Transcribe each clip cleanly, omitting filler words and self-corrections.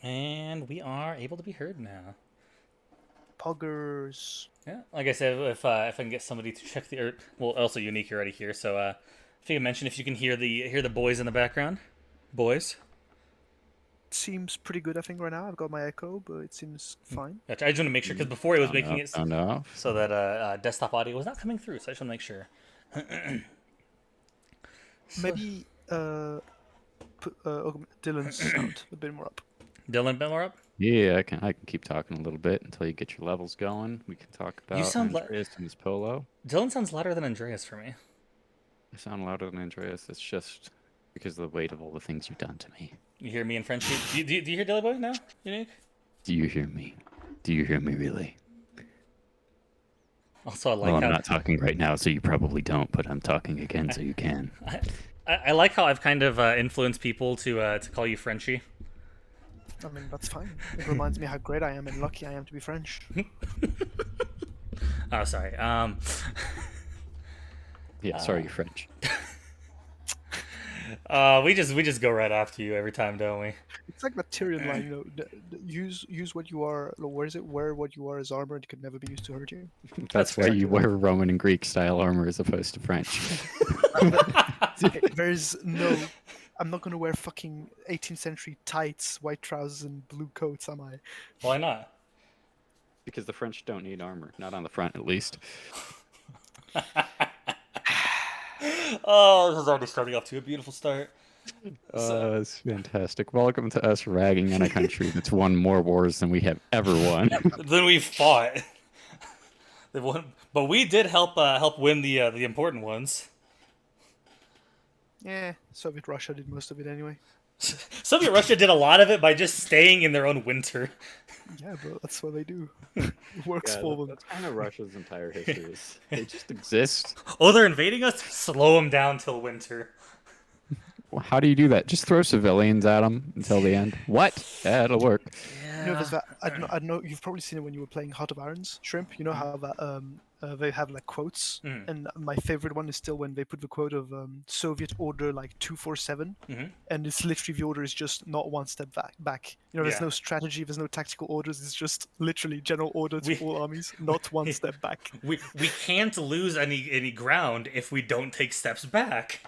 And we are able to be heard now. Poggers. Yeah, like I said, if I can get somebody to check the well, also Unique, you're already here, so if you can mention if you can hear the boys in the background, boys. Seems pretty good, I think, right now. I've got my echo, but it seems fine. Gotcha. I just want to make sure because before it was Sound making off, it sound off. so that desktop audio was not coming through, so I just want to make sure. So, Maybe put Dylan's sound a bit more up. Dylan Bimmer up. Yeah, I can keep talking a little bit until you get your levels going. We can talk You about sound Andreas and his polo. Dylan sounds louder than Andreas for me. I sound louder than Andreas. It's just because of the weight of all the things you've done to me. You hear me and Frenchie? Do you hear Dilly Boy now, Unique? Do you hear me? Do you hear me really? Also, I like Well, I'm how not talking right now, so you probably don't, but I'm talking again, so you can. I like how I've kind of influenced people to call you Frenchie. I mean, that's fine. It reminds me how great I am and lucky I am to be French. Oh, sorry. Yeah, sorry, you're French. We just go right after you every time, don't we? It's like that Tyrion line, use what you are. Where is it? Wear what you are as armor, and it could never be used to hurt you. That's why you wear Roman and Greek style armor as opposed to French. There's no. I'm not gonna wear fucking 18th century tights, white trousers, and blue coats, am I? Why not? Because the French don't need armor, not on the front at least. Oh, this is already starting off to a beautiful start. It's fantastic. Welcome to us ragging on a country that's won more wars than we have ever won. Then we fought. They won, but we did help win the important ones. Yeah, Soviet Russia did most of it anyway. Soviet Russia did a lot of it by just staying in their own winter. Yeah, bro, that's what they do. It works for them. That's kind of Russia's entire history. They just exist. Oh, they're invading us? Slow them down till winter. Well, how do you do that? Just throw civilians at them until the end. What? That'll work. You know, there's that. I don't know. You've probably seen it when you were playing Heart of Irons, Shrimp. You know how that they have like quotes, and my favorite one is still when they put the quote of Soviet Order like 247, and it's literally the order is just not one step back. You know, there's no strategy, there's no tactical orders. It's just literally general order to all armies, not one step back. We can't lose any ground if we don't take steps back.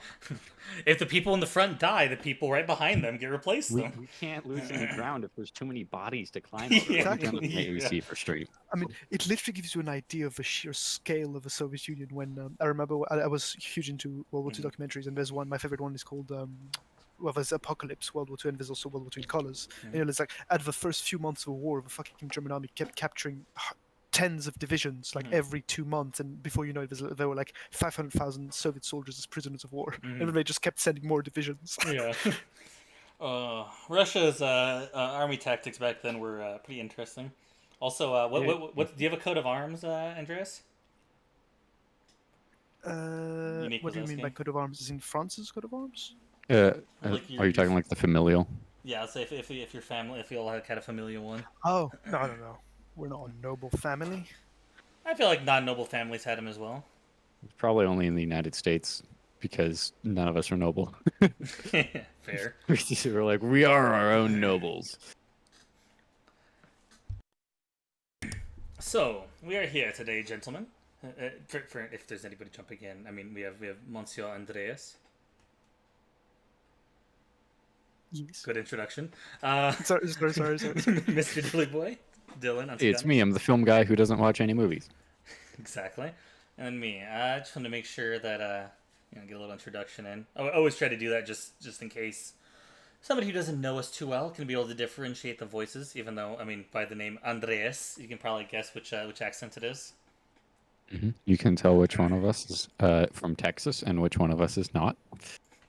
If the people in the front die, the people right behind them get replaced. We can't lose any ground if there's too many bodies to climb over. Exactly. You see for stream. I mean, it literally gives you an idea of the sheer scale of the Soviet Union. When I remember, I was huge into World War II documentaries, and there's one. My favorite one is called. Well, there's Apocalypse, World War II, and there's also World War II in colors. And, you know, it's like at the first few months of the war, the fucking German army kept capturing tens of divisions like every 2 months, and before you know it, there were like 500,000 Soviet soldiers as prisoners of war, and then they just kept sending more divisions. Yeah. Russia's army tactics back then were pretty interesting. Also, what do you have a coat of arms, Andreas? What do you mean by coat of arms? Is in France's coat of arms? Are you talking like the familial? Yeah, so if your family, if you all had a familial one. Oh, no. We're not a noble family. I feel like non-noble families had them as well. Probably only in the United States because none of us are noble. Fair. We're like, we are our own nobles. So we are here today, gentlemen. For if there's anybody jumping in, I mean we have Monsieur Andreas. Yes. Good introduction. Sorry. Mr. Dilly Boy, Dylan. It's me. I'm the film guy who doesn't watch any movies. Exactly. And then me. I just want to make sure that get a little introduction in. I always try to do that just in case somebody who doesn't know us too well can be able to differentiate the voices. Even though, I mean, by the name Andreas, you can probably guess which accent it is. Mm-hmm. You can tell which one of us is from Texas and which one of us is not.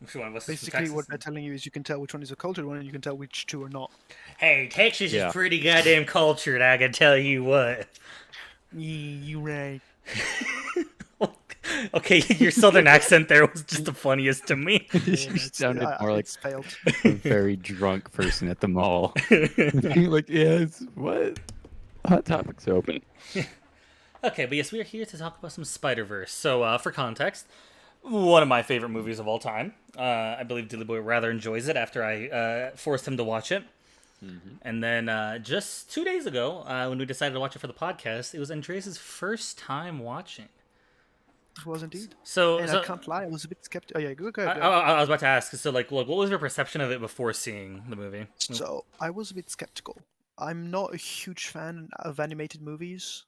Which one of us Basically, what they're telling you is you can tell which one is a cultured one, and you can tell which two are not. Hey, Texas is pretty goddamn cultured, I can tell you what. You right. Okay, your southern accent there was just the funniest to me. You sounded more like a very drunk person at the mall. Like, yes, what? Hot Topic's open. Okay, but yes, we are here to talk about some Spider-Verse. So, for context, one of my favorite movies of all time. I believe Dilly Boy rather enjoys it after I forced him to watch it. And then just 2 days ago, when we decided to watch it for the podcast, it was Andreas' first time watching. It was indeed. So, And I can't lie, I was a bit skeptical. Oh yeah, go ahead. I was about to ask. So, like, look, what was your perception of it before seeing the movie? So I was a bit skeptical. I'm not a huge fan of animated movies.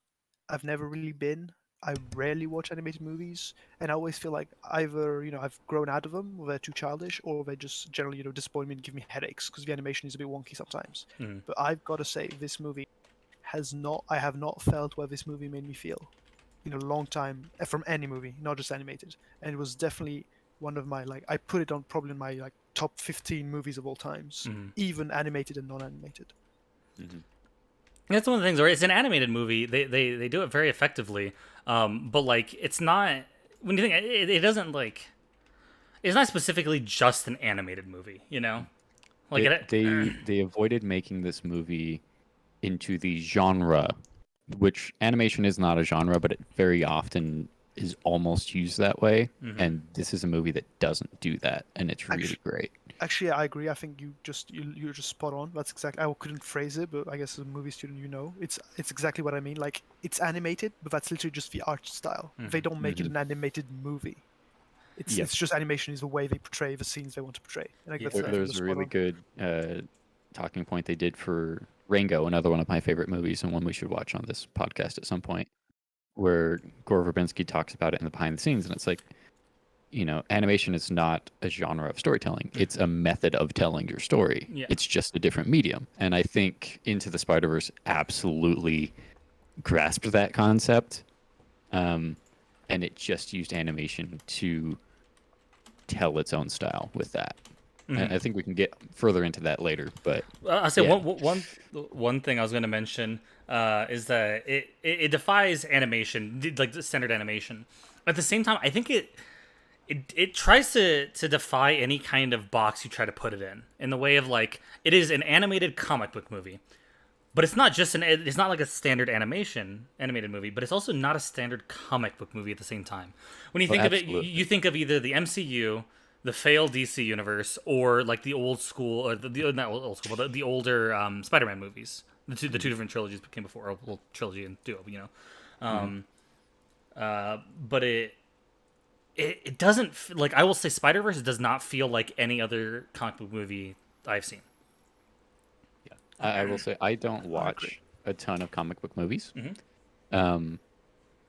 I've never really been. I rarely watch animated movies, and I always feel like either I've grown out of them, or they're too childish, or they just generally disappoint me and give me headaches because the animation is a bit wonky sometimes. But I've got to say, this movie has not. I have not felt where this movie made me feel in a long time from any movie, not just animated. And it was definitely one of my I put it on probably in my top 15 movies of all times, even animated and non-animated. That's one of the things where it's an animated movie. They do it very effectively. But like it's not when you think it doesn't it's not specifically just an animated movie, you know? Like they avoided making this movie into the genre, which animation is not a genre, but it very often is almost used that way. And this is a movie that doesn't do that, and it's really great. Actually, I agree. I think you're just spot on. That's exactly. I couldn't phrase it, but I guess as a movie student, it's exactly what I mean. Like it's animated, but that's literally just the art style. They don't make it an animated movie. It's just animation is the way they portray the scenes they want to portray. And I guess there's a really good talking point they did for Rango, another one of my favorite movies, and one we should watch on this podcast at some point, where Gore Verbinski talks about it in the behind the scenes, and it's like, animation is not a genre of storytelling. It's a method of telling your story. Yeah. It's just a different medium. And I think Into the Spider-Verse absolutely grasped that concept. And it just used animation to tell its own style with that. And I think we can get further into that later. But I'll say one thing I was going to mention is that it defies animation, like the standard animation. At the same time, I think it tries to defy any kind of box you try to put it in the way of it is an animated comic book movie, but it's not just it's not like a standard animated movie, but it's also not a standard comic book movie at the same time. When you think of it, you think of either the MCU, the failed DC universe, or like the old school, or not old school, but the older Spider-Man movies, the two different trilogies that came before, or well, trilogy and duo, but it doesn't I will say Spider-Verse does not feel like any other comic book movie I've seen. Yeah, I will say I don't watch a ton of comic book movies.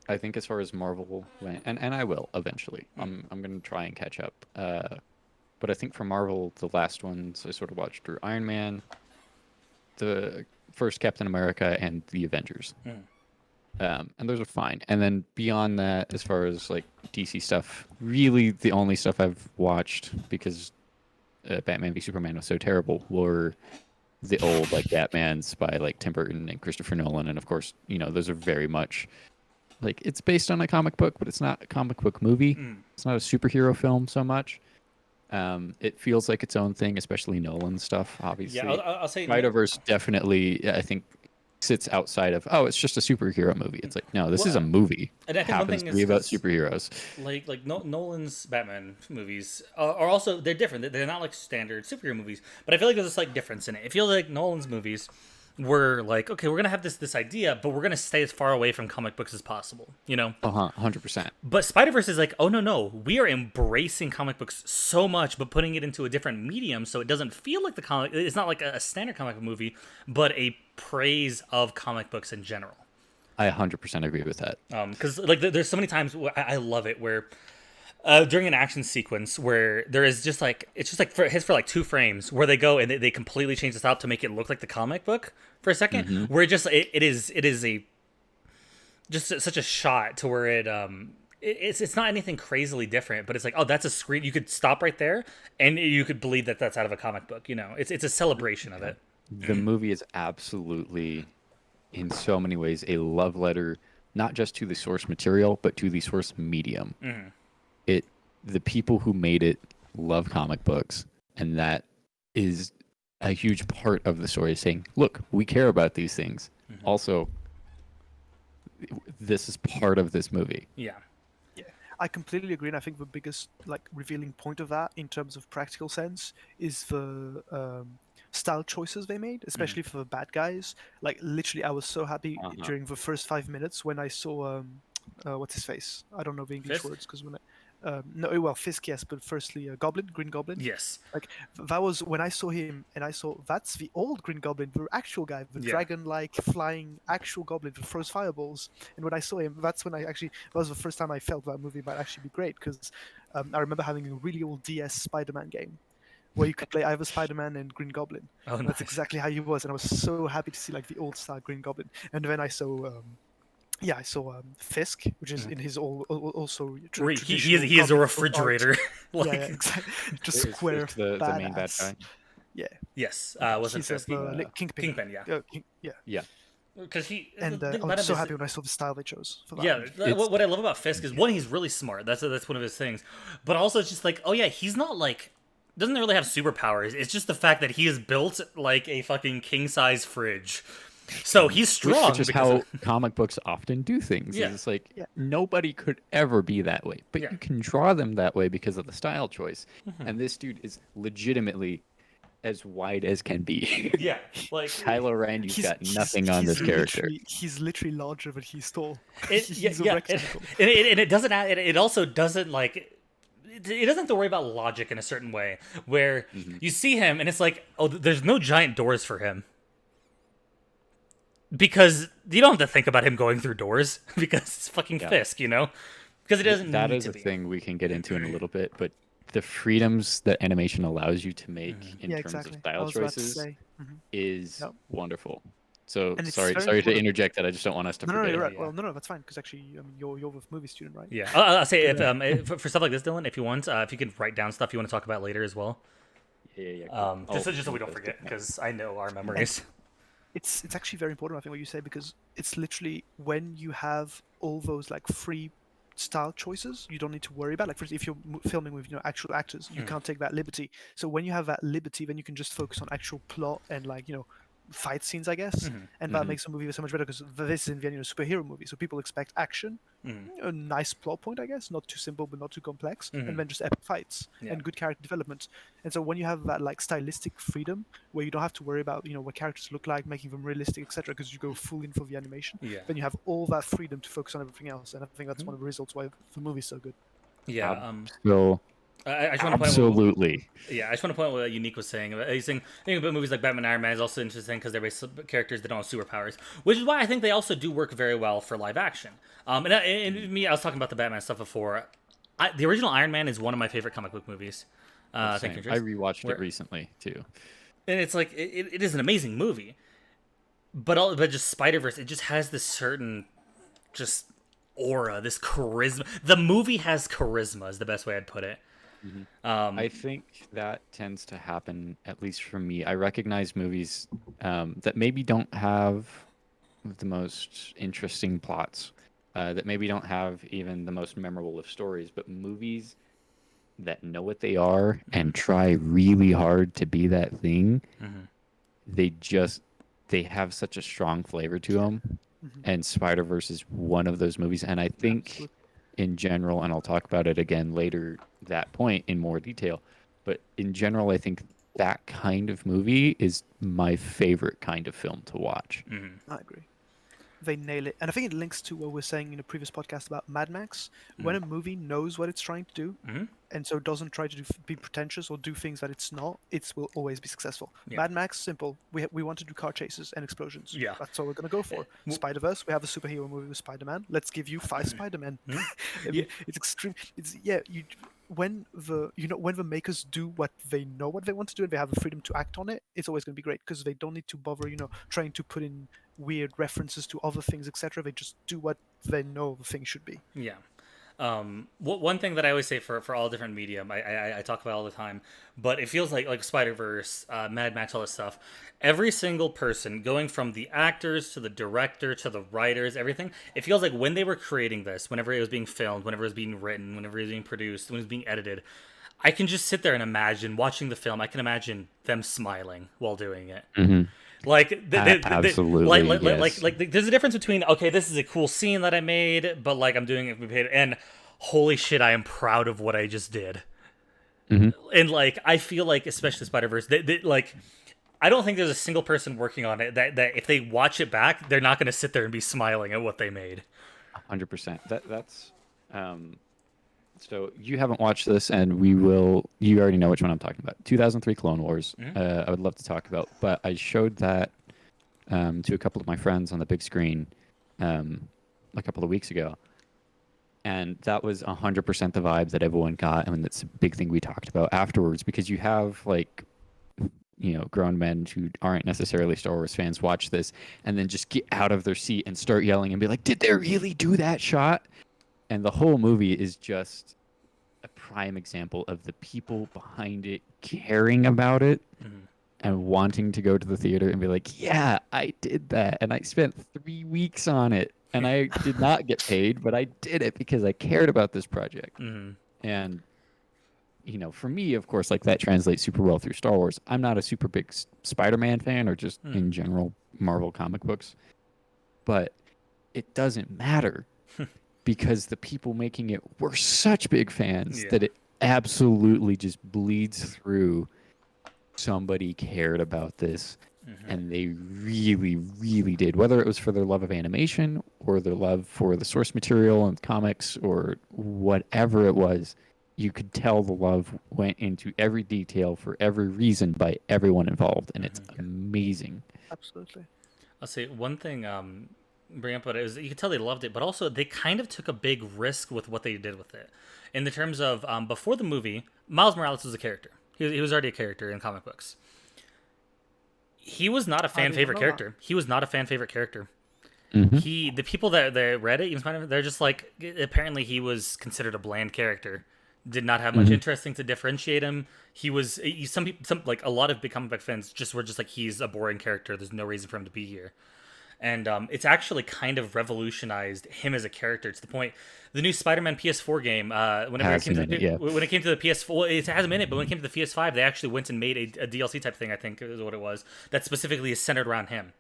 I think as far as Marvel went, and I will eventually. I'm going to try and catch up. But I think for Marvel, the last ones I sort of watched through Iron Man, the first Captain America, and the Avengers. And those are fine. And then beyond that, as far as DC stuff, really the only stuff I've watched, because Batman v Superman was so terrible, were the old Batmans by Tim Burton and Christopher Nolan. And of course, those are very much it's based on a comic book, but it's not a comic book movie. It's not a superhero film so much. It feels like its own thing, especially Nolan stuff, obviously. Yeah, I'll say Spider-Verse definitely, I think, sits outside of, it's just a superhero movie. It's no, this is a movie. And I think happens to be about superheroes. Nolan's Batman movies are also, they're different. They're not standard superhero movies, but I feel like there's a slight difference in it. It feels like Nolan's movies were okay, we're gonna have this idea, but we're gonna stay as far away from comic books as possible, 100%. But Spider-Verse is oh no, we are embracing comic books so much, but putting it into a different medium, so it doesn't feel like the comic. It's not like a standard comic book movie, but a praise of comic books in general. I 100% agree with that. Because there's so many times where I love it where during an action sequence where there is just it's just for 2 frames where they go and they completely change the style to make it look like the comic book for a second, where it is a just such a shot to where it's not anything crazily different, but it's that's a screen, you could stop right there and you could believe that that's out of a comic book. It's a celebration of it. The movie is absolutely, in so many ways, a love letter, not just to the source material, but to the source medium. The people who made it love comic books, and that is a huge part of the story, saying, look, we care about these things. Also, this is part of this movie. Yeah, I completely agree, and I think the biggest revealing point of that in terms of practical sense is the style choices they made, especially for the bad guys. Like literally, I was so happy Uh-huh. during the first 5 minutes when I saw what's his face? I don't know the English Fisk? words because when no, well, Fisk, yes, but firstly, Goblin, Green Goblin. Yes. Like that was when I saw him, and I saw that's the old Green Goblin, the actual guy, the Yeah. dragon-like flying actual goblin that throws fireballs. And when I saw him, that's when that was the first time I felt that movie might actually be great because I remember having a really old DS Spider-Man game where you could play either Spider-Man and Green Goblin. Oh, And that's nice. exactly how he was, and I was so happy to see like the old style Green Goblin. And then I saw. I saw Fisk, which is in his also He traditional. he is a comic book art. refrigerator. Like, Yeah, exactly. Just Is square, the main bad badass. guy. Yeah. yes, Yeah, wasn't he's a Fisk? He, Kingpin. yeah. Yeah. Yeah. Because he And the thing I about was him so is, happy when I saw the style they chose for that yeah, one. what I love about Fisk is one, he's really smart. That's one of his things. But also, it's just like, oh yeah, he's not like, doesn't really have superpowers. It's just the fact that he is built like a fucking king size fridge. So he's strong. Which is because how of- comic books often do things. Yeah. It's like Yeah. nobody could ever be that way, but Yeah. you can draw them that way because of the style choice. Mm-hmm. And this dude is legitimately as wide as can be. yeah, like Kylo Ren, you've got nothing on this character. He's literally larger than he's tall. yeah, He's a rectangle. and it doesn't. It also doesn't like. It doesn't have to worry about logic in a certain way, where you see him and it's like, oh, there's no giant doors for him. Because you don't have to think about him going through doors because it's fucking Yeah. Fisk, you know? Because it doesn't That need is to a be. thing we can get into in a little bit, but the freedoms that animation allows you to make in Yeah, terms exactly. of I style was about to choices say. is Yep. wonderful. So And it's sorry very to important. interject that. I just don't want us to No, forget. you're it. right. Yeah. Well, no, that's fine because actually, I mean, you're the movie student, right? Yeah, I'll say for stuff like this, Dylan, if you want, if you can write down stuff you want to talk about later as well, Yeah. Cool. just so we don't forget, because I know our memories. It's actually very important, I think, what you say, because it's literally when you have all those like free style choices, you don't need to worry about. Like, for instance, if you're filming with actual actors, you can't take that liberty. So when you have that liberty, then you can just focus on actual plot and like fight scenes, I guess, and that makes the movie so much better because this is in the end, superhero movie, so people expect action, a nice plot point, I guess, not too simple but not too complex, and then just epic fights and good character development. And so when you have that like stylistic freedom where you don't have to worry about what characters look like, making them realistic, etc., because you go full in for the animation, Yeah. then you have all that freedom to focus on everything else, and I think that's one of the results why the movie's so good. Yeah. So I just want to point out absolutely. Yeah, I just want to point out what Unique was saying. He's saying thinking about movies like Batman and Iron Man is also interesting because they're based on characters that don't have superpowers, which is why I think they also do work very well for live action. And me, I was talking about the Batman stuff before. The original Iron Man is one of my favorite comic book movies. Thank you, I Andres. rewatched it recently too. And it's like it is an amazing movie, but just Spiderverse, it just has this certain just aura, this charisma. The movie has charisma, is the best way I'd put it. I think that tends to happen, at least for me. I recognize movies that maybe don't have the most interesting plots, that maybe don't have even the most memorable of stories, but movies that know what they are and try really hard to be that thing. They have such a strong flavor to them, and Spider-Verse is one of those movies. And I think in general, and I'll talk about it again later, that point in more detail, but in general, I think that kind of movie is my favorite kind of film to watch. I agree. They nail it, and I think it links to what we were saying in a previous podcast about Mad Max. When a movie knows what it's trying to do, and so doesn't try to be pretentious or do things that it's not, it will always be successful. Yeah. Mad Max, simple. We want to do car chases and explosions. Yeah. That's all we're gonna go for. Spider-Verse, we have a superhero movie with Spider-Man. Let's give you 5 Spider-Men. It's extreme. It's when the makers do what they know what they want to do and they have the freedom to act on it, it's always going to be great because they don't need to bother trying to put in weird references to other things, etc. They just do what they know the thing should be. Yeah. One thing that I always say for all different medium, I talk about all the time, but it feels like Spider-Verse, Mad Max, all this stuff. Every single person, going from the actors to the director to the writers, everything, it feels like when they were creating this, whenever it was being filmed, whenever it was being written, whenever it was being produced, when it was being edited, I can just sit there and imagine watching the film. I can imagine them smiling while doing it. Like Absolutely, yes. like there's a difference between, okay, this is a cool scene that I made, but like I'm doing it for paid, and holy shit, I am proud of what I just did. And like I feel like, especially Spider-Verse, like I don't think there's a single person working on it that if they watch it back, they're not going to sit there and be smiling at what they made. 100%. That's so you haven't watched this, and we will. You already know which one I'm talking about. 2003 Clone Wars. I would love to talk about, but I showed that to a couple of my friends on the big screen a couple of weeks ago, and that was 100% the vibe that everyone got, and that's a big thing we talked about afterwards, because you have like, grown men who aren't necessarily Star Wars fans watch this and then just get out of their seat and start yelling and be like, did they really do that shot? And the whole movie is just a prime example of the people behind it caring about it and wanting to go to the theater and be like, yeah, I did that. And I spent 3 weeks on it. And I did not get paid, but I did it because I cared about this project. And, for me, of course, like that translates super well through Star Wars. I'm not a super big Spider-Man fan or just in general Marvel comic books. But it doesn't matter. Because the people making it were such big fans that it absolutely just bleeds through. Somebody cared about this, and they really, really did. Whether it was for their love of animation or their love for the source material and comics or whatever it was, you could tell the love went into every detail for every reason by everyone involved, and it's amazing. Absolutely. I'll say one thing. Bring up, but it was, you could tell they loved it, but also they kind of took a big risk with what they did with it. In the terms of before the movie, Miles Morales was a character. He was already a character in comic books. He was not a fan favorite character. He was not a fan favorite character. The people that read it, even they're just like, apparently he was considered a bland character. Did not have much interesting to differentiate him. He was some like a lot of big comic book fans just were just like, he's a boring character. There's no reason for him to be here. And it's actually kind of revolutionized him as a character to the point. The new Spider-Man PS4 game, when it came to the PS4, it has a minute, but when it came to the PS5, they actually went and made a DLC type thing, I think is what it was, that specifically is centered around him.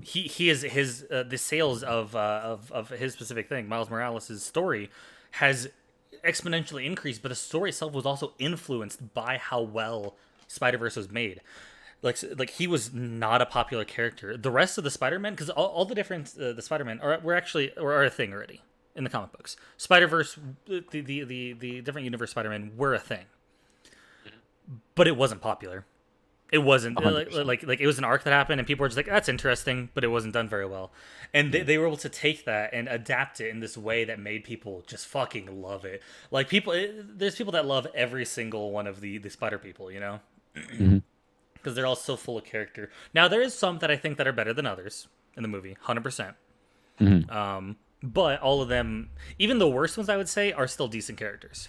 He is the sales of his specific thing, Miles Morales' story, has exponentially increased, but the story itself was also influenced by how well Spider-Verse was made. Like he was not a popular character. The rest of the Spider-Man, because all the different the Spider-Man are a thing already in the comic books. Spider-Verse, the different universe Spider-Man were a thing, but it wasn't popular. It wasn't like it was an arc that happened, and people were just like, that's interesting, but it wasn't done very well. And they were able to take that and adapt it in this way that made people just fucking love it. Like there's people that love every single one of the Spider people, because they're all so full of character. Now, there is some that I think that are better than others in the movie, 100%. But all of them, even the worst ones, I would say, are still decent characters.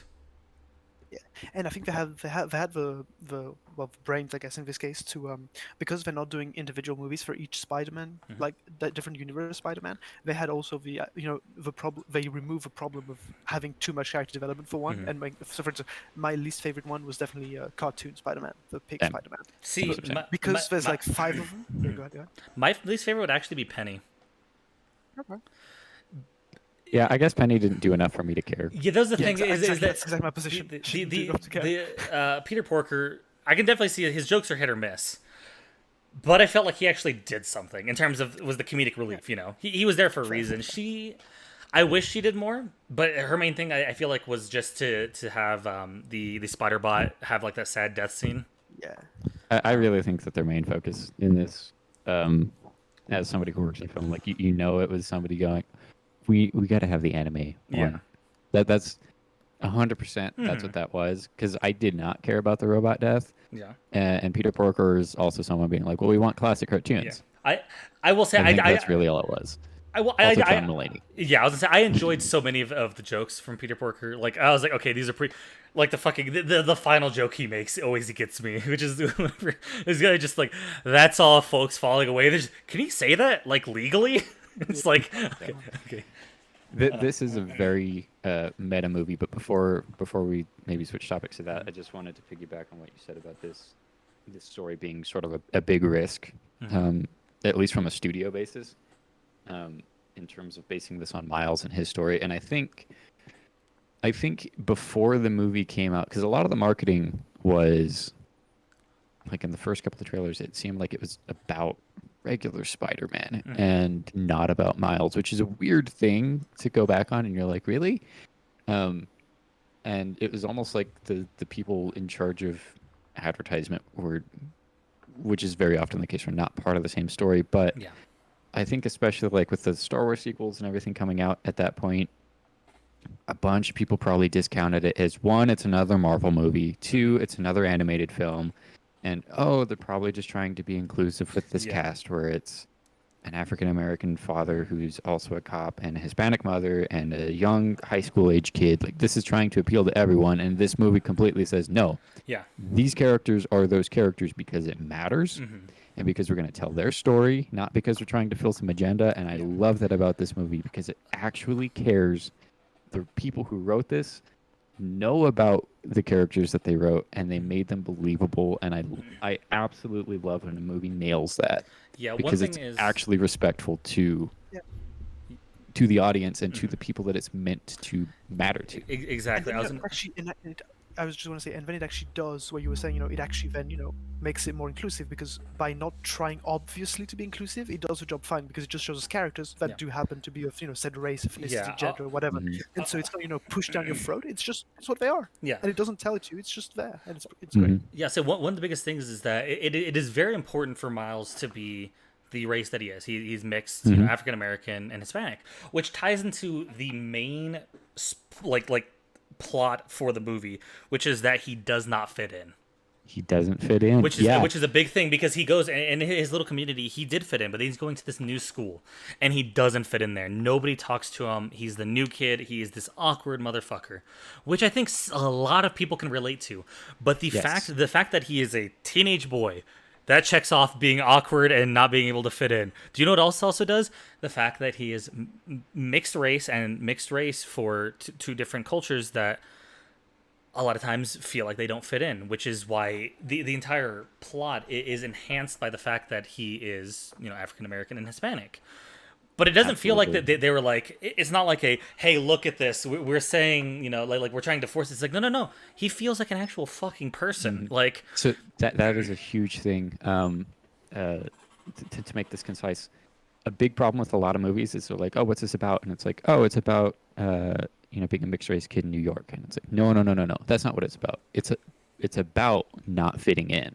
Yeah, and I think they had the brains, I guess, in this case, to because they're not doing individual movies for each Spider-Man, like the different universe Spider-Man. They had also the the problem. They remove the problem of having too much character development for one. And so, for instance, my least favorite one was definitely cartoon Spider-Man, the pig Spider-Man. See, because there's like 5 of them. Go ahead. My least favorite would actually be Penny. Okay. Yeah, I guess Penny didn't do enough for me to care. Yeah, that's the thing. Is that that's exactly my position. The Peter Porker, I can definitely see his jokes are hit or miss, but I felt like he actually did something in terms of was the comedic relief. He was there for a reason. I wish she did more, but her main thing I feel like was just to have the Spider Bot have like that sad death scene. Yeah, I really think that their main focus in this, as somebody who works in film, like it was somebody going, we got to have the anime one. That's 100%. That's what that was, because I did not care about the robot death. Yeah. And Peter Porker is also someone being like, well, we want classic cartoons. Yeah. I will say I think that's really all it was. John Mulaney. Yeah, I was gonna say I enjoyed so many of the jokes from Peter Porker. Like I was like, okay, these are pretty. Like the fucking the final joke he makes always gets me, which is this guy just like, that's all, folks, falling away. Can he say that like legally? It's like okay. This is a very meta movie, but before we maybe switch topics to that, I just wanted to piggyback on what you said about this story being sort of a big risk, at least from a studio basis, in terms of basing this on Miles and his story. And I think before the movie came out, because a lot of the marketing was like in the first couple of trailers, it seemed like it was about regular Spider-Man and not about Miles, which is a weird thing to go back on, and you're like, really? Um, and it was almost like the people in charge of advertisement were, which is very often the case, were not part of the same story. But Yeah. I think especially like with the Star Wars sequels and everything coming out at that point, a bunch of people probably discounted it as one, it's another Marvel movie, two, it's another animated film, and oh, they're probably just trying to be inclusive with this Yeah. cast where it's an African American father who's also a cop and a Hispanic mother and a young high school age kid. Like this is trying to appeal to everyone, and this movie completely says no. Yeah. These characters are those characters because it matters and because we're going to tell their story, not because we're trying to fill some agenda. And I love that about this movie because it actually cares. The people who wrote this know about the characters that they wrote and they made them believable, and I absolutely love when a movie nails that. Yeah, one Because thing it's is actually respectful to Yeah. the audience and to the people that it's meant to matter to. exactly. And I then, was actually, I was just going to say, and then it actually does, where you were saying, it actually then, makes it more inclusive, because by not trying obviously to be inclusive, it does the job fine, because it just shows us characters that Yeah. do happen to be of, said race, ethnicity, Yeah, gender, whatever. And so it's not, pushed down your throat. It's what they are. Yeah. And it doesn't tell it to you. It's just there, and it's Mhm. great. Yeah, so one of the biggest things is that it is very important for Miles to be the race that he is. He's mixed, African American and Hispanic, which ties into the main like plot for the movie, which is that he does not fit in. He doesn't fit in. Which is a big thing, because he goes in his little community, he did fit in, but he's going to this new school and he doesn't fit in there. Nobody talks to him. He's the new kid. He is this awkward motherfucker, which I think a lot of people can relate to. But the fact that he is a teenage boy, that checks off being awkward and not being able to fit in. Do you know what else also does? The fact that he is mixed race for two different cultures that a lot of times feel like they don't fit in, which is why the entire plot is enhanced by the fact that he is, African American and Hispanic. But it doesn't feel like that they were like, it's not like hey, look at this, we're saying, like we're trying to force it. It's like, no, he feels like an actual fucking person. Like, so that is a huge thing. To make this concise, a big problem with a lot of movies is they're like, oh, what's this about? And it's like, oh, it's about being a mixed race kid in New York. And it's like, no, that's not what it's about. It's about not fitting in.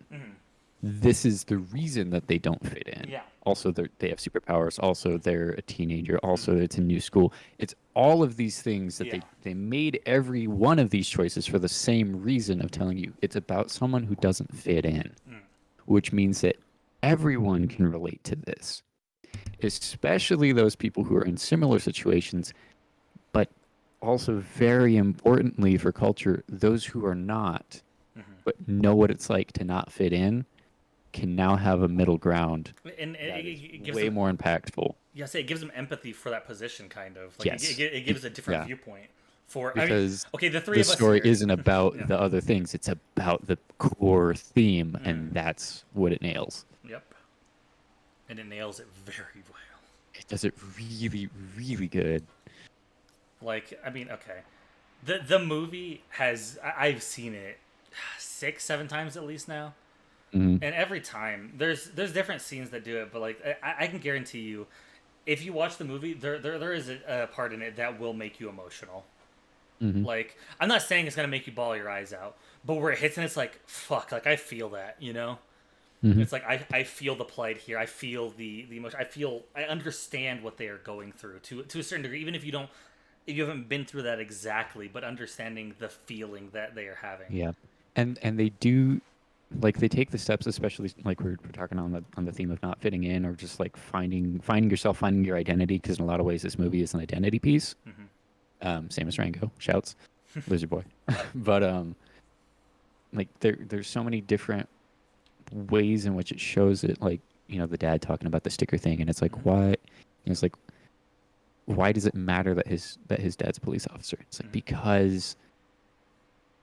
This is the reason that they don't fit in. Yeah. Also, they have superpowers. Also, they're a teenager. Also, it's a new school. It's all of these things that they made every one of these choices for the same reason of telling you it's about someone who doesn't fit in, which means that everyone can relate to this, especially those people who are in similar situations, but also very importantly for culture, those who are not, but know what it's like to not fit in, can now have a middle ground and it gives way them, more impactful. Yeah, say it gives them empathy for that position, kind of. Like, Yes. it gives a different viewpoint. Because the three of us story here, isn't about the other things. It's about the core theme, and that's what it nails. Yep. And it nails it very well. It does it really, really good. Like, okay. The movie I've seen it 6-7 times at least now. Mhm. And every time there's different scenes that do it, but like I can guarantee you, if you watch the movie, there is a part in it that will make you emotional. Like, I'm not saying it's gonna make you bawl your eyes out, but where it hits and it's like, fuck, like I feel that, It's like I feel the plight here. I feel the emotion. I understand what they are going through to a certain degree, even if you haven't been through that exactly, but understanding the feeling that they are having. Yeah, and they do, like, they take the steps, especially like we're talking on the theme of not fitting in, or just like finding yourself, finding your identity, because in a lot of ways this movie is an identity piece. Same as Rango, shouts, Lizard Boy. But like there's so many different ways in which it shows it, like, the dad talking about the sticker thing, and it's like, why? It's like, why does it matter that his dad's a police officer? It's like, because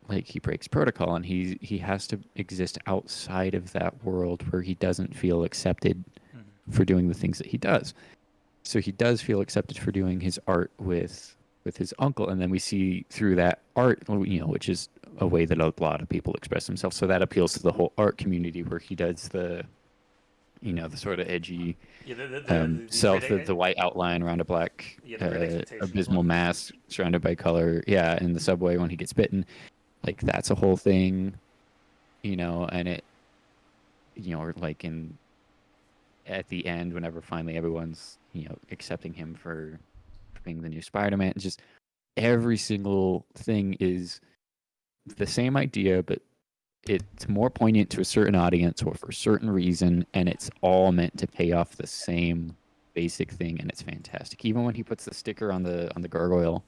like he breaks protocol, and he has to exist outside of that world where he doesn't feel accepted for doing the things that he does. So he does feel accepted for doing his art with his uncle, and then we see through that art, which is a way that a lot of people express themselves. So that appeals to the whole art community, where he does the, the sort of edgy Yeah, self, the white outline around a black the Great Expectations abysmal one. mask surrounded by color. Yeah, in the subway when he gets bitten, like that's a whole thing, and it, or like in at the end, whenever finally everyone's accepting him for being the new Spider-Man, it's just every single thing is the same idea, but it's more poignant to a certain audience or for a certain reason, and it's all meant to pay off the same basic thing, and it's fantastic. Even when he puts the sticker on the gargoyle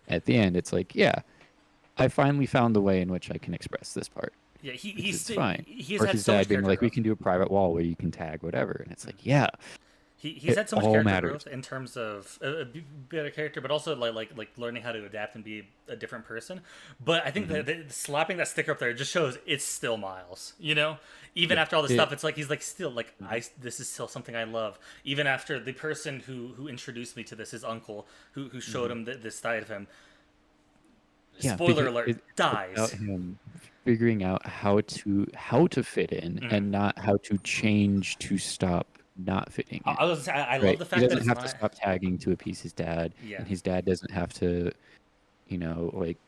at the end, it's like, yeah, I finally found the way in which I can express this part. Yeah, It's fine. he's Or had his so much dad being character like, we growth. can do a private wall where you can tag whatever, and it's like, yeah, He's it had so much all character matters. growth in terms of a better character, but also like learning how to adapt and be a different person. But I think that slapping that sticker up there just shows it's still Miles. Even Yeah, after all this it- stuff, it's like he's like still like this is still something I love. Even after the person who introduced me to this, his uncle, who showed him this side of him. Yeah, Spoiler because alert, it's about dies. him figuring out how to fit in and not how to change to stop not fitting in. I was gonna say, I love Right? the He fact that doesn't it's have to not. stop tagging to appease his dad, Yeah. and his dad doesn't have to, like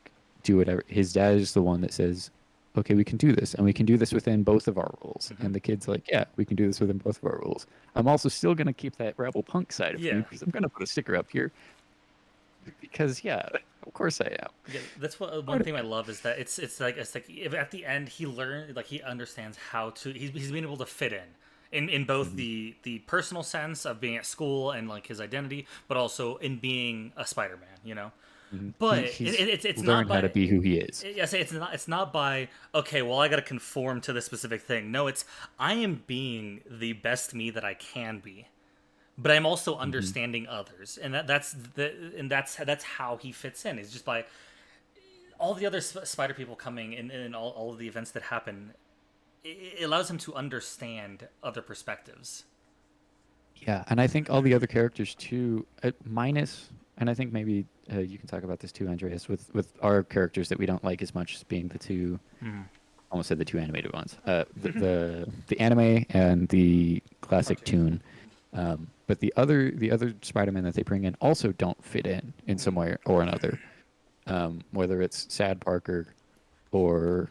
do whatever. His dad is the one that says, "Okay, we can do this, and we can do this within both of our roles." And the kid's like, "Yeah, we can do this within both of our roles. I'm also still gonna keep that rebel punk side of me Yeah. because I'm gonna put a sticker up here because yeah, of course I am." Yeah, that's what one thing I love is that it's like if at the end he learned like he understands how to he's been able to fit in both the personal sense of being at school and like his identity, but also in being a Spider-Man. But it's not learned how to by be who he is. I say it's not by okay, well I got to conform to this specific thing. No, it's I am being the best me that I can be, but I'm also understanding others, and that's how he fits in. It's just by all the other spider people coming in all of the events that happen. It allows him to understand other perspectives. Yeah, and I think all the other characters too, minus, and I think maybe you can talk about this too, Andreas, with our characters that we don't like as much as being the two, almost said the two animated ones, the anime and the classic Cartoon. tune. But the other Spider-Man that they bring in also don't fit in some way or another. Whether it's Sad Parker or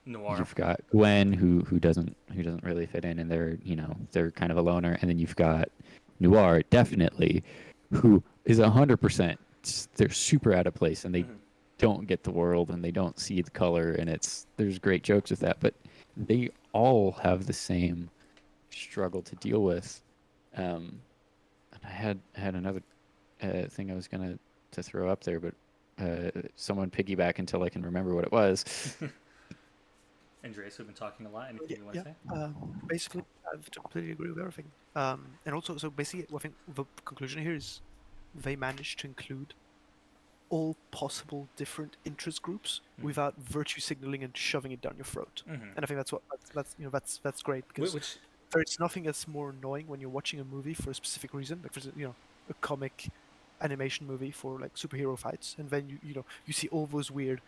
Noir. you've got Gwen who doesn't really fit in, and they're kind of a loner, and then you've got Noir definitely, who is 100%. They're super out of place, and they don't get the world, and they don't see the color, and there's great jokes with that, but they all have the same struggle to deal with. And I had another thing I was gonna to throw up there, but someone piggyback until I can remember what it was. Andreas, we've been talking a lot. Anything you want Yeah, to say? basically, I completely agree with everything. And also, so basically, I think the conclusion here is they managed to include all possible different interest groups without virtue signaling and shoving it down your throat. And I think that's great because Which there's nothing that's more annoying when you're watching a movie for a specific reason, like for a comic animation movie for like superhero fights, and then you see all those weird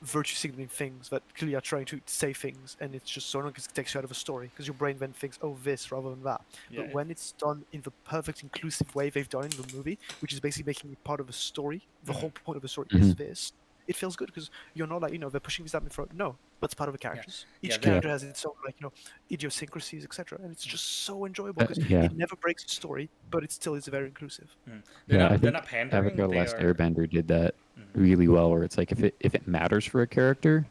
virtue signaling things that clearly are trying to say things, and it's just so annoying because it takes you out of a story because your brain then thinks, oh, this rather than that. Yeah, But when it's done in the perfect inclusive way they've done in the movie, which is basically making it part of a story, the whole point of the story is this. It feels good because you're not like they're pushing this down your throat. No, that's part of the characters. Yeah, Each that- character has its own idiosyncrasies, etc., and it's just so enjoyable because Yeah. it never breaks the story, but it still is very inclusive. they're I not think pandering. Avatar: The They Last are. Airbender did that really well, where it's like if it matters for a character,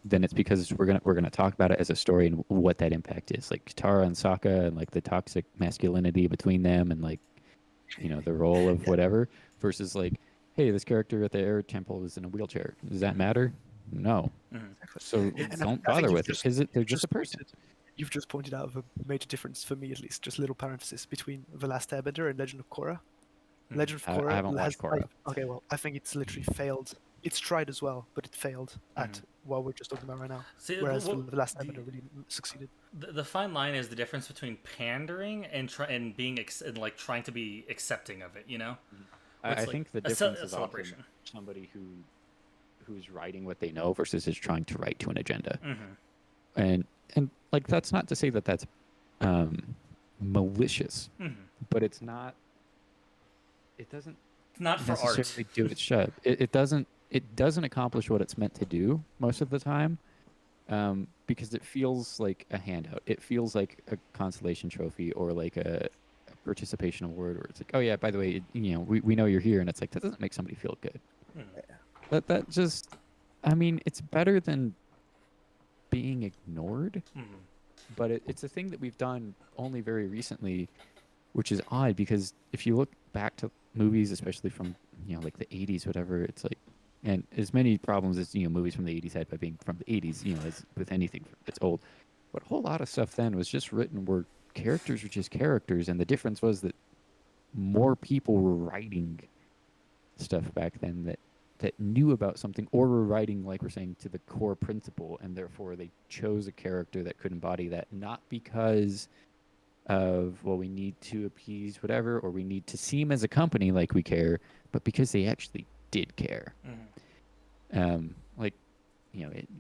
then it's because we're gonna talk about it as a story and what that impact is, like Katara and Sokka, and like the toxic masculinity between them, and like the role of whatever, versus like, hey, this character at the air temple is in a wheelchair. Does that matter? No. So And don't I think bother you've with it because they're just a person. You've just pointed out the major difference for me, at least, just a little parenthesis between The Last Airbender and Legend of Korra. Legend of Korra I haven't watched Korra. okay, well, I think it's literally failed. It's tried as well, but it failed at what we're just talking about right now. See, Whereas well, The Last Airbender really succeeded. The fine line is the difference between pandering and being and like trying to be accepting of it. I It's think the a difference is often celebration. somebody who who's writing what they know versus is trying to write to an agenda. Mm-hmm. And like that's not to say that that's malicious, Mm-hmm. but it's not. It doesn't It's not for art. necessarily do its job. It doesn't accomplish what it's meant to do most of the time, because it feels like a handout. It feels like a consolation trophy or like a participation award where it's like, oh yeah, by the way, we know you're here, and it's like that doesn't make somebody feel good. Mm-hmm. That just, I mean, it's better than being ignored, Mm-hmm. but it's a thing that we've done only very recently, which is odd because if you look back to movies, especially from like the 80s, whatever, it's like, and as many problems as movies from the 80s had by being from the 80s, as with anything that's old, but a whole lot of stuff then was just written where characters were just characters, and the difference was that more people were writing stuff back then that knew about something or were writing, like we're saying, to the core principle, and therefore they chose a character that could embody that, not because of, well, we need to appease whatever, or we need to seem as a company like we care, but because they actually did care. Like,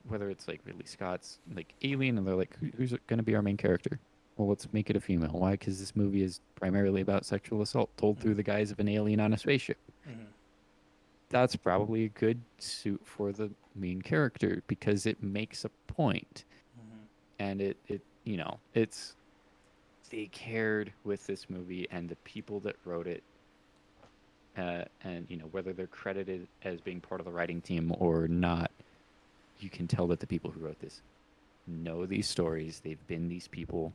whether it's like Ridley Scott's like Alien, and they're like, who's going to be our main character? Well, let's make it a female. Why? Because this movie is primarily about sexual assault told through the guise of an alien on a spaceship. Mm-hmm. That's probably a good suit for the main character because it makes a point. Mm-hmm. And it's they cared with this movie, and the people that wrote it, and whether they're credited as being part of the writing team or not, you can tell that the people who wrote this know these stories. They've been these people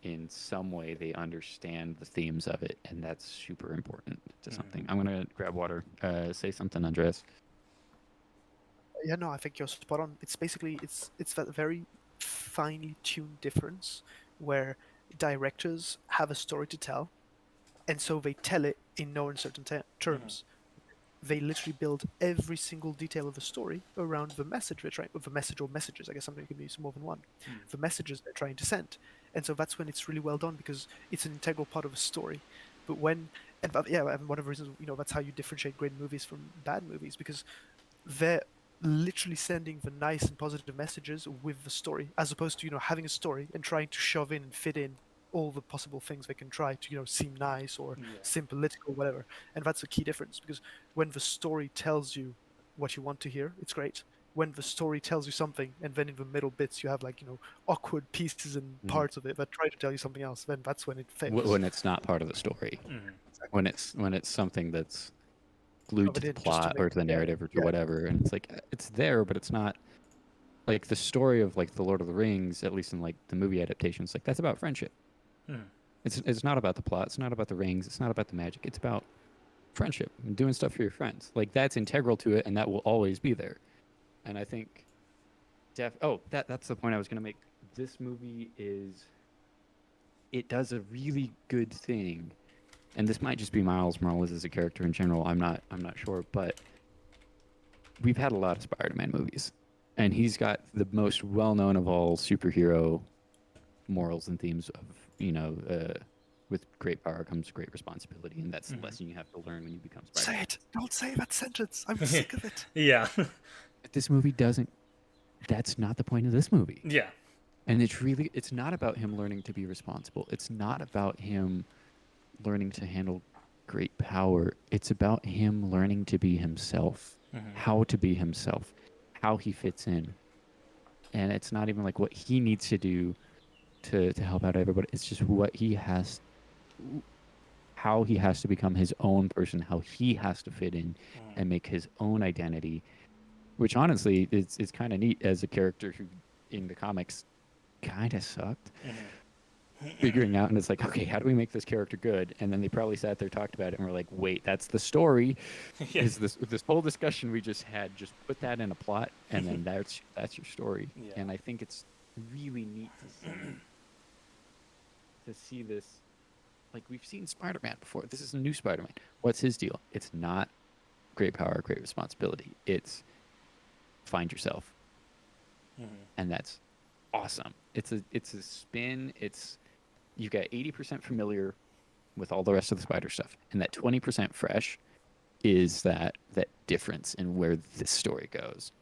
in some way. They understand the themes of it, and that's super important to something. I'm gonna grab water. Say something, Andres. Yeah, no, I think you're spot on. It's basically it's that very finely tuned difference where directors have a story to tell, and so they tell it in no uncertain terms. They literally build every single detail of the story around the message they're trying, or the message or messages. I guess something can be more than one. The messages they're trying to send, and so that's when it's really well done because it's an integral part of a story. But when, and one of the reasons that's how you differentiate great movies from bad movies, because they're literally sending the nice and positive messages with the story, as opposed to having a story and trying to shove in and fit in all the possible things they can try to seem nice or Yeah. seem political, whatever. And that's a key difference, because when the story tells you what you want to hear, it's great. When the story tells you something and then in the middle bits you have like awkward pieces and parts of it that try to tell you something else, then that's when it fails. When it's not part of the story, when it's something that's glued to the plot or to the narrative or to whatever, and it's like it's there, but it's not like the story of like the Lord of the Rings, at least in like the movie adaptations. Like that's about friendship. It's not about the plot. It's not about the rings. It's not about the magic. It's about friendship and doing stuff for your friends. Like that's integral to it, and that will always be there. And I think, that's the point I was gonna make. This movie it does a really good thing, and this might just be Miles Morales as a character in general. I'm not sure, but we've had a lot of Spider-Man movies, and he's got the most well-known of all superhero morals and themes of with great power comes great responsibility, and that's the lesson you have to learn when you become Spider-Man. Say it! Don't say that sentence! I'm sick of it! Yeah. But this movie doesn't. That's not the point of this movie. Yeah. And it's not about him learning to be responsible. It's not about him learning to handle great power. It's about him learning to be himself, how to be himself, how he fits in. And it's not even like what he needs to do to help out everybody. It's just how he has to become his own person, how he has to fit in and make his own identity, which honestly is kind of neat as a character who in the comics kind of sucked. Figuring out, and it's like, okay, how do we make this character good? And then they probably sat there, talked about it, and were like, wait, that's the story. Yeah. Is this whole discussion we just had, just put that in a plot, and then that's your story. Yeah. And I think it's really neat to see this. Like, we've seen Spider-Man before. This is a new Spider-Man. What's his deal? It's not great power, great responsibility. It's find yourself. And that's awesome. It's a spin. You've got 80% familiar with all the rest of the Spider stuff, and that 20% fresh is that difference in where this story goes.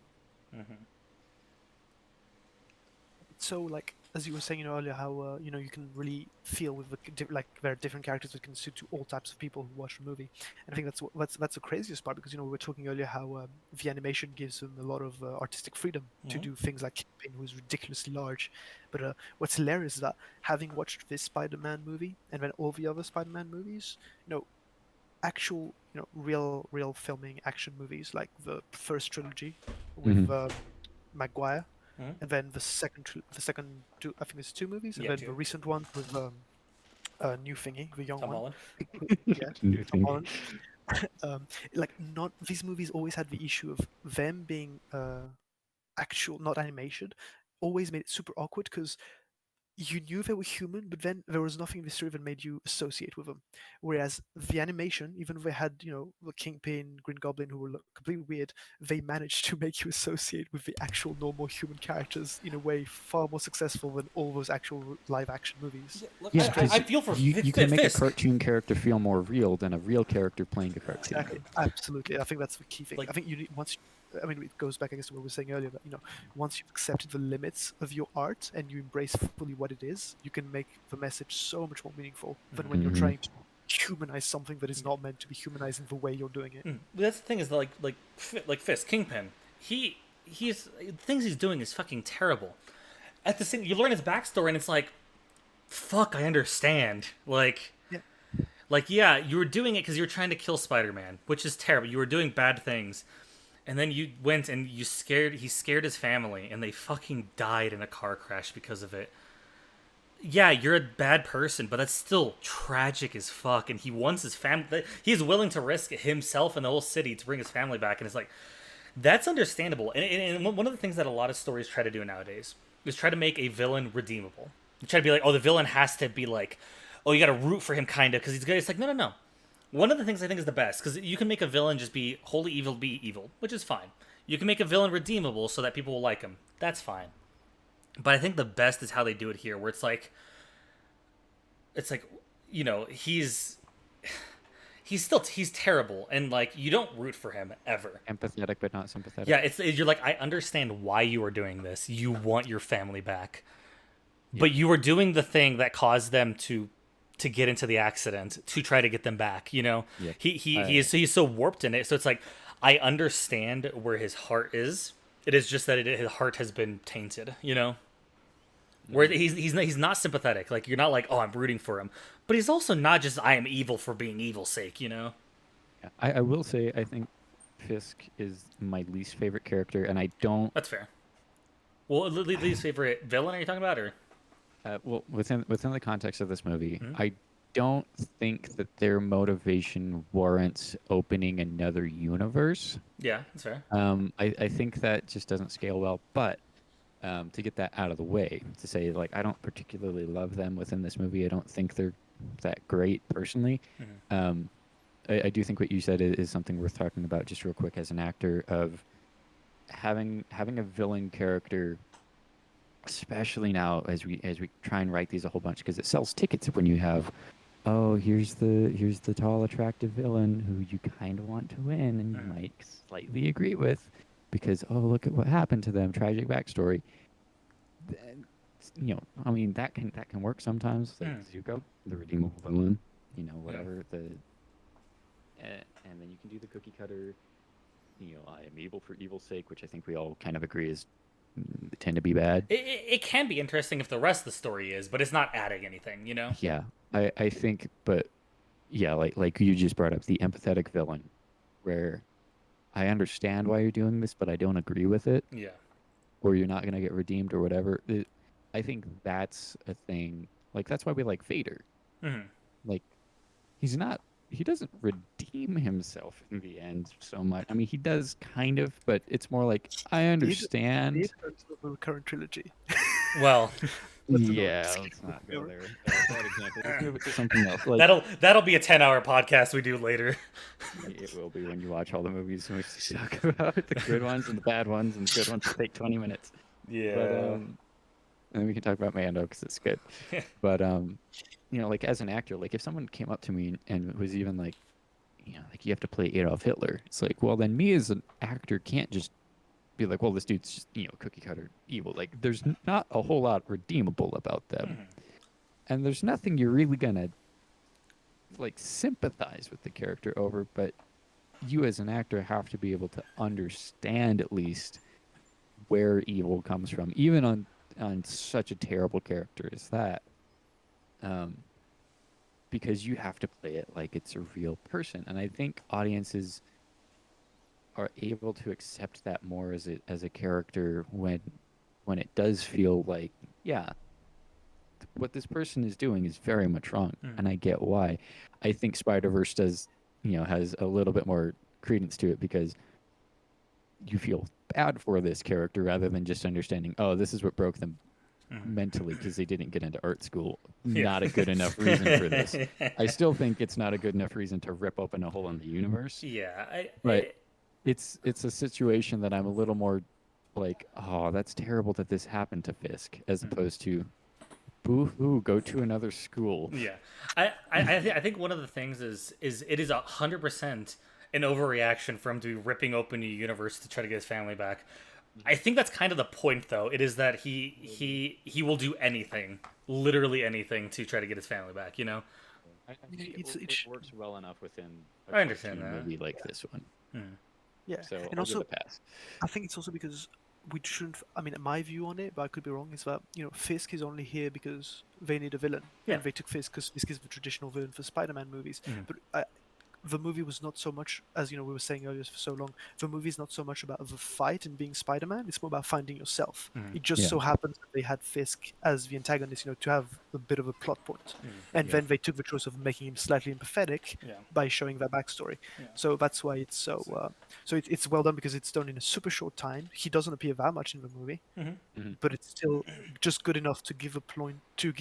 Mm-hmm. So like as you were saying earlier, how you can really feel with like very different characters that can suit to all types of people who watch the movie, and I think that's the craziest part, because we were talking earlier how the animation gives them a lot of artistic freedom to Mm-hmm. do things like Kingpin, who's ridiculously large. But what's hilarious is that having watched this Spider-Man movie and then all the other Spider-Man movies, actual real filming action movies like the first trilogy with Mhm. Maguire, Mm-hmm. and then the second two, I think it's two movies, and Yeah, then too. the recent one with new thingy, the young Tom one, Holland. yeah, New Tom thing. Holland. Like not these movies always had the issue of them being actual, not animation, always made it super awkward because you knew they were human, but then there was nothing in the story that made you associate with them. Whereas the animation, even though they had, the Kingpin, Green Goblin, who were completely weird, they managed to make you associate with the actual normal human characters in a way far more successful than all those actual live action movies. Yeah, look, Yeah, I because feel for you can make a Fisk. cartoon character feel more real than a real character playing a cartoon. Exactly, absolutely. I think that's the key thing. Like, I think you need once. I mean, it goes back, I guess, to what we were saying earlier. That once you've accepted the limits of your art and you embrace fully what it is, you can make the message so much more meaningful than when you're Mhm. trying to humanize something that is not meant to be humanized in the way you're doing it. that's the thing is like Fisk Kingpin. He's things he's doing is fucking terrible. At the same, you learn his backstory and it's like, fuck, I understand. Yeah, Yeah, you were doing it because you were trying to kill Spider-Man, which is terrible. You were doing bad things, and then you went and he scared his family, and they fucking died in a car crash because of it. Yeah, you're a bad person, but that's still tragic as fuck. And he wants his family. He's willing to risk himself and the whole city to bring his family back. And it's like, that's understandable. And one of the things that a lot of stories try to do nowadays is try to make a villain redeemable. You try to be like, oh, the villain has to be like, oh, you got to root for him kind of because he's good. It's like, no, no, no. One of the things I think is the best, because you can make a villain just be wholly evil, which is fine. You can make a villain redeemable so that people will like him. That's fine. But I think the best is how they do it here, where it's like, he's terrible, and like you don't root for him ever. Empathetic but not sympathetic. Yeah, you're like, I understand why you are doing this. You want your family back, but you were doing the thing that caused them to get into the accident to try to get them back. Yeah. He's so warped in it. So it's like, I understand where his heart is. It is just that his heart has been tainted. Where he's not sympathetic. Like, you're not like, oh, I'm rooting for him, but he's also not just, I am evil for being evil's sake. Yeah. I will say I think Fisk is my least favorite character, and I don't. That's fair. Well, least favorite villain are you talking about, or? Well, within the context of this movie, Mhm. I don't think that their motivation warrants opening another universe. Yeah, that's fair. I think that just doesn't scale well. But to get that out of the way, to say like I don't particularly love them within this movie. I don't think they're that great personally. I do think what you said is something worth talking about just real quick as an actor of having a villain character, especially now as we try and write these a whole bunch, because it sells tickets when you have, oh, here's the tall attractive villain who you kind of want to win and you might slightly agree with because, oh, look at what happened to them, tragic backstory. Then, I mean that can work sometimes, like Zuko, the redeemable villain, whatever and then you can do the cookie cutter, I am evil for evil's sake, which I think we all kind of agree is tend to be bad. It can be interesting if the rest of the story is, but it's not adding anything, Yeah, I think, but yeah, like you just brought up the empathetic villain, where I understand why you're doing this, but I don't agree with it, Yeah. or you're not gonna get redeemed or whatever. I think that's a thing. Like that's why we like Vader. Mm-hmm. Like he doesn't redeem himself in the end so much. I mean, he does kind of, but it's more like I understand. It turns to the current trilogy. Well, yeah, let's not go there. That example. Let's move it to something else. Like, that'll be a 10-hour podcast we do later. It will be when you watch all the movies and we talk about the good ones and the bad ones, and the good ones take 20 minutes. Yeah. But, and then we can talk about Mando because it's good. But like as an actor, like if someone came up to me and was even like, like you have to play Adolf Hitler. It's like, well, then me as an actor can't just be like, well, this dude's just, cookie cutter evil. Like, there's not a whole lot redeemable about them, and there's nothing you're really gonna like sympathize with the character over. But you as an actor have to be able to understand at least where evil comes from, even on such a terrible character as that. Because you have to play it like it's a real person, and I think audiences are able to accept that more as a character when it does feel like, yeah, what this person is doing is very much wrong, and I get why. I think Spider-Verse does, has a little bit more credence to it because you feel bad for this character rather than just understanding, oh, this is what broke them mentally because they didn't get into art school. Not a good enough reason for this. I still think it's not a good enough reason to rip open a hole in the universe. Yeah, but it's a situation that I'm a little more like, oh, that's terrible that this happened to Fisk, as opposed to, boo-hoo, go to another school. Yeah, I think one of the things is it is 100% an overreaction for him to be ripping open a universe to try to get his family back. I think that's kind of the point, though. It is that he will do anything, literally anything, to try to get his family back. I think it works well enough within I understand a that. movie like this one. Yeah, So and I'll also give it a pass. I think it's also because we shouldn't. I mean, my view on it, but I could be wrong, is that Fisk is only here because they need a villain, Yeah. and they took Fisk because Fisk is the traditional villain for Spider-Man movies. But the movie was not so much, as we were saying earlier for so long. The movie is not so much about the fight and being Spider-Man. It's more about finding yourself. It just so happens that they had Fisk as the antagonist, to have a bit of a plot point. And then they took the choice of making him slightly empathetic by showing that backstory. So that's why it's so. It's well done because it's done in a super short time. He doesn't appear that much in the movie, but it's still just good enough to give a point, to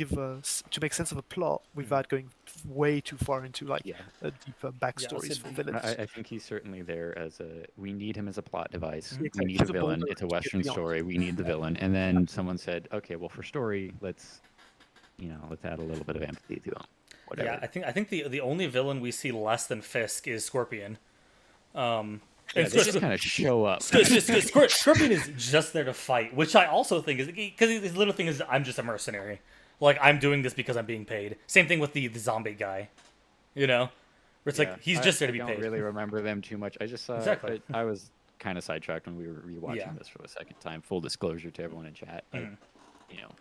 make sense of a plot without going way too far into a deeper backstories for villains. I think he's certainly there as we need him as a plot device. Yeah, We need he's a a villain. boulder It's a to get Western beyond. story. We need the villain. And then someone said, okay, well, for story, let's add a little bit of empathy to him. Whatever. Yeah, I think the only villain we see less than Fisk is Scorpion. They just kind of show up. Scorpion is just there to fight, which I also think is because his little thing is I'm just a mercenary. Like, I'm doing this because I'm being paid. Same thing with the zombie guy, where it's like he's just there to be paid. I don't really remember them too much. I just saw Exactly. I was kind of sidetracked when we were rewatching this for the second time. Full disclosure to everyone in chat,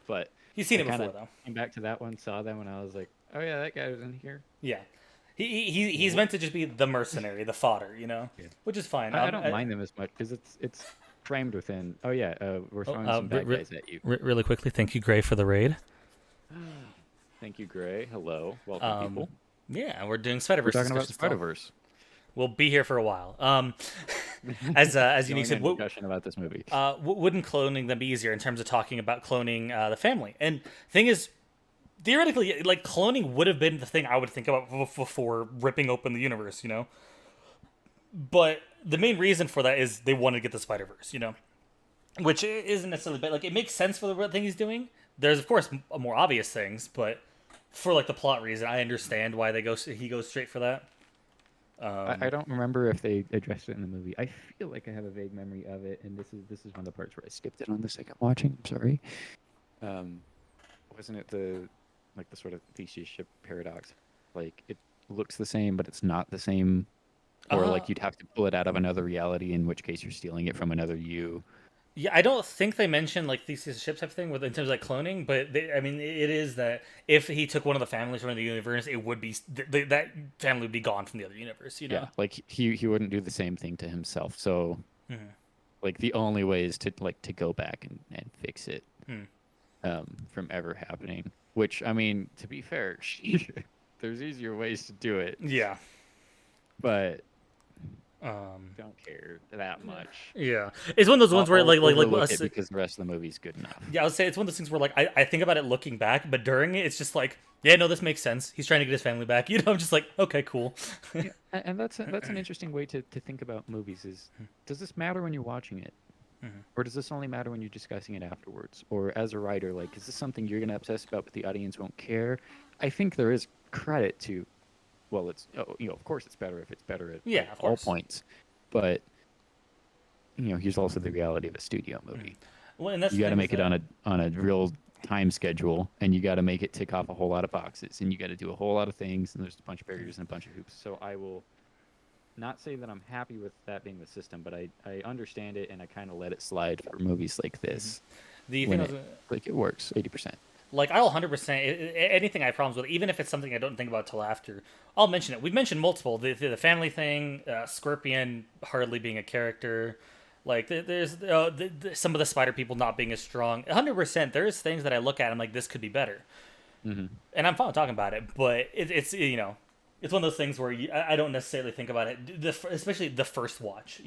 but He's seen I it before, kinda though. Came back to that one, saw them, and I was like, oh yeah, that guy was in here. Yeah, he's meant to just be the mercenary, the fodder, which is fine. I don't mind them as much because it's framed within. Oh yeah, we're throwing some bad guys at you. Really quickly, thank you, Gray, for the raid. Thank you, Gray. Hello, welcome, people. Yeah, we're doing We're Spiderverse. talking about discussion still. Spiderverse. We'll be here for a while. As Unique said, discussion about this movie. wouldn't cloning them be easier in terms of talking about cloning the family? And thing is, theoretically, like, cloning would have been the thing I would think about before ripping open the universe, But the main reason for that is they wanted to get the Spider-Verse, which isn't necessarily bad. Like, it makes sense for the thing he's doing. There's, of course, more obvious things, but for, like, the plot reason, I understand why he goes straight for that. I don't remember if they addressed it in the movie. I feel like I have a vague memory of it, and this is one of the parts where I skipped it on the second watching. I'm sorry. Wasn't it the sort of Theseus ship paradox? Like, it looks the same, but it's not the same, or like you'd have to pull it out of another reality, in which case you're stealing it from another you. Yeah, I don't think they mentioned like Theseus ship type thing in terms of like cloning, but it is that if he took one of the families from the universe, it would be that family would be gone from the other universe. Yeah, like he wouldn't do the same thing to himself. So, like the only way is to go back and fix it from ever happening. Which, I mean, to be fair, there's easier ways to do it. Yeah, but. Don't care that much. Yeah, it's one of those ones where like because the rest of the movie's good enough. Yeah, I would say it's one of those things where like I think about it looking back, but during it, it's just like, yeah, no, this makes sense. He's trying to get his family back. I'm just like, okay, cool. Yeah, and that's an interesting way to think about movies. Is does this matter when you're watching it, or does this only matter when you're discussing it afterwards? Or as a writer, is this something you're gonna obsess about, but the audience won't care? I think there is credit to well, it's of course it's better if it's better at Yeah, like, of all course. points, but here's also the reality of a studio movie. Well, and that's You the got to thing is make it that on a real time schedule, and you got to make it tick off a whole lot of boxes, and you got to do a whole lot of things, and there's a bunch of barriers and a bunch of hoops. So I will not say that I'm happy with that being the system, but I understand it, and I kind of let it slide for movies like this the thing when I was it works 80%. like I'll 100% anything I have problems with, even if it's something I don't think about till after. I'll mention it. We've mentioned multiple the family thing, Scorpion hardly being a character. Like there's some of the spider people not being as strong. 100%. There's things that I look at and I'm like, this could be better, Mm-hmm. and I'm fine talking about it. But it's it's one of those things where I don't necessarily think about it, especially the first watch.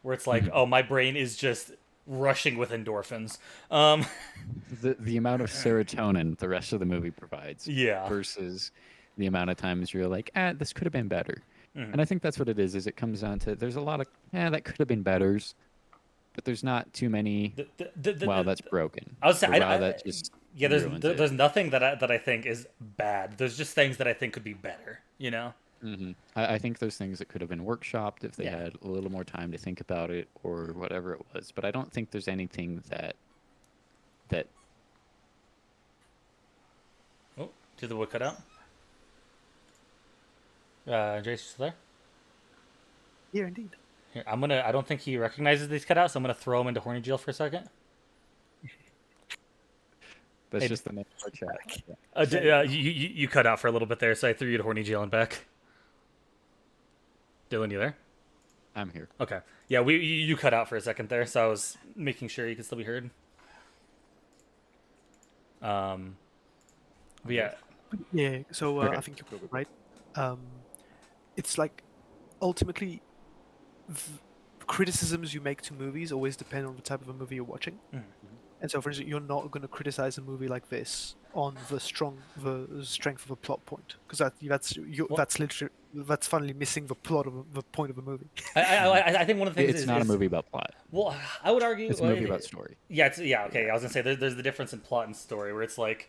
Where it's like, Mm-hmm. oh, my brain is just rushing with endorphins. The amount of serotonin the rest of the movie provides Yeah. versus the amount of times you're like, this could have been better. Mhm. And I think that's what it is it comes down to there's a lot of, that could have been betters, but there's not too many, wow, that's broken. I would say, Or, wow, that just yeah. ruins it. There's nothing that I think is bad. There's just things that I think could be better. I think there's things that could have been workshopped if they Yeah. had a little more time to think about it or whatever it was. But I don't think there's anything that Oh, did the wood cut out? Jace, you still there? Yeah, indeed. Here, I'm gonna. I don't think he recognizes these cutouts, so I'm gonna throw him into horny jail for a second. that's Hey, just the name of our chat. Yeah. You cut out for a little bit there, so I threw you to horny jail and back. Dylan, you there? I'm here. Okay. Yeah, you cut out for a second there, so I was making sure you could still be heard. But yeah, Yeah, so Okay. I think you're right. It's like ultimately criticisms you make to movies always depend on the type of a movie you're watching. And so, for instance, you're not going to criticize a movie like this on the strength of a plot point, because that's literally that's finally missing the plot of the point of a movie. I think one of the things It's not a movie about plot. Well, I would argue It's a movie about story. Yeah, okay. I was gonna say there's the difference in plot and story where it's like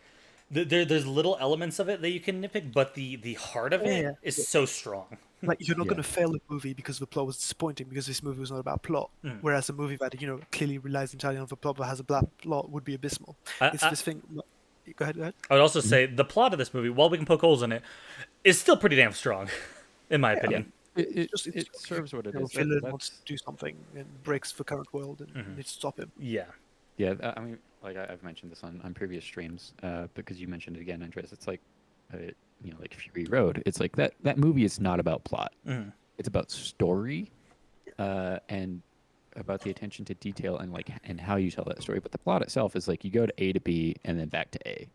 there's little elements of it that you can nitpick, but the heart of it is so strong. Like, you're not Yeah. going to fail a movie because the plot was disappointing, because this movie was not about plot. Whereas a movie that clearly relies entirely on the plot but has a black plot would be abysmal. It's this thing. Go ahead. I would also say the plot of this movie, while we can poke holes in it, is still pretty damn strong, in my opinion. It serves what it is. Villain wants to do something and breaks the current world and needs to stop him. Yeah. Yeah, I mean, like I've mentioned this on previous streams, because you mentioned it again, Andres. It's like, like Fury Road. It's like that movie is not about plot. It's about story, and about the attention to detail and how you tell that story. But the plot itself is like you go to A to B and then back to A.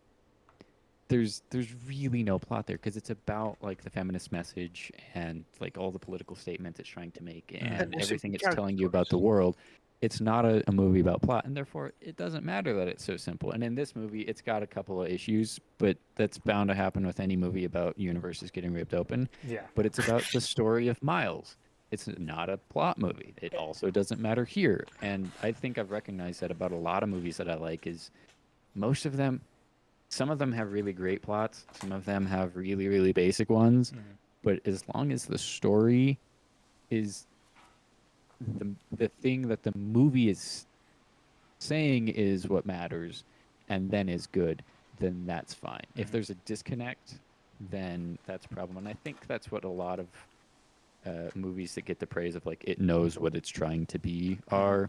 There's really no plot there because it's about like the feminist message and like all the political statements it's trying to make and also everything it's character telling you about the world. It's not a movie about plot, and therefore it doesn't matter that it's so simple. And in this movie, it's got a couple of issues, but that's bound to happen with any movie about universes getting ripped open. Yeah. But it's about the story of Miles. It's not a plot movie. It also doesn't matter here. And I think I've recognized that about a lot of movies that I like is most of them, some of them have really great plots. Some of them have really, really basic ones. But as long as the story is the thing that the movie is saying is what matters and then is good, then that's fine. If there's a disconnect, then that's a problem. And I think that's what a lot of movies that get the praise of like it knows what it's trying to be are.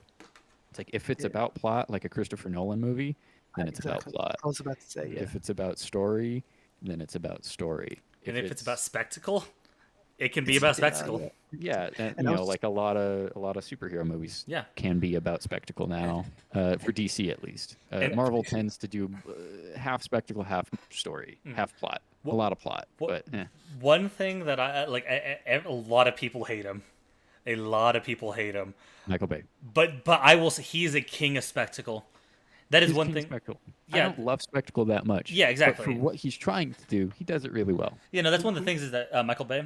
It's like if it's about plot, like a Christopher Nolan movie, then it's about plot. I was about to say, yeah. If it's about story, then it's about story. And if it's about spectacle, it can be about spectacle. Yeah, and And I was like a lot of superhero movies Yeah. can be about spectacle now, for DC at least. And- Marvel tends to do half spectacle, half story, half plot. A lot of plot, but One thing that I like, a lot of people hate him. A lot of people hate him. Michael Bay. But I will say he is a king of spectacle. That is He's one king of thing. Spectacle. Yeah. I don't love spectacle that much. Yeah, exactly. But for what he's trying to do, he does it really well. You know, that's one of the things is that Michael Bay,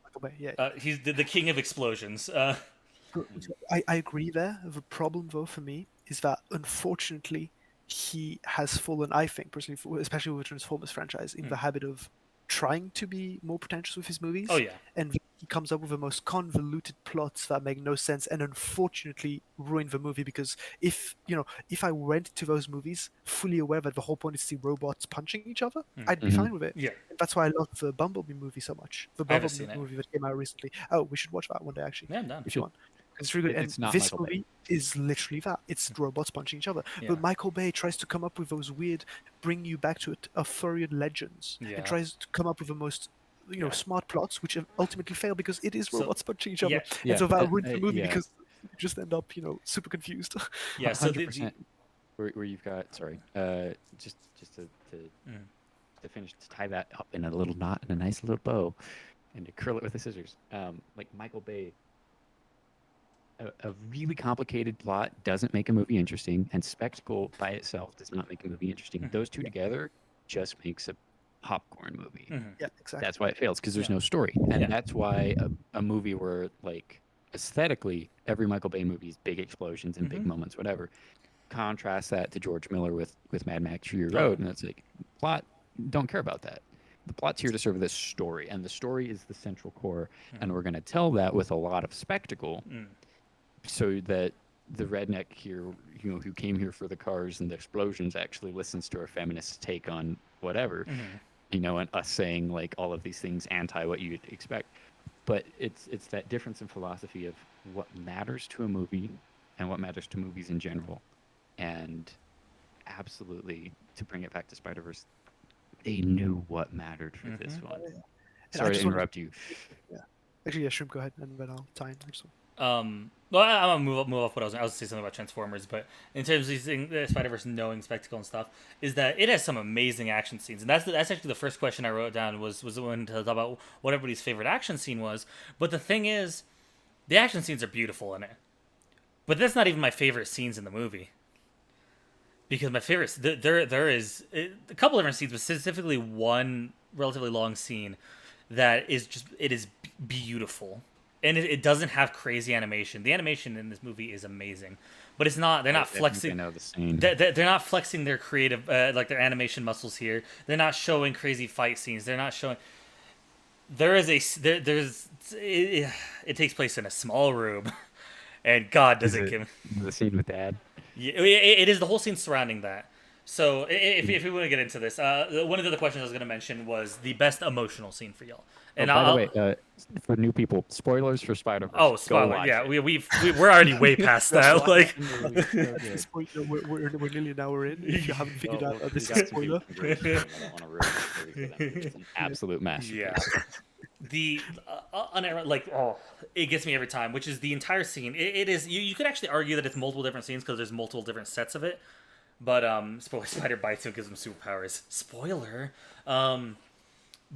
Michael Bay, yeah. he's the king of explosions. I agree there. The problem, though, for me, is that unfortunately he has fallen, I think, personally, especially with the Transformers franchise, in the habit of trying to be more pretentious with his movies. Oh, yeah. And he comes up with the most convoluted plots that make no sense and unfortunately ruin the movie, because if I went to those movies fully aware that the whole point is to see robots punching each other, I'd be fine with it. Yeah. And that's why I love the Bumblebee movie so much. The I haven't Bumblebee seen it. movie that came out recently. Oh, we should watch that one day, actually. Yeah, I'm down. If you want. It's really good. It's And not this Michael Bay. movie is literally that. It's robots punching each other. Yeah. But Michael Bay tries to come up with those weird, bring you back to Arthurian legends. Yeah. And tries to come up with the most, Yeah. smart plots, which ultimately fail because it is So- robots punching each other. yeah. And so that ruins the movie yeah. because you just end up, super confused. Yeah, so 100%. Where you've got just to finish, to tie that up in a little knot and a nice little bow, and to curl it with the scissors. Like Michael Bay, a really complicated plot doesn't make a movie interesting, and spectacle by itself does not make a movie interesting. Those two together just makes a popcorn movie. Yeah, exactly. That's why it fails, because there's Yeah. no story, and Yeah. that's why a movie where, like, aesthetically every Michael Bay movie is big explosions and big moments, whatever. Contrast that to George Miller with Mad Max Fury Road, and it's like, plot, don't care about that. The plot's here to serve this story, and the story is the central core, and we're going to tell that with a lot of spectacle, so that the redneck here, who came here for the cars and the explosions, actually listens to our feminist take on whatever, and us saying like all of these things anti what you'd expect. But it's that difference in philosophy of what matters to a movie and what matters to movies in general. And absolutely, to bring it back to Spider-Verse, they knew what mattered for this one. And I Sorry to just wanted- interrupt you. Actually, yeah, Shrimp, go ahead, and then I'll tie in. Well, I'm gonna move off what I was gonna say something about Transformers, but in terms of these things, Spider-Verse knowing spectacle and stuff, is that it has some amazing action scenes, and that's actually the first question I wrote down was when to talk about what everybody's favorite action scene was. But the thing is, the action scenes are beautiful in it, but that's not even my favorite scenes in the movie. Because my favorites, there is a couple different scenes, but specifically one relatively long scene that is just, it is beautiful. And it doesn't have crazy animation. The animation in this movie is amazing, but it's not. They're not flexing. I know the scene. They're not flexing their creative, like their animation muscles here. They're not showing crazy fight scenes. They're not showing. It takes place in a small room, and God does it give. The scene with Dad. Yeah, it is the whole scene surrounding that. So if we want to get into this, one of the other questions I was going to mention was the best emotional scene for y'all. And by the way, for new people, spoilers for Spider-Verse. oh, Go spoiler! watch Yeah, it. we're already way past that. Like, At this point, we're nearly an hour in. If you haven't figured out this is a spoiler. It's an absolute masterpiece. yeah, the it gets me every time. Which is the entire scene. It is you could actually argue that it's multiple different scenes because there's multiple different sets of it. But spoiler, Spider bites him, gives him superpowers. Spoiler.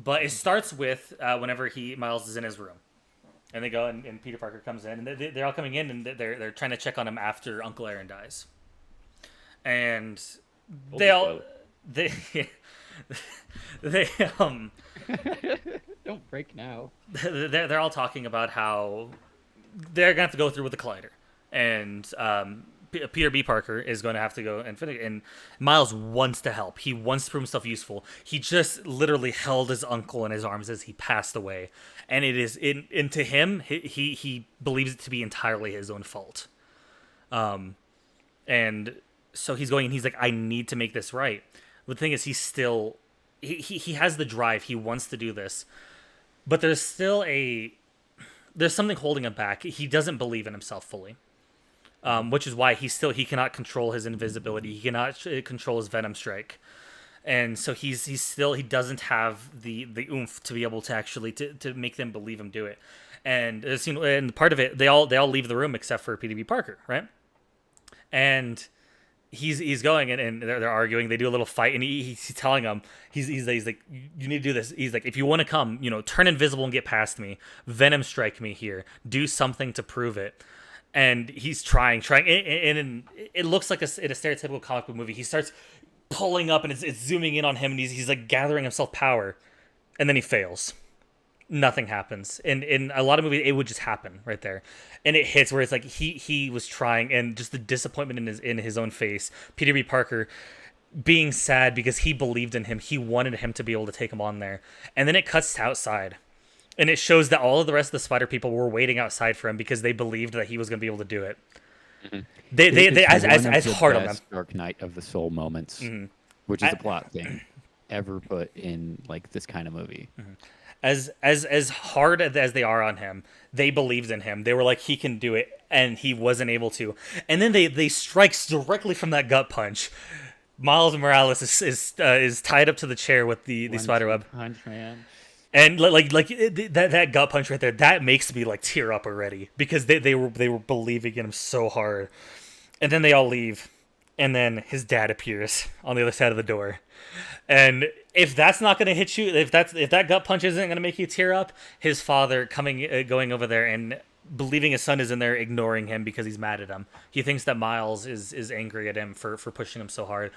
But it starts with whenever Miles is in his room, and they go and Peter Parker comes in, and they're all coming in, and they're trying to check on him after Uncle Aaron dies, and they Don't break now. they're all talking about how they're gonna have to go through with the collider, and Peter B. Parker is going to have to go and Miles wants to help. He wants to prove himself useful. He just literally held his uncle in his arms as he passed away, and it is to him he believes it to be entirely his own fault. And so he's going and he's like, I need to make this right. But the thing is, he's still he has the drive. He wants to do this, but there's something holding him back. He doesn't believe in himself fully. Which is why he cannot control his invisibility. He cannot control his Venom Strike, and so he doesn't have the oomph to be able to actually to make them believe him do it. And part of it, they all leave the room except for Peter B. Parker, right? And he's going and they're arguing. They do a little fight, and he's telling them he's like, you need to do this. He's like, if you want to come, turn invisible and get past me. Venom Strike me here. Do something to prove it. And he's trying, and it looks like in a stereotypical comic book movie. He starts pulling up, and it's zooming in on him, and he's like gathering himself power, and then he fails. Nothing happens. And in a lot of movies, it would just happen right there, and it hits where it's like he was trying, and just the disappointment in his own face. Peter B. Parker being sad because he believed in him. He wanted him to be able to take him on there. And then it cuts to outside. And it shows that all of the rest of the spider people were waiting outside for him because they believed that he was going to be able to do it. Mhm. They It's one as of the hard on them. best Dark Knight of the Soul moments, Mhm. which is I- a plot thing ever put in like this kind of movie. As hard as they are on him, they believed in him. They were like, he can do it, and he wasn't able to. And then they strikes directly from that gut punch. Miles Morales is tied up to the chair with the spider web. Punch Man. And that gut punch right there, that makes me like tear up already because they were believing in him so hard. And then they all leave, and then his dad appears on the other side of the door. And if that's not going to hit you, if that gut punch isn't going to make you tear up, his father going over there and believing his son is in there, ignoring him because he's mad at him. He thinks that Miles is angry at him for pushing him so hard.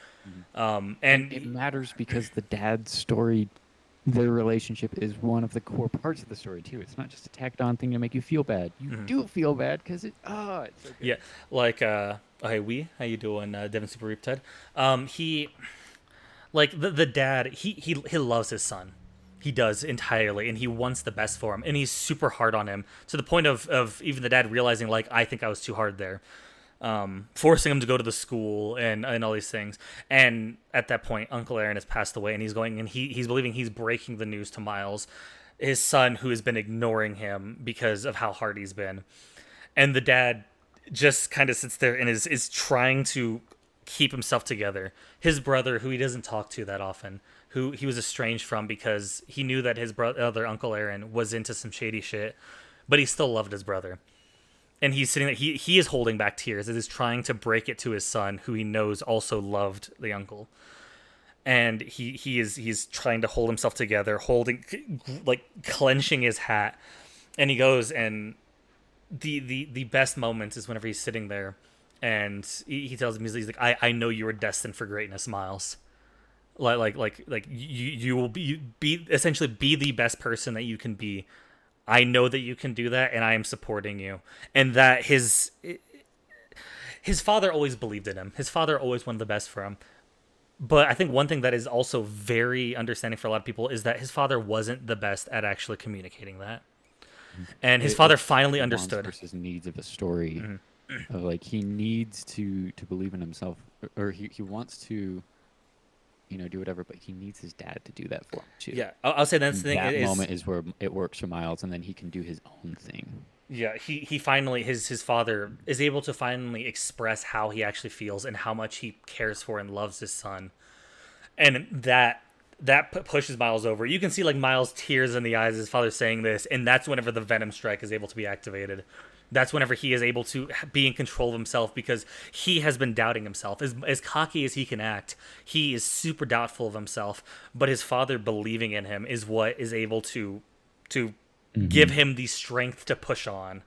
And It matters because the dad's story, their relationship is one of the core parts of the story too. It's not just a tacked on thing to make you feel bad. You do feel bad because it's so good. yeah, like hey, how you doing, Devin Super Riptide? He like the dad, he loves his son. He does entirely, and he wants the best for him, and he's super hard on him to the point of even the dad realizing, like, I think I was too hard there, forcing him to go to the school and all these things. And at that point, Uncle Aaron has passed away, and he's going and he's believing he's breaking the news to Miles, his son, who has been ignoring him because of how hard he's been. And the dad just kind of sits there and is trying to keep himself together. His brother, who he doesn't talk to that often, who he was estranged from because he knew that his brother, Uncle Aaron, was into some shady shit, but he still loved his brother. And he's sitting there, he is holding back tears as he's trying to break it to his son, who he knows also loved the uncle. And he's trying to hold himself together, like clenching his hat. And he goes, and the best moments is whenever he's sitting there and he tells him, he's like, I know you were destined for greatness, Miles. Like you will be essentially be the best person that you can be. I know that you can do that, and I am supporting you. And that his father always believed in him. His father always wanted the best for him. But I think one thing that is also very understanding for a lot of people is that his father wasn't the best at actually communicating that. And his father finally understood. Versus needs of a story. Of like he needs to believe in himself, or he wants to, do whatever, but he needs his dad to do that for him too. Yeah, I'll say that's the thing. That moment is where it works for Miles, and then he can do his own thing. Yeah, he finally his father is able to finally express how he actually feels and how much he cares for and loves his son, and that pushes Miles over. You can see like Miles' tears in the eyes as his father saying this, and that's whenever the Venom strike is able to be activated. That's whenever he is able to be in control of himself because he has been doubting himself. As cocky as he can act, he is super doubtful of himself. But his father believing in him is what is able to give him the strength to push on.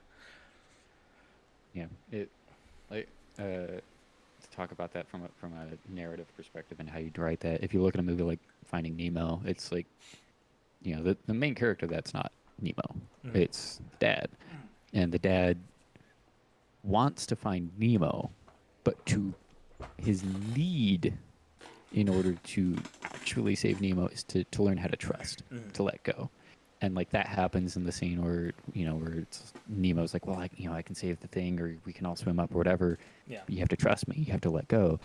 Yeah, to talk about that from a narrative perspective and how you'd write that. If you look at a movie like Finding Nemo, it's like, the main character that's not Nemo. It's Dad. And the dad wants to find Nemo, but his need in order to actually save Nemo is to learn how to trust, to let go. And like that happens in the scene where, where it's Nemo's like, well, I can save the thing, or we can all swim up or whatever. Yeah. You have to trust me. You have to let go.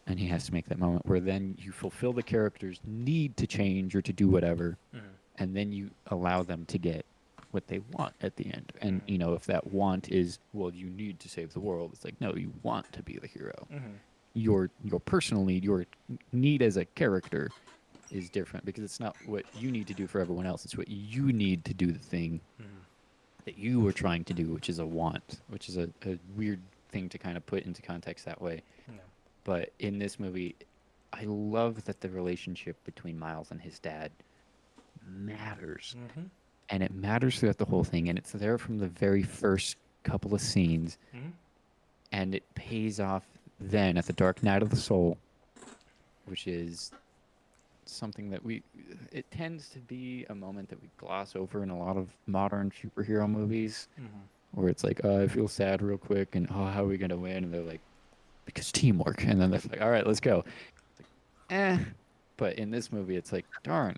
And he has to make that moment where then you fulfill the character's need to change or to do whatever. And then you allow them to get what they want at the end. And if that want is, well, you need to save the world, it's like, no, you want to be the hero. Your personal need, your need as a character is different because it's not what you need to do for everyone else. It's what you need to do the thing that you were trying to do, which is a want, which is a weird thing to kind of put into context that way. But in this movie, I love that the relationship between Miles and his dad matters. And it matters throughout the whole thing, and it's there from the very first couple of scenes, and it pays off then at the Dark Night of the Soul, which is something that it tends to be a moment that we gloss over in a lot of modern superhero movies, where it's like, I feel sad real quick, and how are we going to win? And they're like, because teamwork, and then they're like, all right, let's go. But in this movie, it's like, darn,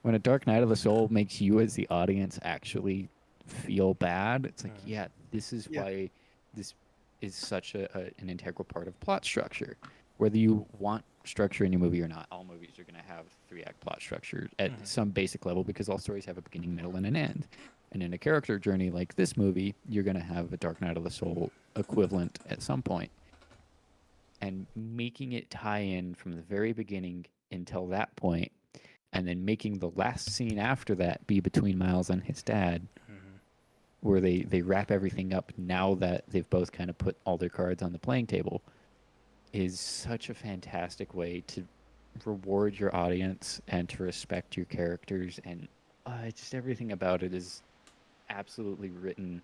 when a Dark Night of the Soul makes you as the audience actually feel bad, it's like, yeah, this is Yeah. why this is such an integral part of plot structure. Whether you want structure in your movie or not, all movies are going to have 3-act plot structure at some basic level because all stories have a beginning, middle, and an end. And in a character journey like this movie, you're going to have a Dark Night of the Soul equivalent at some point. And making it tie in from the very beginning until that point, and then making the last scene after that be between Miles and his dad, where they wrap everything up now that they've both kind of put all their cards on the playing table, is such a fantastic way to reward your audience and to respect your characters. And just everything about it is absolutely written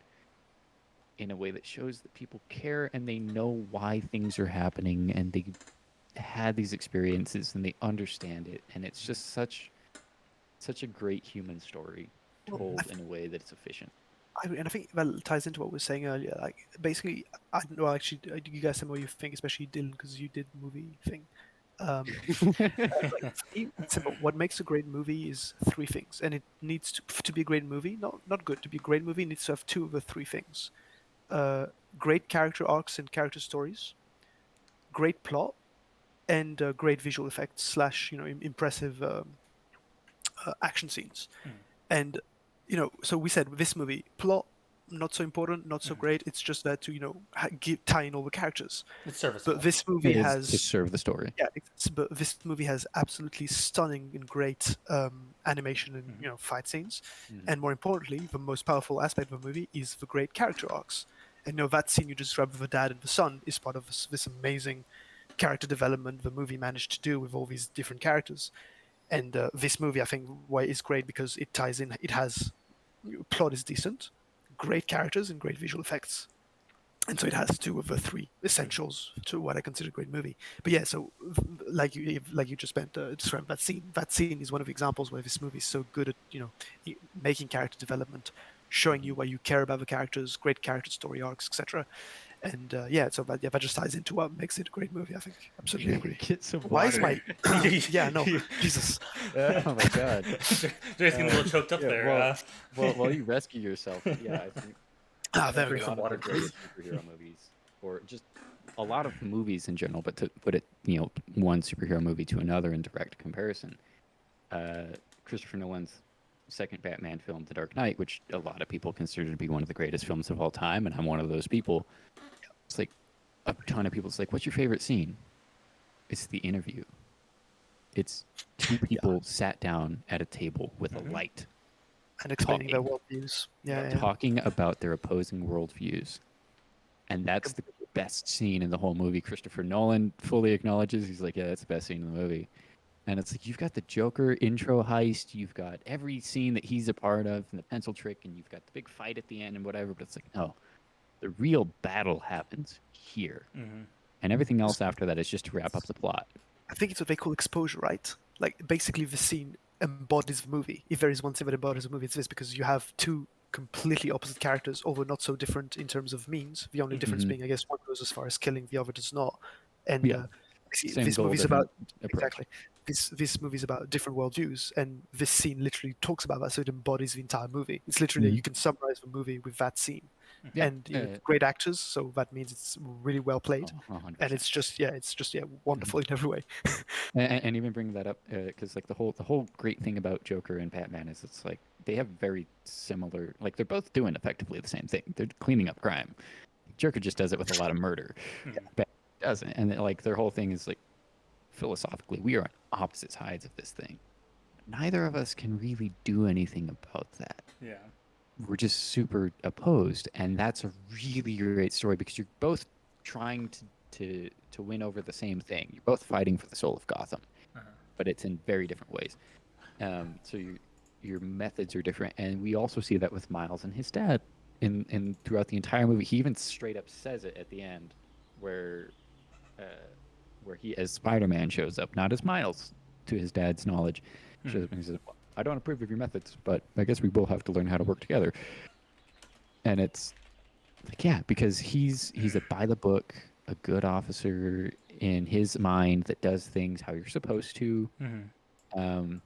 in a way that shows that people care and they know why things are happening and they had these experiences and they understand it, and it's just such a great human story told in a way that it's efficient. And I think that ties into what we were saying earlier. Like, basically, well, actually, you guys tell me what you think, especially Dylan, because you did the movie thing. Like, for me, it's simple. What makes a great movie is three things, and it needs to be a great movie. Not good. To be a great movie, it needs to have two of the three things: great character arcs and character stories, great plot, and great visual effects slash impressive action scenes. And so we said this movie plot not so important, not so great. It's just there to tie in all the characters. It's serviceable. But this movie It is has to serve the story. yeah, but this movie has absolutely stunning and great animation and fight scenes, and more importantly, the most powerful aspect of the movie is the great character arcs. And that scene you described with the dad and the son is part of this amazing character development the movie managed to do with all these different characters. And this movie, I think, why is great because it ties in. It has plot is decent, great characters, and great visual effects. And so it has two of the three essentials to what I consider a great movie. But yeah, so like you just described that scene. That scene is one of the examples where this movie is so good at making character development, showing you why you care about the characters, great character story arcs, etc. And so that just ties into what makes it a great movie. I think absolutely agree. Get some Why is water. my yeah no Jesus Oh my god. Just getting a little choked up there. Well, while you rescue yourself, yeah, I think there we Drink go. some water, of the great please. superhero movies, or just a lot of movies in general, but to put it, one superhero movie to another in direct comparison, Christopher Nolan's second Batman film, The Dark Knight, which a lot of people consider to be one of the greatest films of all time, and I'm one of those people. It's like a ton of people. It's like, what's your favorite scene? It's the interview. It's two people sat down at a table with a light. And explaining their worldviews. Talking about their opposing worldviews. And that's the best scene in the whole movie. Christopher Nolan fully acknowledges. He's like, yeah, that's the best scene in the movie. And it's like, you've got the Joker intro heist. You've got every scene that he's a part of and the pencil trick. And you've got the big fight at the end and whatever. But it's like, no, the real battle happens here. And everything else after that is just to wrap up the plot. I think it's what they call exposure, right? Like, basically the scene embodies the movie. If there is one thing that embodies the movie, it's this, because you have two completely opposite characters, although not so different in terms of means. The only difference being, I guess, one goes as far as killing, the other does not. And this goal, movie's about approach. exactly this movie's about different worldviews, and this scene literally talks about that, so it embodies the entire movie. It's literally you can summarize the movie with that scene. And great acters, so that means it's really well played, 100%. and it's just wonderful in every way. And even bringing that up, because like the whole great thing about Joker and Batman is it's like they have very similar, like they're both doing effectively the same thing. They're cleaning up crime. Joker just does it with a lot of murder. Batman doesn't, and like their whole thing is like philosophically we are on opposite sides of this thing. Neither of us can really do anything about that. Yeah. We're just super opposed, and that's a really great story because you're both trying to win over the same thing. You're both fighting for the soul of Gotham, but it's in very different ways. So your methods are different, and we also see that with Miles and his dad. In throughout the entire movie, he even straight up says it at the end, where he as Spider-Man shows up, not as Miles, to his dad's knowledge. Shows up and he says, I don't approve of your methods, but I guess we will have to learn how to work together. And it's like, yeah, because he's a by the book, a good officer in his mind that does things how you're supposed to. Um,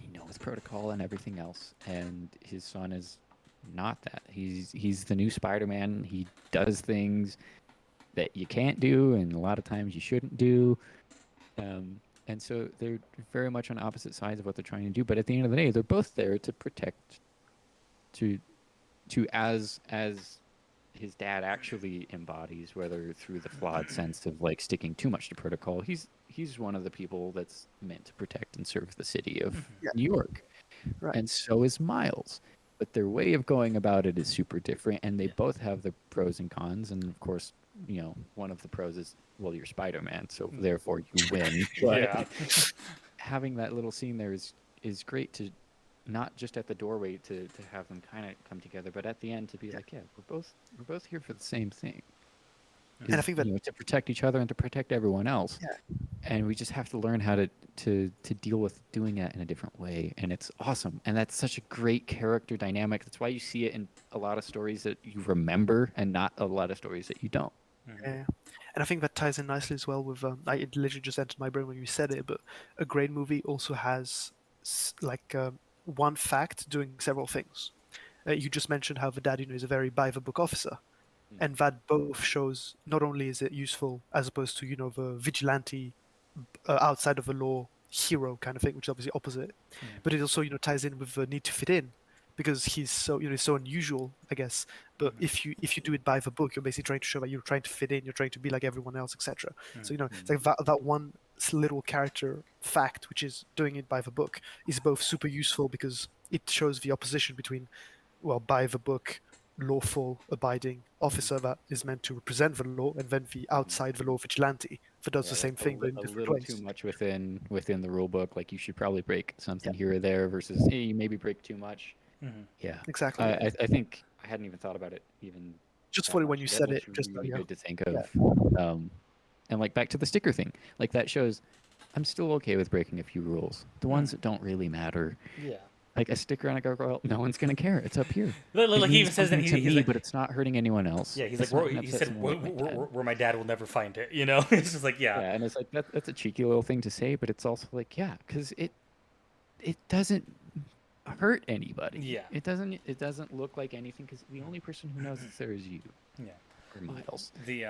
he knows protocol and everything else, and his son is not that. He's the new Spider-Man. He does things that you can't do, and a lot of times you shouldn't do. And so they're very much on opposite sides of what they're trying to do. But at the end of the day, they're both there to protect, to as his dad actually embodies, whether through the flawed sense of like sticking too much to protocol. He's one of the people that's meant to protect and serve the city of Yeah. New York, Right. and so is Miles. But their way of going about it is super different, and they both have their pros and cons. And of course, one of the pros is, well, you're Spider-Man, so therefore you win. But Yeah. having that little scene there is great, to not just at the doorway to have them kind of come together, but at the end to be like, yeah, we're both here for the same thing. And I think that To protect each other and to protect everyone else. Yeah. And we just have to learn how to deal with doing that in a different way, and it's awesome. And that's such a great character dynamic. That's why you see it in a lot of stories that you remember, and not a lot of stories that you don't. Yeah, and I think that ties in nicely as well with it literally just entered my brain when you said it, but a great movie also has one fact doing several things. You just mentioned how the dad, is a very by the book officer, and that both shows not only is it useful as opposed to the vigilante outside of the law hero kind of thing, which is obviously opposite, but it also ties in with the need to fit in, because he's so he's so unusual, I guess. But if you do it by the book, you're basically trying to show that you're trying to fit in, you're trying to be like everyone else, etc. So it's like that one little character fact, which is doing it by the book, is both super useful because it shows the opposition between, well, by the book, lawful abiding officer that is meant to represent the law, and then the outside the law vigilante that does the same thing but in A different little ways. too much within the rule book. Like, you should probably break something here or there, versus, hey, you maybe break too much. Yeah, Exactly. I think I hadn't even thought about it even. Just that funny much. when you That- said that's it. Just really yeah. good to think of. And like, back to the sticker thing, like, that shows I'm still okay with breaking a few rules. The ones that don't really matter. Yeah. Like a sticker on a gargoyle, no one's gonna care. It's up here. Like, It he means even says that something to he's me, like, but it's not hurting anyone else. yeah, he's It's like, not gonna he upset said, someone like my dad. where my dad will never find it. It's just like, Yeah, and it's like that's a cheeky little thing to say, but it's also like, yeah, because it doesn't hurt anybody. Yeah. It doesn't look like anything, because the only person who knows it's there is you. Yeah. Or Miles. The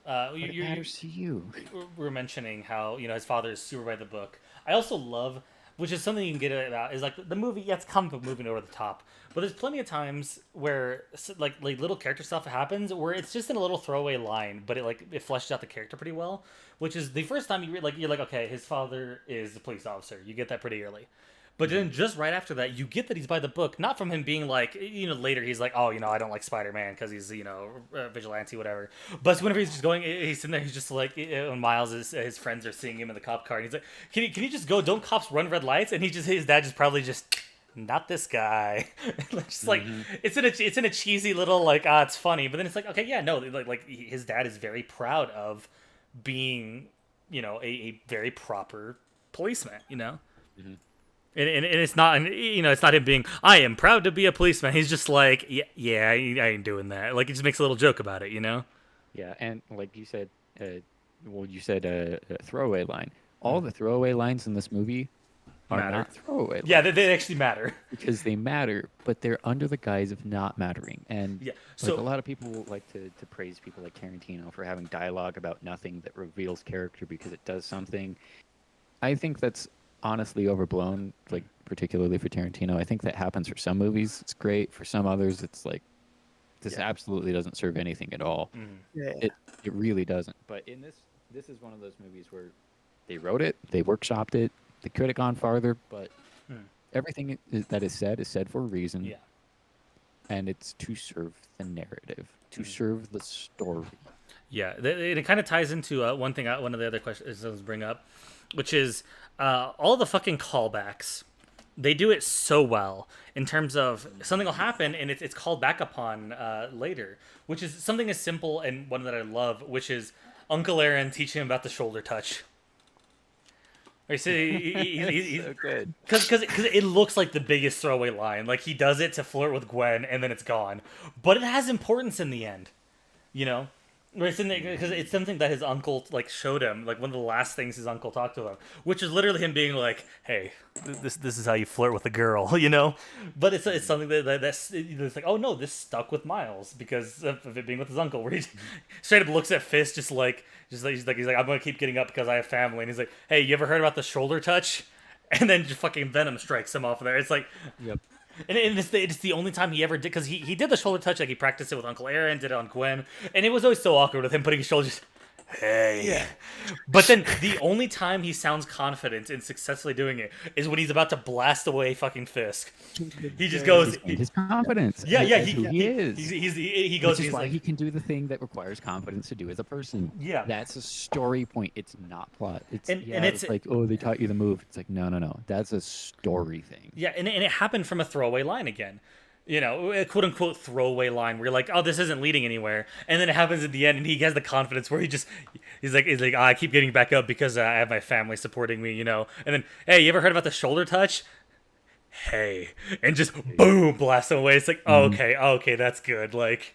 But it matters to you. we were mentioning how his father is super by the book. I also love, which is something you can get about, is like the movie. Yeah, it's comic book moving over the top, but there's plenty of times where like little character stuff happens where it's just in a little throwaway line, but it fleshes out the character pretty well. Which is the first time you're like, okay, his father is a police officer. You get that pretty early. But then just right after that, you get that he's by the book, not from him being like, later he's like, oh, I don't like Spider-Man because he's, vigilante, whatever. But whenever he's just going, he's sitting there, he's just like, when Miles, his friends are seeing him in the cop car, and he's like, can you just go? Don't cops run red lights? And his dad just probably just, not this guy. Just like, it's in a cheesy little, like, it's funny. But then it's like, okay, yeah, no, like his dad is very proud of being, a very proper policeman, And it's not, it's not him being, I am proud to be a policeman. He's just like, yeah, I ain't doing that. Like, he just makes a little joke about it, Yeah, and like you said, you said a throwaway line. All the throwaway lines in this movie are Matter. not throwaway lines. Yeah, they actually matter. Because they matter, but they're under the guise of not mattering. And Yeah, like, a lot of people like to praise people like Tarantino for having dialogue about nothing that reveals character because it does something. I think that's honestly overblown, like, particularly for Tarantino. I think that happens for some movies. It's great. For some others, it's like, this absolutely doesn't serve anything at all. Yeah. It really doesn't. But in this is one of those movies where they wrote it, they workshopped it, they could have gone farther, but everything that is said for a reason. Yeah. And it's to serve the narrative, to serve the story. Yeah, it kind of ties into one thing. One of the other questions I was bring up, which is all the fucking callbacks. They do it so well in terms of something will happen and it's called back upon later, which is something as simple and one that I love, which is Uncle Aaron teaching him about the shoulder touch. Or he's So good. Because it looks like the biggest throwaway line. Like, he does it to flirt with Gwen and then it's gone. But it has importance in the end, Right, because it's something that his uncle like showed him, like one of the last things his uncle talked to him, which is literally him being like, "Hey, this is how you flirt with a girl," you know. But it's something that's it's like, oh no, this stuck with Miles because of it being with his uncle, where he straight up looks at Fist just like he's like I'm gonna keep getting up because I have family, and he's like, "Hey, you ever heard about the shoulder touch?" And then just fucking Venom strikes him off of there. It's like, Yep. and it's the only time he ever did, because he did the shoulder touch, like he practiced it with Uncle Aaron, did it on Gwen, and it was always so awkward with him putting his shoulders. Hey. Yeah. But then the only time he sounds confident in successfully doing it is when he's about to blast away fucking Fisk. He just goes. His confidence. Yeah, as he who he is. He goes. Which is He's why like, he can do the thing that requires confidence to do as a person. Yeah. That's a story point. It's not plot. It's And it's like, oh, they taught you the move. It's like, no. That's a story thing. yeah, and it happened from a throwaway line again. You know, a quote unquote throwaway line where you're like, oh, this isn't leading anywhere, and then it happens at the end, and he has the confidence where he's like, oh, I keep getting back up because I have my family supporting me, you know. And then, hey, you ever heard about the shoulder touch? Hey, and just boom, blast him away. It's like, oh, okay, that's good. Like,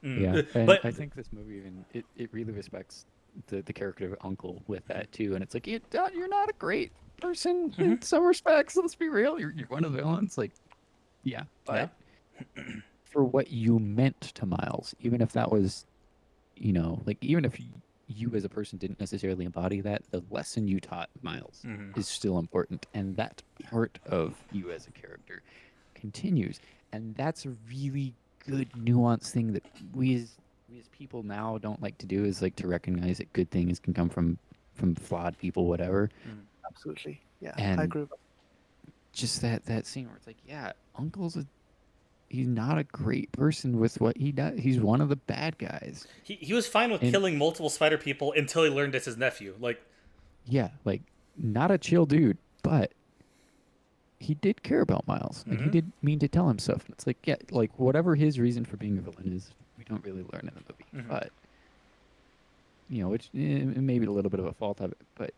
Yeah, and but I think this movie even it really respects the character of Uncle with that too. And it's like, you're not a great person in some respects. Let's be real. You're one of the villains. Like, yeah, but for what you meant to Miles, even if that was, like even if you as a person didn't necessarily embody that, the lesson you taught Miles is still important, and that part of you as a character continues, and that's a really good nuanced thing that we as people now don't like to do, is like to recognize that good things can come from flawed people, whatever. Absolutely. Yeah, And I agree with that. just that scene where it's like, yeah, he's not a great person with what he does. He's one of the bad guys. he was fine with killing multiple spider people until he learned it's his nephew. Like, Yeah, like not a chill dude, but he did care about Miles, and he did mean to tell him stuff. And it's like, yeah, like whatever his reason for being a villain is, we don't really learn in the movie. But which it may be a little bit of a fault of it, but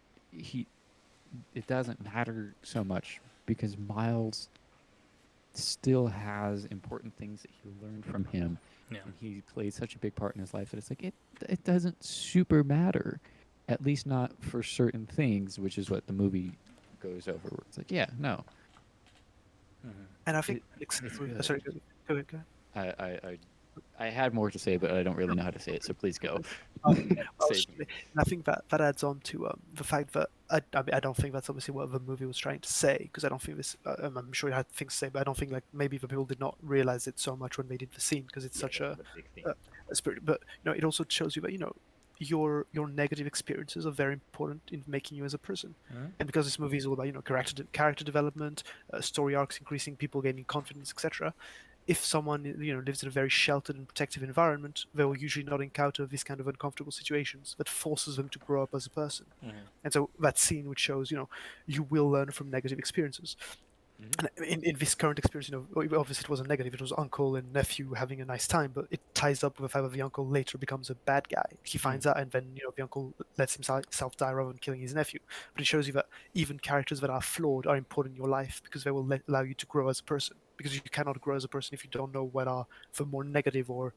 it doesn't matter so much because Miles still has important things that he learned from him. Yeah. And he played such a big part in his life that it's like it doesn't super matter, at least not for certain things, which is what the movie goes over. Where it's like, yeah, no. And I think sorry, go ahead. I had more to say, but I don't really know how to say it, so please go. And Save me. I think that adds on to the fact that I mean, I don't think that's obviously what the movie was trying to say, because I don't think this. I'm sure it had things to say, but I don't think like maybe the people did not realize it so much when they did the scene, because it's such a spirit. But it also shows you that your negative experiences are very important in making you as a person. And because this movie is all about character development, story arcs, increasing people gaining confidence, etc. If someone lives in a very sheltered and protective environment, they will usually not encounter this kind of uncomfortable situations that forces them to grow up as a person. And so that scene which shows you will learn from negative experiences. And in this current experience, obviously it wasn't negative. It was uncle and nephew having a nice time, but it ties up with the fact that the uncle later becomes a bad guy. He finds out, and then the uncle lets himself die rather than killing his nephew. But it shows you that even characters that are flawed are important in your life, because they will allow you to grow as a person. Because you cannot grow as a person if you don't know what are the more negative or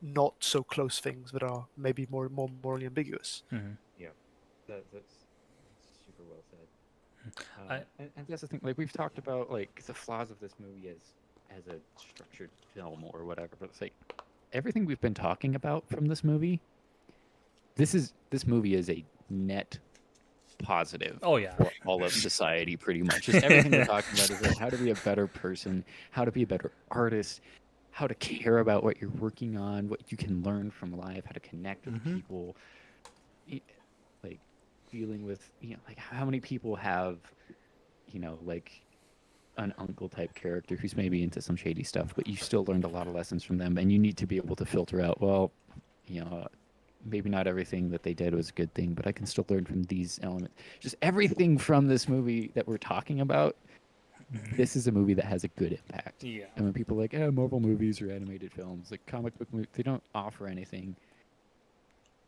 not so close things that are maybe more morally ambiguous. Yeah, that's super well said. And that's the thing. Like we've talked about, like the flaws of this movie as a structured film or whatever. But it's like everything we've been talking about from this movie. This movie is a net positive. Oh yeah. For all of society, pretty much. Just everything we're talking about is like how to be a better person, how to be a better artist, how to care about what you're working on, what you can learn from life, how to connect with people. Like dealing with like how many people have like an uncle type character who's maybe into some shady stuff, but you still learned a lot of lessons from them, and you need to be able to filter out, well, maybe not everything that they did was a good thing, but I can still learn from these elements. Just everything from this movie that we're talking about, this is a movie that has a good impact. Yeah. And when people are like, Marvel movies or animated films, like comic book movies, they don't offer anything.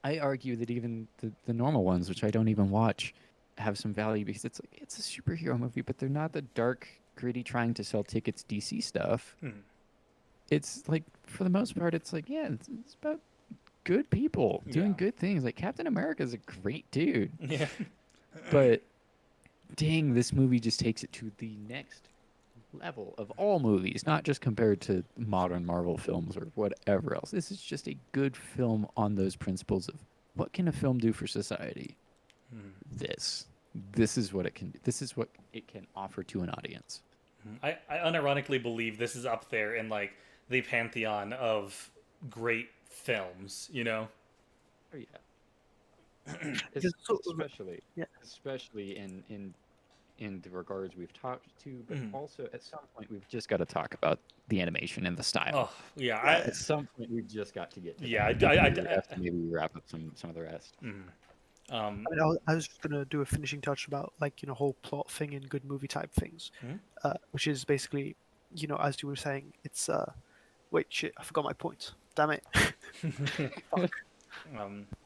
I argue that even the normal ones, which I don't even watch, have some value, because it's like it's a superhero movie, but they're not the dark, gritty, trying to sell tickets DC stuff. It's like, for the most part, it's like, yeah, it's about good people doing Yeah. good things. Like Captain America is a great dude, Yeah. but dang, this movie just takes it to the next level of all movies, not just compared to modern Marvel films or whatever else. This is just a good film on those principles of what can a film do for society? This. This is what it can do. This is what it can offer to an audience. I unironically believe this is up there in like the pantheon of great films. You know. Oh yeah. Because Especially, yeah. especially in the regards we've talked to, but Mhm. also at some point we've just got to talk about the animation and the style. Oh yeah. At some point we've just got to get to Yeah. that before we have to maybe wrap up some of the rest. Um. I mean, I was just gonna do a finishing touch about like whole plot thing and good movie type things, Mhm. which is basically, as you were saying, it's wait, shit, I forgot my point. Damn it. Fuck.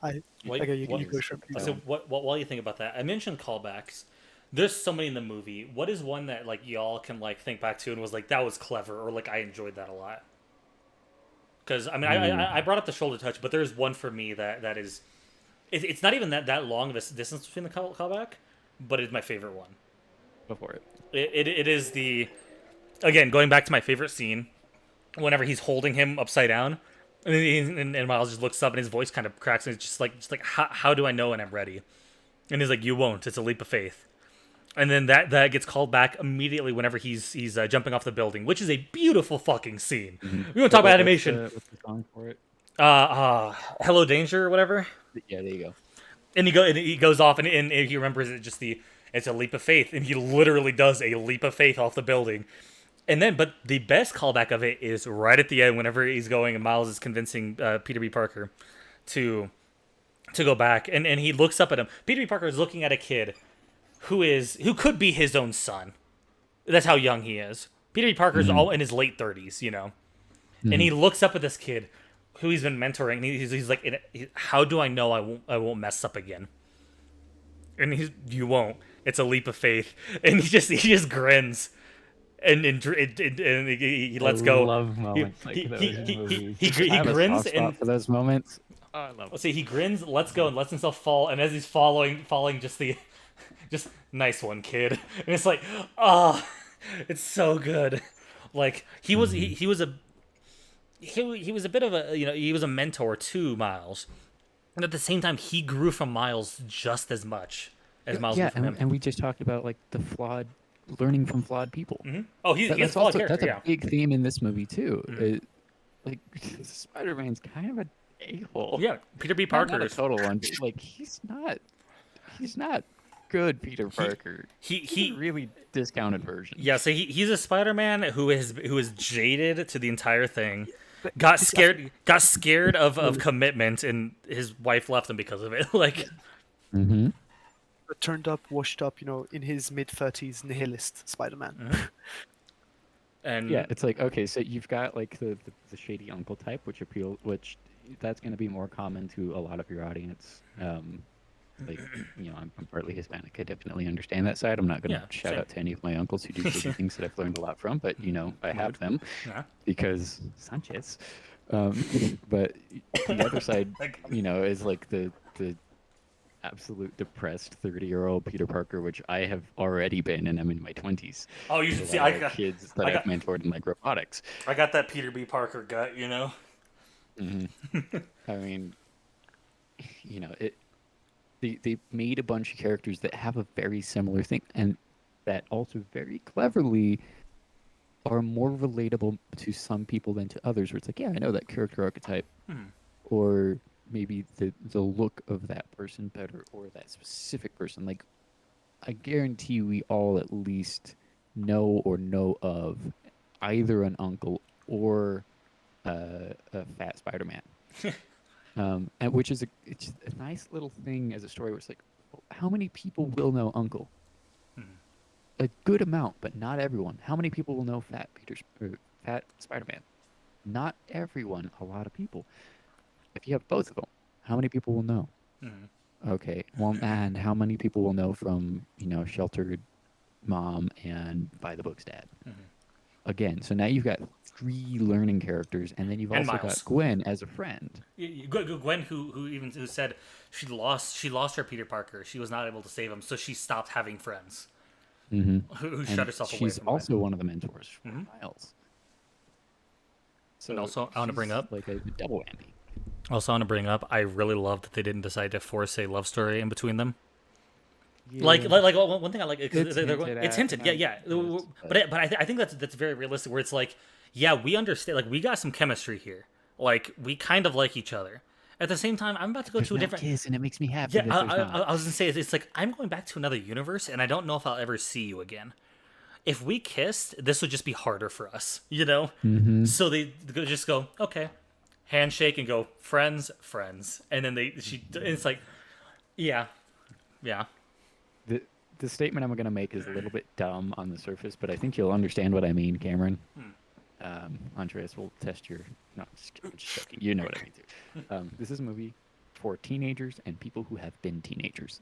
Okay, you go straight. So what? While you think about that, I mentioned callbacks. There's so many in the movie. What is one that like y'all can like think back to and was like that was clever or like I enjoyed that a lot? Because I mean, I brought up the shoulder touch, but there's one for me that is, it's not even that long of a distance between the callback, but it's my favorite one. Go for it. It is the, again, going back to my favorite scene, whenever he's holding him upside down, and Miles just looks up and his voice kind of cracks, and it's just like how do I know when I'm ready? And he's like, you won't. It's a leap of faith. And then that gets called back immediately whenever he's jumping off the building, which is a beautiful fucking scene. We want to talk about animation. What's the song for it? Hello Danger or whatever. Yeah, there you go. And he goes off and he remembers it's a leap of faith, and he literally does a leap of faith off the building. And then, but the best callback of it is right at the end, whenever he's going and Miles is convincing Peter B. Parker to go back, and he looks up at him. Peter B. Parker is looking at a kid who could be his own son. That's how young he is. Peter B. Parker's all in his late 30s, and he looks up at this kid who he's been mentoring. And he's like, "How do I know I won't mess up again?" And you won't. It's a leap of faith, and he just grins. And he lets go. I love moments like those in movies. He I have a grins soft spot and for those moments. Oh, I love let's see. He grins, lets go, and lets himself fall. And as he's falling, just nice one, kid. And it's like, oh, it's so good. Like he was a bit of a he was a mentor to Miles, and at the same time he grew from Miles just as much as Miles grew from him. And we just talked about like the flawed learning from flawed people. Oh, he's a flawed character. That's a big theme in this movie too. Like Spider-Man's kind of an a-hole. Yeah, Peter B. Parker Not a total one, but like he's not good Peter Parker. He's a really discounted version. Yeah, so he's a Spider-Man who is jaded to the entire thing. Got scared of commitment, and his wife left him because of it. Like, Turned up, washed up, in his mid-30s nihilist Spider-Man. And yeah, it's like, okay, so you've got like the shady uncle type, which that's going to be more common to a lot of your audience. Like, I'm partly Hispanic. I definitely understand that side. I'm not going to shout out to any of my uncles who do shady things that I've learned a lot from, but I have them because Sanchez. But the other side, is like the absolute depressed 30-year-old Peter Parker, which I have already been, and I'm in my 20s. Oh, you should see. I got kids that I've mentored in like robotics. I got that Peter B. Parker gut, I mean, they made a bunch of characters that have a very similar thing, and that also very cleverly are more relatable to some people than to others. Where it's like, yeah, I know that character archetype, or maybe the look of that person better, or that specific person. Like, I guarantee we all at least know of either an uncle or a fat Spider-Man. And which is it's a nice little thing as a story where it's like, how many people will know Uncle? A good amount, but not everyone. How many people will know fat Spider-Man? Not everyone. A lot of people. If you have both of them, how many people will know? Okay. Well, and how many people will know from sheltered mom and by the books dad? again. So now you've got 3 learning characters, and then you've And also Miles. got Gwen as a friend. Gwen, who said she lost her Peter Parker. She was not able to save him, so she stopped having friends. Mm-hmm. Who shut And herself away she's from also Gwen. one of the mentors for Mhm. Miles. And So also, I want to bring she's up. like a double whammy. Also, I want to bring up. I really love that they didn't decide to force a love story in between them. Yeah, One thing I like because it's they're hinted it's at, hinted, and yeah, I yeah. guess, But I think that's very realistic. Where it's like, yeah, we understand. Like we got some chemistry here. Like we kind of like each other. At the same time, I'm about to go there's to a no different. kiss, and it makes me happy Yeah, that there's not. I was gonna say it's like I'm going back to another universe, and I don't know if I'll ever see you again. If we kissed, this would just be harder for us, you know. Mm-hmm. So they just go okay, handshake and go friends, friends, and then and it's like, yeah, yeah. The the statement I'm going to make is a little bit dumb on the surface, but I think you'll understand what I mean, Cameron. Andreas will test your. No, I'm just joking. You know what I mean too. This is a movie for teenagers and people who have been teenagers.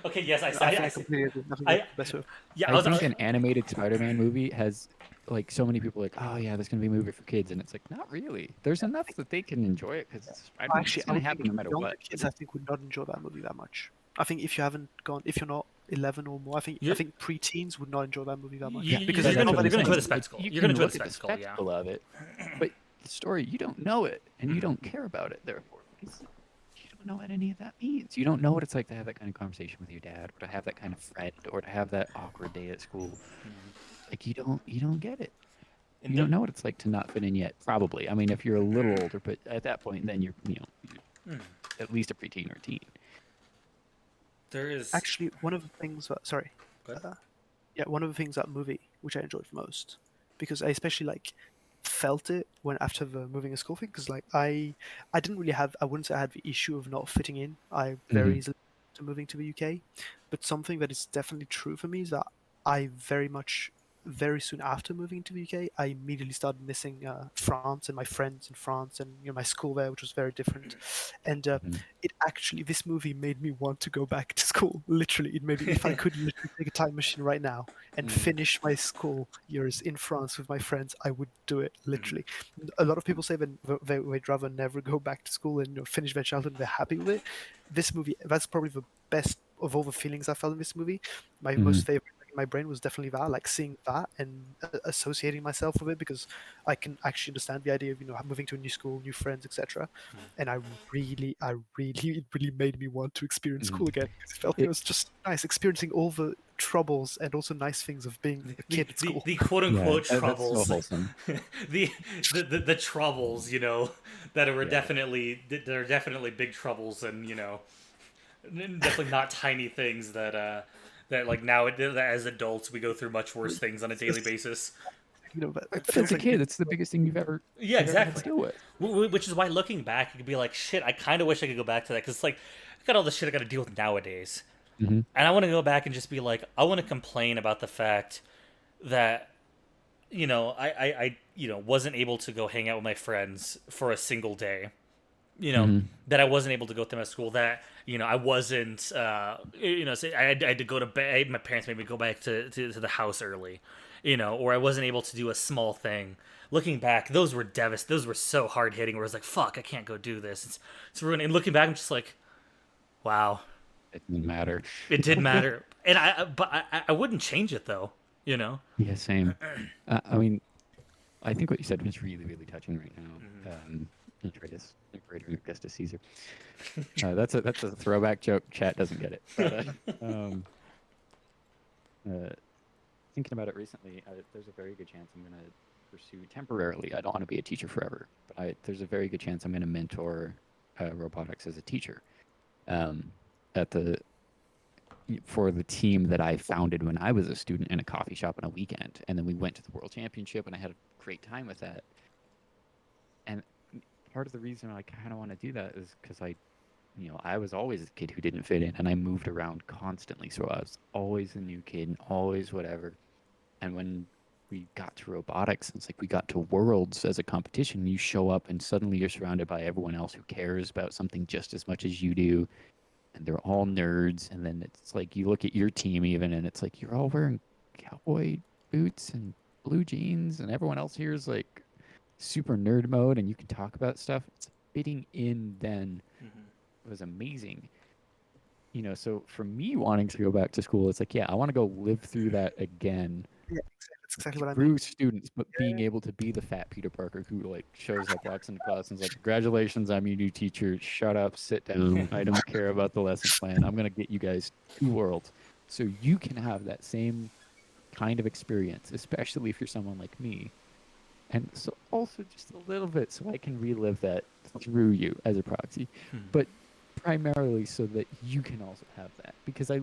Okay, yes, I think I completely agree. I think I- that's the best way. yeah. I think an animated Spider-Man movie has like so many people like, oh yeah, there's gonna be a movie for kids, and it's like not really. There's enough that they can enjoy it because Spider-Man. Actually, It's I gonna would happen think no matter younger what. kids, I think, would not enjoy that movie that much. I think if you haven't gone, if you're not 11 or more, I You're- think pre-teens would not enjoy that movie that much. Yeah, because you're there's gonna nobody enjoy the to- spectacle. You You're can gonna enjoy look the at spectacle, yeah. spectacle of it, but the story you don't know it and you don't care about it. Therefore, you don't know what any of that means. You don't know what it's like to have that kind of conversation with your dad, or to have that kind of friend, or to have that awkward day at school. Like you don't get it. And You don't know what it's like to not fit in yet. Probably. I mean, if you're a little older, but at that point, then you're at least a preteen or a teen. There is Actually, one of the things. Sorry. Go ahead. Yeah, one of the things that movie which I enjoyed most, because I especially like felt it when after the moving to school thing, because like I didn't really have, I wouldn't say I had the issue of not fitting in. I very easily to moving to the UK, but something that is definitely true for me is that I very soon after moving to the UK, I immediately started missing France and my friends in France, and my school there, which was very different. And it actually, this movie made me want to go back to school. Literally, it made me, if I could literally take a time machine right now and finish my school years in France with my friends, I would do it. Literally, a lot of people say that they'd rather never go back to school and finish their childhood. They're happy with it. This movie, that's probably the best of all the feelings I felt in this movie. My most favorite in my brain was definitely that, like seeing that and associating myself with it, because I can actually understand the idea of moving to a new school, new friends, etc. And it really made me want to experience school again. It felt it was just nice experiencing all the troubles and also nice things of being a kid at school. the quote unquote That's so troubles. wholesome. the troubles, that are definitely big troubles, and definitely not tiny things that like now as adults we go through much worse things on a daily basis. But it But feels as a like kid, it's the biggest thing you've ever Yeah, had to exactly. deal with. Which is why looking back, you could be like, shit, I kind of wish I could go back to that, because like I got all the shit I got to deal with nowadays, and I want to go back and just be like, I want to complain about the fact that I wasn't able to go hang out with my friends for a single day. That I wasn't able to go to my school, that I wasn't say I had to go to bed, my parents made me go back to the house early, or I wasn't able to do a small thing. Looking back, those were those were so hard hitting, where I was like, fuck, I can't go do this, it's ruining. And looking back, I'm just like, wow, It didn't matter. it did matter. And I wouldn't change it though. Yeah, same. I mean, I think what you said was really, really touching right now. Andreas, Greater Augustus Caesar. That's a throwback joke. Chat doesn't get it. But, thinking about it recently, there's a very good chance I'm going to pursue temporarily. I don't want to be a teacher forever, but there's a very good chance I'm going to mentor robotics as a teacher for the team that I founded when I was a student in a coffee shop on a weekend. And then we went to the World Championship, and I had a great time with that. And part of the reason I kind of want to do that is because I was always a kid who didn't fit in, and I moved around constantly. So I was always a new kid and always whatever. And when we got to robotics, it's like we got to Worlds as a competition. You show up and suddenly you're surrounded by everyone else who cares about something just as much as you do. And they're all nerds. And then it's like you look at your team even, and it's like you're all wearing cowboy boots and blue jeans and everyone else here is like super nerd mode and you can talk about stuff. It's fitting in then was amazing. You know, so for me wanting to go back to school, it's like, yeah, I want to go live through that again Yeah, that's exactly what I mean. through students, but being able to be the fat Peter Parker who like shows up, walks into class, and is like, "Congratulations, I'm your new teacher. Shut up, sit down. I don't care about the lesson plan. I'm gonna get you guys 2 worlds, so you can have that same kind of experience, especially if you're someone like me, and so also just a little bit, so I can relive that through you as a proxy, but primarily so that you can also have that because I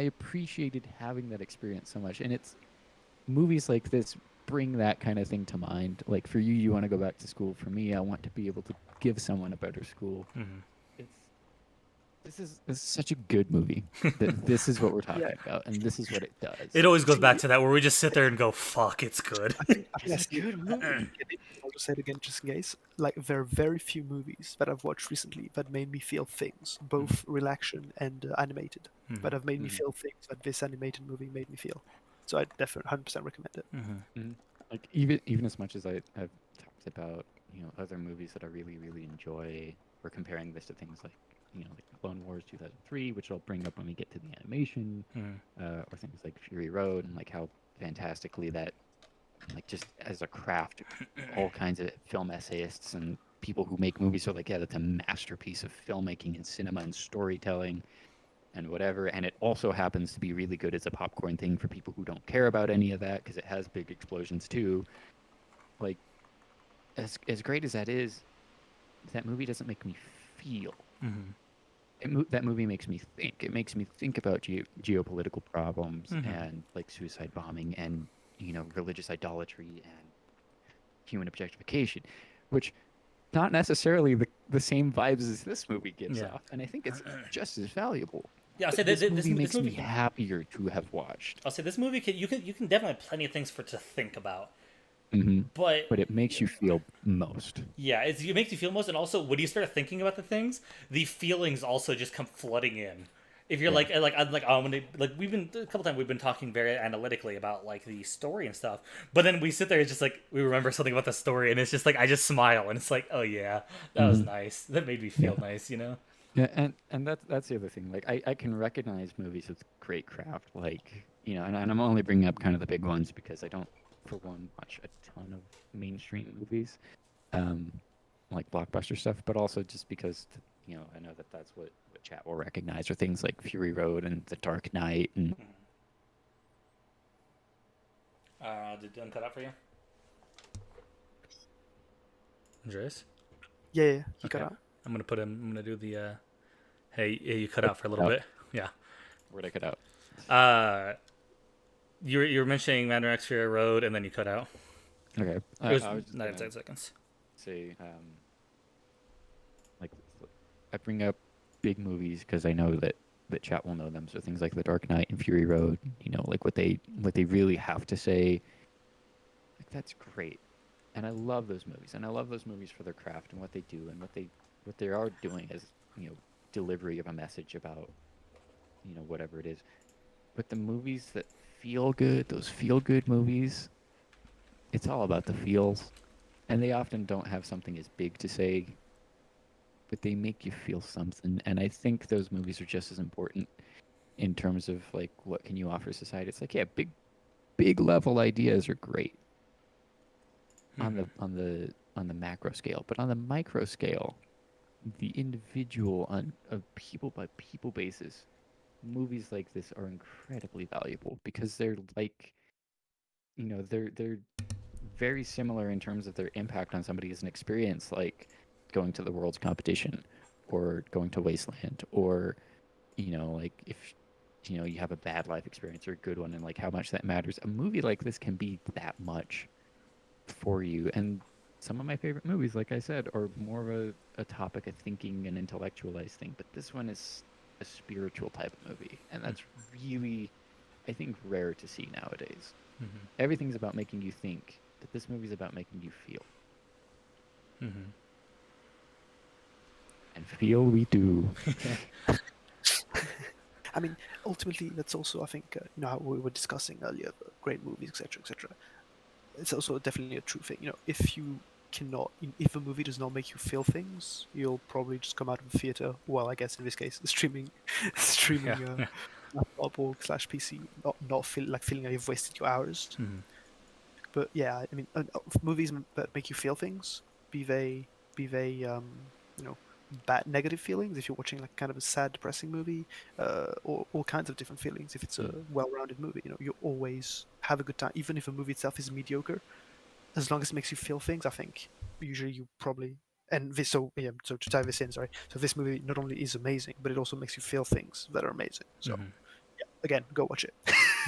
appreciated having that experience so much, and it's movies like this bring that kind of thing to mind. Like for you, you want to go back to school. For me, I want to be able to give someone a better school. It's this is such a good movie that this is what we're talking about, and this is what it does. It always goes back to that where we just sit there and go, "Fuck, it's good." I think It's a good movie. I'll just say it again, just in case. Like, there are very few movies that I've watched recently that made me feel things, both real action and animated, that have made me feel things that this animated movie made me feel. So I definitely 100% recommend it. Like even as much as I've talked about other movies that I really enjoy, we're comparing this to things like like Clone Wars 2003, which I'll bring up when we get to the animation, or things like Fury Road and like how fantastically that like just as a craft, all kinds of film essayists and people who make movies are like, yeah, that's a masterpiece of filmmaking and cinema and storytelling and whatever. And it also happens to be really good as a popcorn thing for people who don't care about any of that because it has big explosions too. Like, as great as that is, that movie doesn't make me feel. That movie makes me think. It makes me think about geopolitical problems and like suicide bombing and religious idolatry and human objectification, which not necessarily the same vibes as this movie gives off, and I think it's just as valuable. Yeah, I'll say this movie this makes movie me happier to have watched. I'll say this movie you can definitely have plenty of things to think about. But it makes you feel most. Yeah, it makes you feel most, and also when you start thinking about the things, the feelings also just come flooding in. If you're we've been a couple times we've been talking very analytically about like the story and stuff, but then we sit there, it's just like we remember something about the story, and it's just like I just smile, and it's like, oh yeah, that was nice. That made me feel nice, Yeah, and that's the other thing. Like I can recognize movies with great craft, like and I'm only bringing up kind of the big ones because I don't, for one, watch a ton of mainstream movies, like blockbuster stuff, but also just because I know that's what chat will recognize, or things like Fury Road and The Dark Knight and. Did Dylan cut out for you, Andreas? Yeah, he Okay. got out. I'm gonna do the. Hey, you cut out for a little bit. Yeah. Where'd I cut out? You were mentioning Mad Max Fury Road, and then you cut out. Okay. It was I was just 9 gonna seconds. say, like, I bring up big movies because I know that chat will know them. So things like The Dark Knight and Fury Road, like what they really have to say, like that's great. And I love those movies, and I love those movies for their craft and what they do and what they are doing as delivery of a message about whatever it is. But the movies that feel good, those feel good movies, it's all about the feels, and they often don't have something as big to say, but they make you feel something. And I think those movies are just as important in terms of like what can you offer society. It's like, yeah, big level ideas are great on the macro scale, but on the micro scale, the individual on a people by people basis, movies like this are incredibly valuable because they're like they're very similar in terms of their impact on somebody as an experience, like going to the world's competition or going to Wasteland, or like if you have a bad life experience or a good one, and like how much that matters. A movie like this can be that much for you. And some of my favorite movies, like I said, are more of a topic of thinking and intellectualized thing, but this one is a spiritual type of movie, and that's really, I think, rare to see nowadays. Everything's about making you think, but this movie's about making you feel. And feel we do. I mean, ultimately, that's also, I think, how we were discussing earlier, great movies, etc., etc. It's also definitely a true thing. If you cannot, if a movie does not make you feel things, you'll probably just come out of the theater. Well, I guess in this case, streaming, streaming, Yeah. laptop or slash PC, not feeling like you've wasted your hours. Mhm. But yeah, I mean, movies that make you feel things, be they you know bad negative feelings if you're watching like kind of a sad depressing movie, or all kinds of different feelings if it's a well-rounded movie. You always have a good time even if a movie itself is mediocre, as long as it makes you feel things. I think usually you probably, and this, so yeah, so to tie this in, sorry, so this movie not only is amazing but it also makes you feel things that are amazing. So Mhm. yeah, again, go watch it.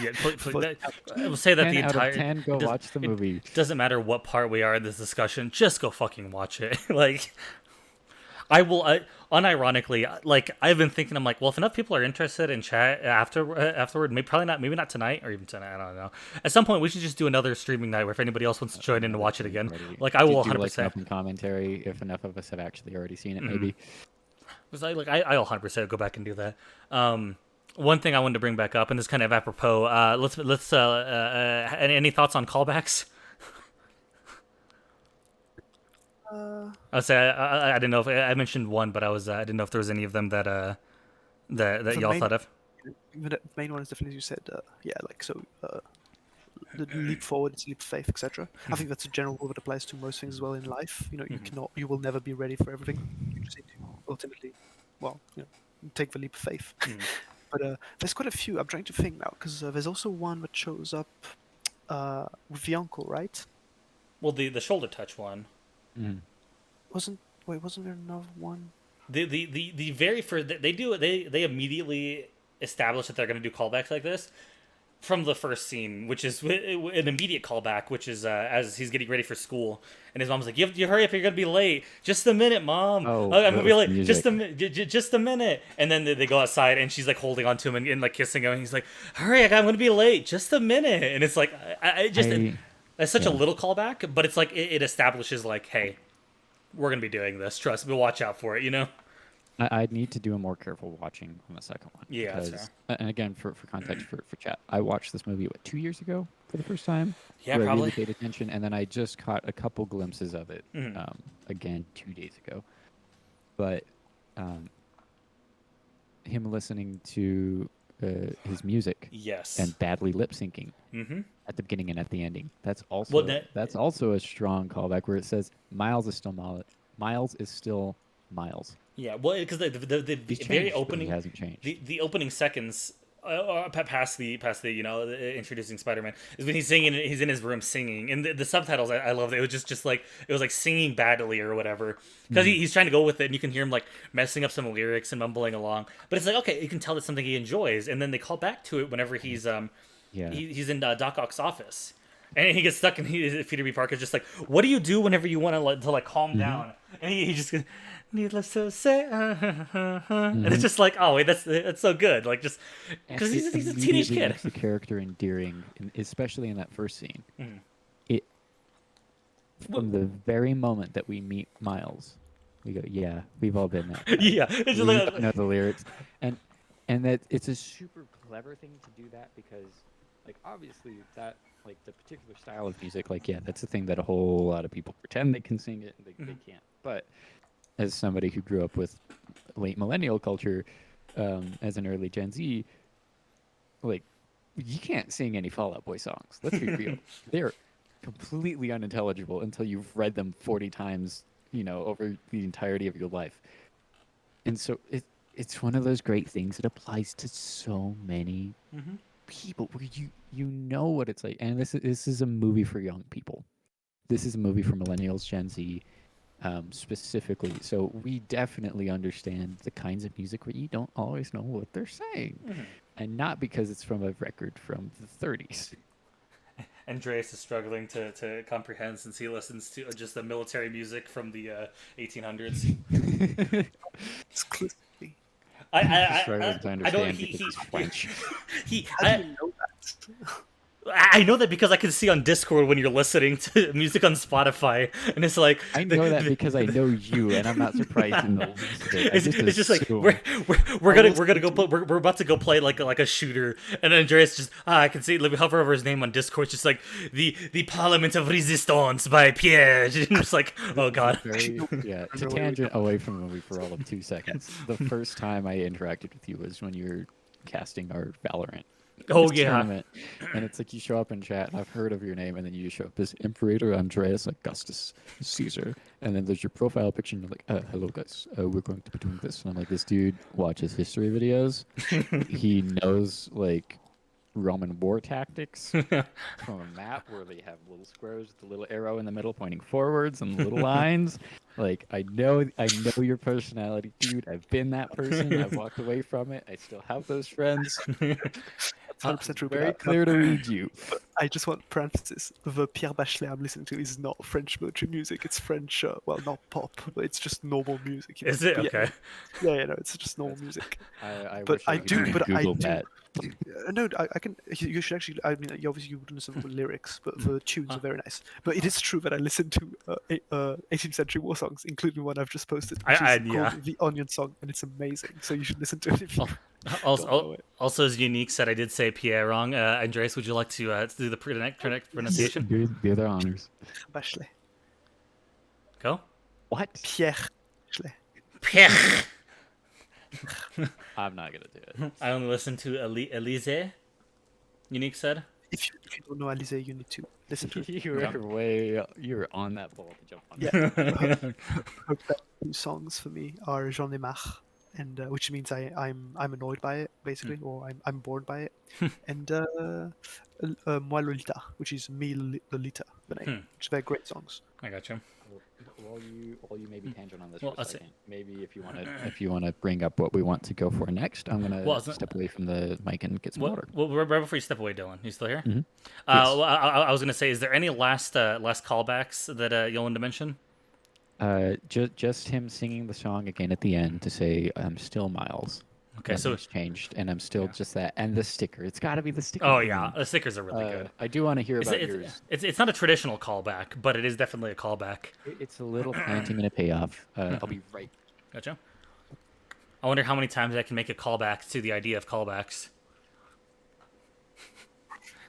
Yeah, But I will say that 10 the out of entire 10, go watch the movie. It doesn't matter what part we are in this discussion, just go fucking watch it. Like, I will. Unironically, like I've been thinking, I'm like, well, if enough people are interested in chat afterward, maybe not tonight or even tonight. I don't know. At some point, we should just do another streaming night where if anybody else wants to join in and watch it again, like I will do like 100%. an open commentary if enough of us have actually already seen it, Mhm. maybe. Because I'll 100% go back and do that. One thing I wanted to bring back up, and this kind of apropos. Any thoughts on callbacks? I would say I didn't know if I mentioned one, but I didn't know if there was any of them that the y'all main thought of. the main one is definitely, as you said, yeah, like so. The leap forward, it's leap faith, etc. I think that's a general rule that applies to most things as well in life. You will never be ready for everything. You just need to ultimately, well, take the leap of faith. But there's quite a few. I'm trying to think now because there's also one that shows up with the uncle, right? Well, the shoulder touch one. Mm. Wasn't there another one? The very first they immediately establish that they're going to do callbacks like this from the first scene, which is an immediate callback, which is as he's getting ready for school, and his mom's like, "You hurry up, you're gonna be late. Just a minute, mom. Oh, I'm gonna be with late. music. Just a minute." And then they go outside, and she's like holding on to him and like kissing him, and he's like, "Hurry, I'm gonna be late. Just a minute." And it's like, it's such a yeah. little callback, but it's like it establishes like, hey, we're gonna be doing this. Trust me, watch out for it. I'd need to do a more careful watching on the second one. Yeah, that's Because, fair. and again, for context, for chat, I watched this movie, 2 years ago for the first time? Yeah, where I probably. really paid attention, and then I just caught a couple glimpses of it, Mhm. again, 2 days ago. But him listening to his music Yes. and badly lip syncing Mm-hmm. at the beginning and at the ending, that's also Well, that's also a strong callback where it says Miles is still Miles is still Miles. Yeah, well, because the He's very changed, but he opening hasn't changed. the opening seconds past the introducing Spider-Man is when he's singing. He's in his room singing, and the subtitles I love. It was just like it was like singing badly or whatever because he's trying to go with it, and you can hear him like messing up some lyrics and mumbling along. But it's like okay, you can tell that's something he enjoys, and then they call back to it whenever he's Yeah. he's in Doc Ock's office. And he gets stuck, and Peter B. Parker's just like, "What do you do whenever you want to calm down?" And he just goes, "Needless to say," and it's just like, "Oh wait, that's so good." Like just because he's a teenage immediately kid. makes the character endearing, and especially in that first scene. Mhm. It from the very moment that we meet Miles, we go, "Yeah, we've all been there." Yeah, it's just We like, know the lyrics, and that it's a super clever thing to do that because, like, obviously that like the particular style of music, like, yeah, that's the thing that a whole lot of people pretend they can sing it and they can't. But as somebody who grew up with late millennial culture, as an early Gen Z, like, you can't sing any Fall Out Boy songs. Let's be real; they're completely unintelligible until you've read them 40 times, over the entirety of your life. And so it's one of those great things that applies to so many people where you know what it's like. And this is a movie for young people. This is a movie for millennials, Gen Z, specifically. So we definitely understand the kinds of music where you don't always know what they're saying, and not because it's from a record from the 30s. Andreas is struggling to comprehend since he listens to just the military music from the 1800s. Exclusively. I Struggling to I don't understand because he's French. he How do you know that? I know that because I can see on Discord when you're listening to music on Spotify, and it's like I know that because I know you, and I'm not surprised in the least bit. I it's just like assume. we're gonna go play, we're about to go play like a shooter, and then Andreas just I can see, let me hover over his name on Discord. It's just like the Parliament of Resistance by Pierre. And it's like, oh god. Yeah, to tangent away from the movie for all of 2 seconds. The first time I interacted with you was when you were casting our Valorant. Oh yeah. Tournament. And it's like you show up in chat, and I've heard of your name, and then you show up as Imperator Andreas Augustus Caesar, and then there's your profile picture, and you're like, hello guys, we're going to be doing this. And I'm like, this dude watches history videos. He knows like Roman war tactics from a map where they have little squares with the little arrow in the middle pointing forwards and little lines. Like I know your personality, dude. I've been that person. I've walked away from it. I still have those friends. 100% true. Very clear to read you. But I just want parenthesis. The Pierre Bachelet I'm listening to is not French military music. It's French, well, not pop, but it's just normal music. Is it? Okay. Yeah, no, it's just normal music. But I do. Google that. No, I can. You should actually. I mean, obviously you wouldn't listen to the lyrics, but the tunes are very nice. But it is true that I listen to 18th century war songs, including one I've just posted, which is called The Onion Song, and it's amazing. So you should listen to it if you. Also, as Unique said, I did say Pierre wrong. Andreas, would you like to do the correct pronunciation? Do their honors. Bachelet. Go. What? Pierre Bachelet. Pierre. I'm not gonna do it. I only listen to Elise. Unique said. If you don't know Alize, you need to listen to it. You were on that ball to jump on. Yeah. Her best two songs for me are J'en ai marre, and which means I'm annoyed by it basically, or I'm bored by it, and Moi Lolita, which is Me Lolita, the name, which they're great songs. I got you. While you maybe tangent on this Well, for a second, maybe if you wanna bring up what we want to go for next, I'm gonna step away from the mic and get some water. Well, right before you step away, Dylan, you still here? Mm-hmm. Well, I was gonna say, is there any last callbacks that you wanted to mention? Just him singing the song again at the end to say, "I'm still Miles." Okay, Nothing's so changed, and I'm still just that. And the sticker, it's got to be the sticker. Oh yeah, the stickers are really good. I do want to hear about yours. It's not a traditional callback, but it is definitely a callback. It's a little planting and a payoff. I'll be right. Gotcha. I wonder how many times I can make a callback to the idea of callbacks.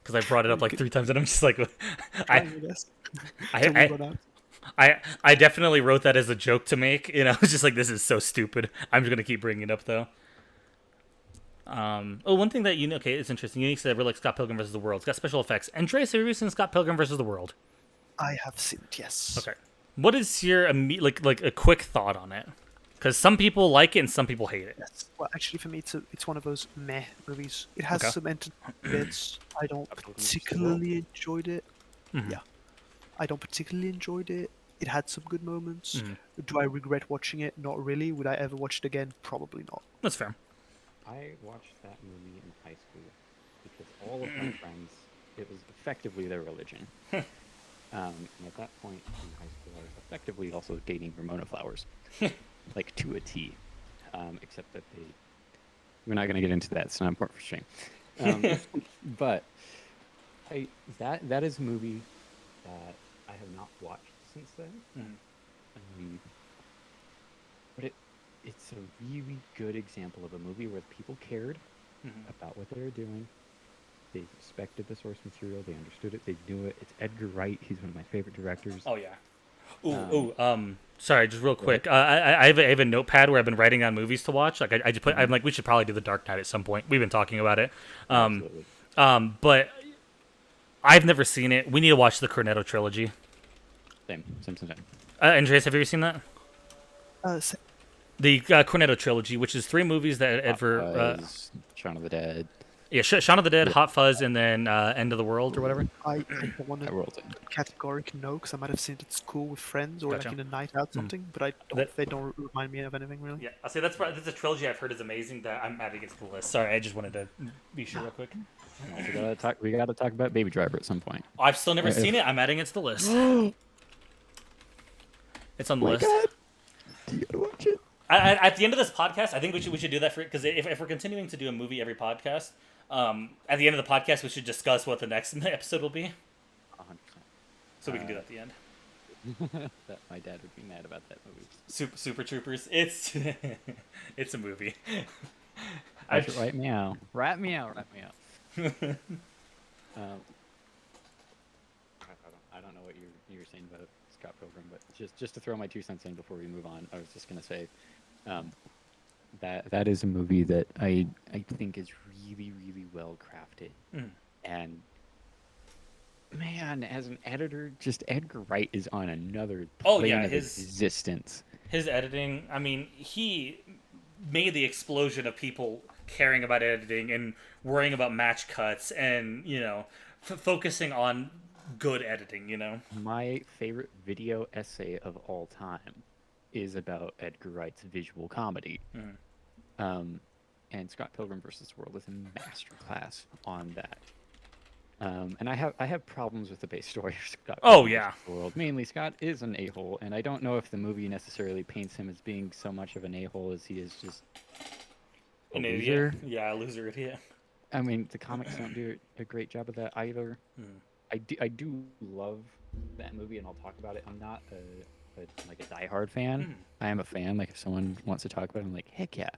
Because I brought it up like 3 times, and I'm just like, I definitely wrote that as a joke to make. You know, I was just like, this is so stupid. I'm just gonna keep bringing it up though. One thing that it's interesting. Unique said, "I really like Scott Pilgrim vs. the World. It's got special effects." Andreas, have you ever seen Scott Pilgrim vs. the World? I have seen it. Yes. Okay. What is your like a quick thought on it? Because some people like it and some people hate it. Yes. Well, actually, for me, it's one of those meh movies. It has some entertaining bits. I don't particularly enjoyed it. Mm-hmm. Yeah, I don't particularly enjoyed it. It had some good moments. Do I regret watching it? Not really. Would I ever watch it again? Probably not. That's fair. I watched that movie in high school because all of my friends, it was effectively their religion. And at that point in high school, I was effectively also dating Ramona Flowers, like to a T, except that we're not going to get into that. It's not important for shame. But that is a movie that I have not watched since then. But it's a really good example of a movie where people cared about what they were doing. They respected the source material. They understood it. They knew it. It's Edgar Wright. He's one of my favorite directors. Oh yeah. Sorry, just real quick. I have a notepad where I've been writing down movies to watch. Like I just put. I'm like, we should probably do The Dark Knight at some point. We've been talking about it. Absolutely. But I've never seen it. We need to watch the Cornetto trilogy. Same. Andreas, have you ever seen that? The Cornetto trilogy, which is 3 movies that Edward... Shaun of the Dead. Yeah, Shaun of the Dead, Hot Fuzz, and then End of the World or whatever. I don't want to categorically know, because I might have seen it at school with friends or like in a night out something, but they don't remind me of anything really. Yeah, I'll say that's a trilogy I've heard is amazing that I'm adding it to the list. Sorry, I just wanted to be sure real quick. We gotta talk about Baby Driver at some point. I've still never seen it. I'm adding it to the list. It's on the list. God. You gotta watch it. At the end of this podcast, I think we should do that because if we're continuing to do a movie every podcast, At the end of the podcast, we should discuss what the next episode will be, 100%. so we can do that at the end. That my dad would be mad about that movie. Super Troopers. It's it's a movie. Right meow. Rat meow. Rat meow. I don't know what you were saying about Scott Pilgrim, but just to throw my 2 cents in before we move on, I was just gonna say, that is a movie that I think is really well crafted, and man, as an editor, just Edgar Wright is on another plane of existence. His editing, I mean, he made the explosion of people caring about editing and worrying about match cuts and, focusing on good editing, My favorite video essay of all time is about Edgar Wright's visual comedy. And Scott Pilgrim vs. the World is a masterclass on that. And I have problems with the base story of Scott. Oh yeah. World. Mainly, Scott is an a-hole, and I don't know if the movie necessarily paints him as being so much of an a-hole as he is just an loser. Idiot. Yeah, a loser idiot. I mean, the comics don't do a great job of that either. I do love that movie, and I'll talk about it. I'm not a diehard fan. I am a fan. Like, if someone wants to talk about it, I'm like, heck yeah.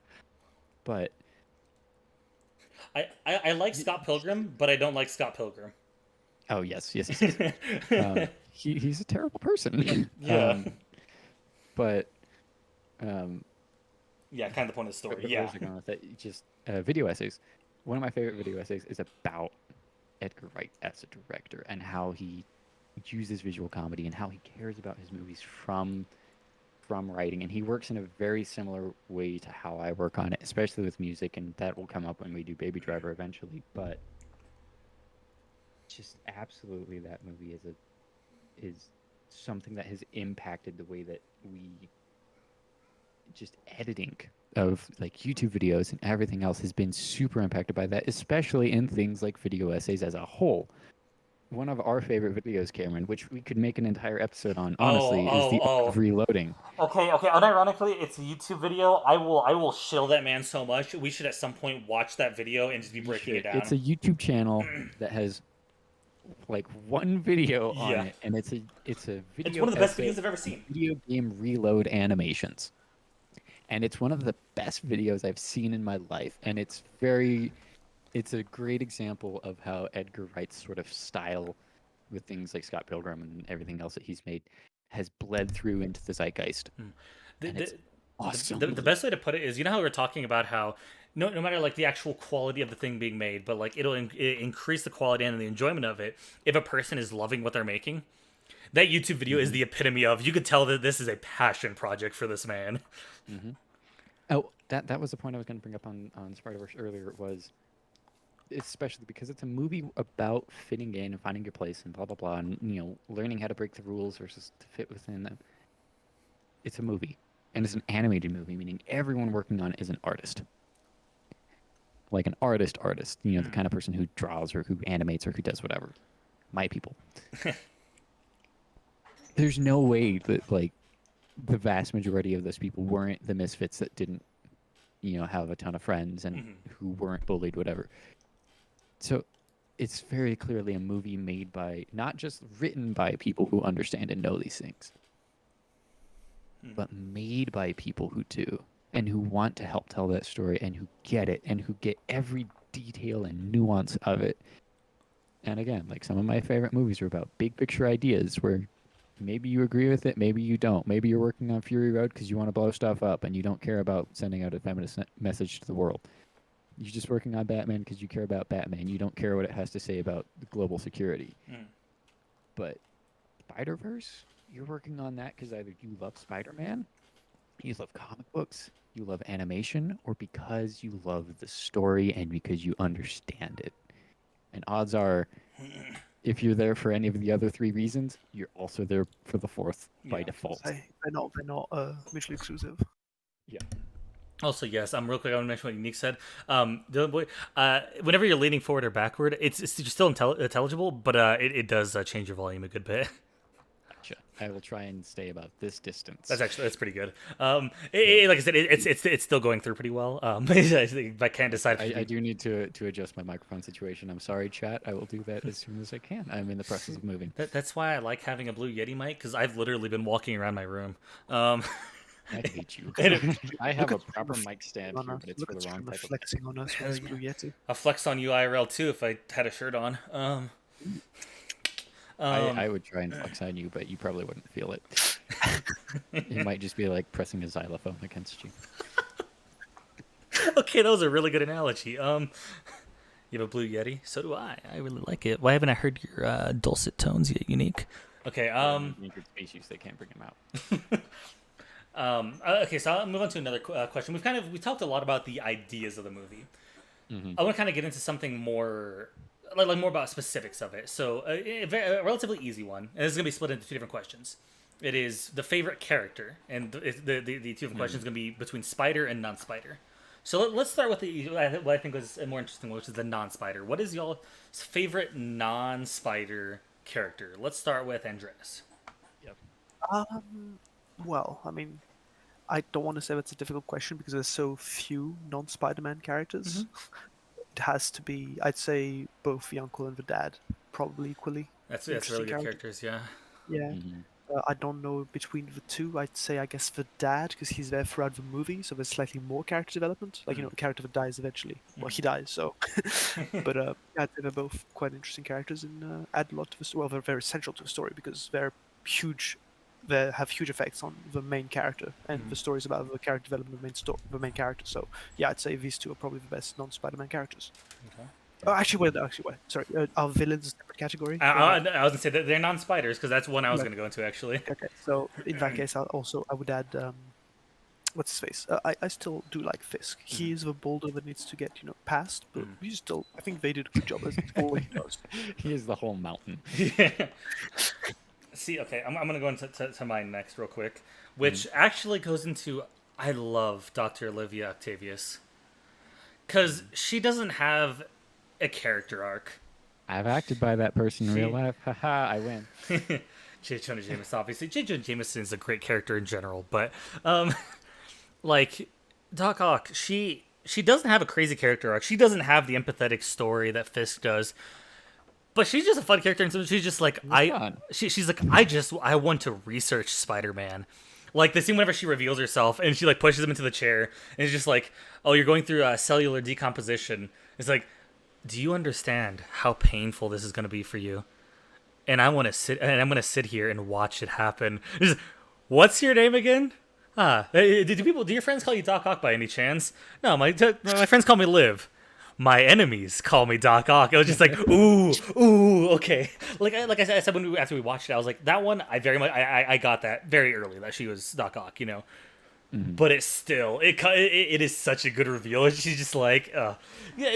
But I like Scott Pilgrim, but I don't like Scott Pilgrim. Oh yes. He's a terrible person. Yeah. But yeah, kind of the point of the story. where Yeah. was I going with that? Just video essays. One of my favorite video essays is about Edgar Wright as a director and how he uses visual comedy and how he cares about his movies from writing, and he works in a very similar way to how I work on it, especially with music, and that will come up when we do Baby Driver eventually. But just absolutely, that movie is something that has impacted the way that we just editing of like YouTube videos and everything else has been super impacted by that, especially in things like video essays as a whole. One of our favorite videos, Cameron, which we could make an entire episode on, honestly, is the art of reloading. Okay. Unironically, it's a YouTube video. I will shill that man so much. We should at some point watch that video and just be breaking it down. It's a YouTube channel that has like one video on it, and it's a video. It's one of the best videos I've ever seen. Video game reload animations, and it's one of the best videos I've seen in my life, and it's a great example of how Edgar Wright's sort of style with things like Scott Pilgrim and everything else that he's made has bled through into the zeitgeist. Awesome. The best way to put it is, how we were talking about how no matter like the actual quality of the thing being made, but like it'll increase the quality and the enjoyment of it if a person is loving what they're making. That YouTube video is the epitome of, you could tell that this is a passion project for this man. Oh, that was the point I was going to bring up on Spiderverse earlier, was especially because it's a movie about fitting in and finding your place and blah blah blah, and learning how to break the rules versus to fit within them. It's a movie, and it's an animated movie, meaning everyone working on it is an artist, like an artist, the kind of person who draws or who animates or who does whatever. My people. There's no way that like the vast majority of those people weren't the misfits that didn't have a ton of friends and who weren't bullied, whatever. So it's very clearly a movie made by, not just written by people who understand and know these things, but made by people who do, and who want to help tell that story, and who get it, and who get every detail and nuance of it. And again, like, some of my favorite movies are about big picture ideas where maybe you agree with it, maybe you don't. Maybe you're working on Fury Road because you want to blow stuff up and you don't care about sending out a feminist message to the world. You're just working on Batman because you care about Batman. You don't care what it has to say about global security. But Spider-Verse, you're working on that because either you love Spider-Man, you love comic books, you love animation, or because you love the story and because you understand it. And odds are, if you're there for any of the other three reasons, you're also there for the fourth by default. They're not mutually exclusive. Yeah. Also, yes, real quick, I want to mention what Unique said. Whenever you're leaning forward or backward, it's still intelligible, but it does change your volume a good bit. Gotcha. I will try and stay about this distance. That's pretty good. Like I said, it's still going through pretty well. I can't decide. I do need to adjust my microphone situation. I'm sorry, chat. I will do that as soon as I can. I'm in the process of moving. That's why I like having a Blue Yeti mic, because I've literally been walking around my room. I hate you. And I have Look a at proper ref- mic stand on here, us. but it's Look for at the wrong stream type of. reflecting on us with his Blue Yeti. I flex on you IRL too if I had a shirt on. I would try and flex on you, but you probably wouldn't feel it. It might just be like pressing a xylophone against you. Okay, that was a really good analogy. You have a Blue Yeti, so do I. I really like it. Why haven't I heard your dulcet tones yet? Unique. Okay. Endangered species, they can't bring them out. Okay, so I'll move on to another question. We talked a lot about the ideas of the movie. I want to kind of get into something more, like more about specifics of it. So a relatively easy one, and this is gonna be split into two different questions. It is the favorite character, and the two different questions are gonna be between Spider and non-Spider. So let's start with what I think was a more interesting one, which is the non-Spider. What is y'all's favorite non-Spider character? Let's start with Andreas. Well, I mean, I don't want to say that's a difficult question because there's so few non-Spider-Man characters. It has to be, I'd say, both the uncle and the dad, probably equally. That's really Interesting good character. characters, yeah. Yeah. I don't know between the two. I'd say, I guess, the dad, because he's there throughout the movie, so there's slightly more character development. Like, the character that dies eventually. Well, he dies, so. But I'd say they're both quite interesting characters and add a lot to the story. Well, they're very central to the story because they're huge. They have huge effects on the main character, and the stories about the character development of the main character. So, yeah, I'd say these two are probably the best non-Spider-Man characters. Okay. Oh, actually, wait. Sorry, are villains a separate category? I was gonna say that they're non-spiders because that's one I was Yeah. gonna go into actually. Okay, so in that case, I would add what's his face? I still do like Fisk. He is the boulder that needs to get passed, but we still I think they did a good job as all he does. He is the whole mountain. Yeah. See, okay, I'm gonna go into mine next real quick, which actually goes into I love Dr. Olivia Octavius because she doesn't have a character arc. I've acted by that person in real life. Haha, I win. J. Jonah Jameson, obviously. J. Jonah Jameson is a great character in general, but like Doc Ock, she doesn't have a crazy character arc. She doesn't have the empathetic story that Fisk does. But she's just a fun character, and so she's just like she's like I want to research Spider-Man. Like the scene whenever she reveals herself and she like pushes him into the chair and it's just like, oh, you're going through cellular decomposition. It's like, do you understand how painful this is going to be for you? And I'm gonna sit here and watch it happen. Just, what's your name again? Do your friends call you Doc Ock by any chance? No, my friends call me Liv. My enemies call me Doc Ock. I was just like, ooh, okay. Like I said after we watched it, I was like, that one I got that very early that she was Doc Ock, But it's still it is such a good reveal. She's just like, yeah,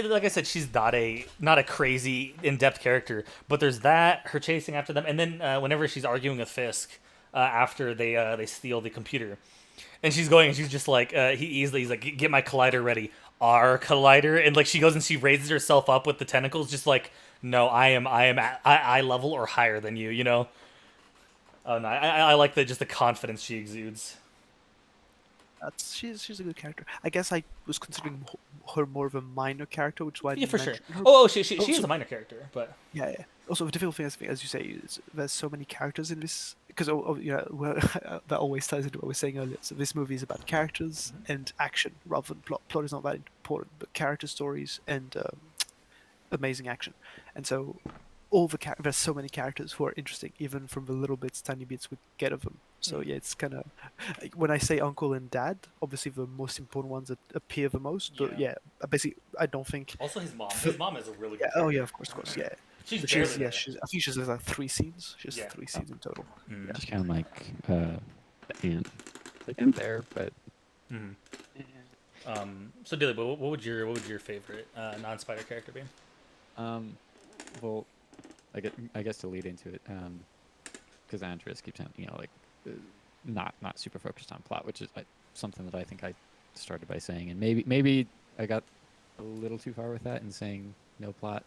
like I said, she's not a crazy in-depth character, but there's that her chasing after them, and then whenever she's arguing with Fisk after they steal the computer, and she's just like he's like, get my collider ready. Our collider, and like she goes and she raises herself up with the tentacles, just like, no, I am at eye level or higher than you, Oh no, I like just the confidence she exudes. She's a good character. I guess I was considering her more of a minor character, which is why I Yeah, didn't for sure. mention her. Oh, she is a minor character, but yeah. Also, the difficult thing, as you say, is there's so many characters in this because that always ties into what we were saying earlier. So this movie is about characters and action rather than plot. Plot is not that important, but character stories and amazing action. And so there's so many characters who are interesting, even from the tiny bits we get of them. So yeah, it's kind of when I say uncle and dad, obviously the most important ones that appear the most. But yeah, basically, I don't think. Also, his mom. His mom is a really good. Oh yeah, of course, yeah. She's I think she's like 3 scenes. She has 3 scenes in total. Yeah. Just kind of like the ant. Like in there, but. So Dilly, what would your favorite non-spider character be? Well, I guess to lead into it, because Andreas keeps saying, like, not super focused on plot, which is something that I think I started by saying, and maybe I got a little too far with that in saying no plot.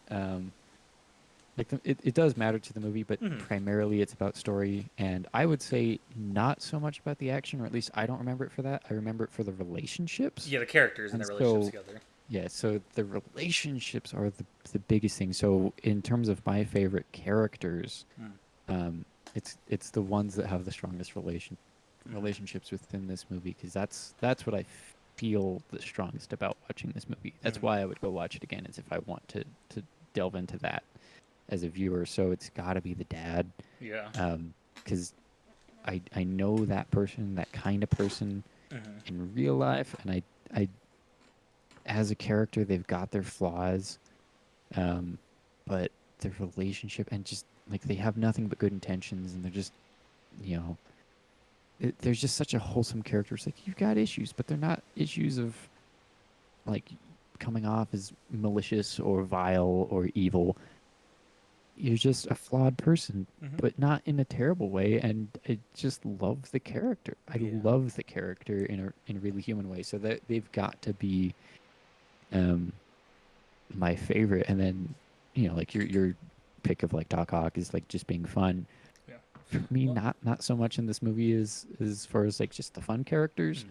Like it does matter to the movie, but Mhm. primarily it's about story, and I would say not so much about the action, or at least I don't remember it for that. I remember it for the relationships. Yeah, the characters and And their relationships so, together. yeah, so the relationships are the biggest thing. So in terms of my favorite characters, Mm. it's the ones that have the strongest Mhm. relationships within this movie, because that's what I feel the strongest about watching this movie. That's Mhm. why I would go watch it again, is if I want to delve into that as a viewer. So it's got to be the dad, Yeah. because I know that person, that kind of person Mhm. in real life, and I as a character, they've got their flaws, um, but their relationship, and just like they have nothing but good intentions, and they're just, you know, there's just such a wholesome character. It's like, you've got issues, but they're not issues of like coming off as malicious or vile or evil. You're just a flawed person, Mhm. but not in a terrible way. And I just love the character. I Yeah. love the character in a really human way. So that they've got to be um my favorite. And then, like your pick of like Doc Ock is like just being fun. Yeah. For me, Well. not so much in this movie as far as like just the fun characters.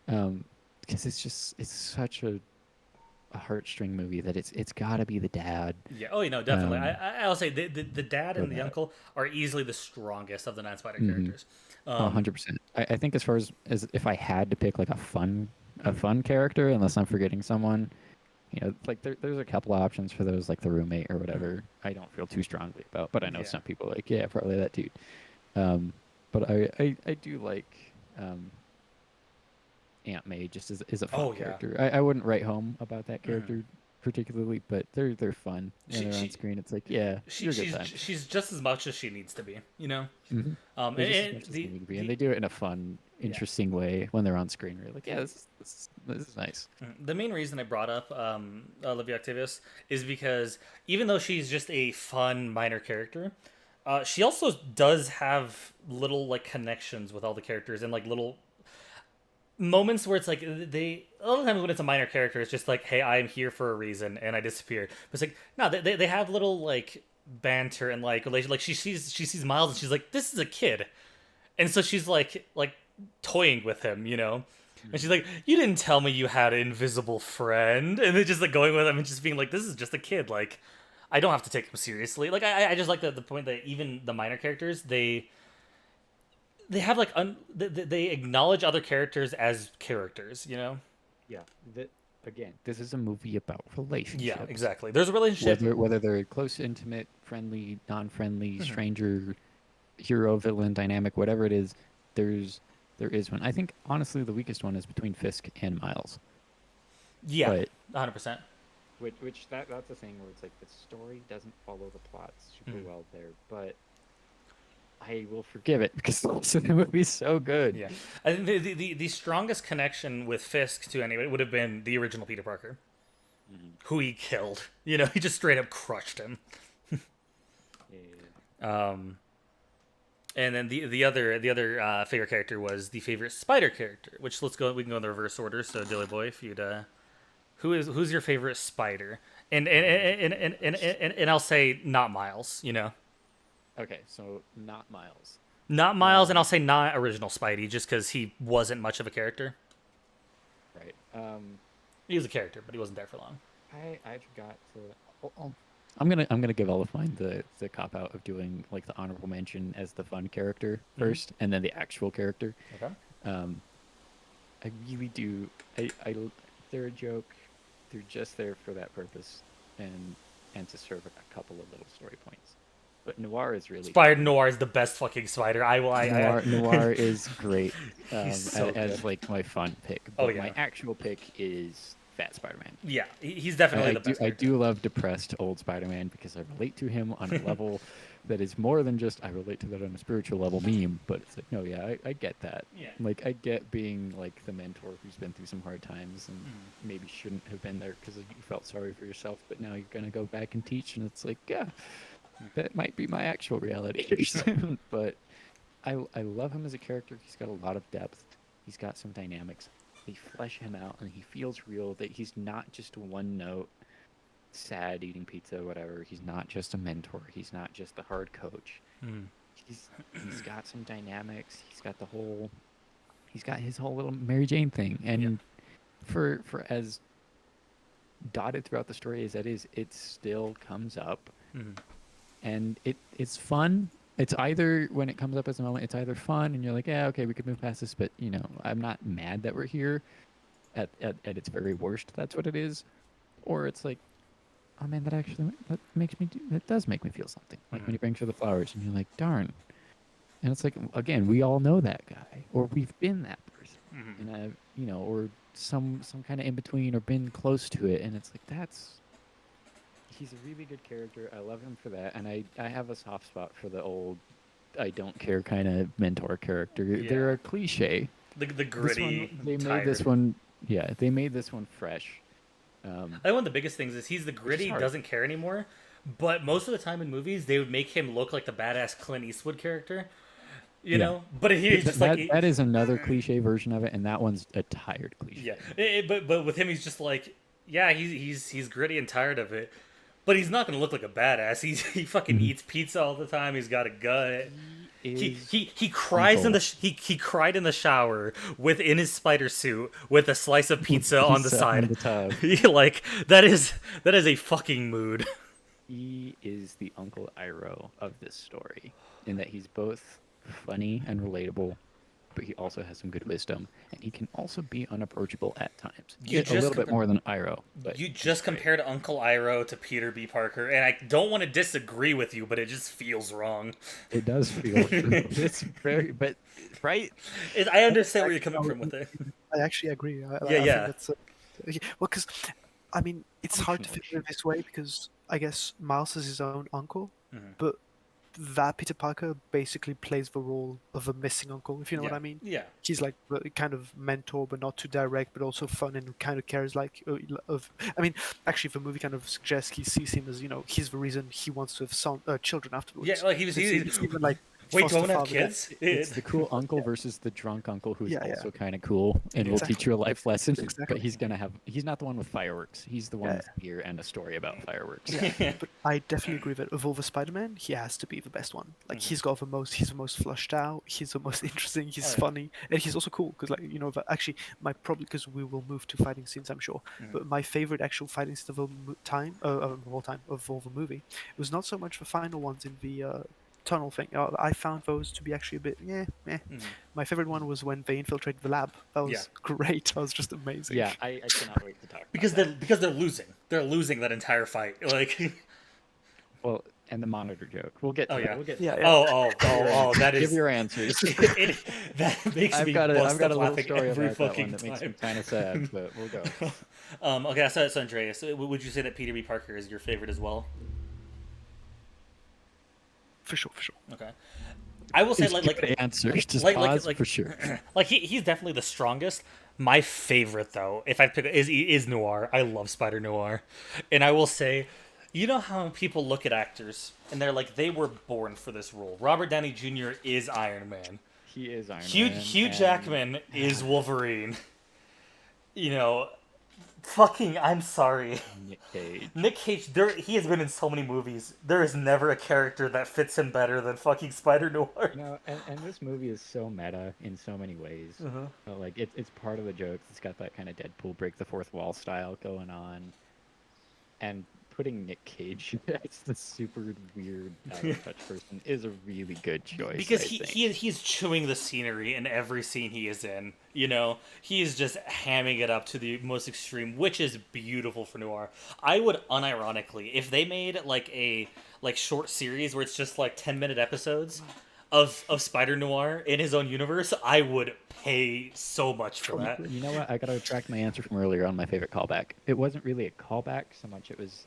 Mm. Um, because it's such a heartstring movie that it's got to be the dad. Yeah. Oh, definitely. Um, I'll say the dad for and the that. uncle are easily the strongest of the nine Spider Mm-hmm. characters. Oh, Um. 100%. I think as far as if I had to pick like a Mhm. fun character, unless I'm forgetting someone, like there's a couple options for those, like the roommate or Mhm. whatever. I don't feel too strongly about, but I know Yeah. some people are like, yeah, probably that dude. But I do like um, Aunt May just as a fun Oh yeah. character. I wouldn't write home about that Mhm. character particularly, but they're fun and She they're on she screen. It's like, yeah, she these are good she's times. she's just as much as she needs to be. Hmm. They're just as And much as they the need to be, and the they do it in a fun, yeah. interesting way when they're on screen. Where you're like, yeah, this is nice. The main reason I brought up Olivia Octavius is because even though she's just a fun minor character, she also does have little like connections with all the characters and like little moments where it's like they a lot of times when it's a minor character, it's just like, hey, I'm here for a reason and I disappeared. But it's like no, they have little like banter and like relation. Like she sees Miles and she's like, this is a kid, and so she's like toying with him, and she's Mhm. like, you didn't tell me you had an invisible friend, and then just like going with him and just being like, this is just a kid, like I don't have to take him seriously. Like I just like the point that even the minor characters they have like they acknowledge other characters as characters. Yeah. That Again, this is a movie about Yeah, relationships. exactly. There's a relationship. Whether they're close, intimate, friendly, non-friendly, Mhm. stranger, hero, villain dynamic, whatever it is, there's there is one. I think honestly the weakest one is between Fisk and Miles. Yeah, But 100%. which that's the thing where it's like the story doesn't follow the plot super Mhm. well there, but I will forgive it because the rest of the movie's so good. Yeah, I think the strongest connection with Fisk to anybody would have been the original Peter Parker, Mhm. who he killed. He just straight up crushed him. Yeah, yeah, Um, and then the other favorite character was the favorite Spider character. Which let's go. We can go in the reverse order. So Dilly Boy, if you'd who's your favorite Spider? And and yeah. and and and, and, and I'll say not Miles. Okay, so not Miles. Not Miles, and I'll Um, say not original Spidey, just because he wasn't much of a character. right. He was a character, but he wasn't there for long. I forgot to. I'm gonna give all of mine the cop out of doing like the honorable mention as the fun character Hmm. first, and then the actual character. Okay. Um, I really do. They're a joke. They're just there for that purpose, and to serve a couple of little story points. But Noir is really good. Spider Noir is the best fucking Spider. I will. Noir is great, He's so as good. like my fun pick. Oh But my yeah, actual pick is Fat Spider-Man. yeah. He's definitely I the do best I character. do love depressed old Spider-Man because I relate to him on a level that is more than just I relate to that on a spiritual level meme. But it's like, no, yeah, I get that. Yeah. Like I get being like the mentor who's been through some hard times and Mm. maybe shouldn't have been there because you felt sorry for yourself, but now you're gonna go back and teach, and it's like, yeah, that might be my actual reality here soon. But I love him as a character. He's got a lot of depth. He's got some dynamics. They flesh him out, and he feels real. That he's not just one note. sad eating pizza, whatever. He's not just a mentor. He's not just the hard coach. Mm. He's got some dynamics. He's got his whole little Mary Jane thing. And for as dotted throughout the story as that is, it still comes up. Mm. And it's fun. It's either, when it comes up as a moment, it's either fun and you're like, yeah, okay, we could move past this, but I'm not mad that we're here. At its very worst, that's what it is. Or it's like, oh man, that does make me feel something. Like when he brings her the flowers and you're like, darn. And it's like, again, we all know that guy, or we've been that person, and or some kind of in between, or been close to it. And it's like, he's a really good character. I love him for that, and I have a soft spot for the old, I don't care kind of mentor character. Yeah. They're a cliche. The gritty. They made tired. this one. Yeah, they made this one fresh. I think one of the biggest things is he's the gritty, doesn't care anymore. But most of the time in movies, they would make him look like the badass Clint Eastwood character. You know? But he's just that is another cliche version of it, and that one's a tired cliche. Yeah. But with him, he's just like, yeah, he's gritty and tired of it. But he's not going to look like a badass. He fucking eats pizza all the time. He's got a gut. He cries in the he cried in the shower within his spider suit with a slice of pizza on the side. Like that is a fucking mood. He is the Uncle Iroh of this story, in that he's both funny and relatable, but he also has some good wisdom, and he can also be unapproachable at times. A little bit more than Iroh. But you just compared Uncle Iroh to Peter B. Parker, and I don't want to disagree with you, but it just feels wrong. It does feel true. It's very, but right? I understand where you're coming from with it. I actually agree. I Yeah. think that's well, because I mean, it's hard to fit it this way because I guess Miles is his own uncle, but that Peter Parker basically plays the role of a missing uncle, if you know what I mean. Yeah. He's like the kind of mentor, but not too direct, but also fun and kind of cares like I mean, actually, the movie kind of suggests he sees him as he's the reason he wants to have children afterwards. Yeah, like he's even like. Wait, foster don't have father. kids? It's the cool uncle versus the drunk uncle who's Yeah, also kind of cool and will teach you a life lesson. Exactly. But he's not the one with fireworks. He's the one with beer and a story about fireworks. Yeah, but I definitely agree that of all the Spider-Man, he has to be the best one. Like he's the most flushed out. He's the most interesting. He's funny, and he's also cool because that actually because we will move to fighting scenes, I'm sure. But my favorite actual fighting scenes of all the movie was not so much the final ones in the tunnel thing. I found those to be actually a bit My favorite one was when they infiltrated the lab. That was great. That was just amazing. Yeah, I cannot wait to talk about because they're losing. They're losing that entire fight. Like, well, and the monitor joke. We'll get to that. We'll get to that. Oh, that is. Give your answers. That makes me I've got a little laughing story every about that fucking one that makes time. me kind of sad, but we'll go. Okay, so Andreas, would you say that Peter B. Parker is your favorite as well? For sure. Okay, I will say answers. Just pause for sure. Like he's definitely the strongest. My favorite though, if I pick, is Noir. I love Spider Noir, and I will say, you know how people look at actors and they're like they were born for this role. Robert Downey Jr. is Iron Man. He is Iron Man. Hugh Jackman is Wolverine. Fucking, I'm sorry. Nick Cage, he has been in so many movies. There is never a character that fits him better than fucking Spider Noir. And this movie is so meta in so many ways. Like it's part of the joke. It's got that kind of Deadpool break the fourth wall style going on, and putting Nick Cage as the super weird out of touch person is a really good choice. Because he's chewing the scenery in every scene he is in. He is just hamming it up to the most extreme, which is beautiful for Noir. I would unironically, if they made like a short series where it's just like 10-minute episodes of Spider Noir in his own universe, I would pay so much for that. You know what? I gotta retract my answer from earlier on my favorite callback. It wasn't really a callback so much. It was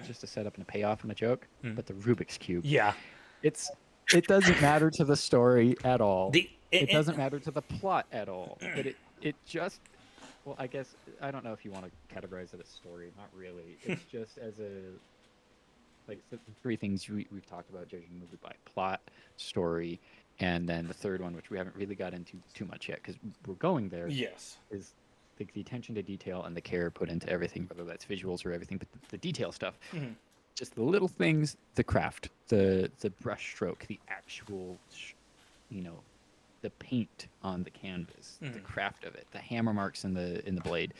just a setup and a payoff and a joke. But the Rubik's Cube. Yeah. It doesn't matter to the story at all. It doesn't matter to the plot at all. But it just, well, I guess, I don't know if you want to categorize it as story. Not really. It's just as a, like, the three things we've talked about judging a movie by: plot, story, and then the third one, which we haven't really got into too much yet because we're going there. Yes. Is like the attention to detail and the care put into everything, whether that's visuals or everything, but the detail stuff, just the little things, the craft, the brush stroke, the actual, you know, the paint on the canvas, the craft of it, the hammer marks in the blade.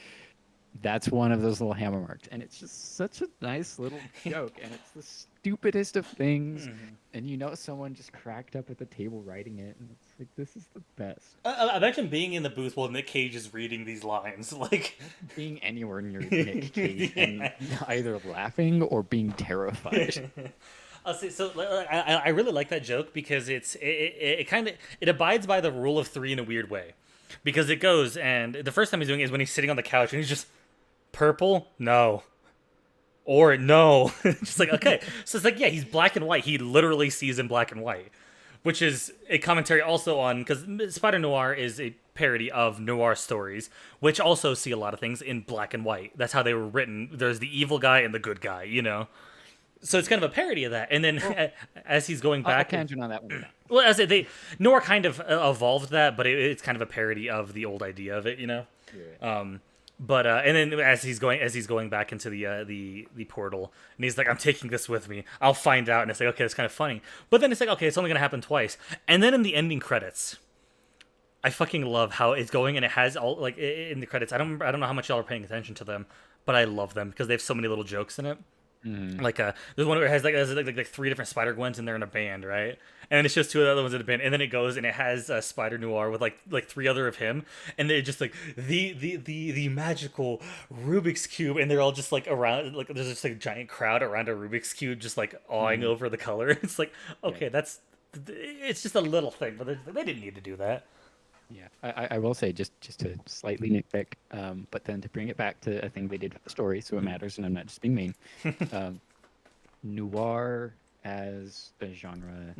That's one of those little hammer marks, and it's just such a nice little joke, and it's the stupidest of things, and you know someone just cracked up at the table writing it, and it's like, this is the best. Imagine being in the booth while Nick Cage is reading these lines, like Being anywhere near Nick Cage and either laughing or being terrified. I'll say so. I really like that joke because it kind of it abides by the rule of three in a weird way, because it goes and the first time he's doing it is when he's sitting on the couch and he's just purple, no, or no, just like okay. So it's like yeah, he's black and white. He literally sees in black and white, which is a commentary also on because Spider Noir is a parody of noir stories, which also see a lot of things in black and white. That's how they were written. There's the evil guy and the good guy, you know. So it's kind of a parody of that. And then as he's going back, Tangent on that one. well, as they Noir kind of evolved that, but it's kind of a parody of the old idea of it, you know. Yeah. But and then as he's going back into the portal, and he's like, "I'm taking this with me. I'll find out." And it's like, okay, it's kind of funny. But then it's like, okay, it's only gonna happen twice. And then in the ending credits, I fucking love how it's going, and it has all like in the credits. I don't know how much y'all are paying attention to them, but I love them because they have so many little jokes in it. Like there's one where it has like three different Spider-Gwens and they're in a band, right? And it's just two of the other ones in a band, and then it goes and it has Spider Noir with like three other of him, and they're just like the magical Rubik's Cube, and they're all just like around, like there's just like a giant crowd around a Rubik's Cube, just like awing over the color. It's like okay, it's just a little thing, but they didn't need to do that. Yeah, I will say just to slightly nitpick, but then to bring it back to a thing they did for the story, so it matters, and I'm not just being mean. Noir as a genre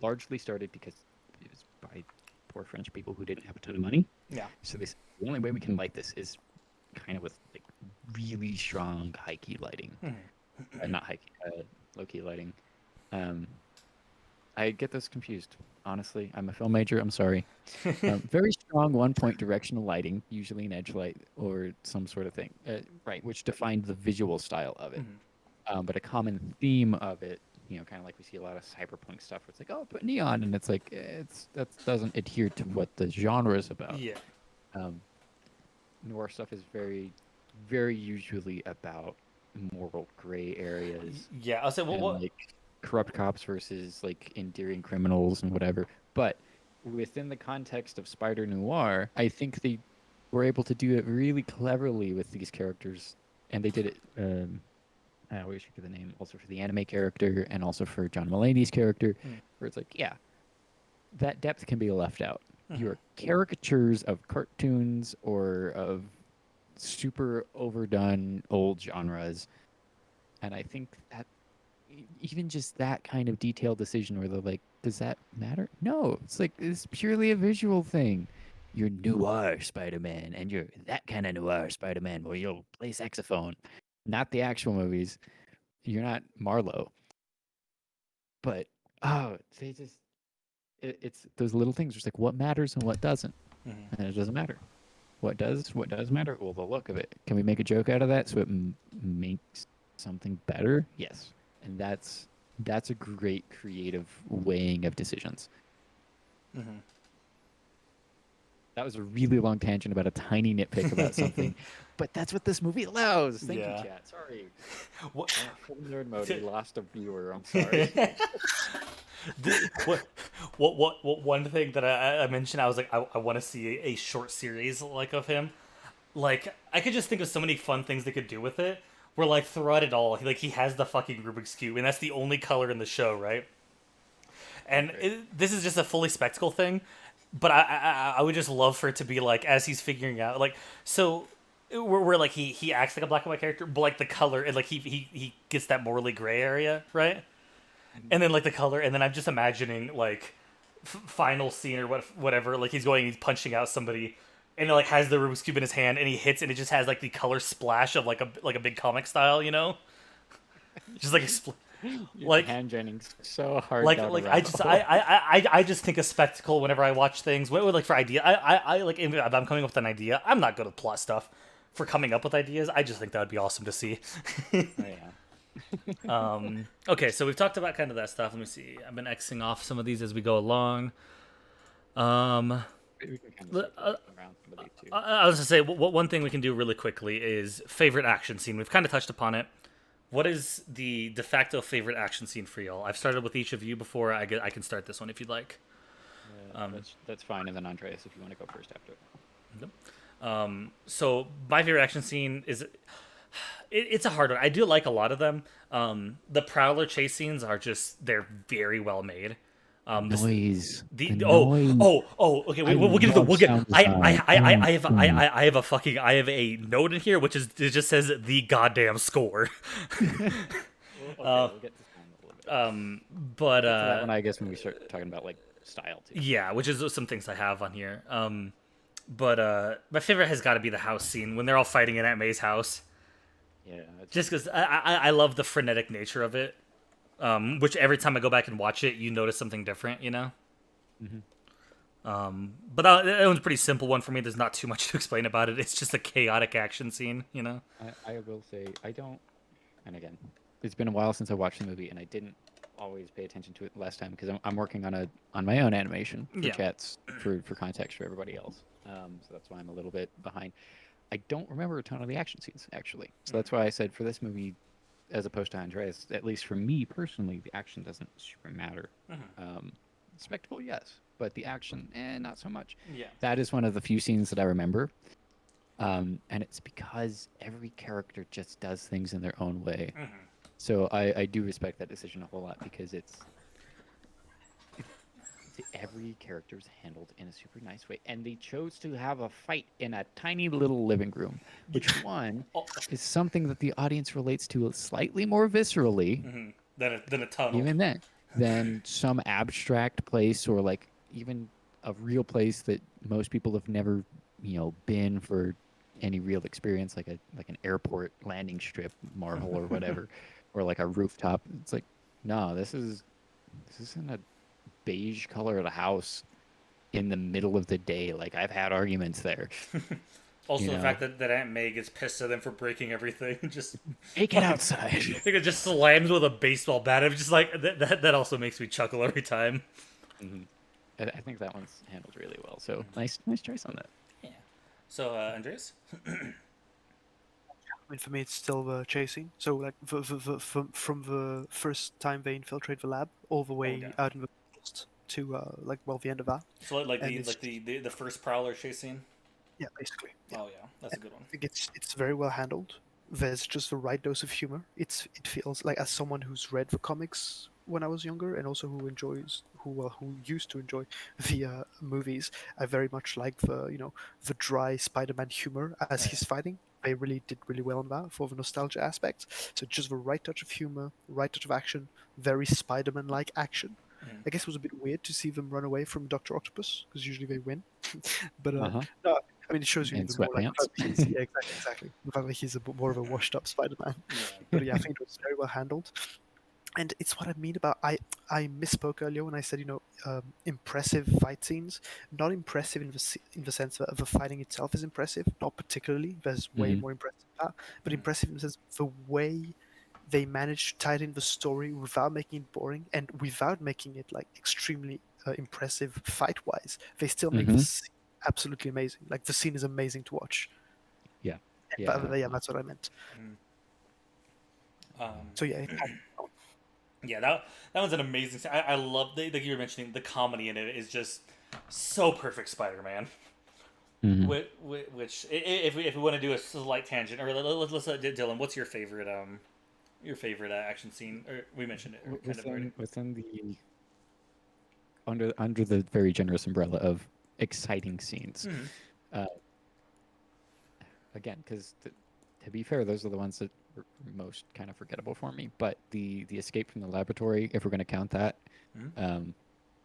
largely started because it was by poor French people who didn't have a ton of money. Yeah. So the only way we can light this is kind of with like really strong high key lighting, not high key, low key lighting. I get those confused. Honestly, I'm a film major. I'm sorry. Very strong one-point directional lighting, usually an edge light or some sort of thing, right? Which defined the visual style of it. But a common theme of it, you know, kind of like we see a lot of cyberpunk stuff, where it's like, oh, put neon, and it's like that doesn't adhere to what the genre is about. Yeah. Noir stuff is very, very usually about moral gray areas. Yeah. I'll say what. Like, corrupt cops versus like endearing criminals and whatever. But within the context of Spider Noir, I think they were able to do it really cleverly with these characters, and they did it. I always forget the name. Also for the anime character, and also for John Mulaney's character, where it's like, yeah, that depth can be left out. Your caricatures of cartoons or of super overdone old genres, and I think that even just that kind of detailed decision where they're like, does that matter? No, it's like, it's purely a visual thing. You're noir Spider-Man, and you're that kind of noir Spider-Man where you'll play saxophone. Not the actual movies. You're not Marlowe. But, they just, it's those little things. It's like, what matters and what doesn't. And it doesn't matter. What does matter? Well, the look of it. Can we make a joke out of that so it makes something better? Yes. And that's a great creative weighing of decisions. That was a really long tangent about a tiny nitpick about something, but that's what this movie allows. Thank you, chat. Sorry. What? Nerd mode. We lost a viewer. I'm sorry. What one thing that I mentioned, I was like, I want to see a short series like of him. Like I could just think of so many fun things they could do with it. Where like throughout it all, he has the fucking Rubik's Cube, and that's the only color in the show, right? And this is just a fully spectacle thing, but I would just love for it to be like as he's figuring out, like so, where like he acts like a black and white character, but like the color and like he gets that morally gray area, right? And then like the color, and then I'm just imagining like final scene or whatever, like he's punching out somebody. And it like has the Rubik's Cube in his hand, and he hits, and it just has like the color splash of like a big comic style, you know, just like Like, Han Jennings so hard like down a like rabbit hole. I just think of spectacle whenever I watch things. Like for idea, I like if I'm coming up with an idea. I'm not good at plot stuff. For coming up with ideas, I just think that would be awesome to see. Oh, yeah. Okay, so we've talked about kind of that stuff. Let me see. I've been Xing off some of these as we go along. Um, We can kind of circle around some of these too. I was gonna say one thing we can do really quickly is favorite action scene. We've kind of touched upon it. What is the de facto favorite action scene for y'all? I've started with each of you before. I can start this one if you'd like. That's fine. And then Andreas, if you want to go first after. So my favorite action scene is it's a hard one. I do like a lot of them. The Prowler chase scenes are they're very well made. Noise. Okay. We'll get into we'll get. Sound I have a note in here which it just says the goddamn score. We'll get to sound a little bit. But That one, I guess, when we start talking about like style too. yeah, which is some things I have on here. But my favorite has got to be the house scene when they're all fighting in Aunt May's house. Yeah. Just because I love the frenetic nature of it. Which every time I go back and watch it, you notice something different, you know? But that one's a pretty simple one for me. There's not too much to explain about it. It's just a chaotic action scene, you know? I will say I don't. And again, it's been a while since I watched the movie, and I didn't always pay attention to it last time because I'm working on my own animation for chats for context for everybody else. So that's why I'm a little bit behind. I don't remember a ton of the action scenes actually. So that's why I said for this movie, as opposed to Andreas, at least for me personally, the action doesn't super matter. Spectacle, yes, but the action, not so much. Yeah. That is one of the few scenes that I remember. And it's because every character just does things in their own way. So I do respect that decision a whole lot because every character is handled in a super nice way. And they chose to have a fight in a tiny little living room, which one is something that the audience relates to slightly more viscerally Than a tunnel. even then, than some abstract place or like even a real place that most people have never, been for any real experience, like an airport landing strip, Marvel or whatever, or like a rooftop. It's like, no, this is in a beige colored house in the middle of the day. Like I've had arguments there. Also, the fact that Aunt May gets pissed at them for breaking everything, just Take it outside. I think it just slams with a baseball bat. It's just like that also makes me chuckle every time. I think that one's handled really well. So nice choice on that. Yeah. So Andreas. I mean, for me, it's still the chasing. So, like, from the first time they infiltrate the lab all the way out in the forest to the end of that. So like the first Prowler chase scene. Yeah, basically. Yeah. Oh yeah, that's a good one. I think it's very well handled. There's just the right dose of humor. It feels like, as someone who's read the comics when I was younger and also who used to enjoy the movies, I very much like the dry Spider-Man humor as he's fighting. They really did really well on that for the nostalgia aspect. So just the right touch of humor, right touch of action, very Spider-Man-like action. I guess it was a bit weird to see them run away from Dr. Octopus because usually they win. But no, I mean, it shows you In even more like sweatpants. yeah, exactly. The fact that he's more of a washed-up Spider-Man. But yeah, I think it was very well handled. And it's what I mean about I misspoke earlier when I said impressive fight scenes. Not impressive in the sense that the fighting itself is impressive. Not particularly. There's way more impressive than that. But impressive in the sense the way they managed to tie it in the story without making it boring and without making it like extremely impressive fight-wise. They still make the scene absolutely amazing. Like the scene is amazing to watch. Yeah. Yeah, that's what I meant. So yeah. Yeah, that one's an amazing scene. I love like you were mentioning, the comedy in it is just so perfect Spider-Man. Which if we want to do a slight tangent, or let's Dylan, what's your favorite action scene? Or we mentioned it kind of already. Within the under the very generous umbrella of exciting scenes. Again, because to be fair, those are the ones that were most kind of forgettable for me. But the escape from the laboratory, if we're going to count that,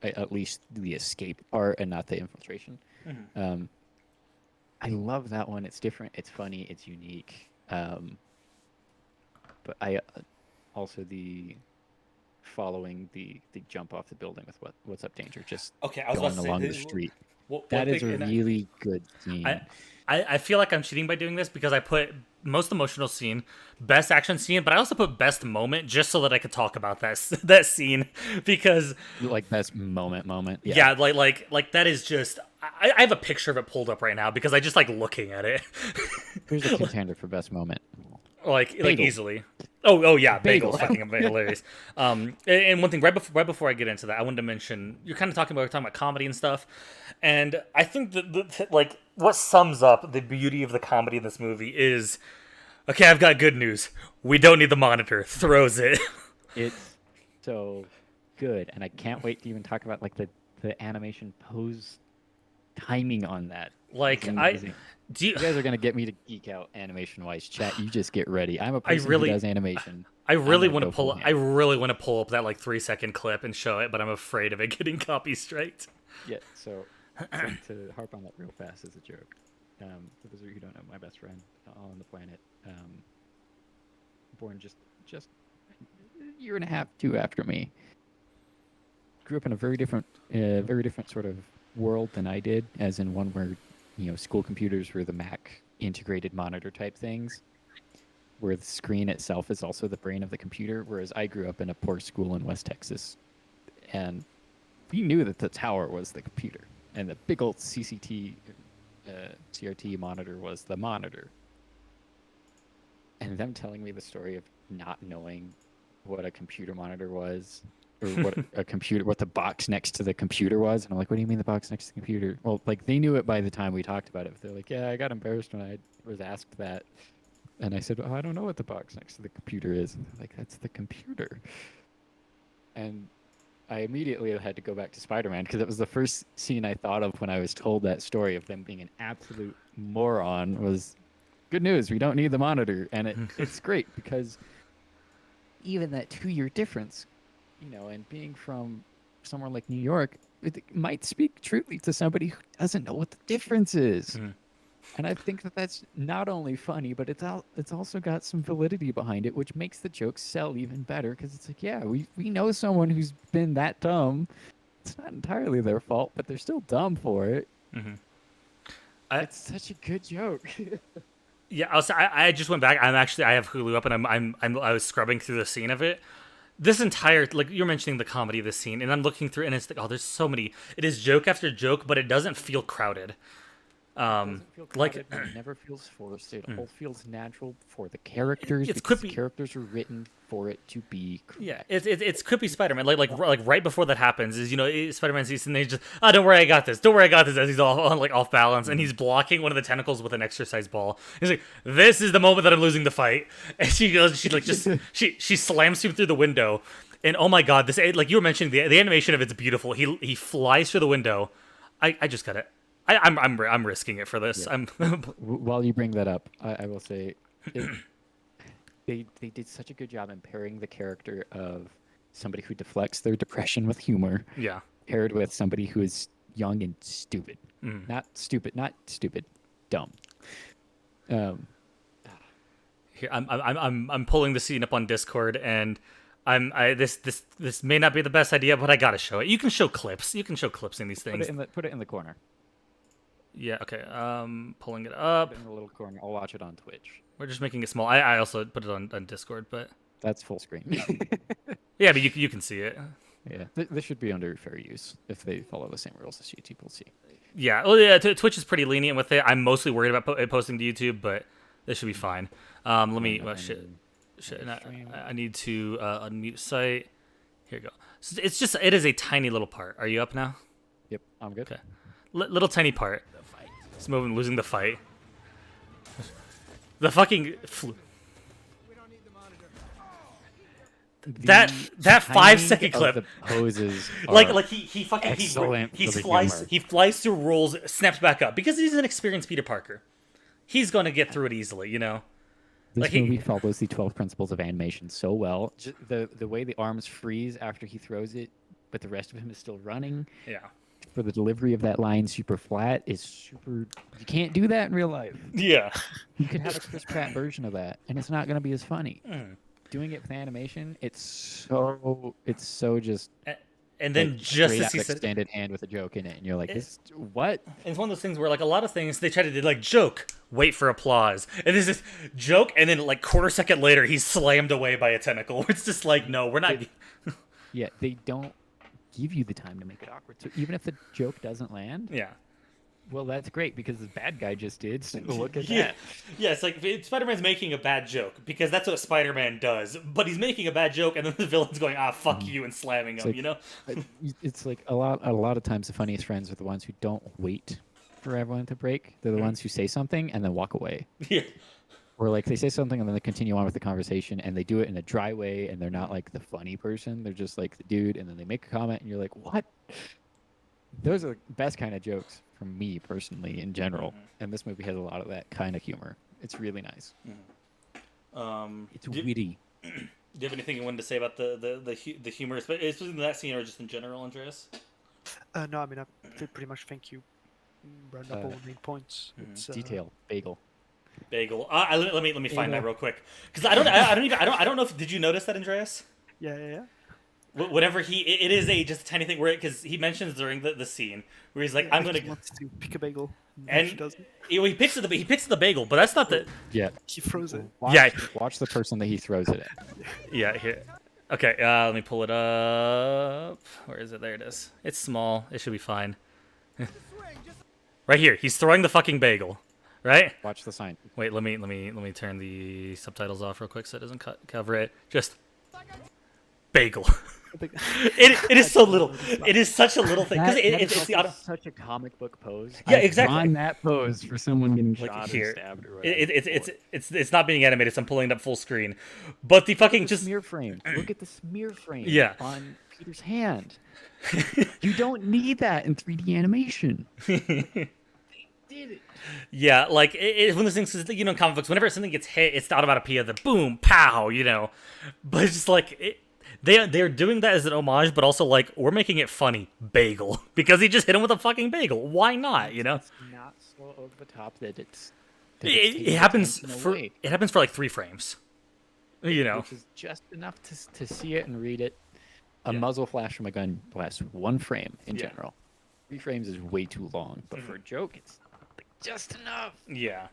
at least the escape part and not the infiltration. I love that one. It's different. It's funny. It's unique. But I also the following the jump off the building with what's up danger, just Okay, I was going about to along say the street. What That is thing, a really good scene. I feel like I'm cheating by doing this because I put most emotional scene, best action scene, but I also put best moment just so that I could talk about that scene because Like best moment. yeah, like that is just I have a picture of it pulled up right now because I just like looking at it. Here's a contender for best moment. like Bagel. easily. Oh yeah, Bagel. Bagel's fucking hilarious. And one thing right before I get into that, I wanted to mention you're kind of talking about comedy and stuff, and I think that like what sums up the beauty of the comedy in this movie is, okay, I've got good news. We don't need the monitor. Throws it. It's so good, and I can't wait to even talk about like the animation pose timing on that. Like It's amazing. do you, You guys are gonna get me to geek out animation wise. Chat, you just get ready. I'm a I person really- who does animation. I really gonna want to go full pull. ham. I really want to pull up that like 3-second clip and show it, but I'm afraid of it getting copy striked. Yeah. So to harp on that real fast as a joke. For those of you who don't know, my best friend on the planet, born just a year and a half, 2 after me. Grew up in a very different sort of world than I did, as in one where, school computers were the Mac integrated monitor type things, where the screen itself is also the brain of the computer, whereas I grew up in a poor school in West Texas, and we knew that the tower was the computer, and the big old CRT monitor was the monitor. And them telling me the story of not knowing what a computer monitor was, or what the box next to the computer was, and I'm like, what do you mean the box next to the computer? Well, like they knew it by the time we talked about it. They're like, yeah, I got embarrassed when I was asked that, and I said, oh, I don't know what the box next to the computer is. And they're like, that's the computer. And I immediately had to go back to Spider-Man because it was the first scene I thought of when I was told that story of them being an absolute moron. Was good news. We don't need the monitor, and it's great because even that 2-year difference, and being from somewhere like New York, it might speak truly to somebody who doesn't know what the difference is. And I think that that's not only funny, but it's also got some validity behind it, which makes the jokes sell even better. Because it's like, yeah, we know someone who's been that dumb. It's not entirely their fault, but they're still dumb for it. It's such a good joke. Yeah, I just went back. I have Hulu up, and I was scrubbing through the scene of it. This entire, like you're mentioning the comedy of the scene, and I'm looking through, and it's like, oh, there's so many. It is joke after joke, but it doesn't feel crowded. It doesn't feel like crowded, but it never feels forced. It all feels natural for the characters. It's because quippy. the characters are written for it to be. Yeah, it's quippy Spider-Man. Like right before that happens is Spider-Man sees and they just don't worry, I got this. Don't worry, I got this. As he's all off balance and he's blocking one of the tentacles with an exercise ball. He's like, this is the moment that I'm losing the fight. And she slams him through the window. And oh my god, this, like you were mentioning, the animation of it's beautiful. He flies through the window. I just got it. I'm risking it for this. Yeah. While you bring that up, I will say, they did such a good job in pairing the character of somebody who deflects their depression with humor, Yeah. paired with somebody who is young and stupid. Not stupid, dumb. Here, I'm pulling the scene up on Discord, and this may not be the best idea, but I gotta show it. You can show clips. You can show clips in these things. Put it in the corner. Yeah. Okay. Pulling it up. Put it in the little corner. I'll watch it on Twitch. We're just making it small. I also put it on Discord, but That's full screen. yeah, but you can see it. Yeah, this should be under fair use if they follow the same rules as YouTube. We'll see. Yeah. Well, yeah. Twitch is pretty lenient with it. I'm mostly worried about posting to YouTube, but this should be fine. Let me. Well, shit. I need to unmute site. Here you go. So it is a tiny little part. Are you up now? Yep, I'm good. Okay. Little tiny part. It's moving, losing the fight. The fucking that 5-second clip. The poses Like he fucking excellent he for the flies humor. he flies through rolls, snaps back up because he's an experienced Peter Parker. He's gonna get through it easily, This like movie follows the 12 principles of animation so well. The way the arms freeze after he throws it, but the rest of him is still running. Yeah. For the delivery of that line super flat is super. You can't do that in real life. Yeah. You could have a Chris Pratt version of that, and it's not going to be as funny. doing it with animation, it's so just And then like, just straight as out he said, extended hand with a joke in it, and you're like, this what? and it's one of those things where like a lot of things they try to do like joke, wait for applause, and this is joke, and then like quarter second later he's slammed away by a tentacle. It's just like no, we're not. Yeah, they don't give you the time to make it awkward. So even if the joke doesn't land, Yeah. well, that's great because the bad guy just did. So look at Yeah, that. yeah. It's like Spider-Man's making a bad joke because that's what Spider-Man does. But he's making a bad joke, and then the villain's going, "Ah, fuck you," and slamming him. like- You know? It's like a lot of times the funniest friends are the ones who don't wait for everyone to break. They're the ones who say something and then walk away. Yeah. Or like they say something and then they continue on with the conversation and they do it in a dry way and they're not like the funny person. They're just like the dude and then they make a comment and you're like, what? Those are the best kind of jokes from me personally in general. And this movie has a lot of that kind of humor. It's really nice. It's witty. Do you have anything you wanted to say about the humor, especially in that scene, or just in general, Andreas? No, I mean, I pretty much think you round up all the main points. It's, Detail. Bagel. Bagel. Let me find that real quick because I don't know if did you notice that, Andreas? Yeah. Whatever it is just a tiny thing where because he mentions during the scene where he's like I'm gonna He wants to pick a bagel, and he doesn't. he picks the bagel, but that's not the Yeah. He throws it. Watch the person that he throws it at. yeah here. Okay, let me pull it up. Where is it? There it is. It's small. It should be fine. Right here. He's throwing the fucking bagel. Right? Watch the sign. Wait, let me turn the subtitles off real quick so it doesn't cover it. Just bagel. It is so little. It is such a little thing because it's the auto. Such a comic book pose. Yeah, exactly. On that pose for someone getting shot here. or stabbed or whatever. It's not being animated, so I'm pulling it up full screen. But the fucking just smear frame. Look at the smear frame. Yeah. On Peter's hand. You don't need that in 3D animation. They did it. Yeah, like it's one of those things. You know, in comic books, whenever something gets hit, it's the onomatopoeia, the boom, pow. You know, but it's just like they're doing that as an homage, but also like we're making it funny, bagel, because he just hit him with a fucking bagel. Why not? You know, It's not so over the top that it's. it happens for like 3 frames. You know, Which is just enough to see it and read it. A muzzle flash from a gun lasts 1 frame in general. 3 frames is way too long, but for a joke, it's just enough. Yeah.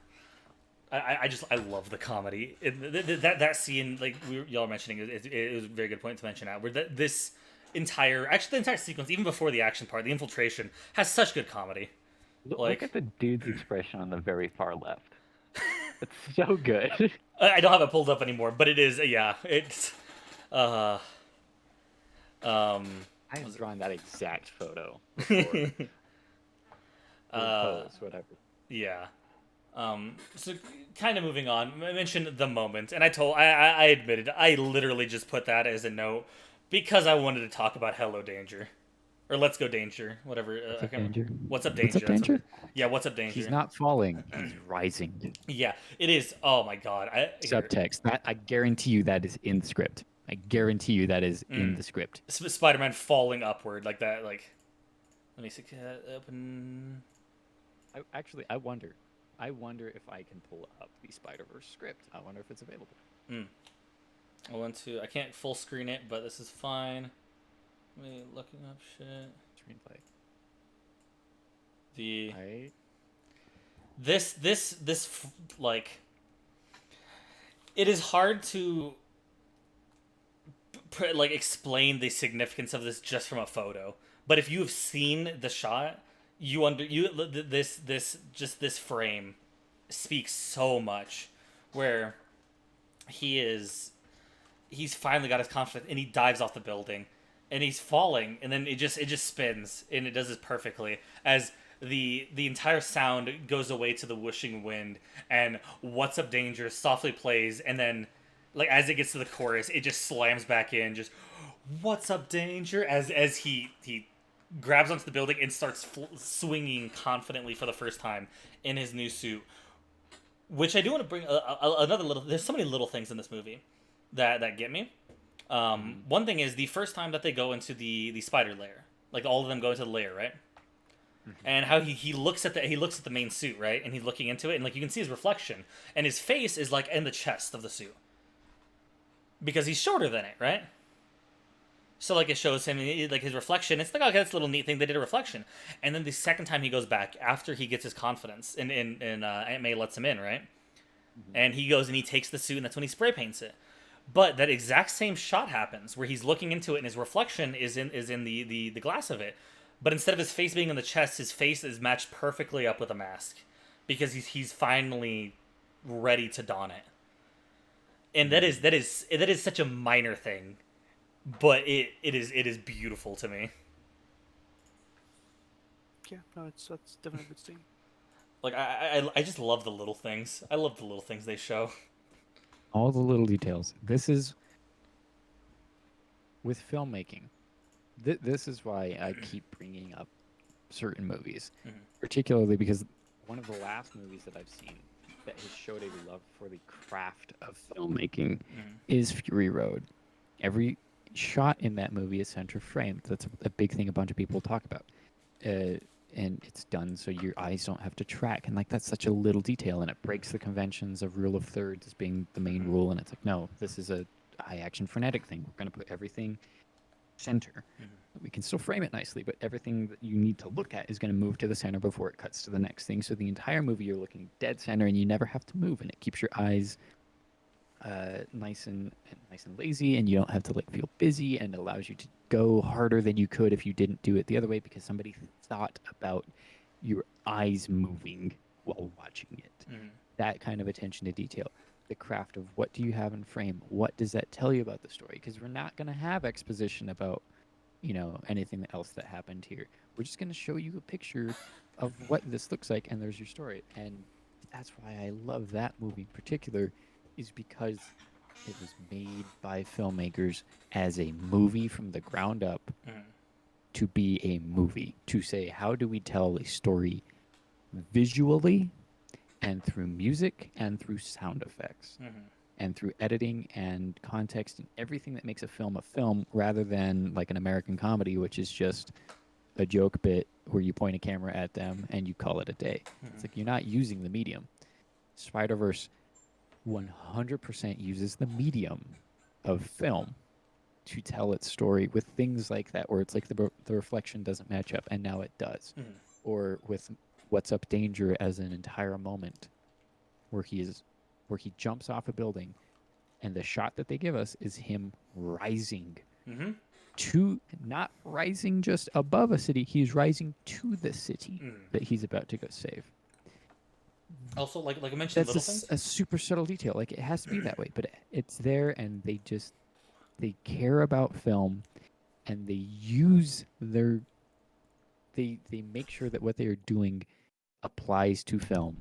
I love the comedy. That scene, like y'all were mentioning, it was a very good point to mention out where the entire sequence, even before the action part, the infiltration, has such good comedy. Look at the dude's expression on the very far left. It's so good. I don't have it pulled up anymore, but it is it's I have drawn that exact photo. Pose, whatever. Yeah. So kind of moving on, I mentioned the moment, and I admitted, I literally just put that as a note because I wanted to talk about Hello Danger. Or Let's Go Danger, whatever. What's up, Danger? What's up, Danger? What's up, Danger? Yeah, What's up, Danger? He's not falling, he's rising. Yeah, it is. Oh my god. Subtext. That I guarantee you that is in the script. I guarantee you that is in the script. Spider-Man falling upward like that, like... Let me see, open... I wonder. I wonder if I can pull up the Spiderverse script. I wonder if it's available. I can't full screen it, but this is fine. Let me looking up shit. Screenplay. Like, it is hard to like explain the significance of this just from a photo. But if you have seen the shot, this frame speaks so much, where he's finally got his confidence and he dives off the building and he's falling and then it just spins and it does this perfectly as the entire sound goes away to the whooshing wind and What's Up Danger softly plays and then like as it gets to the chorus it just slams back in just What's Up Danger as he grabs onto the building and starts swinging confidently for the first time in his new suit. Which I do want to bring another little... There's so many little things in this movie that get me. One thing is the first time that they go into the spider lair. Like all of them go into the lair, right? And how he looks at the main suit, right? And he's looking into it and like you can see his reflection. And his face is like in the chest of the suit. because he's shorter than it, right? So like it shows him like his reflection. It's like, okay, that's a little neat thing. They did a reflection, and then the second time he goes back after he gets his confidence, and Aunt May lets him in, right? And he goes and he takes the suit, and that's when he spray paints it. But that exact same shot happens where he's looking into it, and his reflection is in the glass of it. But instead of his face being in the chest, his face is matched perfectly up with a mask, because he's finally ready to don it. And that is such a minor thing, but it is beautiful to me. Yeah, no, that's definitely a good scene. Like I just love the little things. I love the little things they show. All the little details. This is with filmmaking. This is why I keep bringing up certain movies, particularly because one of the last movies that I've seen that has showed a love for the craft of filmmaking is Fury Road. Every shot in that movie is center frame. That's a big thing a bunch of people talk about. And it's done so your eyes don't have to track. And like that's such a little detail, and it breaks the conventions of rule of thirds as being the main rule. And it's like, no, this is a high action frenetic thing. We're going to put everything center. We can still frame it nicely, but everything that you need to look at is going to move to the center before it cuts to the next thing. So the entire movie you're looking dead center, and you never have to move, and it keeps your eyes nice and lazy, and you don't have to like feel busy, and allows you to go harder than you could if you didn't do it the other way, because somebody thought about your eyes moving while watching it. That kind of attention to detail, the craft of what do you have in frame, what does that tell you about the story, because we're not going to have exposition about anything else that happened here. We're just going to show you a picture of what this looks like, and there's your story. And that's why I love that movie in particular, is because it was made by filmmakers as a movie from the ground up to be a movie, to say, how do we tell a story visually and through music and through sound effects and through editing and context and everything that makes a film, rather than like an American comedy, which is just a joke bit where you point a camera at them and you call it a day. It's like you're not using the medium. Spiderverse 100% uses the medium of film to tell its story with things like that, where it's like the reflection doesn't match up, and now it does. Or with What's Up Danger as an entire moment where he jumps off a building, and the shot that they give us is him rising to, not rising just above a city, he's rising to the city that he's about to go save. Also, like I mentioned, That's little things. a super subtle detail. Like, it has to be that way, but it's there, and they care about film, and they use they make sure that what they are doing applies to film.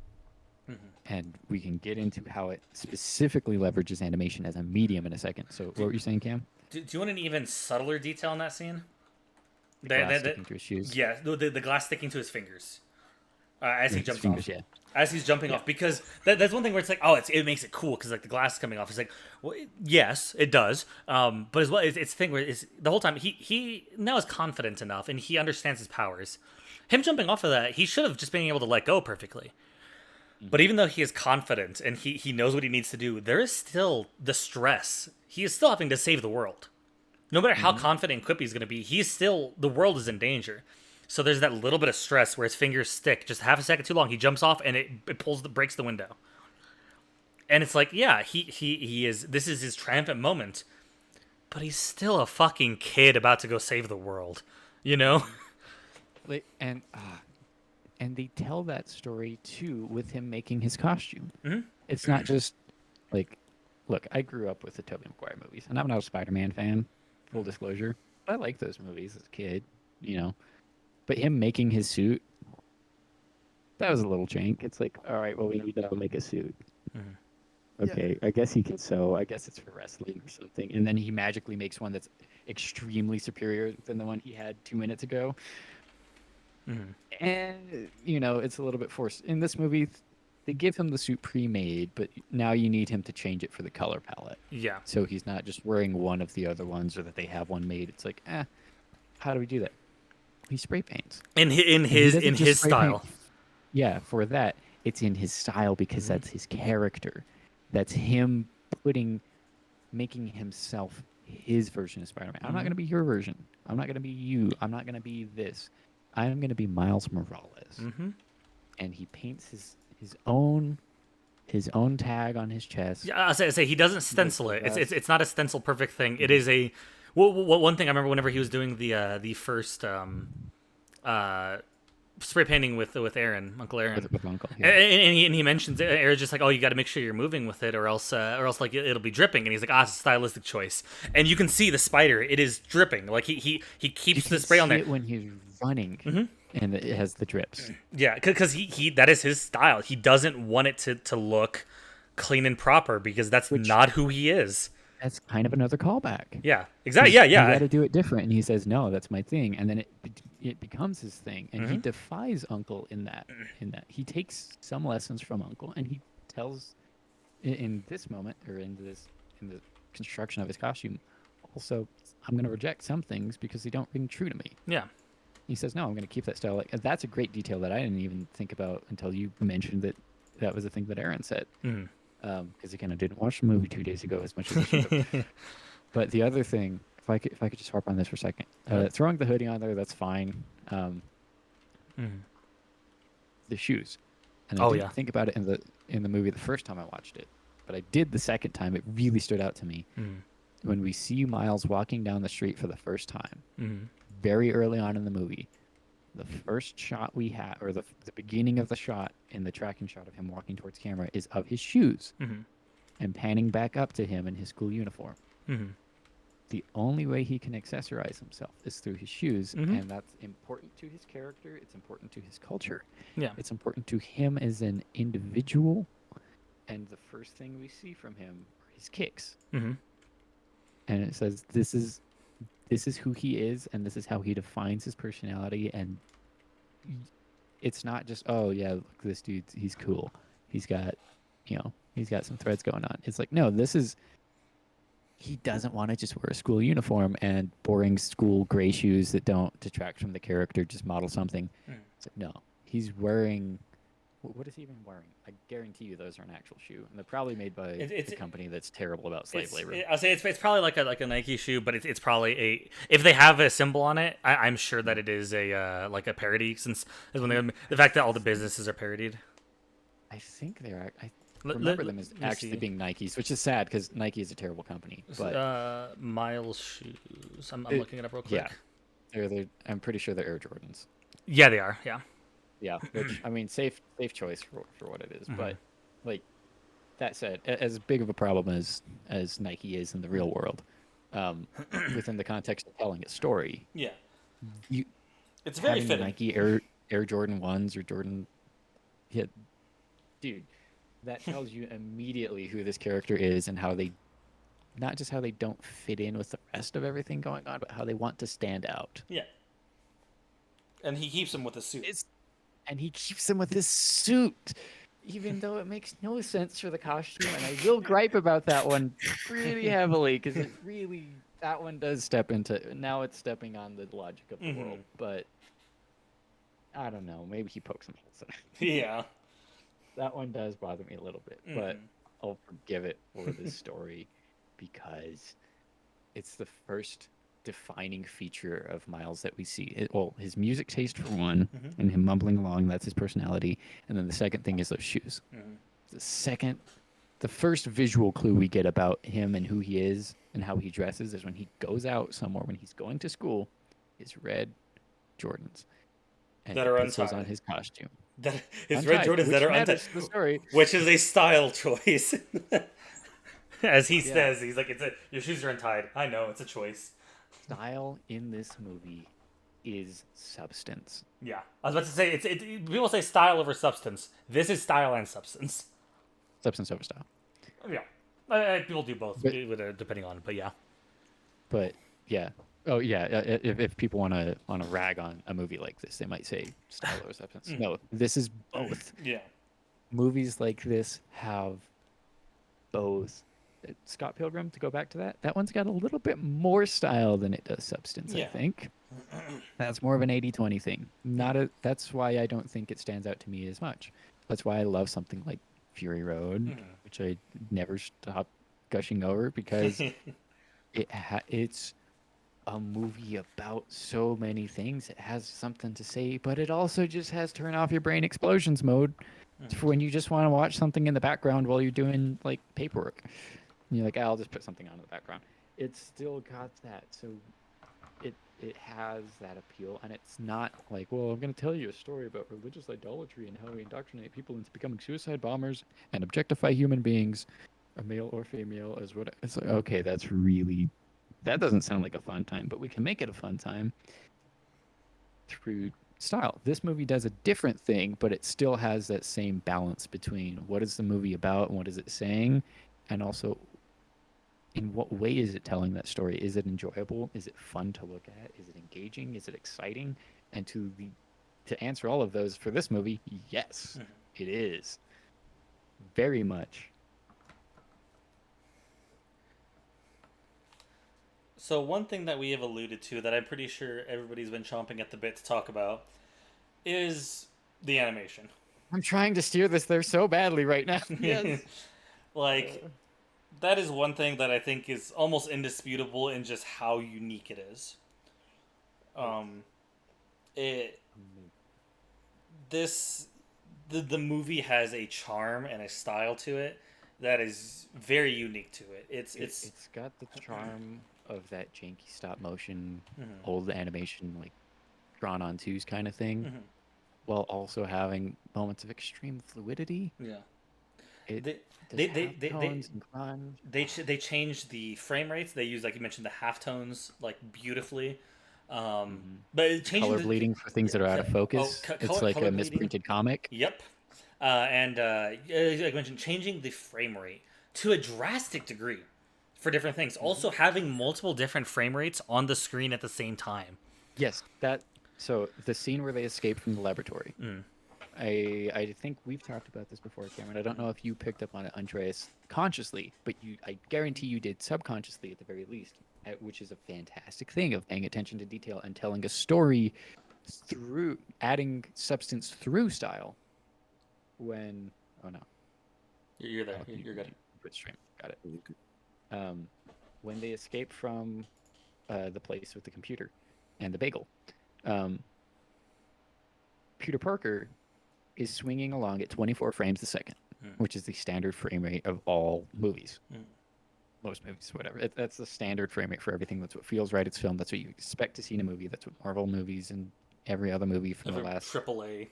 And we can get into how it specifically leverages animation as a medium in a second. So what were you saying, Cam? Do you want an even subtler detail in that scene? The glass sticking to his shoes. Yeah, the glass sticking to his fingers as he jumps off. Yeah. As he's jumping off, because that's one thing where it's like, oh, it makes it cool because like the glass is coming off. It's like, well, yes, it does. But as well, it's the thing where the whole time he now is confident enough and he understands his powers. Him jumping off of that, he should have just been able to let go perfectly. But even though he is confident and he knows what he needs to do, there is still the stress. He is still having to save the world. No matter how confident and quippy he's going to be, the world is in danger. So there's that little bit of stress where his fingers stick just half a second too long. He jumps off and it breaks the window. And it's like, yeah, this is his triumphant moment. But he's still a fucking kid about to go save the world. You know? And they tell that story too with him making his costume. It's not just like, look, I grew up with the Tobey Maguire movies, and I'm not a Spider-Man fan, full disclosure. But I like those movies as a kid, But him making his suit, that was a little jank. It's like, all right, well, we need to make a suit. Okay, I guess he can sew. I guess it's for wrestling or something. And then he magically makes one that's extremely superior than the one he had 2 minutes ago. And, it's a little bit forced. In this movie, they give him the suit pre-made, but now you need him to change it for the color palette. Yeah. So he's not just wearing one of the other ones, or that they have one made. It's like, how do we do that? He spray paints. In his style. Yeah, for that, it's in his style because that's his character. That's him putting making himself his version of Spider-Man. I'm not Mhm. going to be your version. I'm not going to be you. I'm not going to be this. I'm going to be Miles Morales. Mm-hmm. And he paints his own tag on his chest. Yeah, I say he doesn't stencil it. It's not a stencil perfect thing. It is a. Well, one thing I remember whenever he was doing the first uh spray painting with Aaron, Uncle Aaron. With Uncle, And, and he mentions Aaron's just like, oh, you got to make sure you're moving with it, or else like it'll be dripping. And he's like, it's a stylistic choice. And you can see the spider; it is dripping. Like he keeps the spray on there it when he's running, and it has the drips. Yeah, because he that is his style. He doesn't want it to look clean and proper because that's not who he is. That's kind of another callback. Yeah, exactly. Yeah. You got to do it different, and he says, "No, that's my thing." And then it becomes his thing, and he defies Uncle in that. He takes some lessons from Uncle, and he tells, in this moment, or in the construction of his costume, also, I'm going to reject some things because they don't ring true to me. Yeah. He says, "No, I'm going to keep that style." Like that's a great detail that I didn't even think about until you mentioned that was a thing that Aaron said. Because again, I didn't watch the movie 2 days ago as much as I should have. But the other thing, if I could just harp on this for a second, throwing the hoodie on there, that's fine. The shoes, and I didn't think about it in the movie the first time I watched it, but I did the second time. It really stood out to me when we see Miles walking down the street for the first time, very early on in the movie. The first shot we had, or the beginning of the shot in the tracking shot of him walking towards camera, is of his shoes and panning back up to him in his school uniform. The only way he can accessorize himself is through his shoes, and that's important to his character. It's important to his culture. Yeah. It's important to him as an individual. And the first thing we see from him are his kicks. And it says, this is who he is, and this is how he defines his personality. And it's not just, oh yeah, look, this dude, he's cool. He's got some threads going on. It's like, no, he doesn't want to just wear a school uniform and boring school gray shoes that don't detract from the character, just model something. It's like, no, he's wearing, what is he even wearing? I guarantee you those are an actual shoe, and they're probably made by a company that's terrible about slave labor. I'll say it's probably like a Nike shoe, but it's probably if they have a symbol on it, I'm sure that it is a like a parody, since when the fact that all the businesses are parodied. I think they're. I remember them as actually being Nikes, which is sad because Nike is a terrible company. But Miles shoes. I'm looking it up real quick. Yeah, I'm pretty sure they're Air Jordans. Yeah, they are. Yeah. Yeah, which I mean, safe choice for what it is. But like that said, as big of a problem as Nike is in the real world, within the context of telling a story, it's very having fitting. Nike Air Jordan 1s or Jordan, dude, that tells you immediately who this character is and how they, not just how they don't fit in with the rest of everything going on, but how they want to stand out. Yeah. And he keeps him with a suit. And he keeps him with this suit, even though it makes no sense for the costume. And I will gripe about that one pretty heavily, because that one does step into, now it's stepping on the logic of the world. But I don't know, maybe he pokes some holes in it. Yeah. That one does bother me a little bit, but I'll forgive it for this story because it's the first defining feature of Miles that we see. His music taste for one, and him mumbling along, that's his personality. And then the second thing is those shoes. The first visual clue we get about him and who he is and how he dresses is when he goes out somewhere, when he's going to school, his red Jordans. And that are puts those on his costume. His red Jordans that are untied, the story. Which is a style choice. As he says, he's like, your shoes are untied. I know, it's a choice. Style in this movie is substance. Yeah, I was about to say people say style over substance. This is style and substance. Substance over style. Yeah, people do both, depending on it, but yeah. But yeah, oh yeah. If people want to rag on a movie like this, they might say style over substance. No, this is both. Yeah. Movies like this have both. Scott Pilgrim, to go back to that one's got a little bit more style than it does substance. I think that's more of an 80-20 thing. That's why I don't think it stands out to me as much. That's why I love something like Fury Road, which I never stopped gushing over because it's a movie about so many things. It has something to say, but it also just has turn off your brain explosions mode for when you just want to watch something in the background while you're doing like paperwork. And you're like, I'll just put something on in the background. It's still got that, so it has that appeal, and it's not like, well, I'm going to tell you a story about religious idolatry and how we indoctrinate people into becoming suicide bombers and objectify human beings, a male or female, as what it's like. Okay, that doesn't sound like a fun time, but we can make it a fun time through style. This movie does a different thing, but it still has that same balance between what is the movie about and what is it saying, and also in what way is it telling that story? Is it enjoyable? Is it fun to look at? Is it engaging? Is it exciting? And to answer all of those for this movie, yes, it is. Very much. So one thing that we have alluded to that I'm pretty sure everybody's been chomping at the bit to talk about is the animation. I'm trying to steer this there so badly right now. Yes. Like, that is one thing that I think is almost indisputable in just how unique it is. It this the movie has a charm and a style to it that is very unique to it. It's got the charm of that janky stop motion, old animation, like drawn on twos kind of thing, while also having moments of extreme fluidity. Yeah. It they changed the frame rates. They use, like you mentioned, the halftones like beautifully. But changing color bleeding for things that are out of focus. It's like a misprinted comic. Yep. And like I mentioned, changing the frame rate to a drastic degree for different things. Also having multiple different frame rates on the screen at the same time. Yes, so the scene where they escape from the laboratory. I think we've talked about this before, Cameron. I don't know if you picked up on it, Andreas, consciously, but I guarantee you did subconsciously at the very least, which is a fantastic thing of paying attention to detail and telling a story through adding substance through style. When you're there, you're good. Quit stream, got it. When they escape from the place with the computer and the bagel, Peter Parker is swinging along at 24 frames a second, which is the standard frame rate of all movies. Most movies, whatever. That's the standard frame rate for everything. That's what feels right. It's film. That's what you expect to see in a movie. That's what Marvel movies and every other movie from the last AAA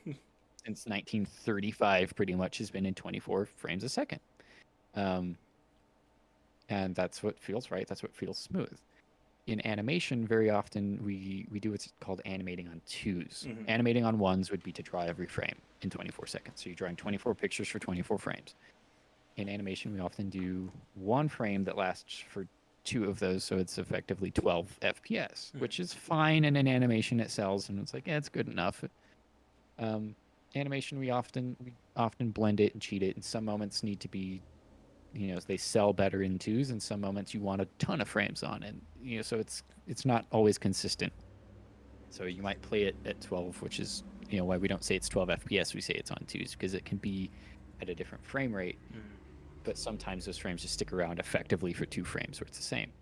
since 1935 pretty much has been in 24 frames a second. And that's what feels right. That's what feels smooth. In animation, very often we do what's called animating on twos. Animating on ones would be to draw every frame in 24 seconds. So you're drawing 24 pictures for 24 frames. In animation, we often do one frame that lasts for 2 of those, so it's effectively 12 FPS, which is fine in an animation it sells, and it's like, yeah, it's good enough. Animation, we often blend it and cheat it, and some moments need to be, they sell better in twos, and some moments you want a ton of frames on, and so it's not always consistent. So you might play it at 12, which is why we don't say it's 12 FPS, we say it's on twos, because it can be at a different frame rate, but sometimes those frames just stick around effectively for 2 frames where it's the same.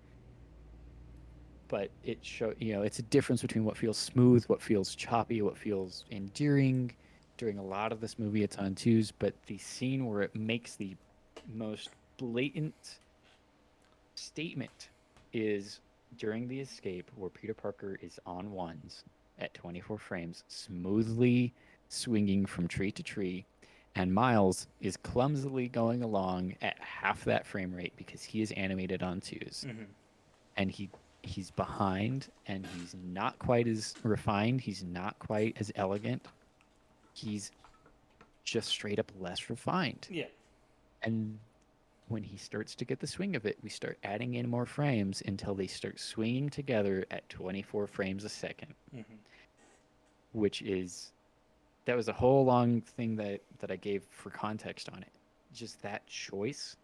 But it's a difference between what feels smooth, what feels choppy, what feels endearing. During a lot of this movie, it's on twos, but the scene where it makes the most blatant statement is during the escape, where Peter Parker is on ones at 24 frames, smoothly swinging from tree to tree, and Miles is clumsily going along at half that frame rate because he is animated on twos. And he's behind, and he's not quite as refined, he's not quite as elegant, he's just straight up less refined. Yeah. And when he starts to get the swing of it, we start adding in more frames until they start swinging together at 24 frames a second. That was a whole long thing that I gave for context on it. Just that choice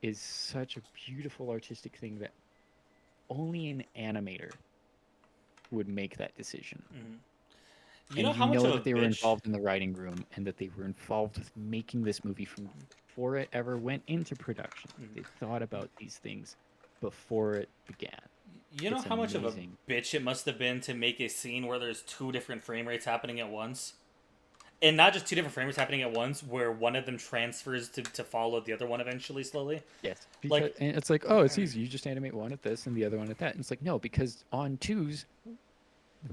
is such a beautiful artistic thing that only an animator would make that decision. You know And you how much know of a that they were bitch? involved in the writing room and that they were involved with making this movie from before it ever went into production. Mhm. They thought about these things before it began. You know It's how much of a amazing. bitch it must have been to make a scene where there's two different frame rates happening at once? And not just two different frame rates happening at once, where one of them transfers to follow the other one eventually, slowly. Yes, because Like, and it's like, oh, it's easy. You just animate one at this and the other one at that. And it's like, no, because on twos,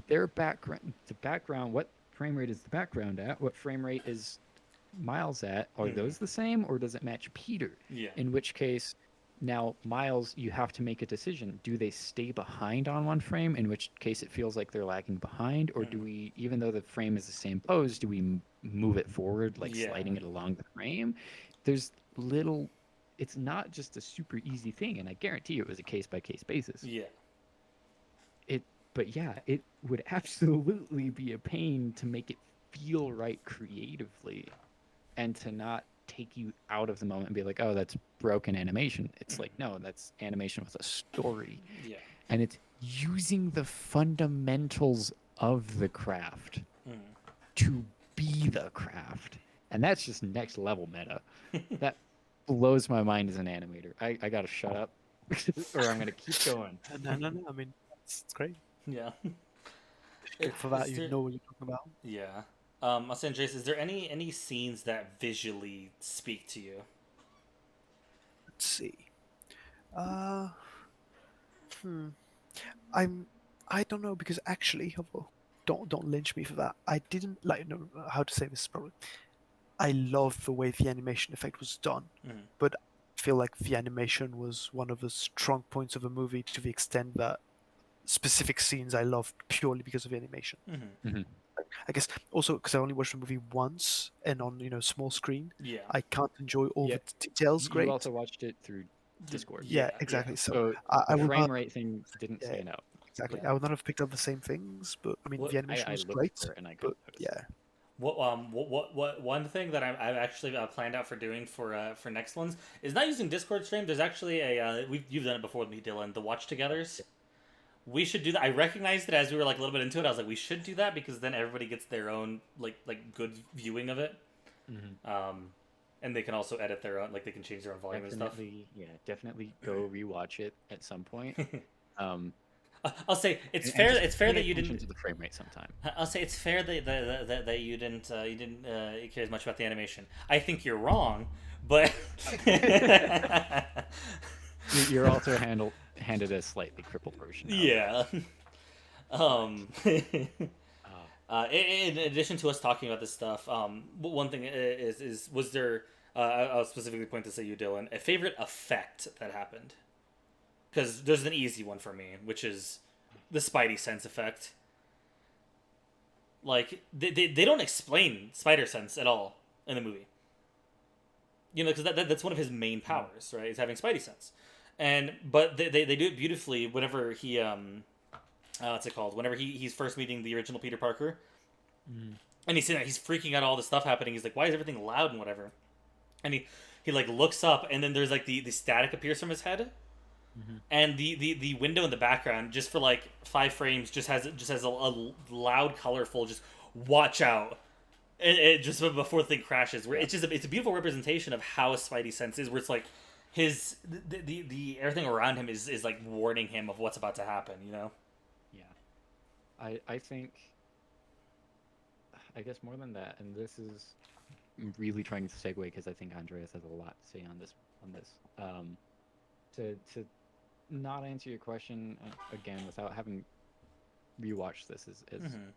their background, the background, what frame rate is the background at? What frame rate is Miles at? Are those the same, or does it match Peter? yeah. In which case, now Miles, you have to make a decision. Do they stay behind on one frame, in which case it feels like they're lagging behind, or do we, even though the frame is the same pose, do we move it forward, like Yeah. sliding it along the frame? There's little. It's not just a super easy thing, and I guarantee you it was a case by case basis. Yeah. But yeah, it would absolutely be a pain to make it feel right creatively and to not take you out of the moment and be like, oh, that's broken animation. It's like, no, that's animation with a story. Yeah. And it's using the fundamentals of the craft to be the craft. And that's just next level meta. That blows my mind as an animator. I gotta shut up or I'm gonna keep going. No. I mean, it's great. Yeah. For that, Is you there- know what you're talking about. Yeah. I'll say, Andres, is there any scenes that visually speak to you? Let's see. Hmm. I don't know because actually, well, don't lynch me for that. I didn't like no how to say this probably. I love the way the animation effect was done, but I feel like the animation was one of the strong points of a movie to the extent that specific scenes I loved purely because of the animation. I guess also because I only watched the movie once and on small screen, Yeah. I can't enjoy all Yeah. the details. Great. You also watched it through Discord. Yeah, exactly. So So I the would frame not rate thing didn't yeah, stand out. exactly. Yeah. I would not have picked up the same things, but I mean What- the animation I was looked great. for it and I But couldn't notice. yeah, what one thing that I've actually planned out for doing for next ones is not using Discord stream. There's actually a you've done it before with me, Dylan. The watch togethers. We should do that. I recognized it as we were like a little bit into it. I was like, we should do that because then everybody gets their own like good viewing of it. And they can also edit their own, like they can change their own volume and stuff. Definitely go rewatch it at some point. I'll say it's And fair. just It's fair pay that you attention didn't. to the frame rate sometime. I'll say it's fair that you didn't care as much about the animation. I think you're wrong, but You're also handed a slightly crippled version. yeah. In addition to us talking about this stuff, one thing is was there? I'll specifically point this at you, Dylan. A favorite effect that happened, because there's an easy one for me, which is the Spidey sense effect. Like they don't explain Spider Sense at all in the movie. You know, because that's one of his main powers, right? Is having Spidey Sense, but they do it beautifully whenever he what's it called? Whenever he's first meeting the original Peter Parker, and he's freaking out, all this stuff happening. He's like, "Why is everything loud and whatever?" And he like looks up, and then there's like the static appears from his head, and the window in the background just for like 5 frames just has a loud, colorful, just watch out. It just before the thing crashes, where it's a beautiful representation of how a Spidey sense is, where it's like his the everything around him is like warning him of what's about to happen, you know. I think, I guess more than that, and this is really trying to segue because I think Andreas has a lot to say on this. To not answer your question again without having rewatched this as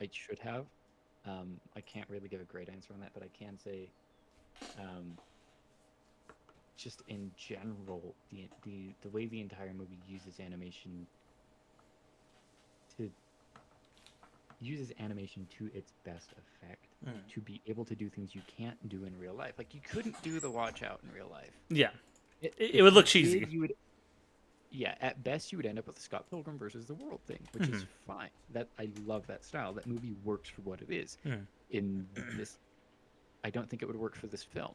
I should have, I can't really give a great answer on that, but I can say, just in general, the way the entire movie uses animation to its best effect, to be able to do things you can't do in real life. Like you couldn't do the watch out in real life. Yeah, it would look cheesy. At best you would end up with the Scott Pilgrim versus the World thing, which is fine. That I love that style. That movie works for what it is. In this, I don't think it would work for this film.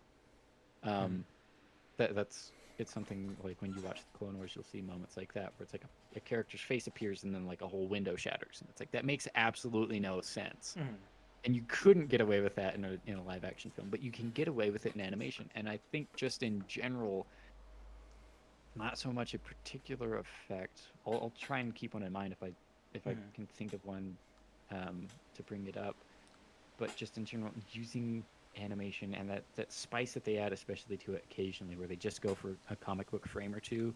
It's something like when you watch the Clone Wars, you'll see moments like that where it's like a character's face appears and then like a whole window shatters, and it's like that makes absolutely no sense. And you couldn't get away with that in a live action film, but you can get away with it in animation. And I think just in general, not so much a particular effect. I'll try and keep one in mind if I can think of one to bring it up. But just in general, using animation and that spice that they add, especially to it occasionally, where they just go for a comic book frame or two,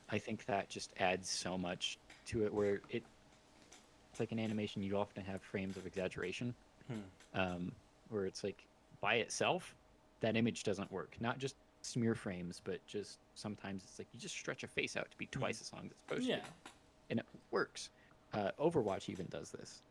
I think that just adds so much to it. Where it's like in animation, you often have frames of exaggeration, where it's like by itself, that image doesn't work. Not just smear frames, but just sometimes it's like you just stretch a face out to be twice as long as it's supposed to be, and it works. Overwatch even does this,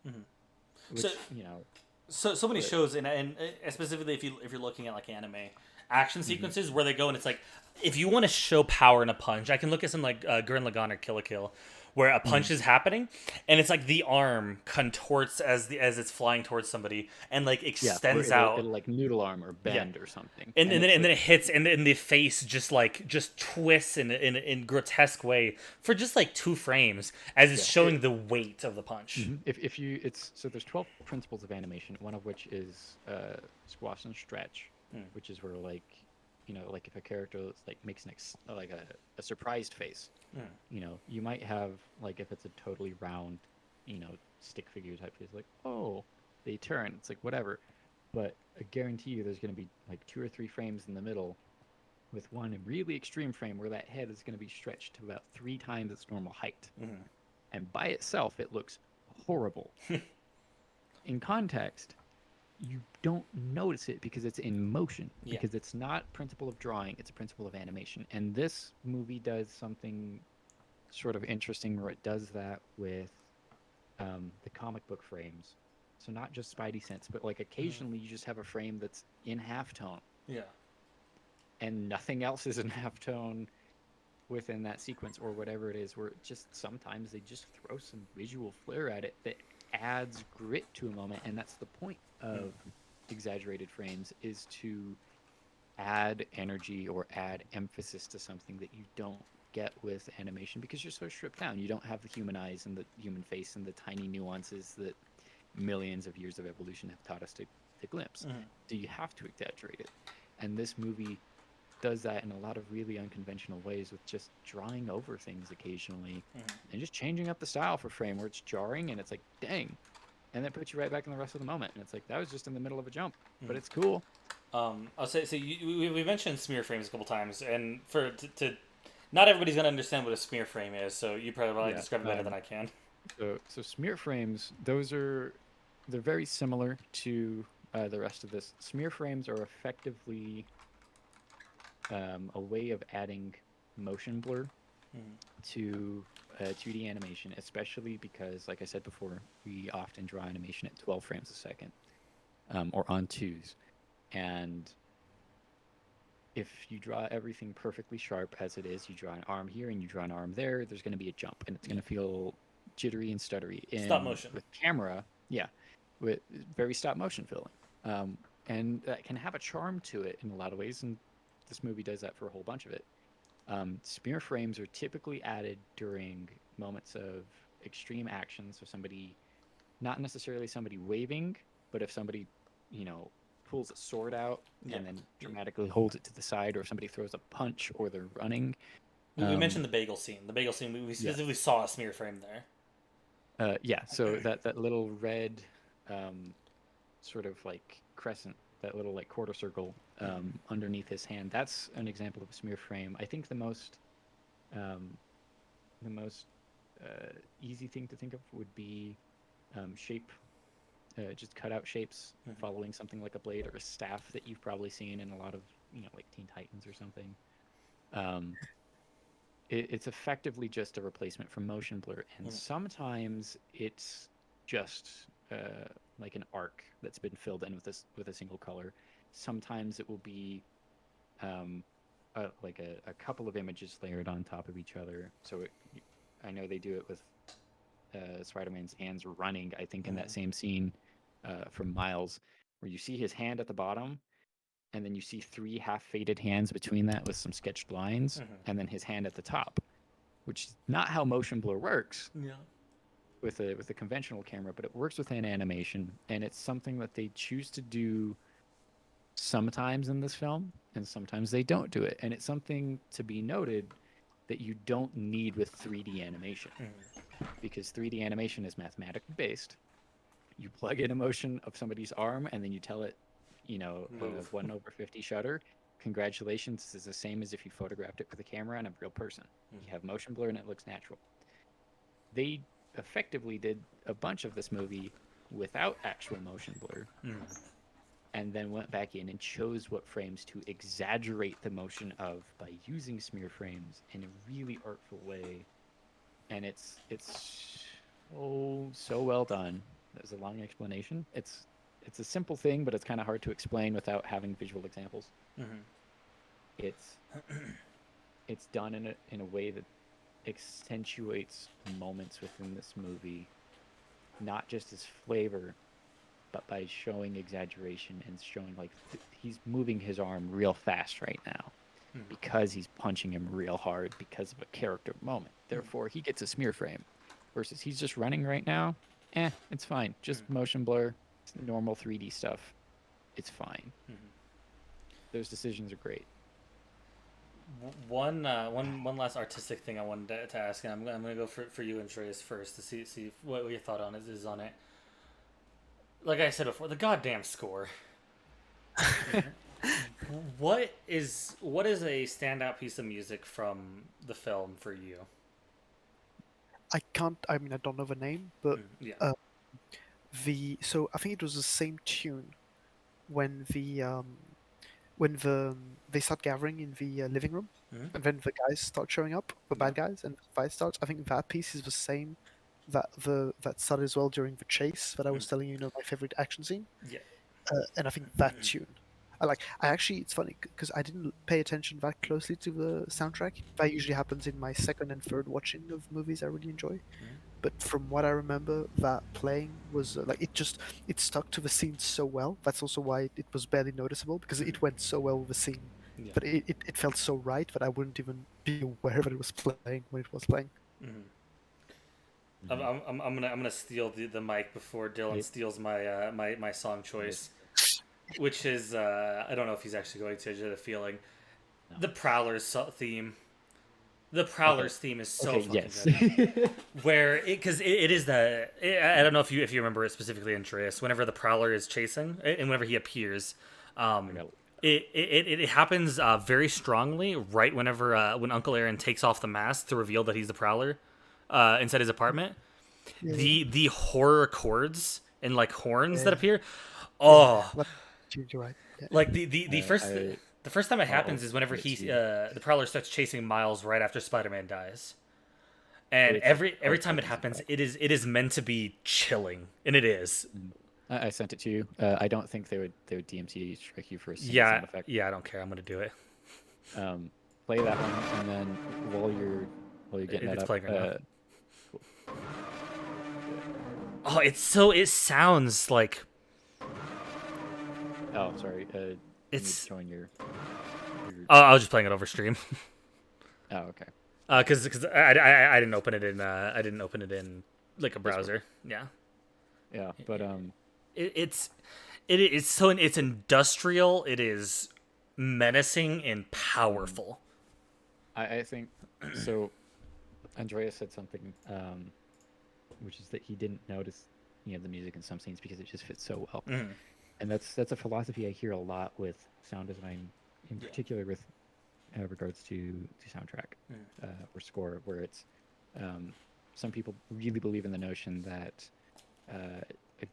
which So- you know. So many But- shows, and specifically if you're looking at like anime action sequences where they go and it's like, if you want to show power in a punch, I can look at some like Gurren Lagann or Kill la Kill, where a punch is happening and it's like the arm contorts as it's flying towards somebody and like Yeah, extends where out. it'll like noodle arm or bend or something, And then it's and then like- it hits, and then the face just twists in grotesque way for just like 2 frames as it's showing the weight of the punch. if you so there's 12 principles of animation, one of which is squash and stretch, which is where like like if a character like makes like a surprised face, you might have like if it's a totally round stick figure type face, like oh they turn, it's like whatever, but I guarantee you there's going to be like 2 or 3 frames in the middle with one really extreme frame where that head is going to be stretched to about 3 times its normal height. And by itself, it looks horrible. In context, you don't notice it because it's in motion. Yeah. Because it's not principle of drawing, it's a principle of animation. And this movie does something sort of interesting where it does that with the comic book frames. So not just Spidey sense, but like occasionally you just have a frame that's in halftone Yeah. and nothing else is in halftone within that sequence or whatever it is, where it just sometimes they just throw some visual flair at it that adds grit to a moment. And that's the point of exaggerated frames, is to add energy or add emphasis to something that you don't get with animation because you're so stripped down. You don't have the human eyes and the human face and the tiny nuances that millions of years of evolution have taught us to glimpse. Do you have to exaggerate it? And this movie does that in a lot of really unconventional ways, with just drawing over things occasionally and just changing up the style for frame where it's jarring and it's like, dang. And that puts you right back in the rest of the moment. And it's like, that was just in the middle of a jump, but it's cool. I'll say, so we mentioned smear frames a couple times, and to not everybody's gonna understand what a smear frame is, so you probably describe it better than I can. So smear frames, they're very similar to the rest of this. Smear frames are effectively a way of adding motion blur to 2D animation, especially because, like I said before, we often draw animation at 12 frames a second, or on twos. And if you draw everything perfectly sharp as it is, you draw an arm here and you draw an arm there, there's going to be a jump, and it's going to feel jittery and stuttery. Stop motion. With camera, with very stop motion feeling. And that can have a charm to it in a lot of ways, and this movie does that for a whole bunch of it. Smear frames are typically added during moments of extreme action, so somebody, not necessarily somebody waving, but if somebody, pulls a sword out and then dramatically holds it to the side, or if somebody throws a punch or they're running. We mentioned the bagel scene. The bagel scene, we specifically saw a smear frame there. So that little red sort of like crescent, that little like quarter circle underneath his hand, that's an example of a smear frame. I think the most easy thing to think of would be shape, just cutout shapes following something like a blade or a staff that you've probably seen in a lot of like Teen Titans or something. It's effectively just a replacement for motion blur, and sometimes it's just like an arc that's been filled in with a single color. Sometimes it will be like a couple of images layered on top of each other. So I know they do it with Spider-Man's hands running, I think in that same scene from Miles, where you see his hand at the bottom, and then you see 3 half-faded hands between that with some sketched lines, and then his hand at the top, which is not how motion blur works. Yeah. with a conventional camera, but it works within animation, and it's something that they choose to do sometimes in this film, and sometimes they don't do it. And it's something to be noted that you don't need with 3D animation, because 3D animation is mathematically based. You plug in a motion of somebody's arm, and then you tell it, Move. 1/50 shutter. Congratulations, this is the same as if you photographed it with a camera and a real person. You have motion blur and it looks natural. They effectively did a bunch of this movie without actual motion blur, and then went back in and chose what frames to exaggerate the motion of by using smear frames in a really artful way. And it's so well done. That was a long explanation. It's a simple thing, but it's kind of hard to explain without having visual examples. It's done in a way that accentuates moments within this movie, not just as flavor, but by showing exaggeration and showing like he's moving his arm real fast right now because he's punching him real hard because of a character moment. Therefore, he gets a smear frame, versus he's just running right now. It's fine. Just motion blur, normal 3D stuff. It's fine. Those decisions are great. One last artistic thing I wanted to ask, and I'm gonna go for you, Andreas, first to see what your thought on is on it. Like I said before, the goddamn score. What is a standout piece of music from the film for you? I don't know the name, but Yeah. so I think it was the same tune when they start gathering in the living room, and then the guys start showing up, the bad guys, and the fight starts. I think that piece is the same that started as well during the chase that I was telling you, my favorite action scene. Yeah. And I think that tune, it's funny because I didn't pay attention that closely to the soundtrack. That usually happens in my second and third watching of movies I really enjoy. But from what I remember, that playing was it stuck to the scene so well. That's also why it was barely noticeable, because it went so well with the scene. Yeah. But it felt so right that I wouldn't even be aware that it was playing when it was playing. I'm gonna steal the mic before Dylan steals my my song choice, which is I don't know if he's actually going to. I just had a feeling. No. The Prowler's theme. The Prowler's theme is so fucking good. Where because it is I don't know if you remember it specifically, Andreas. Whenever the Prowler is chasing and whenever he appears, it happens very strongly right whenever when Uncle Aaron takes off the mask to reveal that he's the Prowler inside his apartment. The horror chords and like horns that appear. Oh, you're right. Yeah. Like the first time it happens is whenever the Prowler starts chasing Miles right after Spider-Man dies, and every time it happens, it is meant to be chilling, and it is. I sent it to you. I don't think they would DMT strike you for a single sound effect. Yeah, I don't care. I'm gonna do it. Play that one, and then while you're getting that up. Playing right now. Cool. Oh, it sounds like. Oh, sorry. It's showing your. I was just playing it over stream. Oh, okay. Because I didn't open it in like a browser. Yeah. Yeah, but it's industrial. It is menacing and powerful. I think so. Andreas said something, which is that he didn't notice, the music in some scenes because it just fits so well. And that's a philosophy I hear a lot with sound design, in particular with regards to soundtrack or score, where it's some people really believe in the notion that a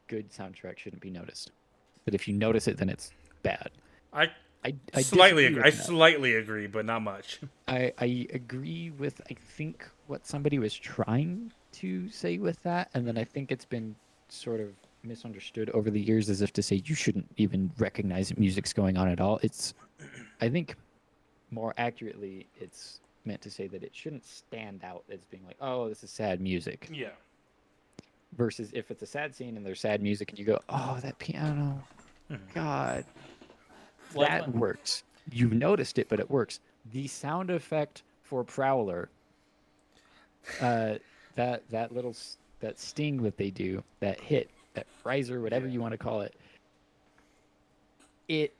good soundtrack shouldn't be noticed, but if you notice it, then it's bad. I slightly agree. I slightly agree, but not much. I agree with I think what somebody was trying to say with that, and then I think it's been sort of misunderstood over the years as if to say you shouldn't even recognize that music's going on at all. It's, I think, more accurately, it's meant to say that it shouldn't stand out as being like, oh, this is sad music. Yeah. Versus if it's a sad scene and there's sad music and you go, oh, that piano, God, that works. You've noticed it, but it works. The sound effect for Prowler, that little that sting that they do, that hit, that riser, whatever Yeah. you want to call it, it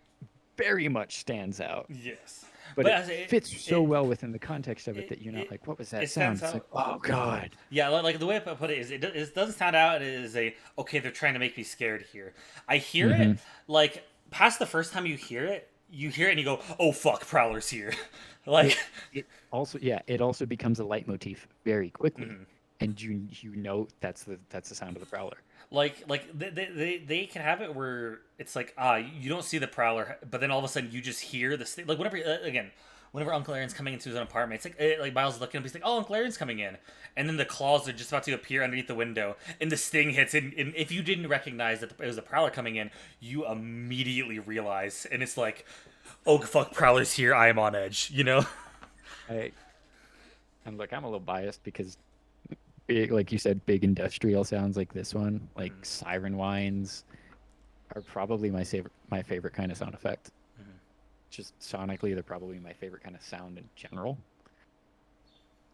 very much stands out. Yes, But but it as fits so well within the context of it it that you're not it like, what was it that sound? stands It's like, out. oh god. Yeah, like the way I put it is, it doesn't sound out. It is a okay. They're trying to make me scared here. I hear Hmm. it like past the first time you hear it and you go, oh fuck, Prowler's here. It like, it also becomes a leitmotif very quickly, mhm. and you know that's the sound of the prowler. like they can have it where it's like you don't see the Prowler, but then all of a sudden you just hear this thing. Like whenever again. Whenever Uncle Aaron's coming into his own apartment, it's like Miles is looking up. He's like, "Oh, Uncle Aaron's coming in," and then the claws are just about to appear underneath the window, and the sting hits. And if you didn't recognize that it was the Prowler coming in, you immediately realize, and it's like, "Oh fuck, Prowler's here! I am on edge." You know? I and look, I'm a little biased because big, like you said, big industrial sounds like this one, like siren whines, are probably my favorite kind of sound effect. Just sonically, they're probably my favorite kind of sound in general.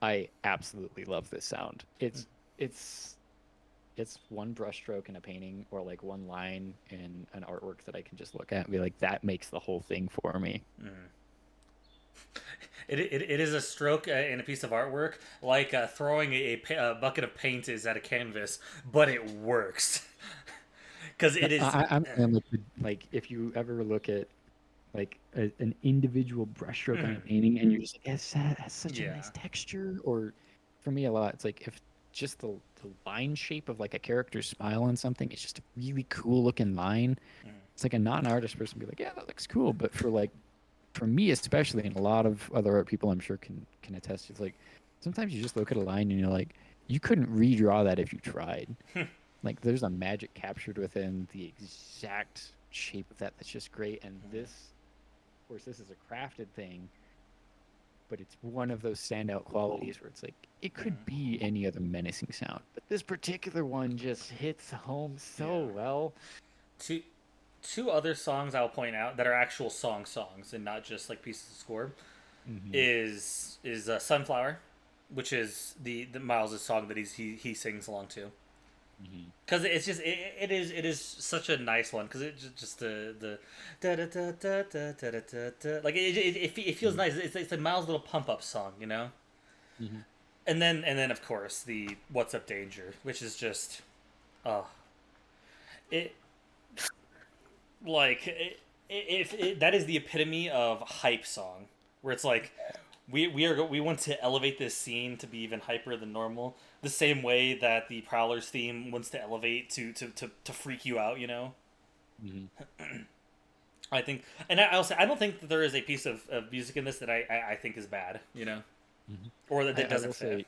I absolutely love this sound. It's it's one brushstroke in a painting or like one line in an artwork that I can just look at and be like, that makes the whole thing for me. It is a stroke in a piece of artwork, like throwing a bucket of paint is at a canvas, but it works because it is. I'm saying like if you ever look at like an individual brushstroke on a painting and you're just like, that's such a nice Yeah. texture. Or for me, a lot, it's like if just the line shape of like a character's smile on something is just a really cool looking line. It's like a non-artist person be like, yeah, that looks cool. But for me especially, and a lot of other art people I'm sure can attest, it's like sometimes you just look at a line and you're like, you couldn't redraw that if you tried. Like there's a magic captured within the exact shape of that that's just great. And this, of course, this is a crafted thing, but it's one of those standout qualities where it's like it could be any other menacing sound, but this particular one just hits home so Yeah. well. Two two other songs I'll point out that are actual songs and not just like pieces of score Hmm. is Sunflower, which is the Miles' song that he sings along to. Hmm. Because it's just it is such a nice one because it just the da da da da da da da da da like it feels nice. It's a Miles little pump up song, you know. Hmm. And then of course the What's Up Danger, which is just oh it like if that is the epitome of hype song where it's like we want to elevate this scene to be even hyper than normal the same way that the Prowler's theme wants to elevate to freak you out, you know. Hmm. I think, and I'll say I don't think that there is a piece of music in this that I think is bad, you know, Hmm. or that I will doesn't fit. say,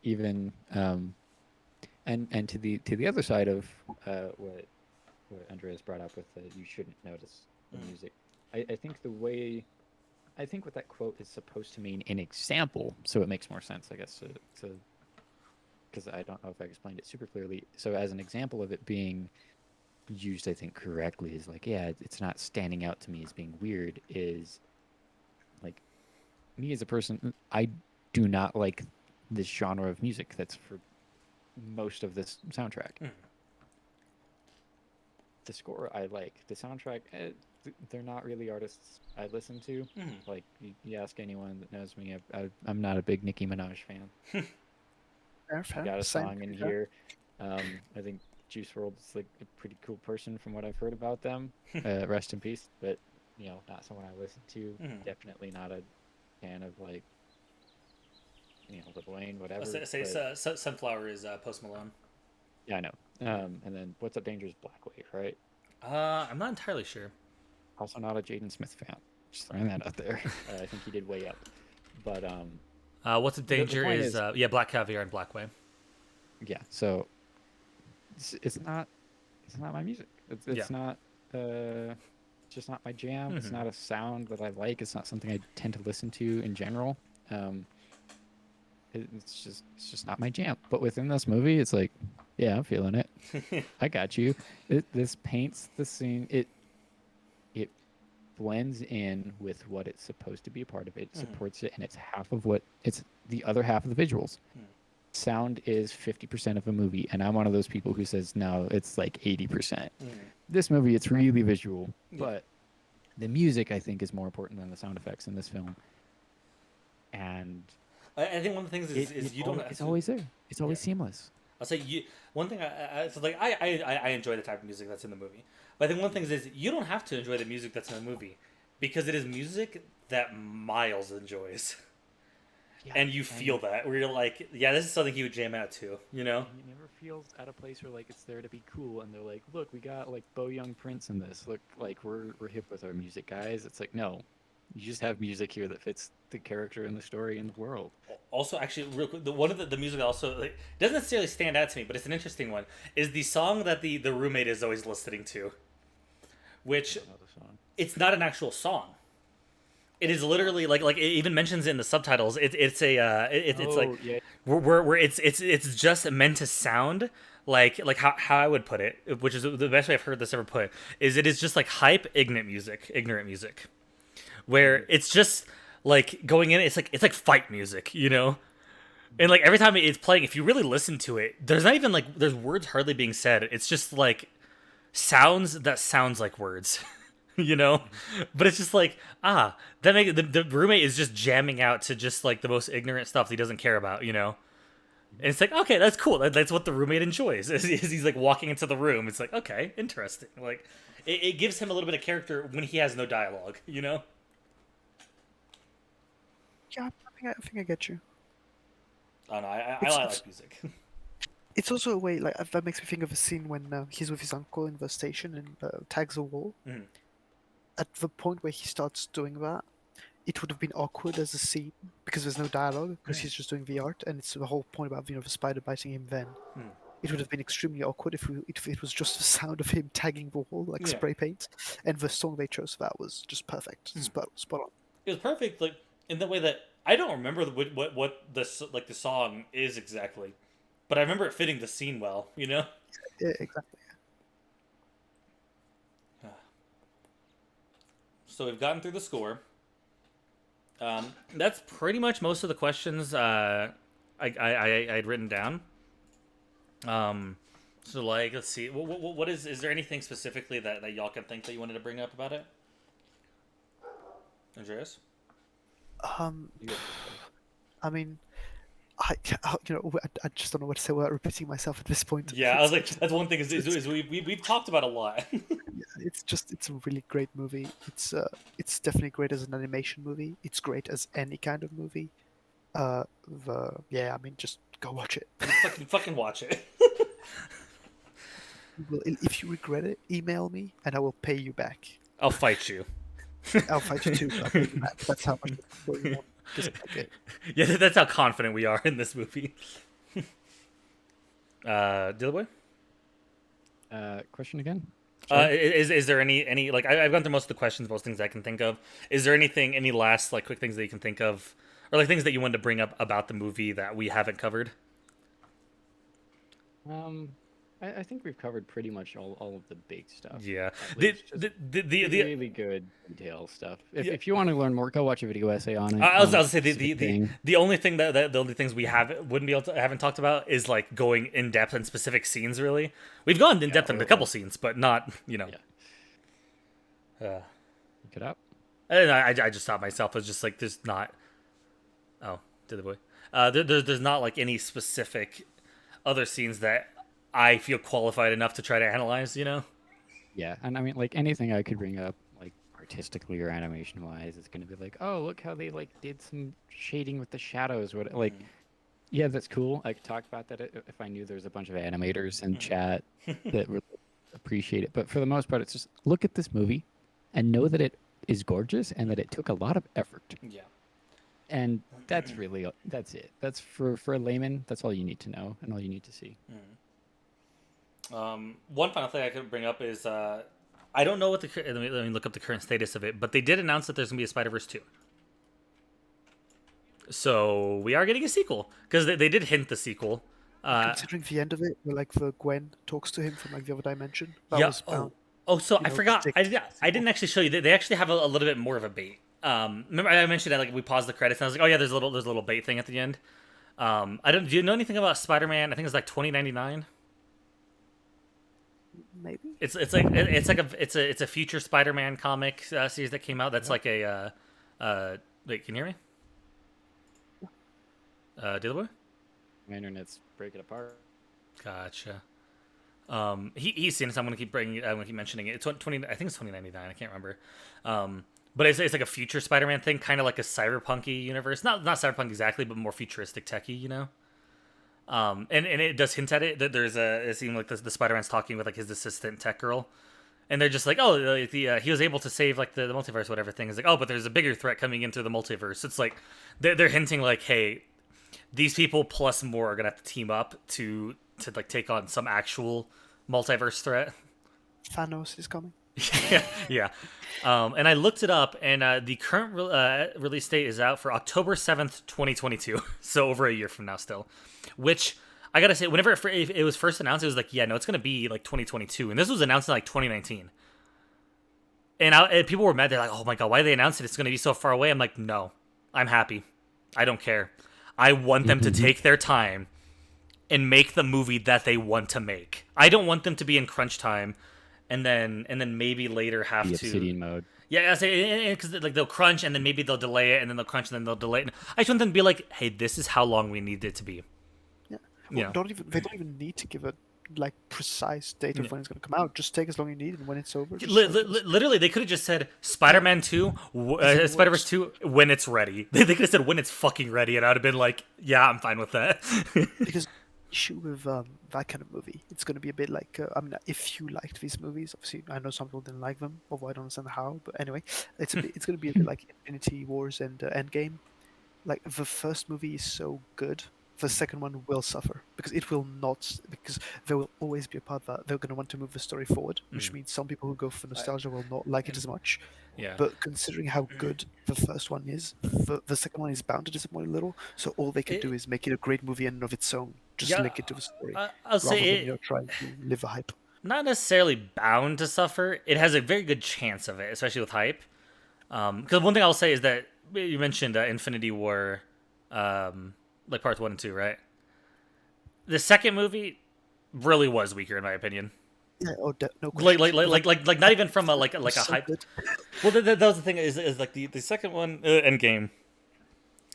even and to the other side of what Andreas brought up with the you shouldn't notice the music. I think the way I think what that quote is supposed to mean in example, so it makes more sense, I guess, to because I don't know if I explained it super clearly. So as an example of it being used, I think correctly is like, yeah, it's not standing out to me as being weird. Is like me as a person, I do not like this genre of music that's for most of this soundtrack. The score I like. The soundtrack, they're not really artists I listen to. Like you ask anyone that knows me, I'm not a big Nicki Minaj fan. Fair, She fair. got a Same. song in To be fair. here. I think Juice WRLD is like a pretty cool person from what I've heard about them. Rest in peace. But not someone I listen to. Definitely not a fan of like Lil Wayne, whatever. Say But Sunflower is Post Malone. yeah, I know. And then What's Up Danger is Blackwave, right? I'm not entirely sure. Also not a Jaden Smith fan. Just throwing that out there. I think he did way up. But What's Up the Danger point is is, yeah, Black Caviar and Black Way. yeah. So it's not my music. It's Yeah. not it's just not my jam. It's not a sound that I like. It's not something I tend to listen to in general. It's just not my jam. But within this movie, it's like, yeah, I'm feeling it. I got you. This paints the scene. It blends in with what it's supposed to be a part of. It supports it, and it's the other half of the visuals. sound is 50% of a movie, and I'm one of those people who says no, it's like 80%. This movie, it's really visual, but the music I think is more important than the sound effects in this film. And I think one of the things is you don't. It's always there. It's always seamless. I'll say you. One thing so like I enjoy the type of music that's in the movie, but I think one thing is you don't have to enjoy the music that's in the movie, because it is music that Miles enjoys. Yeah, and you feel that where you're like, yeah, this is something he would jam out to, you know. He never feels at a place where like it's there to be cool, and they're like, look, we got like Bo Young Prince in this. Look, like we're hip with our music, guys. It's like, no, you just have music here that fits the character and the story and the world. Also, actually, real quick, one of the music also like, doesn't necessarily stand out to me, but it's an interesting one. Is the song that the roommate is always listening to, which it's not an actual song. It is literally like it even mentions in the subtitles. It's like yeah. where it's just meant to sound like how I would put it, which is the best way I've heard this ever put, is it is just like hype ignorant music, where it's just like going in. It's like fight music, you know. And like every time it's playing, if you really listen to it, there's not even like there's words hardly being said. It's just like sounds that sounds like words. You know, but it's just like that make the roommate is just jamming out to just like the most ignorant stuff he doesn't care about, you know. And it's like, okay, that's cool. That's what the roommate enjoys. Is he's like walking into the room. It's like, okay, interesting. Like it gives him a little bit of character when he has no dialogue, you know. Yeah, I think I get you. Oh no, I like music. It's also a way like that makes me think of a scene when he's with his uncle in the station and tags a wall. Mm-hmm. At the point where he starts doing that, it would have been awkward as a scene because there's no dialogue, because he's just doing the art, and it's the whole point about the spider biting him. Then it would have been extremely awkward if it was just the sound of him tagging the wall like spray paint, and the song they chose for that was just perfect, spot on. It was perfect, like in the way that I don't remember what the song is exactly, but I remember it fitting the scene well, you know. Yeah, exactly. So we've gotten through the score. That's pretty much most of the questions I'd written down. So like, let's see. What is there anything specifically that y'all can think that you wanted to bring up about it? Andreas? I mean, I just don't know what to say without repeating myself at this point. Yeah, I was like, that's one thing is we've talked about a lot. It's a really great movie. It's definitely great as an animation movie. It's great as any kind of movie. I mean, just go watch it. fucking watch it. If you regret it, email me and I will pay you back. I'll fight you. I'll fight you too. I'll pay you back. That's how much you want. Just okay. Yeah, that's how confident we are in this movie. Dilly boy? Question again? Is there any like I've gone through most of the questions, most things I can think of. Is there any last like quick things that you can think of, or like things that you wanted to bring up about the movie that we haven't covered? I think we've covered pretty much all of the big stuff. Yeah, the really good detail stuff. If you want to learn more, go watch a video essay on it. I was say the only thing the only things we haven't talked about is like going in depth in specific scenes. Really, we've gone in depth in a couple scenes, but not Look it up. And I just stopped myself. It's just like there's not. Oh, did the boy? There's not like any specific other scenes that I feel qualified enough to try to analyze, you know? Yeah, and I mean, like, anything I could bring up, like, artistically or animation-wise, is going to be like, oh, look how they, like, did some shading with the shadows. Yeah, that's cool. I could talk about that if I knew there was a bunch of animators in chat that would appreciate it. But for the most part, it's just look at this movie and know that it is gorgeous and that it took a lot of effort. Yeah. And that's it. That's for a layman, that's all you need to know and all you need to see. One final thing I could bring up is I don't know what let me look up the current status of it, but they did announce that there's gonna be a Spiderverse 2. So we are getting a sequel because they did hint the sequel. Considering the end of it, where like the Gwen talks to him from like the other dimension. So I forgot. I didn't actually show you. They actually have a little bit more of a bait. Remember I mentioned that like we paused the credits and I was like, oh yeah, there's a little bait thing at the end. I don't. Do you know anything about Spider-Man? I think it's like 2099. Maybe. It's a future Spider-Man comic series that came out. That's like a wait, can you hear me? Dilly boy? My internet's breaking apart. Gotcha. He's seen it. So I'm gonna keep bringing. I'm gonna keep mentioning it. It's 20. I think it's 2099. I can't remember. But it's like a future Spider-Man thing, kind of like a cyberpunky universe. Not cyberpunk exactly, but more futuristic, techie. You know. And it does hint at it that there's a. It seemed like the Spider-Man's talking with like his assistant tech girl, and they're just like, oh, he was able to save like the multiverse, whatever thing. Is like, oh, but there's a bigger threat coming in through the multiverse. It's like they're hinting like, hey, these people plus more are gonna have to team up to like take on some actual multiverse threat. Thanos is coming. Yeah. And I looked it up, and the current release date is out for October 7th, 2022. So over a year from now still. Which, I gotta say, whenever it was first announced, it was like, yeah, no, it's gonna be like 2022. And this was announced in like 2019. And people were mad. They're like, oh my god, why did they announce it? It's gonna be so far away. I'm like, no, I'm happy. I don't care. I want them to take their time and make the movie that they want to make. I don't want them to be in crunch time and then maybe later have The to Obsidian mode. Yeah, I say because like they'll crunch and then maybe they'll delay it and then they'll crunch and then they'll delay it. I just want them to be like, hey, this is how long we need it to be. Yeah. Yeah. Well, they don't even need to give a like precise date of when it's going to come out. Just take as long as you need, and when it's over, just Literally, they could have just said Spider-Man 2, Spider-Verse 2 when it's ready. They could have said when it's fucking ready, and I would have been like, yeah, I'm fine with that. because the issue with that kind of movie, it's going to be a bit like I mean, if you liked these movies, obviously I know some people didn't like them, although I don't understand how. But anyway, it's going to be a bit like Infinity Wars and Endgame. Like the first movie is so good, the second one will suffer because it will not, because there will always be a part that they're going to want to move the story forward, which means some people who go for nostalgia will not like it as much. Yeah. But considering how good the first one is, the second one is bound to disappoint a little. So all they can do is make it a great movie in and of its own. Just link it to the story, I'll say rather than trying to live the hype. Not necessarily bound to suffer. It has a very good chance of it, especially with hype. Because one thing I'll say is that you mentioned Infinity War, like parts 1 and 2, right? The second movie really was weaker in my opinion. Yeah, no question. Like not even from a So hype. good. Well, that was the thing is like the second one, Endgame.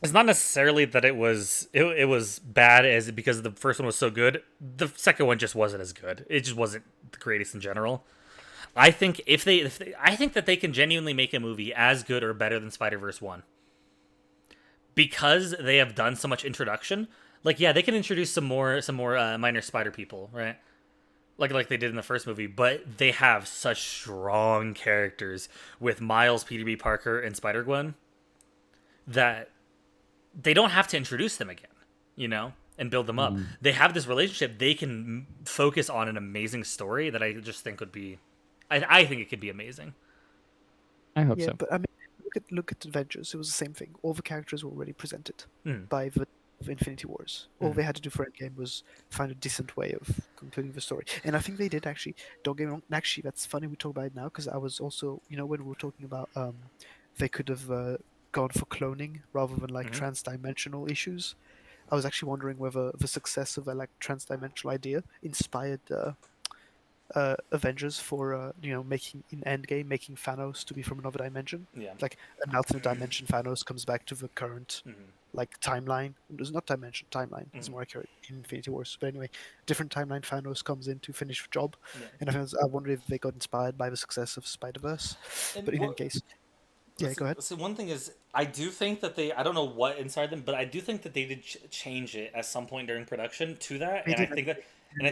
It's not necessarily that it was bad as because the first one was so good. The second one just wasn't as good. It just wasn't the greatest in general. I think I think that they can genuinely make a movie as good or better than Spider-Verse 1. Because they have done so much introduction. Like, yeah, they can introduce some more minor spider people, right? Like they did in the first movie, but they have such strong characters with Miles, Peter B. Parker, and Spider-Gwen that they don't have to introduce them again, you know, and build them up. They have this relationship. They can focus on an amazing story that I just think would be... I think it could be amazing. I hope Yeah, so. but I mean, look at Avengers. It was the same thing. All the characters were already presented by the Infinity Wars. All they had to do for Endgame was find a decent way of concluding the story, and I think they did actually. Don't get me wrong. Actually, that's funny we talk about it now because I was also, you know, when we were talking about they could have gone for cloning rather than like trans-dimensional issues. I was actually wondering whether the success of a like trans-dimensional idea inspired Avengers for making in Endgame making Thanos to be from another dimension. Yeah. Like an alternate dimension, Thanos comes back to the current like timeline. There's not dimension, timeline. It's more accurate in Infinity Wars. But anyway, different timeline. Thanos comes in to finish the job, and I wonder if they got inspired by the success of Spider-Verse. But in any case, yeah, go ahead. So one thing is, I do think that I don't know what inside them, but I do think that they did change it at some point during production to that, and I think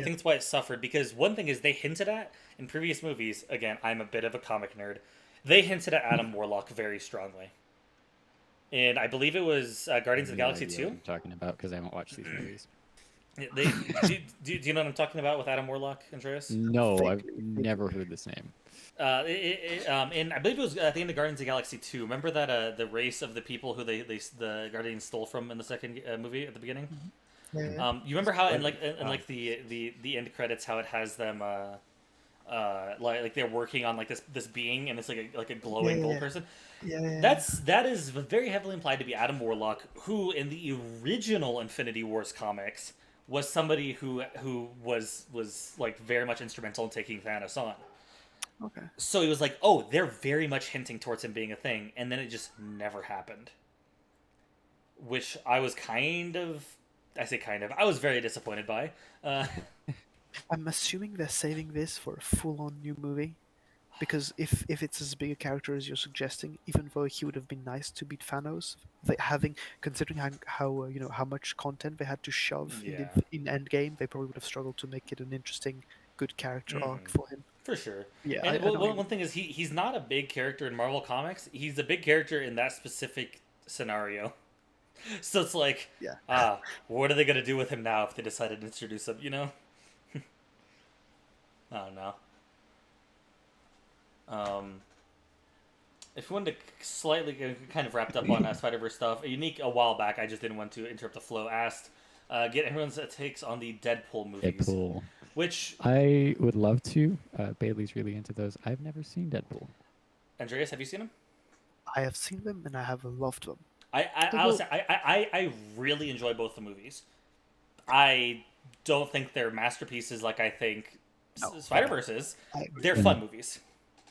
that's why it suffered, because one thing is they hinted at, in previous movies, again, I'm a bit of a comic nerd, they hinted at Adam Warlock very strongly. And I believe it was Guardians of the Galaxy 2? I'm talking about because I haven't watched these movies. Do you know what I'm talking about with Adam Warlock, Andreas? No, I've never heard this name. And I believe it was at the end of Guardians of the Galaxy 2. Remember that the race of the people who the Guardians stole from in the second movie at the beginning? Yeah. You remember how in the end credits how it has them like they're working on like this being, and it's like a Yeah, glowing yeah, gold yeah. person. Yeah, yeah, yeah. That is very heavily implied to be Adam Warlock, who in the original Infinity Wars comics was somebody who was like very much instrumental in taking Thanos on. Okay. So he was like, oh, they're very much hinting towards him being a thing, and then it just never happened. Which I was I say kind of, I was very disappointed by. I'm assuming they're saving this for a full-on new movie, because if it's as big a character as you're suggesting, even though he would have been nice to beat Thanos, they having considering how how much content they had to shove Yeah. in Endgame, they probably would have struggled to make it an interesting, good character arc Mhm. for him. For sure. Yeah, And I don't one thing is he's not a big character in Marvel Comics. He's a big character in that specific scenario. So it's like, yeah. what are they gonna do with him now if they decided to introduce him? I don't know. If you wanted to slightly kind of wrapped up on Spider-Verse stuff, a unique a while back, I just didn't want to interrupt the flow. Asked, get everyone's takes on the Deadpool movies, Deadpool. which I would love to. Bailey's really into those. I've never seen Deadpool. Andreas, have you seen them? I have seen them and I have loved them. I'll say I really enjoy both the movies. I don't think they're masterpieces like I think No, Spider-Verse is. I agree. They're fun movies.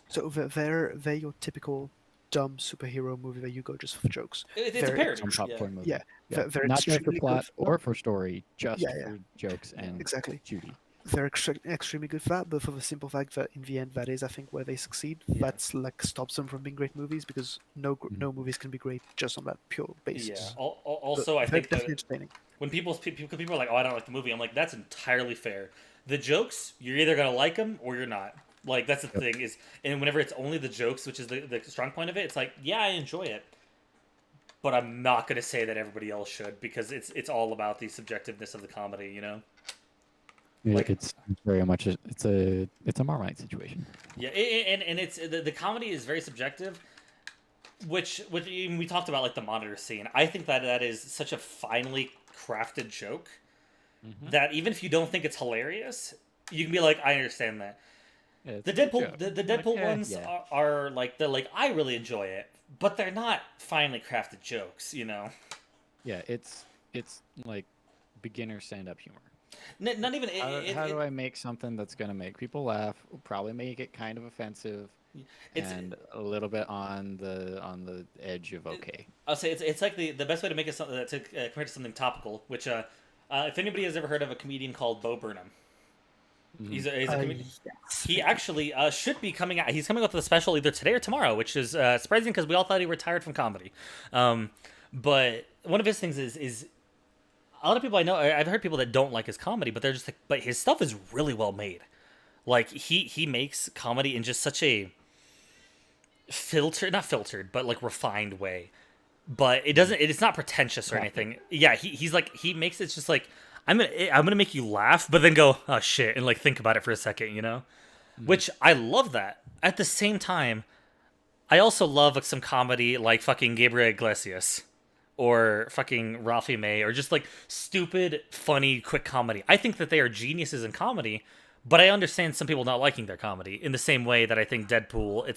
So they're your typical dumb superhero movie where you go just for jokes. It's a Very- parody. Some popcorn movie. Yeah, they're Not there for extremely plot good. or for story, just Yeah, yeah. for jokes and Exactly. Judy. They're extremely good for that, but for the simple fact that in the end, that is, I think, where they succeed. Yeah. That's like stops them from being great movies, because no movies can be great just on that pure Yeah. basis. Also, I They're think definitely that entertaining. when people are like, "Oh, I don't like the movie," I'm like, "That's entirely fair." The jokes, you're either gonna like them or you're not. Like that's the thing is, and whenever it's only the jokes, which is the strong point of it, it's like, yeah, I enjoy it, but I'm not gonna say that everybody else should because it's all about the subjectiveness of the comedy, Like- It's very much it's a Marmite situation. Yeah, and it's the comedy is very subjective, which we talked about like the monitor scene. I think that is such a finely crafted joke that even if you don't think it's hilarious, you can be like, I understand that. Yeah, it's The a good Deadpool joke. the Deadpool Like, ones yeah. are like they're like I really enjoy it, but they're not finely crafted jokes, Yeah, it's like beginner stand-up humor. Not even How do I make something that's gonna make people laugh? Probably make it kind of offensive It's- and a little bit on the edge of okay. I'll say it's like the best way to make it something to compare to something topical. Which if anybody has ever heard of a comedian called Bo Burnham, he's a comedian. Yes. He actually should be coming out. He's coming out with a special either today or tomorrow, which is surprising because we all thought he retired from comedy. But one of his things is a lot of people I know. I've heard people that don't like his comedy, but they're just like, but his stuff is really well made. Like he makes comedy in just such a not filtered, but like refined way. But it's not pretentious or anything. Yeah, he makes it just like I'm gonna make you laugh, but then go, oh shit, and like think about it for a second, Which I love that. At the same time, I also love like some comedy like fucking Gabriel Iglesias or fucking Ralphie May or just like stupid, funny, quick comedy. I think that they are geniuses in comedy, but I understand some people not liking their comedy in the same way that I think Deadpool,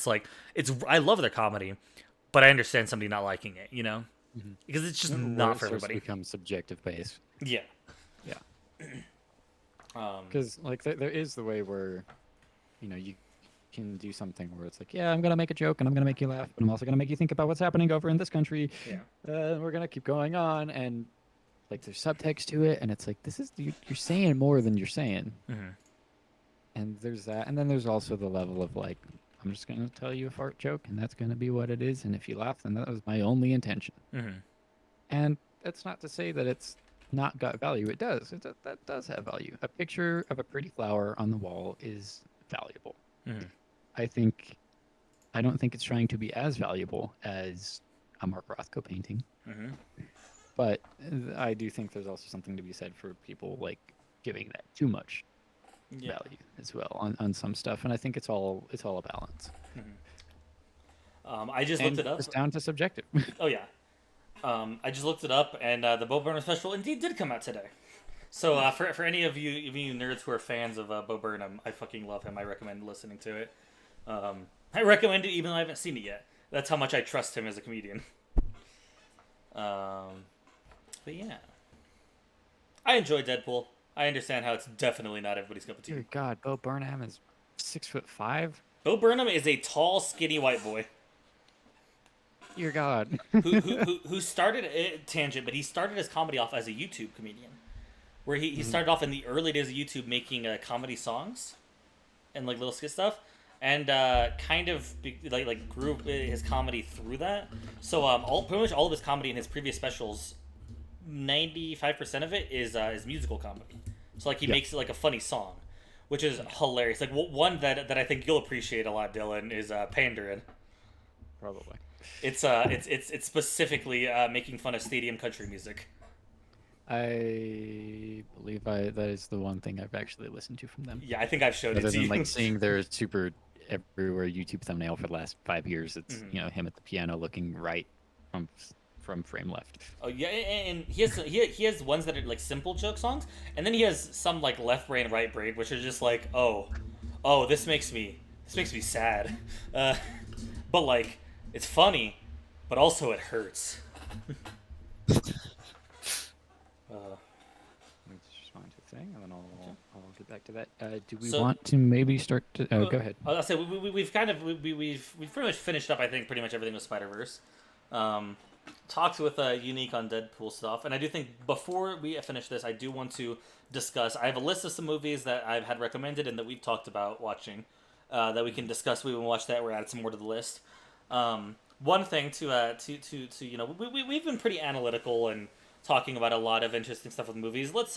I love their comedy, but I understand somebody not liking it, Because it's just not for everybody. It becomes subjective based. Yeah. Yeah. Because like there is the way where, you can do something where it's like, yeah, I'm gonna make a joke and I'm gonna make you laugh, but I'm also gonna make you think about what's happening over in this country. Yeah. We're gonna keep going on, and like there's subtext to it, and it's like you're saying more than you're saying. Mm-hmm. And there's that, and then there's also the level of like, I'm just gonna tell you a fart joke, and that's gonna be what it is, and if you laugh, then that was my only intention. Mm-hmm. And that's not to say that it's not got value. It does. That does have value. A picture of a pretty flower on the wall is valuable. Mm-hmm. I don't think it's trying to be as valuable as a Mark Rothko painting. Mm-hmm. But I do think there's also something to be said for people like giving that too much value as well on some stuff, and I think it's all a balance. Mm-hmm. I just looked it up. It's down to subjective. Oh yeah. I just looked it up, and the Bo Burnham special indeed did come out today. So for any of you nerds who are fans of Bo Burnham, I fucking love him. I recommend listening to it. I recommend it even though I haven't seen it yet. That's how much I trust him as a comedian. But yeah, I enjoy Deadpool. I understand how it's definitely not everybody's cup of tea. Dear God, Bo Burnham is 6'5". Bo Burnham is a tall, skinny white boy Dear God. who started tangent, but he started his comedy off as a YouTube comedian, where he started off in the early days of YouTube making comedy songs and like little skit stuff, and kind of grew his comedy through that. So pretty much all of his comedy in his previous specials, 95% of it is musical comedy. So like he makes it like a funny song, which is hilarious. Like one that I think you'll appreciate a lot, Dylan, is Pandarin. Probably. It's specifically making fun of stadium country music. I believe that is the one thing I've actually listened to from them. Yeah, I think I've showed Other it to than you. like seeing their super everywhere YouTube thumbnail for the last 5 years, it's him at the piano looking right from frame left. Oh yeah, and he has ones that are like simple joke songs, and then he has some like left brain, right brain, which are just like oh, this makes me sad, but like it's funny, but also it hurts. Let me just respond to the thing, and then I'll get back to that. Do we want to maybe start to? Oh, go ahead. I'll say we've pretty much finished up. I think pretty much everything with Spiderverse. Talked with Unique on Deadpool stuff, and I do think before we finish this, I do want to discuss. I have a list of some movies that I've had recommended and that we've talked about watching that we can discuss. We will watch that. We're adding some more to the list. One thing to we've been pretty analytical and talking about a lot of interesting stuff with movies. Let's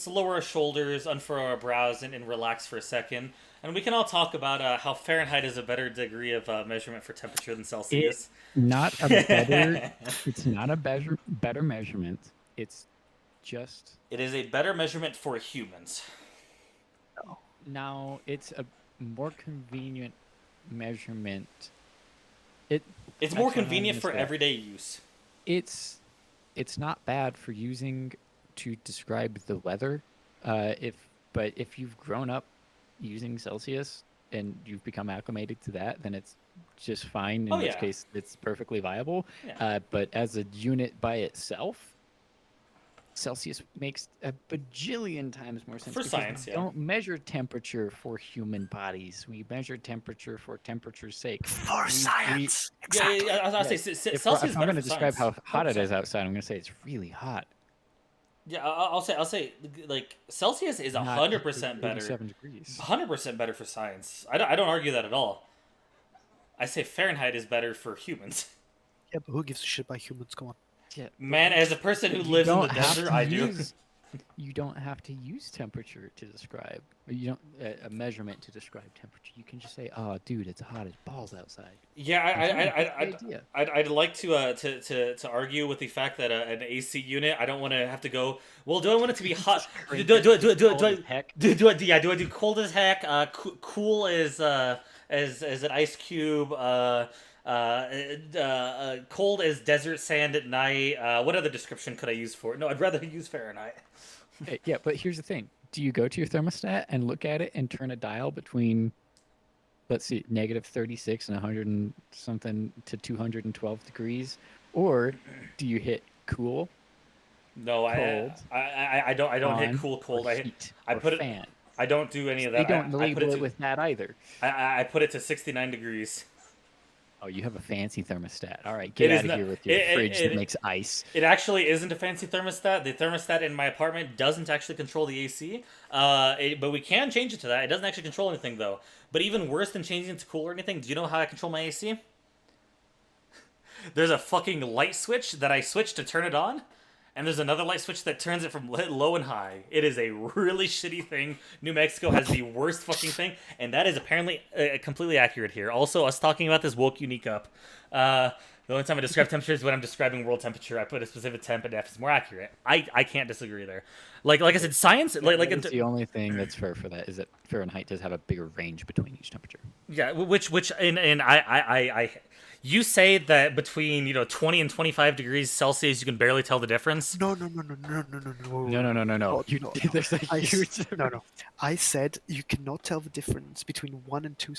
lower our shoulders, unfurrow our brows, and relax for a second. And we can all talk about how Fahrenheit is a better degree of measurement for temperature than Celsius. It's not a better measurement. It's just. It is a better measurement for humans. Now it's a more convenient measurement. It's more convenient for everyday use. It's not bad for using to describe the weather. But if you've grown up using Celsius and you've become acclimated to that, then it's just fine. In which case, it's perfectly viable. Yeah. But as a unit by itself, Celsius makes a bajillion times more sense. For science, we don't measure temperature for human bodies. We measure temperature for temperature's sake. For science. Exactly. I'll say Celsius. If I'm going to describe how hot it is outside, I'm going to say it's really hot. Yeah, I'll say like Celsius is 100% better. 87 degrees. 100% better for science. I don't argue that at all. I say Fahrenheit is better for humans. Yeah, but who gives a shit about humans? Come on. Yeah, man, as a person who lives in the desert, I do. You don't have to use temperature to describe. You don't a measurement to describe temperature. You can just say, "Oh, dude, it's hot as balls outside." Yeah, I'd like to argue with the fact that an AC unit. I don't want to have to go. Well, do I want it to be hot? Do I do cold as heck? Cool as an ice cube. Cold as desert sand at night. What other description could I use for it? No, I'd rather use Fahrenheit. Yeah, but here's the thing. Do you go to your thermostat and look at it and turn a dial between, let's see, -36 and 100 and something to 212 degrees? Or do you hit cool? No, cold, I don't hit cold. I put fan. I don't do any of that. They don't label it with that either. I put it to 69 degrees. Oh, you have a fancy thermostat. All right, get out of here with your fridge that makes ice. It actually isn't a fancy thermostat. The thermostat in my apartment doesn't actually control the AC, but we can change it to that. It doesn't actually control anything, though. But even worse than changing it to cool or anything, do you know how I control my AC? There's a fucking light switch that I switch to turn it on, and there's another light switch that turns it from low and high. It is a really shitty thing. New Mexico has the worst fucking thing, and that is apparently completely accurate here. Also, us talking about this woke Unique up. The only time I describe temperature is when I'm describing world temperature. I put a specific temp, and F is more accurate. I can't disagree there. Like I said, science. It's the only thing that's fair for that is that Fahrenheit does have a bigger range between each temperature. Yeah, which and I You say that between 20 and 25 degrees Celsius, you can barely tell the difference. No. No. You, No. there's a huge. No. I said you cannot tell the difference between 1 and 2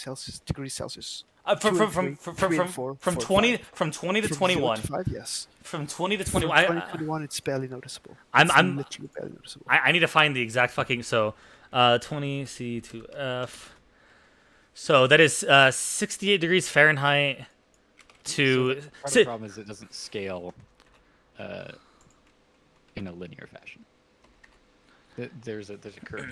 degrees Celsius. From 2 and from 3, from 3 and from 4, from 4 and 20 5. from 20 to From 21. 0 to 5, yes. From 20 to From 21. 20 to 21, it's barely noticeable. I'm- It's I'm- literally barely noticeable. I need to find the exact fucking 20 C to F. So that is 68 degrees Fahrenheit to. Part of the problem is it doesn't scale in a linear fashion. There's a curve.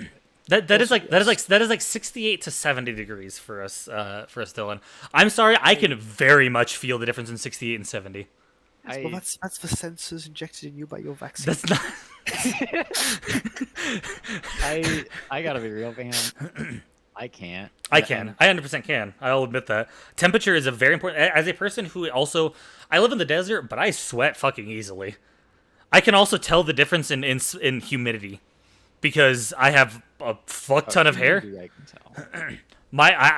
to it. That is like 68 to 70 degrees for us Dylan. I'm sorry, I can very much feel the difference in 68 and 70. Well, that's the sensors injected in you by your vaccine. That's not. I gotta be real, man. I can't. I can. I 100% can. I'll admit that. Temperature is a very important. As a person who also, I live in the desert, but I sweat fucking easily. I can also tell the difference in humidity because I have a fuck ton of hair. I can tell.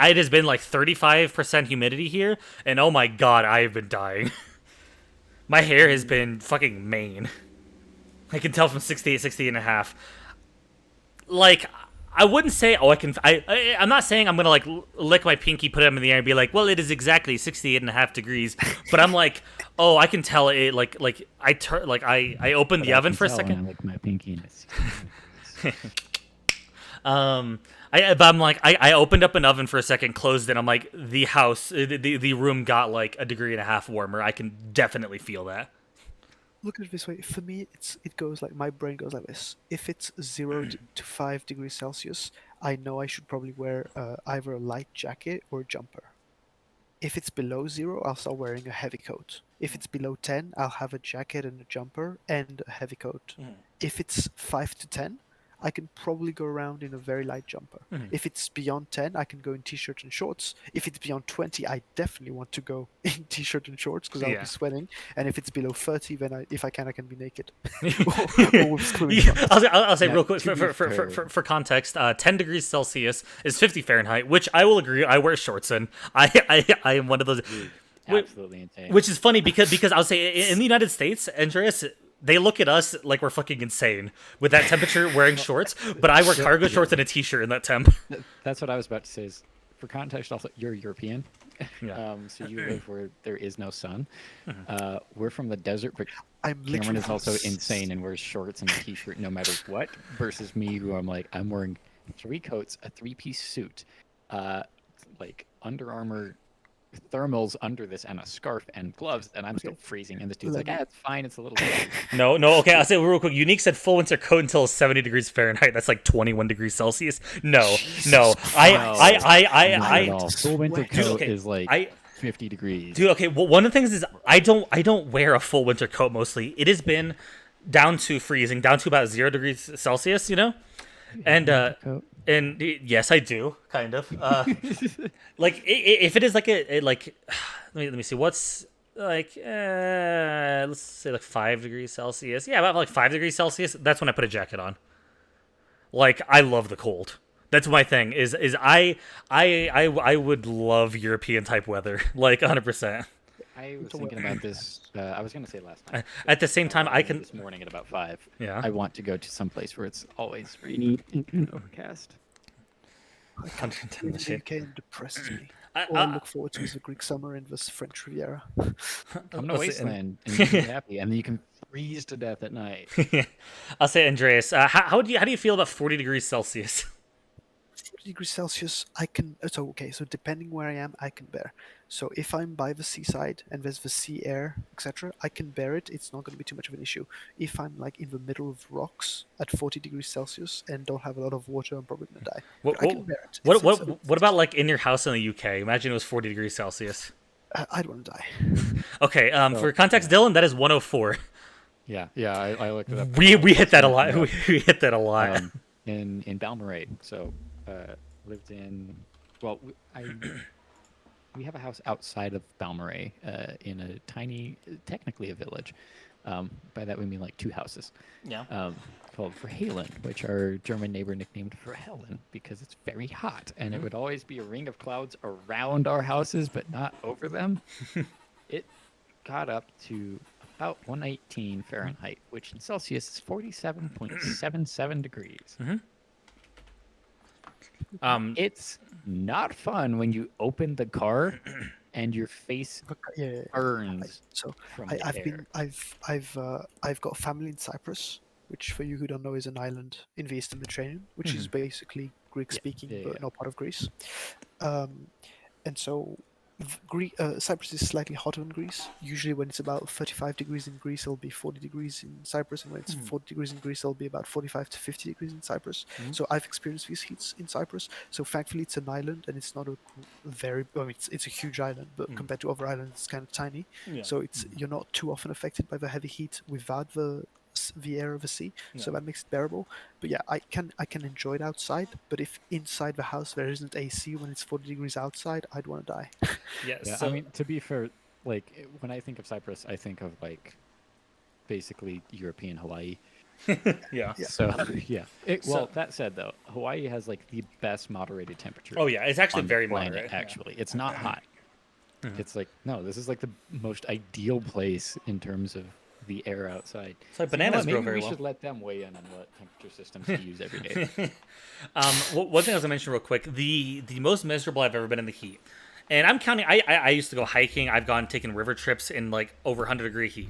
It has been like 35% humidity here, and oh my god, I have been dying. My hair has been fucking mane. I can tell from 68 and a half. Like, I wouldn't say, I'm not saying I'm gonna like lick my pinky, put it up in the air, and be like, well, it is exactly 68 and a half degrees. But I'm like, oh, I can tell it. I opened the oven for a second. I lick my pinky. But I'm like, I opened up an oven for a second, closed it. I'm like, the room got like a degree and a half warmer. I can definitely feel that. Look at it this way. For me, it goes like my brain goes like this. If it's 0 to 5 degrees Celsius, I know I should probably wear either a light jacket or a jumper. If it's below 0, I'll start wearing a heavy coat. If it's below 10, I'll have a jacket and a jumper and a heavy coat. If it's 5 to 10, I can probably go around in a very light jumper. If it's beyond 10, I can go in t-shirt and shorts. If it's beyond 20, I definitely want to go in t-shirt and shorts because I'll Yeah. be sweating. And if it's below 30, then if I can be naked. Or with screwy Yeah, shorts. I'll say Yeah, real quick to be for context. 10 degrees Celsius is 50 Fahrenheit, which I will agree. I wear shorts in. I am one of those. Absolutely insane. Which is funny because I'll say in the United States, Andreas, they look at us like we're fucking insane with that temperature wearing shorts. But I wear cargo shorts and a t-shirt in that temp. That's what I was about to say. Is for context, also you're European, Yeah. so you live where there is no sun. We're from the desert, but I'm Cameron literally is also insane and wears shorts and a t-shirt no matter what. Versus me, who I'm wearing 3 coats, a 3-piece suit, like Under Armour thermals under this, and a scarf and gloves, and I'm still freezing. And this dude's like, it's fine, it's a little. No. Okay, I'll say real quick. Unique said full winter coat until 70 degrees Fahrenheit. That's like 21 degrees Celsius. No. Full winter Dude, coat okay, is like 50 degrees. Dude, okay. Well, one of the things is I don't wear a full winter coat mostly. It has been down to freezing, down to about 0 degrees Celsius. And yes, I do kind of. Like if it is like let me see. What's like let's say like 5 degrees Celsius. Yeah, about like 5 degrees Celsius. That's when I put a jacket on. Like I love the cold. That's my thing. Is I would love European type weather. Like 100%. I was thinking about this. I was gonna say last night. At the same time, I can. This morning at about 5. Yeah. I want to go to some place where it's always rainy and overcast. 110 the the shit. UK depresses me. I- All I I- look forward to is the Greek summer and the French Riviera. Come to I'll say- Wasteland and you can be happy, and then you can freeze to death at night. I'll say, Andreas, how do you feel about 40 degrees Celsius? 40 degrees Celsius, I can. So depending where I am, I can bear. So if I'm by the seaside and there's the sea air, etc., I can bear it. It's not going to be too much of an issue. If I'm like in the middle of rocks at 40 degrees Celsius and don't have a lot of water, I'm probably going to die. What, But I can bear it. what about like in your house in the UK? Imagine it was 40 degrees Celsius. I'd want to die. Okay, for context, Dylan, that is 104. Yeah, I looked it up. We hit that a lot. We hit that a lot. In Balmoral. So lived in. Well, we have a house outside of Balmoral in a tiny, technically a village. By that we mean like 2 houses. Yeah. Called Verhalen, which our German neighbor nicknamed Verhellen because it's very hot, and it would always be a ring of clouds around our houses, but not over them. it got up to about 118 Fahrenheit, which in Celsius is 47.77 degrees. It's not fun when you open the car and your face Yeah. burns So from the I've air. been I've got family in Cyprus, which for you who don't know is an island in the eastern Mediterranean, which is basically Greek speaking yeah, but yeah. not part of Greece. And so Cyprus is slightly hotter than Greece. Usually, when it's about 35 degrees in Greece, it'll be 40 degrees in Cyprus, and when it's 40 degrees in Greece, it'll be about 45 to 50 degrees in Cyprus. So I've experienced these heats in Cyprus. So thankfully, it's an island, and it's not a very. I mean, it's a huge island, but compared to other islands, it's kind of tiny. Yeah. So it's you're not too often affected by the heavy heat without the air of the sea, so that makes it bearable. But yeah, I can enjoy it outside. But if inside the house there isn't AC when it's 40 degrees outside, I'd want to die. Yeah. Yeah, So I mean, to be fair, like when I think of Cyprus, I think of like basically European Hawaii. yeah. Yeah. So yeah. Well, So- that said though, Hawaii has like the best moderated temperature. Oh yeah, it's actually on the very planet, moderate. Yeah. Actually, it's not hot. It's like no, this is like the most ideal place in terms of the air outside. It's like So you know bananas what, grow maybe very we well. should let them weigh in on what temperature systems to use every day. One thing I was gonna mention real quick: the most miserable I've ever been in the heat, and I'm counting. I used to go hiking. I've gone taken river trips in like over 100-degree heat.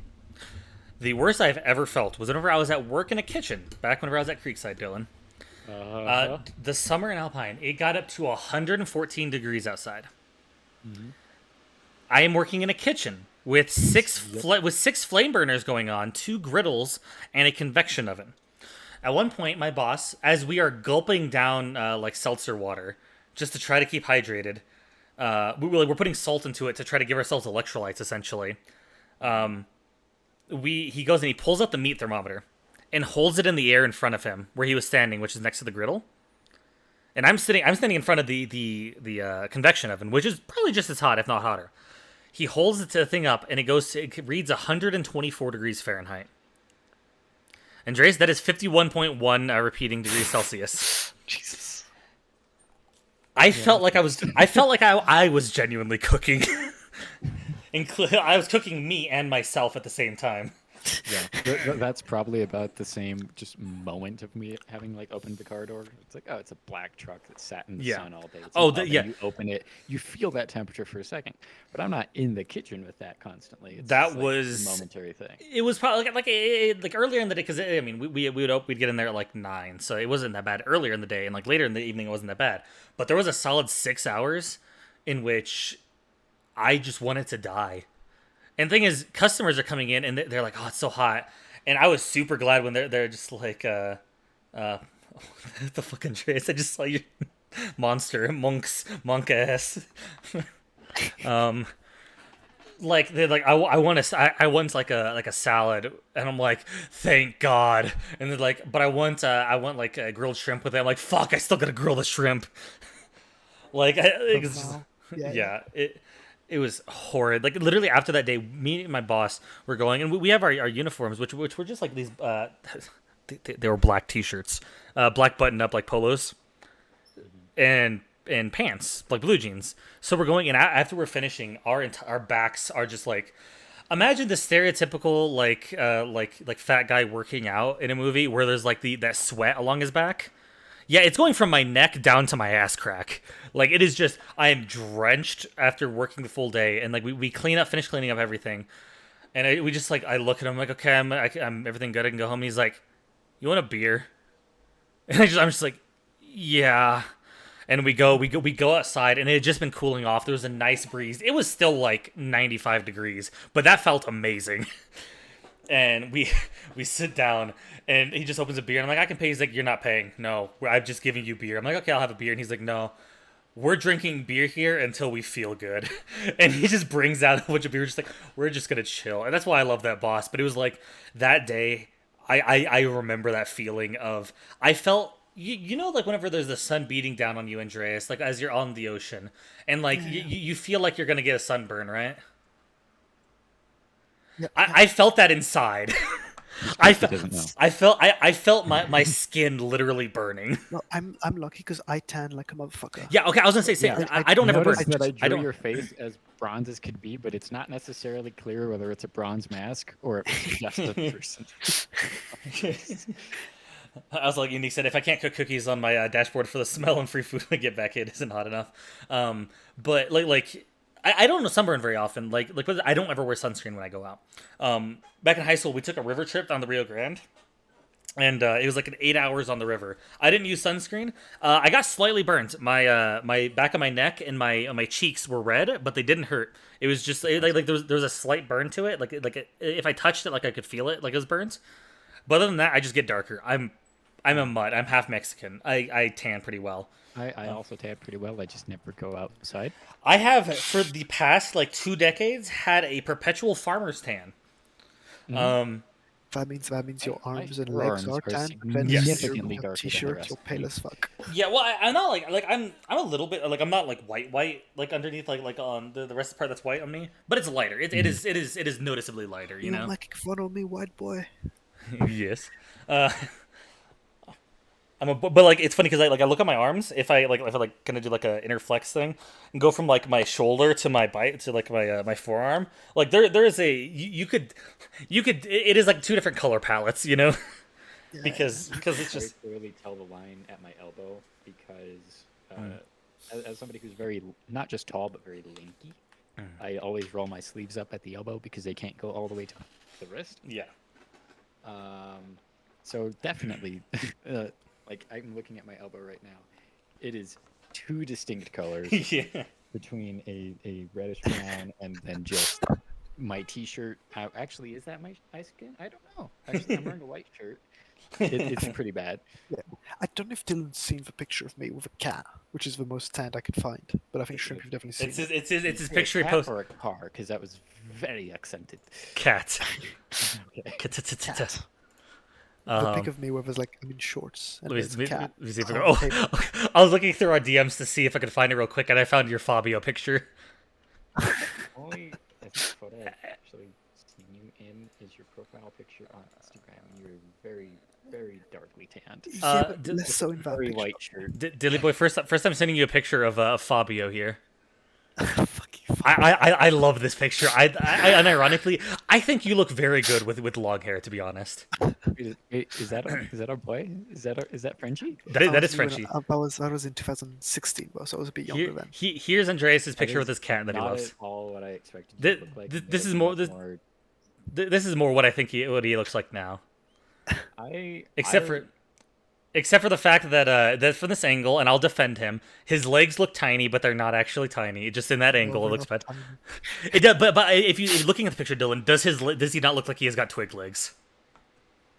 The worst I've ever felt was whenever I was at work in a kitchen. Back whenever I was at Creekside, Dylan. The summer in Alpine, it got up to 114 degrees outside. I am working in a kitchen with six flame burners going on, 2 griddles, and a convection oven. At one point, my boss, as we are gulping down like seltzer water, just to try to keep hydrated, we're putting salt into it to try to give ourselves electrolytes, essentially. He goes and he pulls out the meat thermometer and holds it in the air in front of him where he was standing, which is next to the griddle. And I'm standing in front of the convection oven, which is probably just as hot, if not hotter. He holds the thing up, and it reads 124 degrees Fahrenheit. Andreas, that is 51.1 repeating degrees Celsius. Jesus. I felt like I was genuinely cooking. I was cooking me and myself at the same time. Yeah, that's probably about the same just moment of me having like opened the car door. It's like, oh, it's a black truck that sat in the Yeah. sun all day. It's Oh, an oven, yeah. You open it, you feel that temperature for a second, but I'm not in the kitchen with that constantly. It's That just, like, was a momentary thing. It was probably like earlier in the day, because I mean we'd get in there at like 9, so it wasn't that bad earlier in the day, and like later in the evening it wasn't that bad. But there was a solid 6 hours in which I just wanted to die. And the thing is, customers are coming in and they're like, "Oh, it's so hot," and I was super glad when they're just like, the fucking Andreas, I just saw you, monk ass. Like they're like, I want like a salad, and I'm like, thank God. And they're like, but I want like a grilled shrimp with it. I'm like, fuck, I still gotta grill the shrimp. Like, yeah, it was horrid. Like literally after that day, me and my boss were going, and we have our uniforms, which were just like these. They were black t-shirts, black button up like polos, and pants like blue jeans. So we're going, and after we're finishing, our backs are just like, imagine the stereotypical like fat guy working out in a movie where there's like that sweat along his back. Yeah, it's going from my neck down to my ass crack. Like, it is just, I am drenched after working the full day. And, like, we finish cleaning up everything. And I look at him, like, okay, I'm everything good, I can go home. And he's like, you want a beer? And I'm just like, yeah. And we go outside, and it had just been cooling off. There was a nice breeze. It was still, like, 95 degrees. But that felt amazing. And we sit down, and he just opens a beer, and I'm like, I can pay. He's like, you're not paying. No, I'm just giving you beer. I'm like, okay, I'll have a beer. And he's like, no, we're drinking beer here until we feel good. And he just brings out a bunch of beer, just like, we're just gonna chill. And that's why I love that boss. But it was like that day, I remember that feeling of, I felt, you know, like whenever there's the sun beating down on you, Andreas, like as you're on the ocean, and like you feel like you're gonna get a sunburn, right? Yeah, I felt that inside. He doesn't know. I felt my skin literally burning. No, I'm lucky because I tan like a motherfucker. Yeah, okay, I was gonna say, Yeah, I don't have a burn. Notice that I I drew don't. your face as bronze as could be, but it's not necessarily clear whether it's a bronze mask or if it's just a person. I was like, Unique said, if I can't cook cookies on my dashboard for the smell and free food when I get back, it isn't hot enough. But I don't sunburn very often. But I don't ever wear sunscreen when I go out. Back in high school, we took a river trip down the Rio Grande. And it was like 8 hours on the river. I didn't use sunscreen. I got slightly burned. My back of my neck and my cheeks were red, but they didn't hurt. It was just there was a slight burn to it. If I touched it, I could feel it, like it was burns. But other than that, I just get darker. I'm a mutt. I'm half Mexican. I tan pretty well. I also tan pretty well. I just never go outside. I have for the past 2 decades had a perpetual farmer's tan. Mm-hmm. That means your arms and forearms legs are are tan. significantly Then darker than the t-shirt, rest you're of pale me. as fuck. Yeah, well, I'm not I'm a little bit I'm not white underneath on the rest of the part that's white on me, but it's lighter. It is noticeably lighter. You know. making fun of me, white boy. Yes. But it's funny because I look at my arms if I gonna do a inner flex thing and go from my shoulder to my bite to my forearm. There is you could it is 2 different color palettes, you know. Yeah. because it's I just clearly tell the line at my elbow because as somebody who's very not just tall but very lanky, I always roll my sleeves up at the elbow because they can't go all the way to the wrist. yeah. So definitely, I'm looking at my elbow right now. It is 2 distinct colors Yeah. between a reddish brown and then just my t-shirt. Actually, is that my skin? I don't know. Actually, I'm wearing a white shirt. It's pretty bad. Yeah. I don't know if Dylan's seen the picture of me with a cat, which is the most tanned I could find. But I think Shrimp, you've definitely seen It's it. his picture he cat posted. or a car because that was very accented. Cat. Okay. Cat. The pic of me where there's I'm in shorts and there's a cat. let me see if I on can- the table. I was looking through our DMs to see if I could find it real quick, and I found your Fabio picture. Only I think photo I've actually seen you in is your profile picture on Instagram. You're very, very darkly tanned. Yeah, but less so in that Very picture. white shirt. Dilly boy, first I'm sending you a picture of Fabio here. Fuck you. I love this picture. I unironically, I think you look very good with long hair. To be honest, Is that our boy? Is that Frenchie? that is Frenchie. I was in 2016, though, so I was a bit younger then. Here's Andreas's picture That with his cat that he not loves. at all what I expected. Thi- You to look like. thi- You this look is more- much this- more. This is more what I think what he looks like now. Except for the fact that from this angle, and I'll defend him, his legs look tiny, but they're not actually tiny. Just in that angle, it looks bad. It does, but if you're looking at the picture, Dylan, does he not look like he has got twig legs?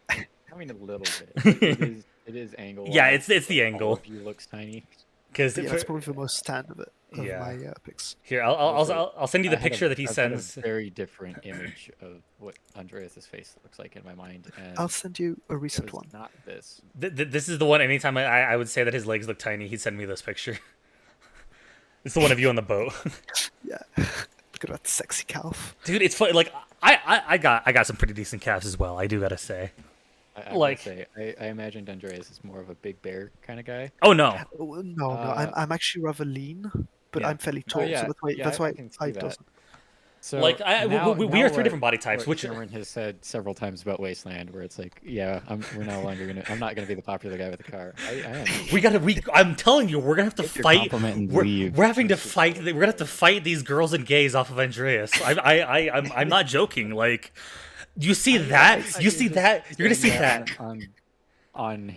I mean, a little bit. It is angle. Yeah, it's the All angle. of you looks tiny. Because Yeah, that's probably the most tan of it. Of Yeah. my pics. here, I'll send you the I had picture that he I've got sends. a very different image of what Andreas's face looks like in my mind, and I'll send you a it recent was one. not this. This is the one. Anytime I would say that his legs look tiny, he'd send me this picture. It's the one of you on the boat, Yeah. Look at that sexy calf. dude. It's funny. I got some pretty decent calves as well. I do gotta say. I would Like- say I imagined Andreas as more of a big bear kind of guy. Oh no. Oh, no, I'm actually rather lean, but Yeah. I'm fairly tall, yeah, so that's I why can see I that. doesn't. So We now are three what- different body types. what Which Cameron has said several times about Wasteland, where it's like, yeah, we're no longer gonna. I'm not gonna be the popular guy with the car. I am. I'm telling you, we're gonna have to Take your fight. compliment and We're leave. having to fight. We're gonna have to fight these girls and gays off of Andreas. I'm not joking. Like, you see that? You see that? You're gonna see that. On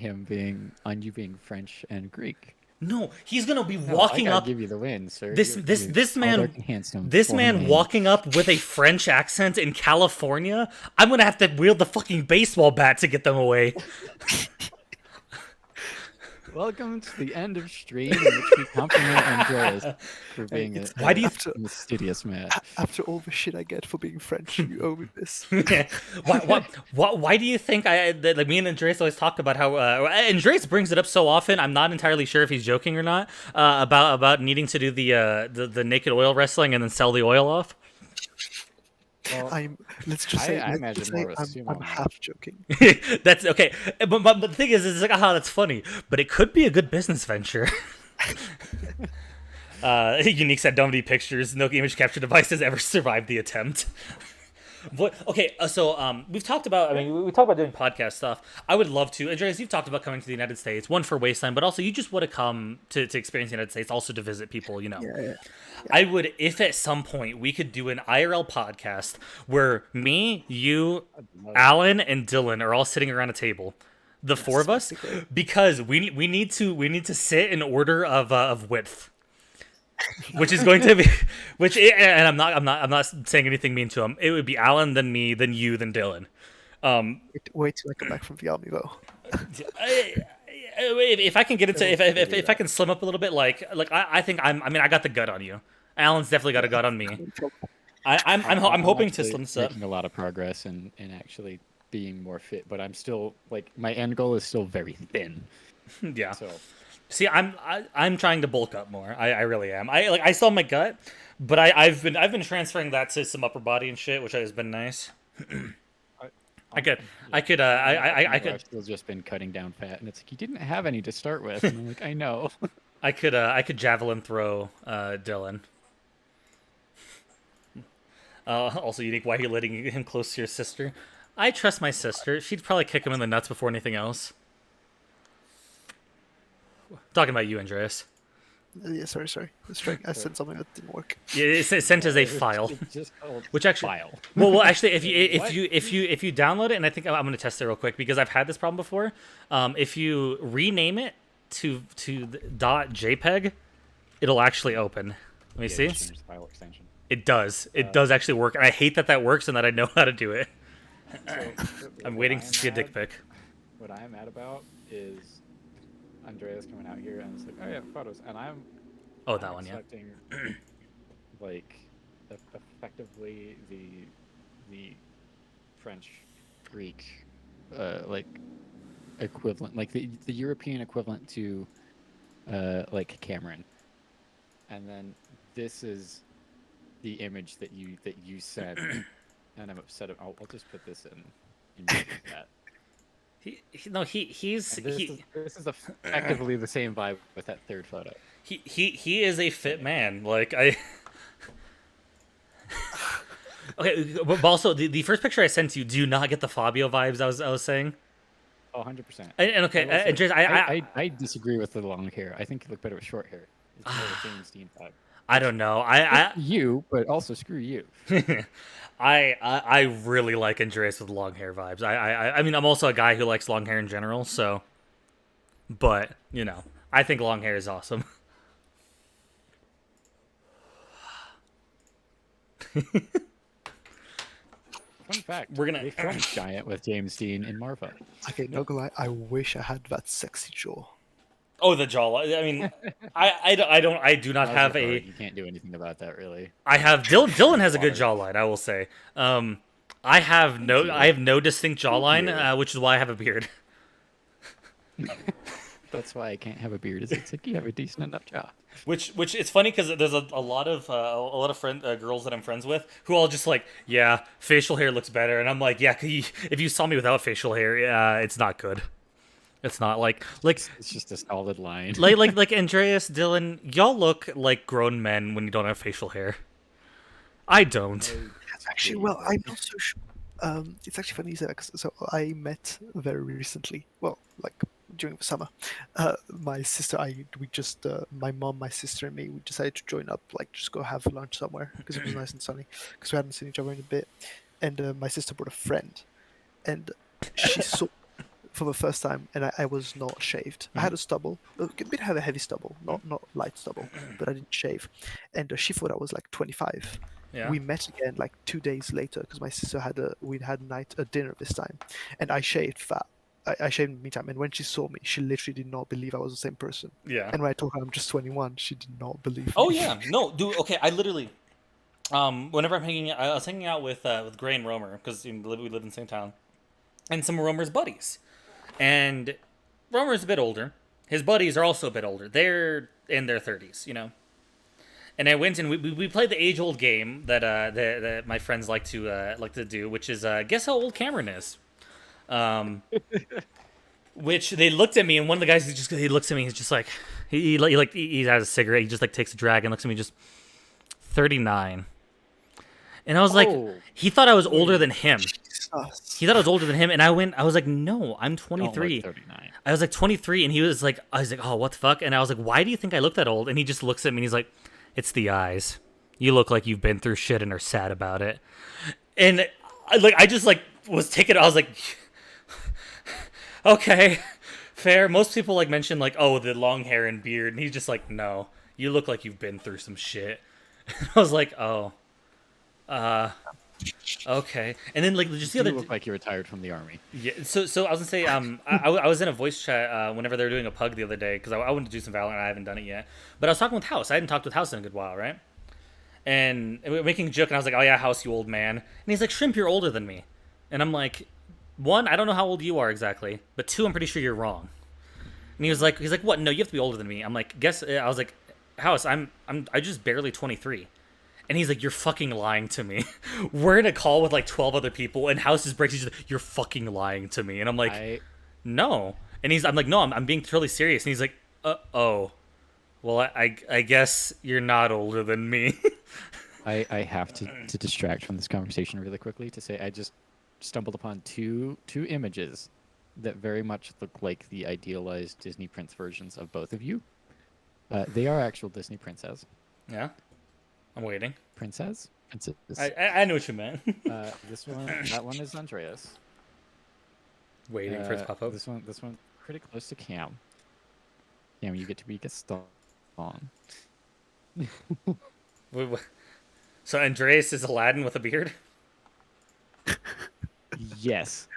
you being French and Greek. No, he's gonna be No, walking I gotta up. give you the win, sir. This You're man tall, dark, and handsome, This full man name. walking up with a French accent in California. I'm gonna have to wield the fucking baseball bat to get them away. Welcome to the end of stream in which we compliment Andreas for being a Why do you- mystious man. After all the shit I get for being French, you owe me this. Why do you think me and Andres always talk about how Andres brings it up so often? I'm not entirely sure if he's joking or not about needing to do the naked oil wrestling and then sell the oil off. Well, Let's just I say, imagine more of a I'm sumo match. half joking. That's okay. But the thing is like, oh, that's funny. But it could be a good business venture. Unique said, "Dumb pictures. No image capture device has ever survived the attempt." But okay, so we've talked about. I mean, we talked about doing podcast stuff. I would love to. Andreas, you've talked about coming to the United States. One for Wasteland, but also you just want to come to experience the United States, also to visit people. You know, Yeah. I would, if at some point we could do an IRL podcast where me, you, Alan, and Dylan are all sitting around a table, the four of us, that'd be great. because we need to sit in order of width. Which is going to be, and I'm not saying anything mean to him. It would be Alan, then me, then you, then Dylan. Wait till I come back from the army, though. If I can get into, if I can slim up a little bit, I think I mean, I got the gut on you. Alan's definitely got a gut on me. I'm hoping to actually slim this up. making a lot of progress in actually being more fit, but I'm still like my end goal is still very thin. Yeah. So See, I'm trying to bulk up more. I really am. I still have my gut, but I've been transferring that to some upper body and shit, which has been nice. I could I've still just been cutting down fat, and it's like you didn't have any to start with. And I'm like, I know. I could javelin throw Dylan. Also, Unique, why are you letting him close to your sister? I trust my sister. She'd probably kick him in the nuts before anything else. Talking about you, Andreas. Yeah, sorry. I said something that didn't work. Yeah, it's sent as a file. It's just called Which actually, file. well, actually, if you download it, and I think I'm going to test it real quick because I've had this problem before. If you rename it to .jpeg, it'll actually open. Let me see. Change the file extension. It does. It does actually work, and I hate that works and that I know how to do it. So, I'm waiting to see a dick pic. What I am mad about is Andreas coming out here and it's like, oh yeah, photos, and I'm That one, yeah. expecting like effectively the French Greek like equivalent, like the European equivalent to like Cameron, and then this is the image that you sent, and I'm upset. I'll just put this in that. He's This is effectively the same vibe with that third photo. he is a fit man. Like I. Okay, but also the first picture I sent you, do you not get the Fabio vibes? I was saying. Oh, 100%. And okay, and Jason, I disagree with the long hair. I think you look better with short hair. It's more of a James Dean vibe. I don't know. I You, but also screw you. I really like Andreas with long hair vibes. I mean, I'm also a guy who likes long hair in general, so. But you know, I think long hair is awesome. Fun fact: We're gonna- they filmed Giant with James Dean in Marfa. Okay, not gonna lie, I wish I had that sexy jaw. Oh, the jawline. I mean, I do not have a. You can't do anything about that, really. I have Dylan has a good jawline. I will say. I have no distinct jawline, which is why I have a beard. That's why I can't have a beard. Is it's like you have a decent enough jaw. Which it's funny because there's a lot of girls that I'm friends with who all just like, yeah, facial hair looks better, and I'm like, yeah, if you saw me without facial hair, it's not good. It's not like It's just a solid line. like Andreas, Dylan, y'all look like grown men when you don't have facial hair. I don't. Actually, well, I'm not so sure. It's actually funny you say that 'cause- so I met very recently. Well, like during the summer, my sister, my mom, my sister, and me, we decided to join up, like just go have lunch somewhere because it was nice and sunny. Because we hadn't seen each other in a bit, and my sister brought a friend, and she saw for the first time, and I was not shaved. I had a stubble, a bit have a heavy stubble, not light stubble, but I didn't shave, and she thought I was like 25. Yeah. We met again like 2 days later because my sister we'd had a dinner this time, and I shaved fat. I shaved in the meantime, and when she saw me, she literally did not believe I was the same person. Yeah. And when I told her I'm just 21, she did not believe Oh me. yeah, no, dude. Okay, I literally, whenever I was hanging out with Gray and Romer because we live in the same town, and some of Romer's buddies, and Romer's a bit older. His buddies are also a bit older. They're in their 30s, you know. And I went and we played the age old game that my friends like to do, which is guess how old Cameron is. Which they looked at me, and one of the guys he looks at me, he's just like he has a cigarette, he just like takes a drag and looks at me, just 39. And I was like, Oh. he thought I was older than him. Jesus. He thought I was older than him, and I was like, no, I'm Don't look 23. 39. I was like 23, and I was like, oh, what the fuck? And I was like, why do you think I look that old? And he just looks at me, and he's like, it's the eyes. You look like you've been through shit and are sad about it. And I just like was taken. I was like, okay, fair. Most people like mention like, oh, the long hair and beard, and he's just like, no, you look like you've been through some shit. And I was like, oh, okay. And then like just the You other look like you retired from the army. yeah, so I was gonna say, I was in a voice chat whenever they were doing a pug the other day because I wanted to do some Valorant. I haven't done it yet, but I was talking with House. I hadn't talked with House in a good while, right? And we were making a joke, and I was like, "Oh yeah, House, you old man." And he's like, "Shrimp, you're older than me." And I'm like, one, I don't know how old you are exactly, but two, I'm pretty sure you're wrong. And he's like, "What? No, you have to be older than me." I'm like, "Guess." I was like, "House, I just barely 23." And he's like, "You're fucking lying to me." We're in a call with like 12 other people, and House is breaks. He's like, "You're fucking lying to me." And I'm like, "No." And I'm like, "No, I'm being totally serious." And he's like, "Oh, well, I guess you're not older than me." I have to distract from this conversation really quickly to say I just stumbled upon two images that very much look like the idealized Disney Prince versions of both of you. They are actual Disney princess. Yeah, I'm waiting. Princess? I know what you meant. That one is Andreas. Waiting for it to pop up. This one pretty close to Cam. Cam, you get to be Gaston. Wait. So Andreas is Aladdin with a beard? Yes,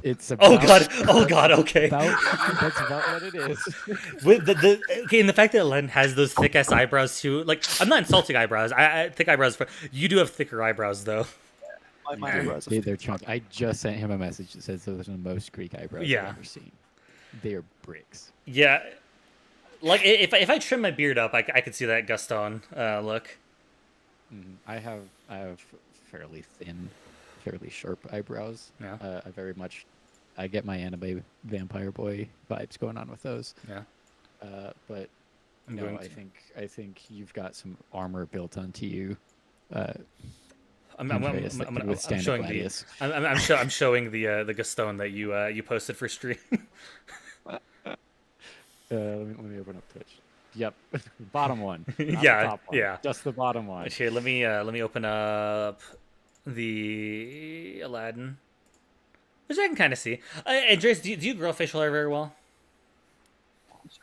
it's Oh about. god, okay. That's about what it is. With okay, and the fact that Aladdin has those thick ass eyebrows too. Like, I'm not insulting eyebrows. I thick eyebrows. You do have thicker eyebrows though. My eyebrows are They're chunky. I just sent him a message that says those are the most Greek eyebrows Yeah. I've ever seen. They are bricks. Yeah, like if I trim my beard up, I could see that Gaston look. I have fairly thin, fairly sharp eyebrows. Yeah. I get my anime vampire boy vibes going on with those. Yeah. But I'm no, going I to- think you've got some armor built onto you. I'm Andreas, that could withstand a showing Gladius. I'm showing the Gaston that you posted for stream. Let me open up Twitch. Yep, bottom one. Not Yeah, the top one, yeah. just the bottom one. Here, let me open up the Aladdin, which I can kind of see. Andreas, do you grow facial hair very well?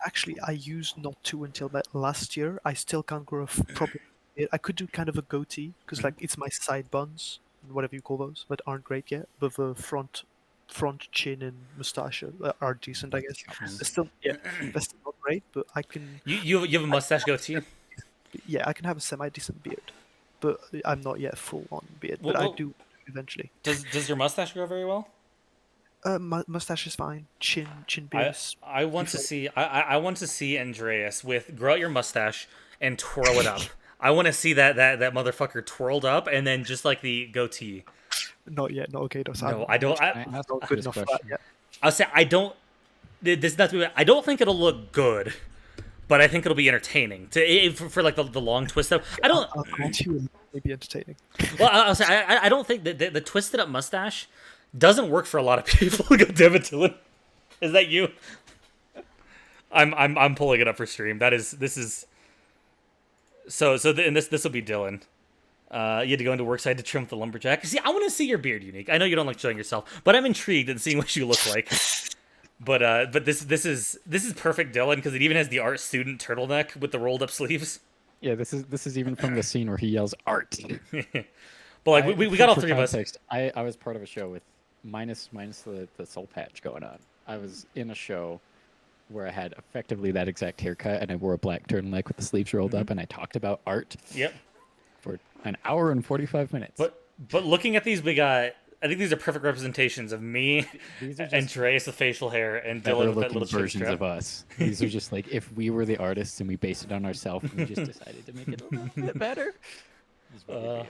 actually I used not to until last year. I still can't grow a proper beard. I could do kind of a goatee because like it's my side buns, whatever you call those, that aren't great yet. But the front chin and mustache are decent, I guess. They're still they're still not great, but I can You have a mustache goatee. I can have a semi decent beard, but I'm not yet full on beard. But Well- I do eventually. Does your mustache grow very well? Mustache is fine. Chin beard. I want to see I want to see Andreas with grow out your mustache and twirl it up. I want to see that motherfucker twirled up and then just like the goatee. Not yet. Not okay. No, I don't. Can I ask not good this enough for that question? yet. I'll say I don't. This not. I don't think it'll look good, but I think it'll be entertaining for like the long twist up. I don't. I'll grant you it may be entertaining. Well, I'll say I don't think that the twisted up mustache doesn't work for a lot of people. God damn it, Dylan. Is that you? I'm pulling it up for stream. This is. And this will be Dylan. You had to go into worksite to trim with the lumberjack. See, I want to see your beard, Unique. I know you don't like showing yourself, but I'm intrigued in seeing what you look like. But this is perfect, Dylan, because it even has the art student turtleneck with the rolled up sleeves. Yeah, this is even from the scene where he yells art. But like we got all three of us. I was part of a show with minus the soul patch going on. I was in a show where I had effectively that exact haircut and I wore a black turtleneck with the sleeves rolled up and I talked about art. Yep. For an hour and 45 minutes. But looking at these, we got I think these are perfect representations of me These are and just Trace with facial hair and better Dylan with that looking little chin versions strap. of us. These are just like if we were the artists and we based it on ourselves and we just decided to make it a little bit better. This is what we'd be.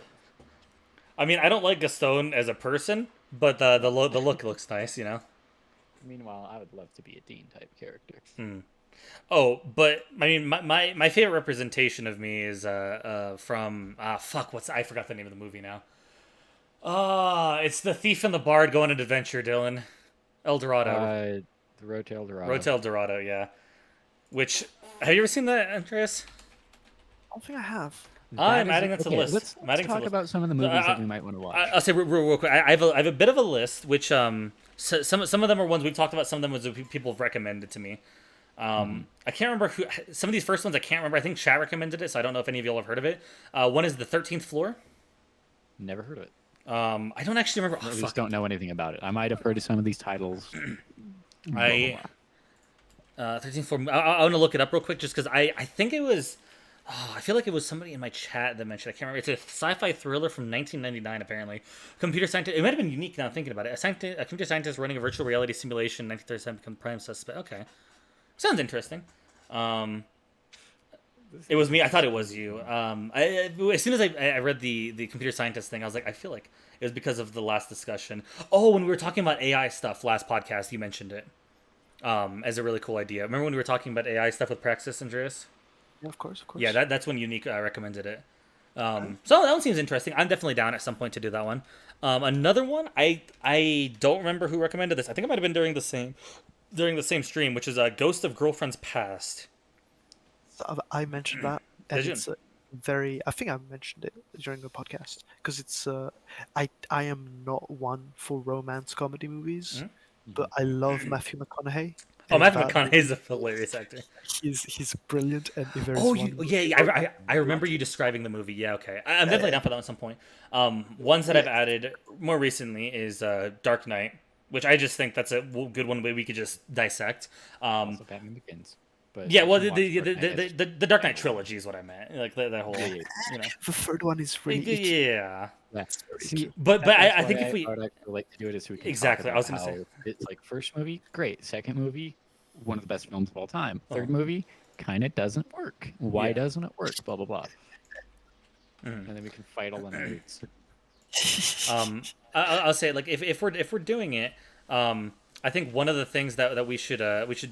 I mean, I don't like Gaston as a person, but the look looks nice, you know. Meanwhile, I would love to be a Dean type character. Oh, but I mean, my favorite representation of me is from fuck, what's I forgot the name of the movie now. It's the Thief and the Bard going on adventure, Dylan. El Dorado. The Road to El Dorado. Road to El Dorado, yeah. Which have you ever seen that, Andreas? I don't think I have. I'm adding that to the okay, list. Let's I'm adding to the talk list. about some of the movies that we might want to watch. I'll say real quick. I have a bit of a list, which some of them are ones we've talked about. Some of them was people have recommended to me. I can't remember who. Some of these first ones I can't remember. I think Chat recommended it, so I don't know if any of y'all have heard of it. One is the 13th Floor. Never heard of it. I don't actually remember. I just don't know anything about it. I might have heard of some of these titles. 13th Floor. I want to look it up real quick, just because I think it was. Oh, I feel like it was somebody in my chat that mentioned. I can't remember. It's a sci-fi thriller from 1999, apparently. Computer scientist. It might have been unique now I'm thinking about it. A computer scientist running a virtual reality simulation in 1937 becomes prime suspect. Okay, sounds interesting. It was me. I thought it was you. As soon as I read the computer scientist thing, I was like, I feel like it was because of the last discussion. Oh, when we were talking about AI stuff last podcast, you mentioned it as a really cool idea. Remember when we were talking about AI stuff with Praxis, Andreas? Yeah, of course. Yeah, that's when Unique recommended it. So that one seems interesting. I'm definitely down at some point to do that one. Another one, I don't remember who recommended this. I think it might have been during the same stream, which is Ghost of Girlfriends Past. So I mentioned that, and Did you? it's very. I think I mentioned it during the podcast because it's. I am not one for romance comedy movies, but I love Matthew McConaughey. Oh, and Matthew that McConaughey is a hilarious actor. He's brilliant, and if there's Oh, one I remember you describing the movie. Yeah, okay. I'm definitely down for that one at some point. Ones that I've added more recently is Dark Knight, which I just think that's a good one we could just dissect. Also Batman Begins. But Yeah, well, you can watch the Dark Knight trilogy is what I meant. Like that whole, Yeah. you know. the third one is really icky. Yeah. Yeah. See, But that's I why think if we I'd actually like to do it is we can Exactly, talk I was about gonna say. how it's like first movie, great. Second movie, one of the best films of all time. Oh. Third movie, kind of doesn't work. Why Yeah. doesn't it work? Blah blah blah. And then we can fight all the nerds. I'll say like if we're doing it, I think one of the things that we should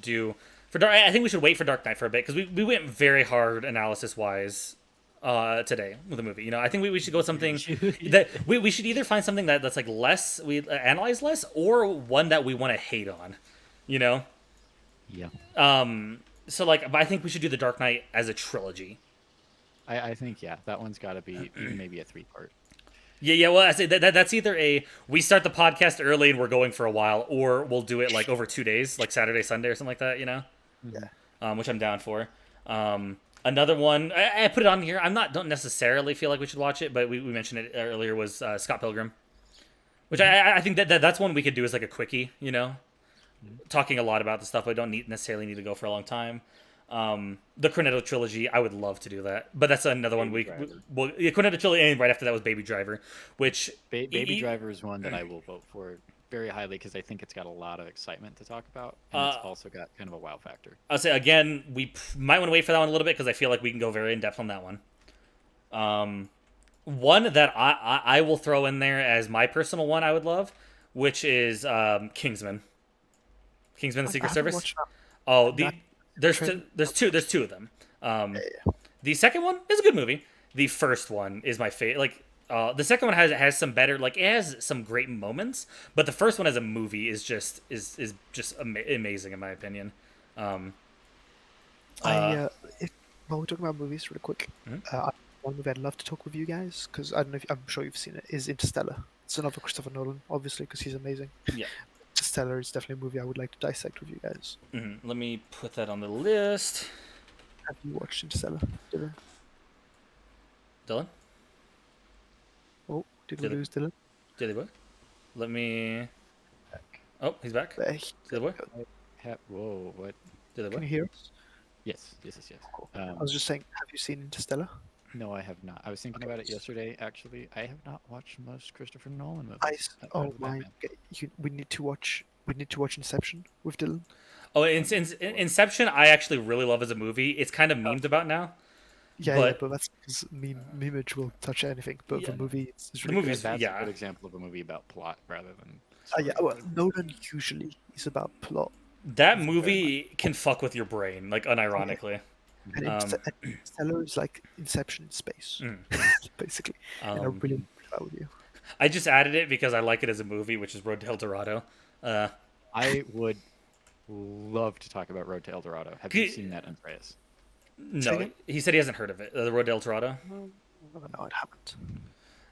do for Dark, I think we should wait for Dark Knight for a bit because we went very hard analysis wise today with the movie. You know, I think we should go with something that we should either find something that's like less we analyze less or one that we want to hate on. You know. Yeah. So like, but I think we should do the Dark Knight as a trilogy. I think that one's got to be even maybe a 3-part. Yeah. Well, I say that's either we start the podcast early and we're going for a while, or we'll do it like over 2 days, like Saturday, Sunday, or something like that. You know, which I'm down for. Another one I put it on here. Don't necessarily feel like we should watch it, but we mentioned it earlier was Scott Pilgrim, which I think that's one we could do as like a quickie. You know, talking a lot about the stuff, but don't necessarily need to go for a long time. The Cornetto trilogy, I would love to do that, but that's another one Cornetto trilogy, and right after that was Baby Driver, which Baby Driver is one that I will vote for very highly because I think it's got a lot of excitement to talk about, and it's also got kind of a wow factor. I'll say again, we might want to wait for that one a little bit because I feel like we can go very in depth on that one. One that I will throw in there as my personal one I would love, which is Kingsman. Kingsman: The Secret Service. Oh, there's two of them. The second one is a good movie. The first one is my favorite. Like the second one has some better, like it has some great moments, but the first one as a movie is just amazing in my opinion. While we're talking about movies, really quick, one movie I'd love to talk with you guys because I don't know if I'm sure you've seen it. Is Interstellar. It's another Christopher Nolan, obviously, because he's amazing. Yeah. Interstellar is definitely a movie I would like to dissect with you guys. Let me put that on the list. Have you watched Interstellar, Dylan? Dylan? Oh, did Dylan. we lose Dylan? Dilly boy? Let me... Oh, he's back. There. Dilly boy? Whoa, what? Dilly Can you boy? hear us? Yes. I was just saying, have you seen Interstellar? No, I have not. I was thinking about it yesterday. Actually, I have not watched most Christopher Nolan movies. outside Oh of my! Batman. We need to watch. We need to watch Inception with Dylan. Oh, Inception, I actually really love as a movie. It's kind of memed about now, Yeah, but but that's because memeage will touch anything. But yeah, the movie is the really good. movie's That's a yeah. good example of a movie about plot rather than Yeah, story. well, Nolan usually is about plot. That Very much. movie can fuck with your brain, like Oh, yeah. unironically. And Um, Interstellar is like Inception in space, mm, basically. And I um, really agree that with you. I just added it because I like it as a movie, which is Road to El Dorado. Uh, I would love to talk about Road to El Dorado. Have you seen that, Andreas? no, again? he said he hasn't heard of it. The Road to El Dorado. No, it haven't.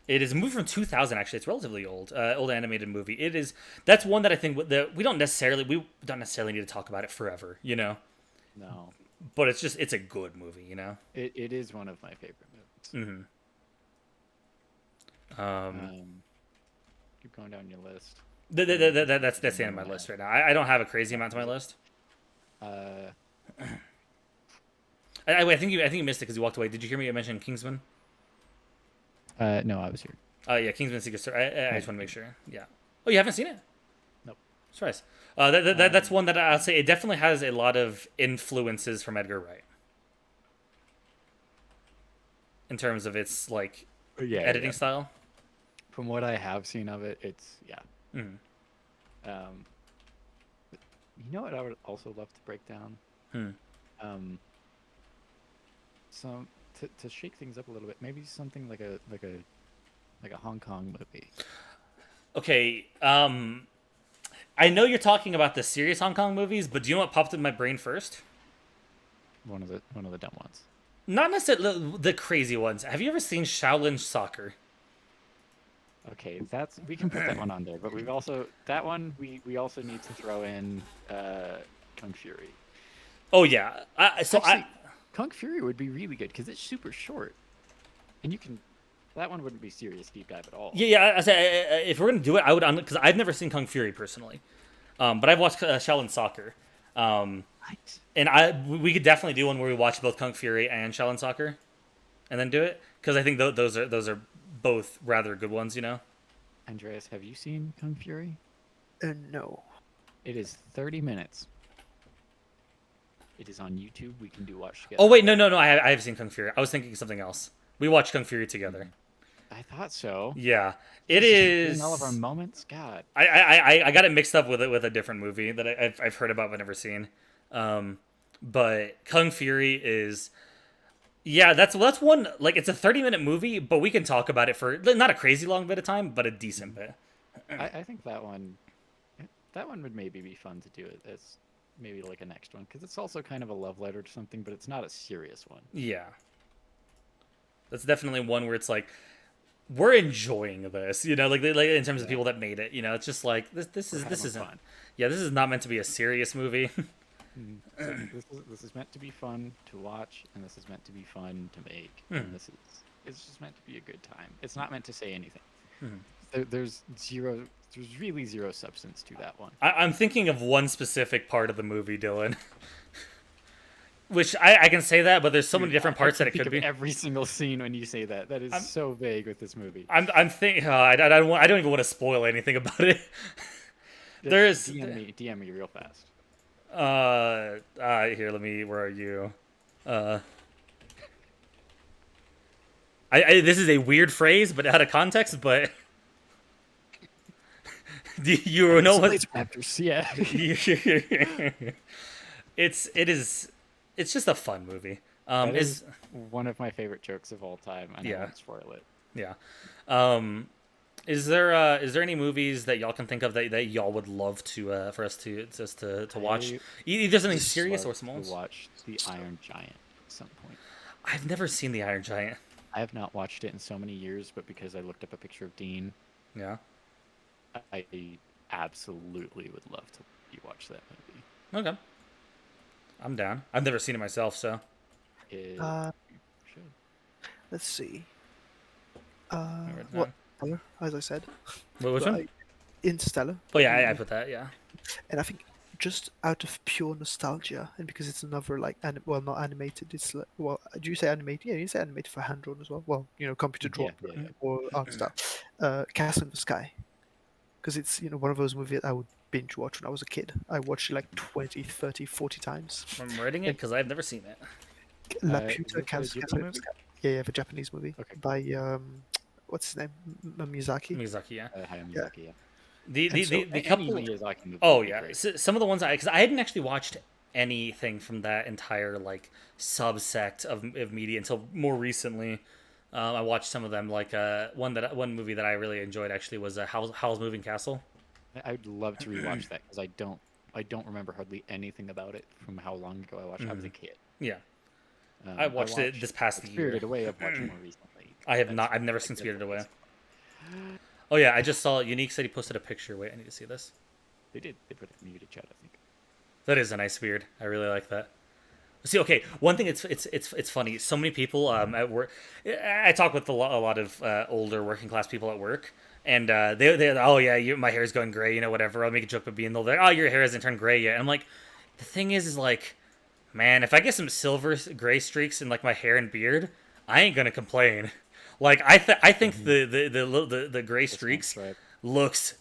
It is a movie from 2000. Actually, it's relatively old. Old animated movie. It is. That's one that I think that we don't necessarily need to talk about it forever, you know. No. But it's a good movie, you know. It is one of my favorite movies. Keep going down your list. That's the end of my list right now. I don't have a crazy amount to my list. I think you missed it because you walked away. Did you hear me mention Kingsman? No, I was here. Yeah, Kingsman Secret Story. I just want to make sure. Yeah. Oh, you haven't seen it? Nope. Surprise. That's one that I'll say it definitely has a lot of influences from Edgar Wright. In terms of its like editing style. From what I have seen of it, it's Mm. You know what I would also love to break down? Some to shake things up a little bit, maybe something like a Hong Kong movie. Okay. I know you're talking about the serious Hong Kong movies, but do you know what popped in my brain first? One of the dumb ones. Not necessarily the crazy ones. Have you ever seen Shaolin Soccer? Okay, we can put that one on there, but we also need to throw in Kung Fury. Oh yeah. Actually, Kung Fury would be really good because it's super short, and that one wouldn't be serious deep dive at all. Yeah. If we're gonna do it, I would because I've never seen Kung Fury personally, but I've watched Shaolin Soccer, and we could definitely do one where we watch both Kung Fury and Shaolin Soccer, and then do it because I think those are both rather good ones, you know. Andreas, have you seen Kung Fury? No. It is 30 minutes. It is on YouTube. We can watch together. Oh wait, no. I have seen Kung Fury. I was thinking something else. We watched Kung Fury together. I thought so. Yeah, it is. In all of our moments, God. I got it mixed up with a different movie that I've heard about but never seen. But Kung Fury is. Yeah, that's one. Like, it's a 30-minute movie, but we can talk about it for not a crazy long bit of time, but a decent bit. I think that one would maybe be fun to do it as maybe like a next one because it's also kind of a love letter to something, but it's not a serious one. Yeah, that's definitely one where it's like we're enjoying this, you know, like in terms of people that made it. You know, it's just like this isn't fun. Yeah, this is not meant to be a serious movie. So this is meant to be fun to watch, and this is meant to be fun to make, and it's just meant to be a good time. It's not meant to say anything. There's really zero substance to that one. I'm thinking of one specific part of the movie, Dylan. Which I can say that, but there's so many different parts that it could be. Every single scene when you say that is so vague with this movie. I'm thinking. I don't even want to spoil anything about it. There's DM me real fast. Here, where are you? This is a weird phrase, but out of context, but do you know what? Raptors, yeah. It's just a fun movie. That is one of my favorite jokes of all time, and I won't spoil it. Yeah. Is there any movies that y'all can think of that y'all would love to for us to watch? Either something serious or small. To watch The Iron Giant at some point. I've never seen The Iron Giant. I have not watched it in so many years, but because I looked up a picture of Dean, yeah, I absolutely would love to watch that movie. Okay, I'm down. I've never seen it myself, so. Let's see. What? As I said. Which one? Interstellar. Oh yeah, I put that. Yeah. And I think just out of pure nostalgia, and because it's another like well, not animated. It's like, well, do you say animated? Yeah, you say animated for hand drawn as well. Well, computer drawn Yeah. or art style. Castle in the Sky, because it's one of those movies I would binge watch when I was a kid. I watched it like 20, 30, 40 times. I'm writing it because I've never seen it. La Is Puta it the Ghibli Castle in the movie? Sky. Yeah, the Japanese movie Okay. by what's his name? Miyazaki. Miyazaki, yeah. Hayao Yeah. Miyazaki, yeah. The Any couple. Miyazaki movie Oh would be yeah, great. some of the ones because I hadn't actually watched anything from that entire like subsect of media until more recently. I watched some of them. Like one movie that I really enjoyed actually was Howl's Moving Castle. I would love to rewatch that because I don't remember hardly anything about it from how long ago I watched. I was a kid. Yeah, I watched it this past year. Spirited Away. I've watched more recently. I have not. I've never seen Spirited Away. Oh yeah, I just saw Unique said he posted a picture. Wait, I need to see this. They did. They put it in muted chat, I think. That is a nice beard. I really like that. See, okay, one thing it's funny. So many people at work. I talk with a lot of older working class people at work, and they oh yeah, my hair's going gray, whatever. I'll make a joke about being old. They're like, oh, your hair hasn't turned gray yet. And I'm like, the thing is like, man, if I get some silver gray streaks in like my hair and beard, I ain't gonna complain. Like I think the gray streaks Right. looks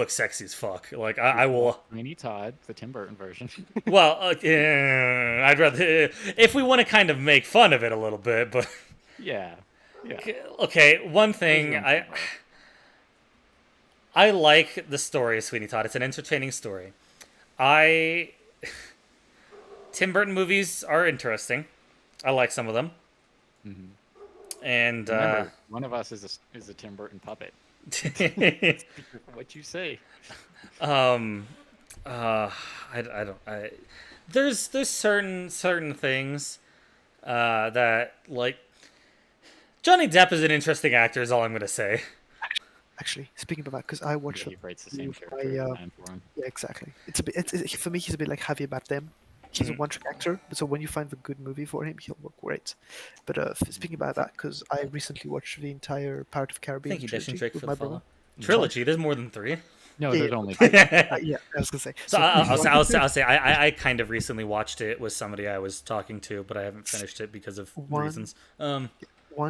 sexy as fuck. Like I will. Sweeney Todd, the Tim Burton version. Well, I'd rather if we want to kind of make fun of it a little bit, but yeah. okay. One thing Those ones I like the story of Sweeney Todd. It's an entertaining story. Tim Burton movies are interesting. I like some of them. Mhm. And Remember, one of us is a Tim Burton puppet. What you say? There's certain things that like Johnny Depp is an interesting actor. Is all I'm gonna say. Actually, speaking of that, because I watched He writes the same with character my, every time for him. yeah, exactly. It's a bit. For me, he's a bit like Javier Bardem. He's a one-trick actor, but so when you find the good movie for him, he'll work great. But speaking about that, because I recently watched the entire Pirate of the Caribbean Thank you, Dash and trilogy Drake, with for my the follow. brother. Trilogy. There's more than 3. No, Yeah, there's yeah. only. Yeah, I was gonna say. So I'll say I kind of recently watched it with somebody I was talking to, but I haven't finished it because of reasons. 1,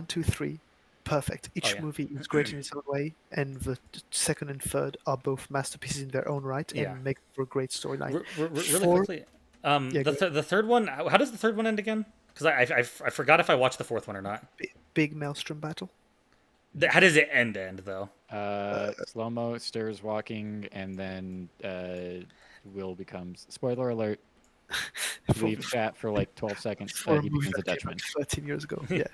2, 3, perfect. Each yeah. movie is great in its own way, and the second and third are both masterpieces in their own right, and Yeah. make for a great storyline. Really 4, quickly, yeah, the third one. How does the third one end again? Because I forgot if I watched the fourth one or not. big maelstrom battle. How does it end though? Slow mo, stairs walking, and then Will becomes. Spoiler alert. Leave chat for like 12 seconds. For a He movie becomes a that came out Dutchman. 13 years ago. Yeah,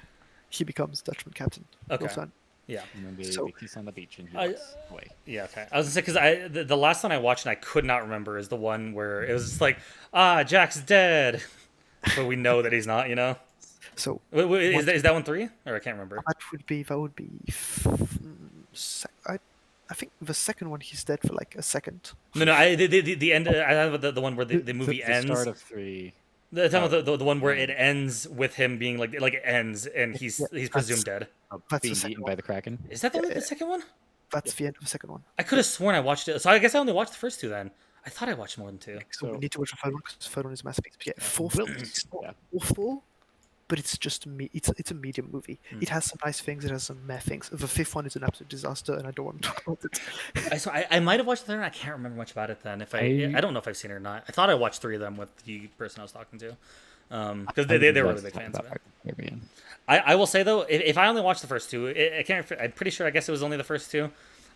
he becomes Dutchman captain. Okay. Well done. Yeah. And then they So- kiss on the beach and he I- walks away. Yeah, okay. I was gonna say because the last one I watched and I could not remember is the one where it was just like, Jack's dead, but we know that he's not. So Is that one 3 or I can't remember? that would be. I think the second one he's dead for like a second. No, the end. I have the one where the movie The ends. start of 3. The time of the one where it ends with him being like it ends and he's presumed dead. That's Being the second eaten one. by the Kraken. Is that the second one? That's the end of the second one. I could have sworn I watched it. So I guess I only watched the first 2 then. I thought I watched more than 2. So we So- need to watch the third one because the third one is a masterpiece. But yeah, fourth Will- it's not yeah. awful, but it's just it's a medium movie. It has some nice things, it has some meh things. The fifth one is an absolute disaster, and I don't want to talk about it. I might have watched the third. I can't remember much about it then. I don't know if I've seen it or not. I thought I watched 3 of them with the person I was talking to, because they were really big fans of it. Caribbean. I will say though, if I only watched the first 2, I can't. I'm pretty sure. I guess it was only the first 2.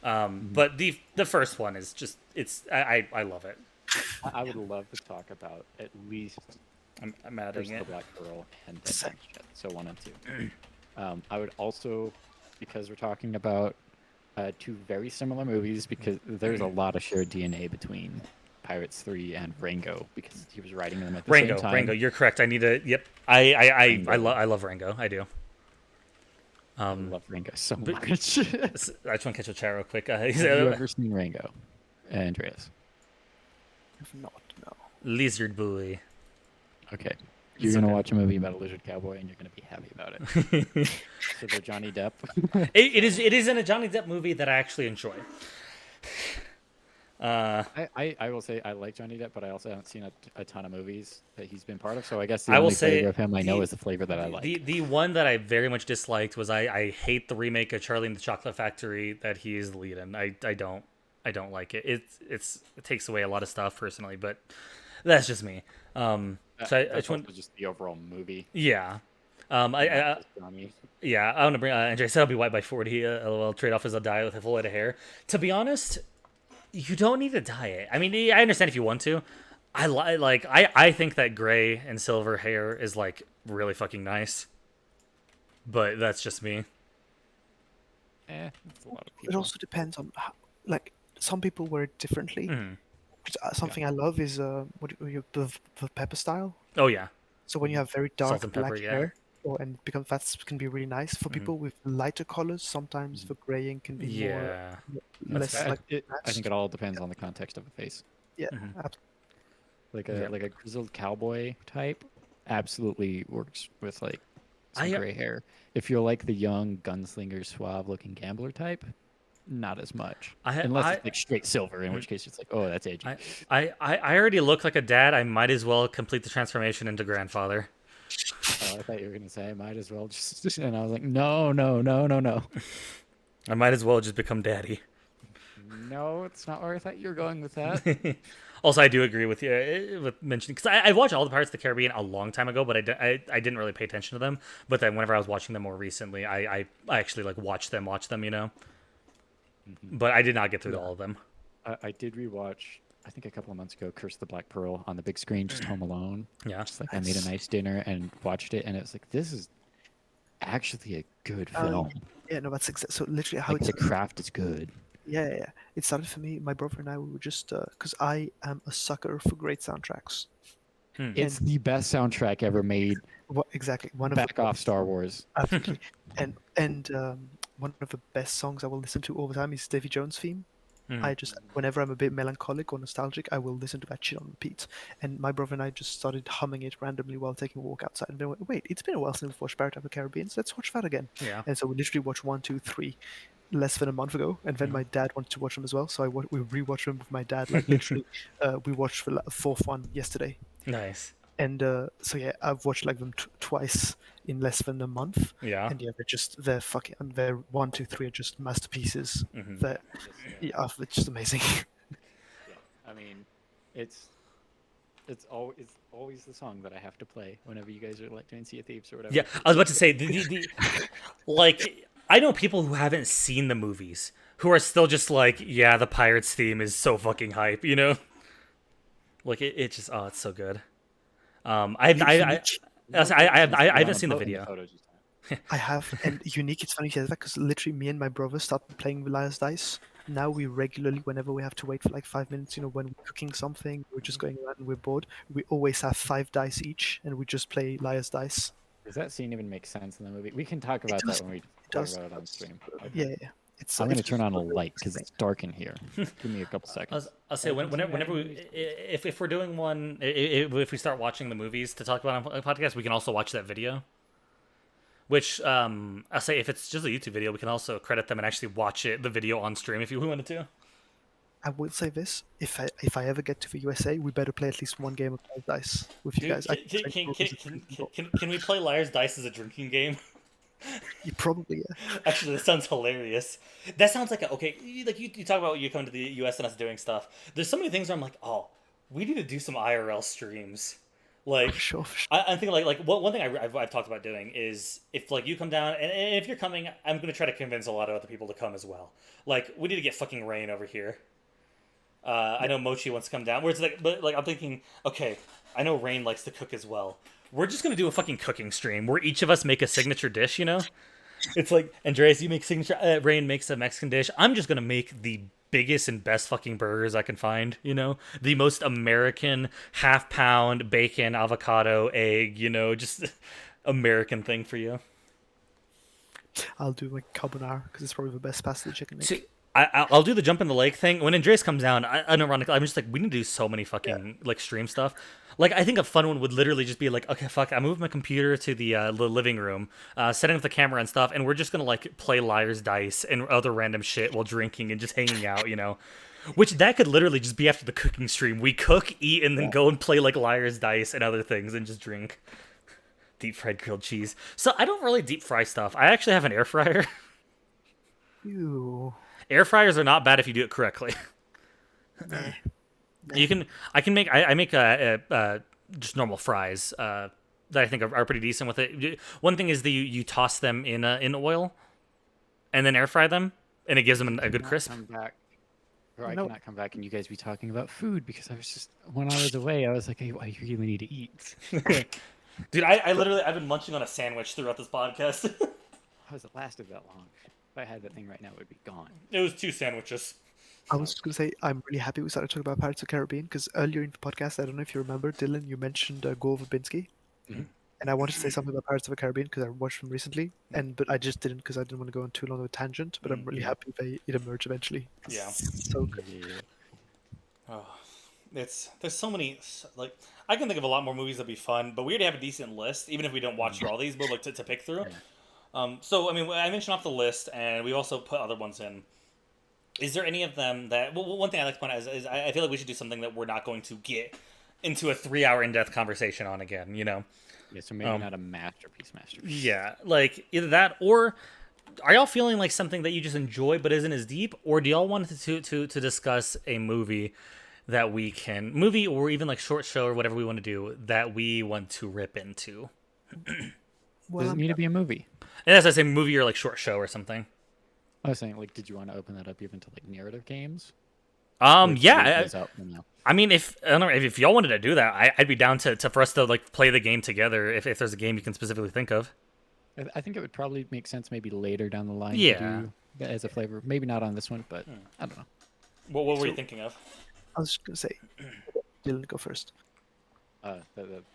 But the first one is just I love it. I would love to talk about at least I'm adding Curse of it. the Black Pearl and Same. Dead Man's Chest, so 1 and 2. I would also, because we're talking about 2 very similar movies, because there's a lot of shared DNA between Pirates 3 and Rango, because he was writing them at the same time. Rango, you're correct. I need to. Yep. I love Rango. I do. I love Rango so but- much. I just want to catch a chat real quick. Have you ever seen Rango, Andreas? If not, no. Lizard Boy. Okay. You're It's gonna okay. watch a movie about a lizard cowboy, and you're gonna be happy about it. So the Johnny Depp. It is in a Johnny Depp movie that I actually enjoy. I will say I like Johnny Depp, but I also haven't seen a ton of movies that he's been part of. So I guess the I will only flavor say of him I know is the flavor that I the like. the one that I very much disliked was I hate the remake of Charlie and the Chocolate Factory that he is the lead in. I don't like it. It takes away a lot of stuff personally, but that's just me. So I That's just want also just the overall movie, yeah. not just Johnny. Yeah, I want to bring. Andrea said I'll be white by 40. LOL. Trade off as I'll die with a full head of hair. To be honest, you don't need to dye it. I mean, I understand if you want to. I think that gray and silver hair is like really fucking nice. But that's just me. That's a lot of It people. also depends on how, like some people wear it differently. Mhm. Something I love is the pepper style. Oh yeah, So when you have very salt dark and pepper. black Yeah. hair, and become that can be really nice for Mhm. people with lighter colors. Sometimes the graying can be more Yeah. That's less fair. like I think matched. it all depends on the context of the face. Yeah, Mhm. Like Yeah. a grizzled cowboy type absolutely works with like some I gray hair. If you're like the young gunslinger, suave looking gambler type, not as much. I Unless I it's like straight silver, in mm, which case it's like, oh, that's edgy. I already look like a dad. I might as well complete the transformation into grandfather. Oh, I thought you were gonna say I might as well just, and I was like, no, no, no, no, no, I might as well just become daddy. no, it's not where I thought you were going with that. Also, I do agree with you with mentioning because I watched all the Pirates of the Caribbean a long time ago, but I didn't really pay attention to them. But then whenever I was watching them more recently, I actually like watch them, you know. Mhm. But I did not get through Yeah. all of them. I did rewatch, I think a couple of months ago, Curse of the Black Pearl on the big screen, just home alone. Yeah. Just like I made a nice. nice dinner and watched it, and it was like, this is actually a good Oh film. yeah, no, that's so literally how Like it's the craft is good. yeah. It started for me. My brother and I we were just because I am a sucker for great soundtracks. Hmm. It's And the best soundtrack ever made. what exactly one of the Back off Star Wars. absolutely and one of the best songs I will listen to all the time is Davy Jones' theme. Hmm. I just whenever I'm a bit melancholic or nostalgic, I will listen to that shit on repeat. And my brother and I just started humming it randomly while taking a walk outside. And then went, wait, it's been a while since we've watched Pirates of the Caribbean. So let's watch that again. Yeah. And so we literally watched one, two, three, less than a month ago. And then Mhm. my dad wanted to watch them as well. So we rewatched them with my dad. Like literally, we watched the fourth one yesterday. Nice. And so yeah, I've watched like them twice in less than a month. Yeah. And yeah, they're fucking and they're one, two, three are just masterpieces. Hmm. They're yeah, it's just amazing. I mean, it's always the song that I have to play whenever you guys are like doing Sea of Thieves or whatever. Yeah. I was about to say the like I know people who haven't seen the movies who are still just like, yeah, the Pirates theme is so fucking hype, you know? Like it just it's so good. Unique. I haven't seen the video. I have, and unique. It's funny that because literally me and my brother started playing with Liar's Dice. Now we regularly, whenever we have to wait for like 5 minutes, when we're cooking something, we're just going around and we're bored. We always have 5 dice each, and we just play Liar's Dice. Does that scene even make sense in the movie? We can talk It about does. that when we It talk does. about it on stream. Okay. Yeah. It's. I'm gonna it's turn on a really light because interesting. it's dark in here. Give me a couple seconds. I'll say whenever if we're doing one, if we start watching the movies to talk about on a podcast, we can also watch that video. Which I'll say if it's just a YouTube video, we can also credit them and actually watch the video on stream if you wanted to. I will say this: if I ever get to the USA, we better play at least one game of Liar's Dice with you Dude, guys. can we play Liar's Dice as a drinking game? You probably yeah. Actually, that sounds hilarious. That sounds like okay. Like you talk about you come to the U.S. and us doing stuff. There's so many things where I'm like, oh, we need to do some IRL streams. Like, For sure. I'm thinking like one thing I've talked about doing is if like you come down and if you're coming, I'm gonna try to convince a lot of other people to come as well. Like we need to get fucking Rain over here. I know Mochi wants to come down. Where it's like, but like I'm thinking, okay, I know Rain likes to cook as well. We're just gonna do a fucking cooking stream where each of us make a signature dish. It's like Andreas, you make signature. Rain makes a Mexican dish. I'm just gonna make the biggest and best fucking burgers I can find. The most American half-pound bacon, avocado, egg. Just American thing for you. I'll do like carbonara because it's probably the best pasta that you can make. So, I'll do the jump in the lake thing. When Andreas comes down, unironically, I'm just like, we need to do so many fucking like stream stuff. Like, I think a fun one would literally just be like, okay, fuck, I moved my computer to the living room, setting up the camera and stuff, and we're just gonna like play Liar's Dice and other random shit while drinking and just hanging out. Which that could literally just be after the cooking stream. We cook, eat, and then go and play like liar's dice and other things, and just drink deep fried grilled cheese. So I don't really deep fry stuff. I actually have an air fryer. Ew. Air fryers are not bad if you do it correctly. Nah. I make just normal fries that I think are pretty decent with it. One thing is that you toss them in oil and then air fry them, and it gives them a good crisp. Come back. Or I Nope. cannot come back and you guys be talking about food because I was just when I was away, I was like, hey, I really need to eat. Dude, I've been munching on a sandwich throughout this podcast. How has it lasted that long? If I had that thing right now, it would be gone. It was 2 sandwiches. I was just going to say, I'm really happy we started talking about Pirates of the Caribbean because earlier in the podcast, I don't know if you remember, Dylan, you mentioned Gore Verbinski. Mhm. And I wanted to say something about Pirates of the Caribbean because I watched them recently, but I just didn't because I didn't want to go on too long of a tangent. But I'm really happy it emerged eventually. Yeah. So good. Yeah. Oh, there's so many, like, I can think of a lot more movies that'd be fun, but we already have a decent list, even if we don't watch through all these, but like to pick through. So I mean, I mentioned off the list, and we also put other ones in. Is there any of them that? Well, one thing I like to point out is I feel like we should do something that we're not going to get into a 3-hour in-depth conversation on again. You know? Yeah, so maybe not a masterpiece. Yeah, like either that or. Are y'all feeling like something that you just enjoy but isn't as deep, or do y'all want to discuss a movie that we can or even like short show or whatever we want to do that we want to rip into? Well, Does it need to be a movie? And as I say, movie or like short show or something. I was saying, like, did you want to open that up even to like narrative games? Yeah. No. I mean, if I don't know if y'all wanted to do that, I'd be down to for us to like play the game together. If there's a game you can specifically think of. I think it would probably make sense maybe later down the line Yeah. to do that as a flavor. Maybe not on this one, but I don't know. What were you thinking of? I was just going to say, Dylan, go first. That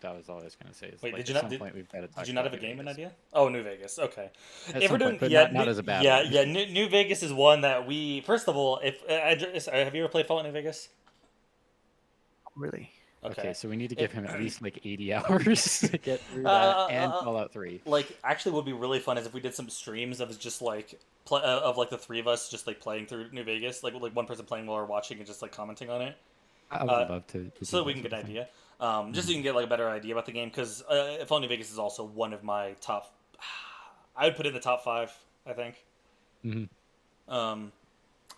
was all I was going to say. Is Wait, like, did you at not? some point we've got to talk Did you not about have a New game in Vegas. idea? Oh, New Vegas. Okay. At If we're some doing, point, but yeah, not as a bad yeah, one. yeah. New Vegas is one that we. First of all, if have you ever played Fallout New Vegas? Really? Okay, so we need to give him at least like 80 hours to get through that and Fallout 3. Like, actually, what would be really fun is if we did some streams of just like of like the three of us just like playing through New Vegas, like one person playing while we're watching and just like commenting on it. I would love to So that we can sort get an of thing. idea. Just so you can get like a better idea about the game, because Fallout New Vegas is also one of my top. I would put it in the top 5, I think. Mhm.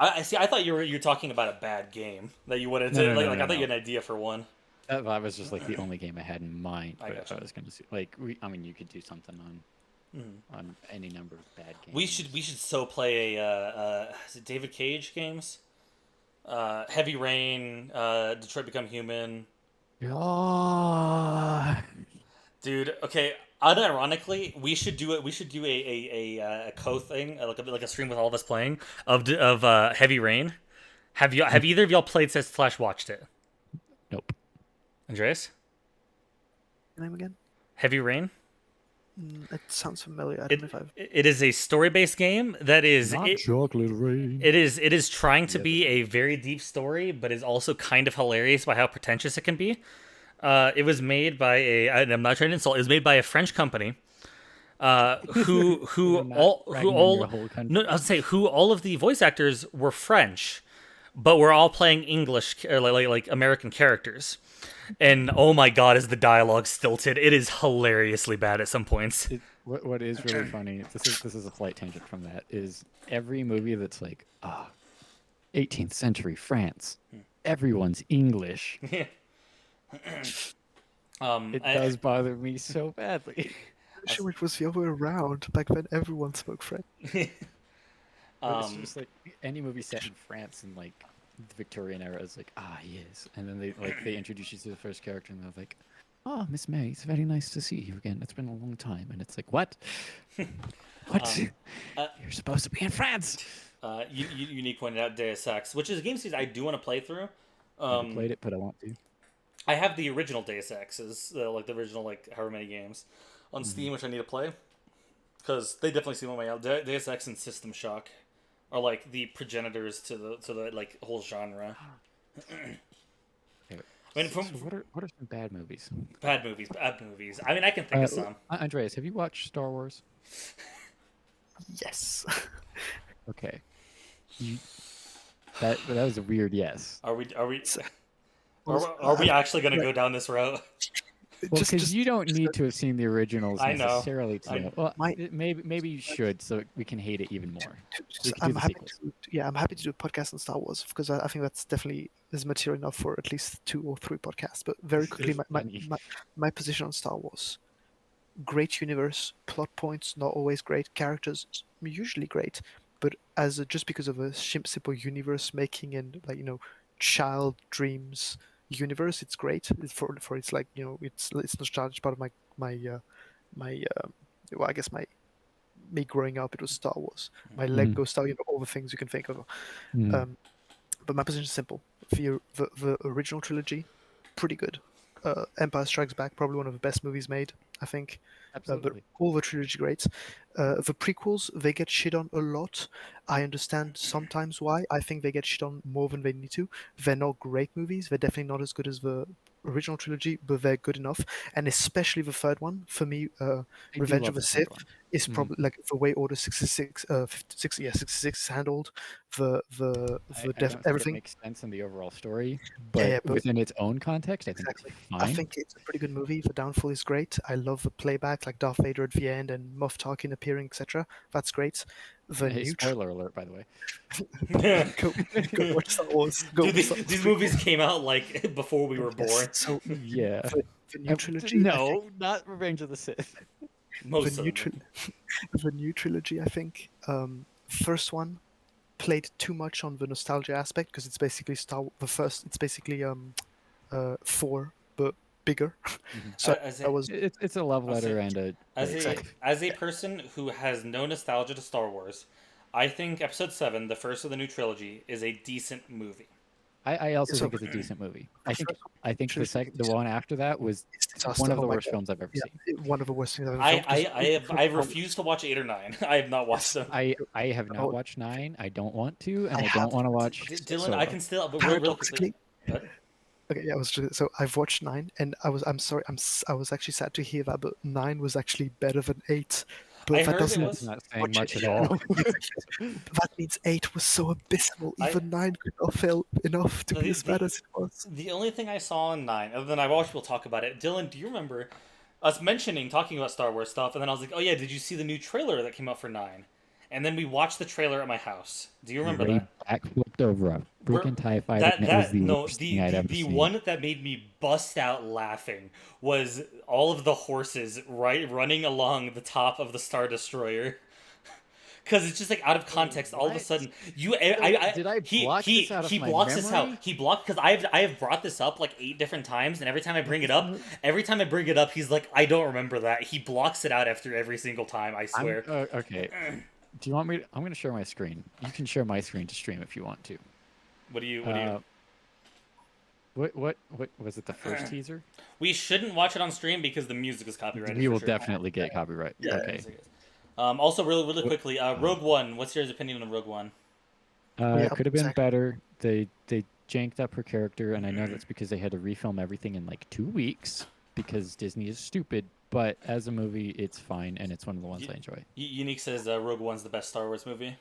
I see. I thought you were talking about a bad game that you wanted to No, like. no, I thought no. you had an idea for one. That was just like the only game I had in mind. I But gotcha. I was going to say, like, I mean, you could do something on any number of bad games. We should so play is it David Cage games? Heavy Rain, Detroit Become Human. Oh, Dude, okay. Unironically, we should do it. We should do a co thing, like a stream with all of us playing of Heavy Rain. Have either of y'all played / watched it? nope. Andreas, Name again? Heavy Rain. It sounds familiar. I don't know if I've. It is a story-based game that is Chocolate rain. it is trying to be a very deep story, but is also kind of hilarious by how pretentious it can be. It was made by I'm not trying to insult. It was made by a French company, who You're not all ragging on your whole country. no, I would say who all of the voice actors were French, but we're all playing English like American characters. And oh my god, is the dialogue stilted? It is hilariously bad at some points. What is really funny? This is a slight tangent from that. Is every movie that's like 18th century France, everyone's English. It does bother me so badly. Sure, it was the other way around. Back then, everyone spoke French. But it's just like any movie set in France in like the Victorian era is like, yes. And then they introduce you to the first character and they're like, oh, Miss May, it's very nice to see you again. It's been a long time. And it's like, what? What? You're supposed to be in France. Unique pointed out Deus Ex, which is a game series I do want to play through. I haven't played it, but I want to. I have the original Deus Exes, like the original like however many games on Steam, which I need to play because they definitely seem on my out. Deus Ex and System Shock are like the progenitors to the like whole genre. Okay. I mean, So what are some bad movies? Bad movies. I mean, I can think of some. Andreas, have you watched Star Wars? Yes. Okay. That was a weird yes. Are we? Are we? So, Are we actually gonna like, go down this route? Well, because just you don't need to have seen the originals I know. necessarily to know. Well, my maybe you should, so we can hate it even more. We could do I'm the happy sequels. to I'm happy to do a podcast on Star Wars because I think that's definitely is material enough for at least 2 or 3 podcasts. But very quickly, Funny. my position on Star Wars: great universe, plot points not always great, characters usually great, but as just because of a simple universe making and child dreams universe, it's great. It's for it's like it's nostalgic part of my well, I guess my me growing up, it was Star Wars. My Mhm. Lego Star, all the things you can think of. Mhm. Um, but my position is simple. The original trilogy, pretty good. Empire Strikes Back, probably one of the best movies made, I think. But Absolutely. all the trilogy great. The prequels, they get shit on a lot. I understand sometimes why. I think they get shit on more than they need to. They're not great movies. They're definitely not as good as the original trilogy, but they're good enough. And especially the third one, for me, I do Revenge love of the the third Sith one. is Mhm. probably like the way Order 66, 66 is handled, I don't think it everything. makes sense in the overall story, Yeah, but yeah, but within its own context, I think it's exactly. I fine. think it's a pretty good movie. The Downfall is great. I love the playback, like Darth Vader at the end and Moff Tarkin appearing, etc. That's great. The Hey, new spoiler alert, by the way. go, go watch Star Wars. Go Dude, watch Star Wars these movies prequels. came out like before we were Yes. born. So Yeah. the new trilogy, I think No, not Revenge of the Sith. the Most of new them. the new trilogy, I think first one played too much on the nostalgia aspect because it's basically the first. It's basically 4 but bigger. Mhm. So As I a, was It's a love I'll say, letter and a play as it a exactly. safe. as a person who has no nostalgia to Star Wars, I think Episode 7, the first of the new trilogy, is a decent movie. I also So think it's a decent movie. the first I think trilogy is the decent. one after that was It's one disaster. of Oh the my worst god. films I've ever Yeah, seen. one of the worst things I've ever I filmed because I I have I refuse to watch 8 or 9. I have not watched yes, them. I have not oh, watched 9. I don't want to, and I I have. don't want to watch Dylan, I Solo. can still, but real quickly. Paradoxically, What? okay, yeah, so I've watched 9, and I'm sorry, I was actually sad to hear that, but 9 was actually better than 8. I But that heard it doesn't That's was. not saying watch it. much at Yeah. all. That means 8 was so abysmal. I Even 9 could not fail enough to be the as bad the as it was. the only thing I saw in 9, other than I watched, we'll talk about it. Dylan, do you remember us talking about Star Wars stuff, and then I was like, oh yeah, did you see the new trailer that came out for 9? And then we watched the trailer at my house. Do you remember Ray that? backflipped over a We're, freaking TIE fighter, that and it was that the no worst thing I'd ever the seen. one that made me bust out laughing was all of the horses running along the top of the Star Destroyer. Because it's just like out of context. All of a What? sudden, Did I block this out of he my blocks this out. memory? He blocked because I have brought this up like 8 different times, and every time I bring it up, he's like, I don't remember that. He blocks it out after every single time. I I'm swear. okay. Do you want me to? I'm going to share my screen. You can share my screen to stream if you want to. What do you? Uh, what was it? The first teaser? We shouldn't watch it on stream because the music is copyrighted We for will sure. definitely get copyright. Yeah. Okay. Also, really What- quickly, Rogue One. What's your opinion on Rogue One? Yeah, Could have been exactly. better. They janked up her character, and I know that's because they had to refilm everything in like 2 weeks because Disney is stupid. But as a movie, it's fine, and it's one of the ones I enjoy. Unique says Rogue One's the best Star Wars movie.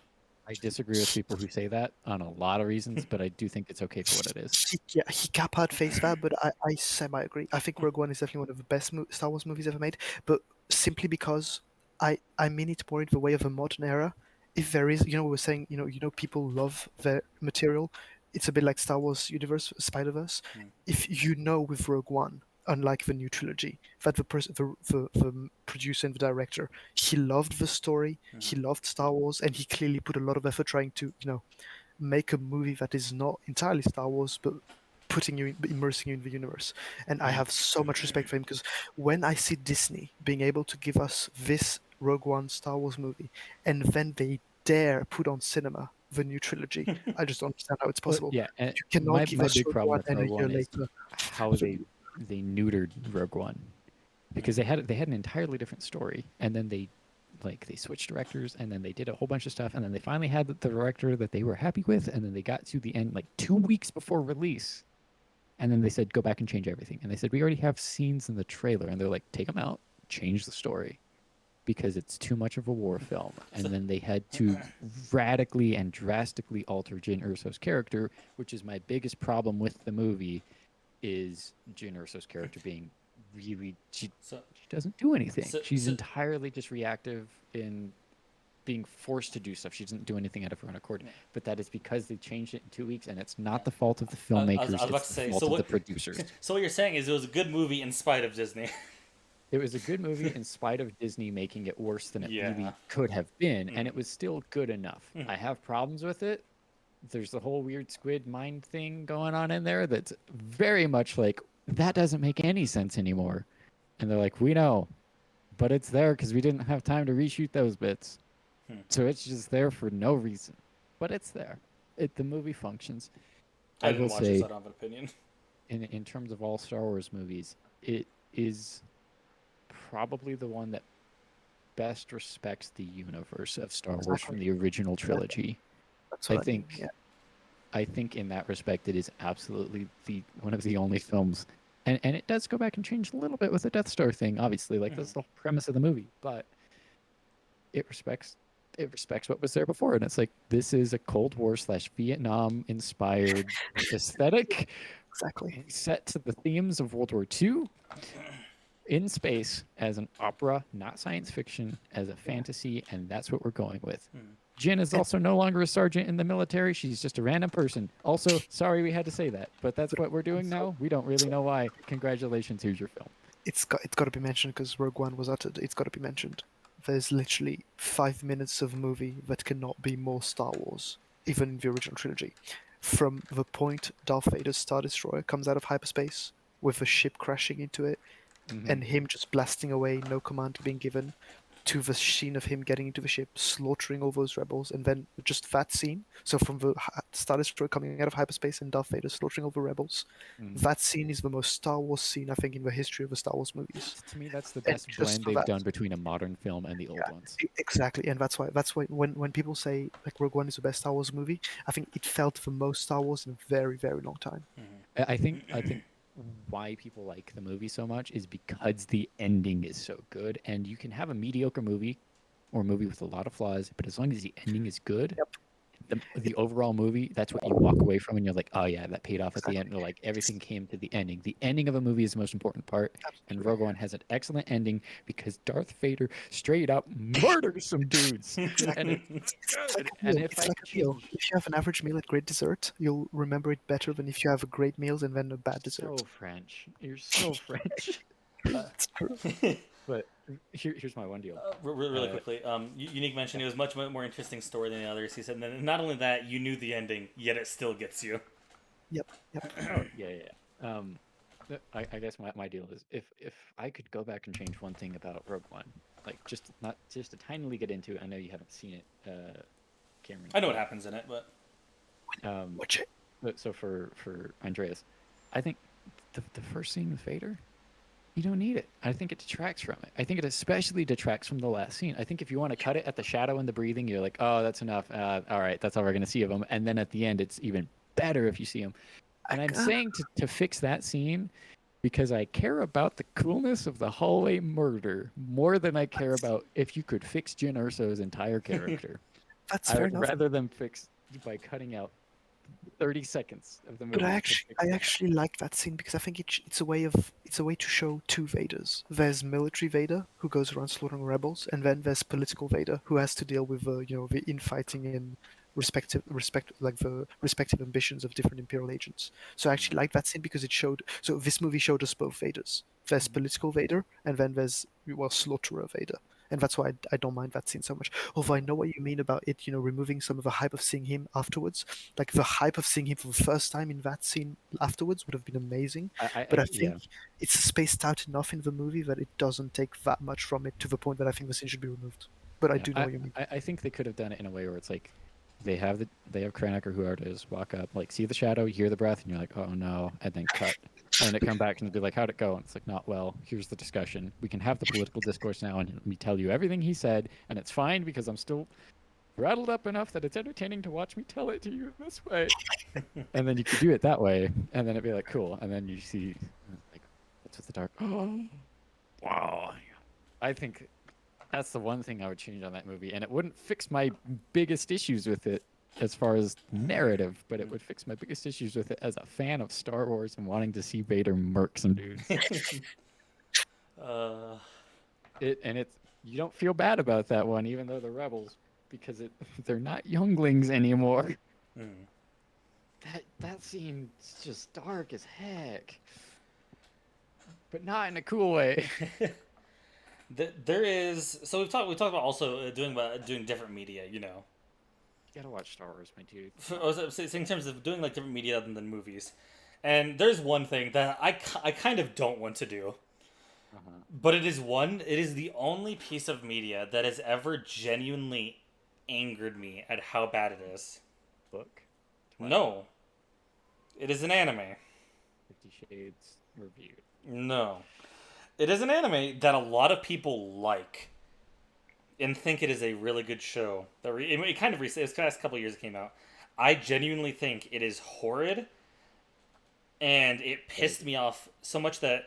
I disagree with people who say that on a lot of reasons, but I do think it's okay for what it is. He cap out face that, but I semi agree. I think Rogue One is definitely one of the best Star Wars movies ever made, but simply because I mean it more in the way of a modern era. If there is, we were saying, people love their material. It's a bit like Star Wars universe, Spiderverse. Hmm. If with Rogue One, unlike the new trilogy, that the producer and the director, he loved the story, he loved Star Wars, and he clearly put a lot of effort trying to, make a movie that is not entirely Star Wars, but immersing you in the universe. And I have so much respect for him because when I see Disney being able to give us this Rogue One Star Wars movie, and then they dare put on cinema the new trilogy, I just don't understand how it's Well, possible. yeah, and You cannot give my us big Rogue problem One with and a Rogue year One is later. how So, they neutered Rogue One because they had an entirely different story, and then they switched directors, and then they did a whole bunch of stuff, and then they finally had the director that they were happy with, and then they got to the end like 2 weeks before release, and then they said go back and change everything, and they said we already have scenes in the trailer, and they're like take them out, change the story, because it's too much of a war film. And So- then they had to radically and drastically alter Jyn Erso's character, which is my biggest problem with the movie, is Jyn Erso's character being really she So, doesn't do anything. So- She's so- entirely just reactive in being forced to do stuff. She doesn't do anything out of her own accord. But that is because they changed it in 2 weeks, and it's not the fault of the filmmakers. I was about it's to the say, fault so of what- the producers. so what you're saying is it was a good movie in spite of Disney. It was a good movie in spite of Disney making it worse than it really Yeah. could have been, and it was still good enough. I have problems with it. There's the whole weird squid mind thing going on in there that's very much like, that doesn't make any sense anymore. And they're like, we know, but it's there because we didn't have time to reshoot those bits. So it's just there for no reason. But it's there. The movie functions. I I didn't will watch it, say, so I don't have an opinion. in terms of all Star Wars movies, it is probably the one that best respects the universe of Star Wars from the original trilogy. That's what I think yeah. I think in that respect it is absolutely one of the only films, and it does go back and change a little bit with the Death Star thing, obviously, like that's the whole premise of the movie, but it respects what was there before, and it's like, this is a Cold War / Vietnam inspired aesthetic Exactly. set to the themes of World War II in space as an opera, not science fiction, as a fantasy, and that's what we're going with. Jyn is also no longer a sergeant in the military. She's just a random person. Also, sorry we had to say that, but that's what we're doing now. We don't really know why. Congratulations, here's your film. It's got to be mentioned because Rogue One was uttered. It's got to be mentioned. There's literally 5 minutes of movie that cannot be more Star Wars, even in the original trilogy. From the point Darth Vader's Star Destroyer comes out of hyperspace with the ship crashing into it, and him just blasting away, no command being given, to the scene of him getting into the ship, slaughtering all those rebels, and then just that scene. So from the Star Destroyer coming out of hyperspace and Darth Vader slaughtering all the rebels, that scene is the most Star Wars scene I think in the history of the Star Wars movies. To me, that's the And best just blend for they've that- done between a modern film and the old ones. Exactly, and that's why when people say like Rogue One is the best Star Wars movie, I think it felt the most Star Wars in a very, very long time. I think why people like the movie so much is because the ending is so good, and you can have a mediocre movie or a movie with a lot of flaws, but as long as the ending is good, the overall movie, that's what you walk away from, and you're like, oh yeah, that paid off at the end. Or like, everything came to the ending. The ending of a movie is the most important part, and Rogue One has an excellent ending because Darth Vader straight up murders some dudes. And it's good. And if It's like a meal. If you have an average meal at great dessert, you'll remember it better than if you have a great meal and then a bad dessert. so French. You're so French. It's true. But here's my one deal. Really quickly, Unique mentioned it was much more interesting story than the others. He said, and then not only that, you knew the ending, yet it still gets you. Yep. Oh, yeah. I guess my deal is, if I could go back and change one thing about Rogue One, like just to tinily get into it. I know you haven't seen it, Cameron. I know what happens in it, but Watch it. So for Andreas, I think the first scene with Vader, you don't need it. I think it detracts from it. I think it especially detracts from the last scene. I think if you want to cut it at the shadow and the breathing, you're like, oh, that's enough. All right, that's all we're going to see of him. And then at the end, it's even better if you see him. And I'm saying to fix that scene because I care about the coolness of the hallway murder more than I care about if you could fix Jyn Erso's entire character. That's fair I'd enough. rather than fix by cutting out 30 seconds of the movie. But I to fix actually that. like that scene because I think it's a way to show two Vaders. There's military Vader who goes around slaughtering rebels, and then there's political Vader who has to deal with the infighting and the respective ambitions of different Imperial agents. So I actually like that scene because this movie showed us both Vaders. There's political Vader, and then there's slaughterer Vader. And that's why I don't mind that scene so much. Although I know what you mean about it, removing some of the hype of seeing him afterwards. Like the hype of seeing him for the first time in that scene afterwards would have been amazing. But I think it's spaced out enough in the movie that it doesn't take that much from it to the point that I think the scene should be removed. But I do know what you mean. I think they could have done it in a way where it's like they have Krennic or whoever it is walk up, like see the shadow, hear the breath, and you're like, oh no, and then cut. And it come back and be like, how'd it go? And it's like, not well. Here's the discussion. We can have the political discourse now, and let me tell you everything he said, and it's fine because I'm still rattled up enough that it's entertaining to watch me tell it to you this way. And then you could do it that way, and then it'd be like, cool. And then you see, like, what's with the dark? Oh, wow. I think That's the one thing I would change on that movie, and it wouldn't fix my biggest issues with it as far as narrative, but it would fix my biggest issues with it as a fan of Star Wars and wanting to see Vader murk some dudes. uh, It's you don't feel bad about that one, even though they're rebels, because they're not younglings anymore. mm. That scene's just dark as heck, but not in a cool way. There is, so we talked about also doing different media, you know. You gotta watch Star Wars, my dude. I was saying in terms of doing like different media other than movies. And there's one thing that I kind of don't want to do. Uh-huh. But it is the only piece of media that has ever genuinely angered me at how bad it is. Book. No. It is an anime. 50 Shades reviewed. No. It is an anime that a lot of people like and think it is a really good show. It kind of it's the last couple of years it came out. I genuinely think it is horrid, and it pissed me off so much that,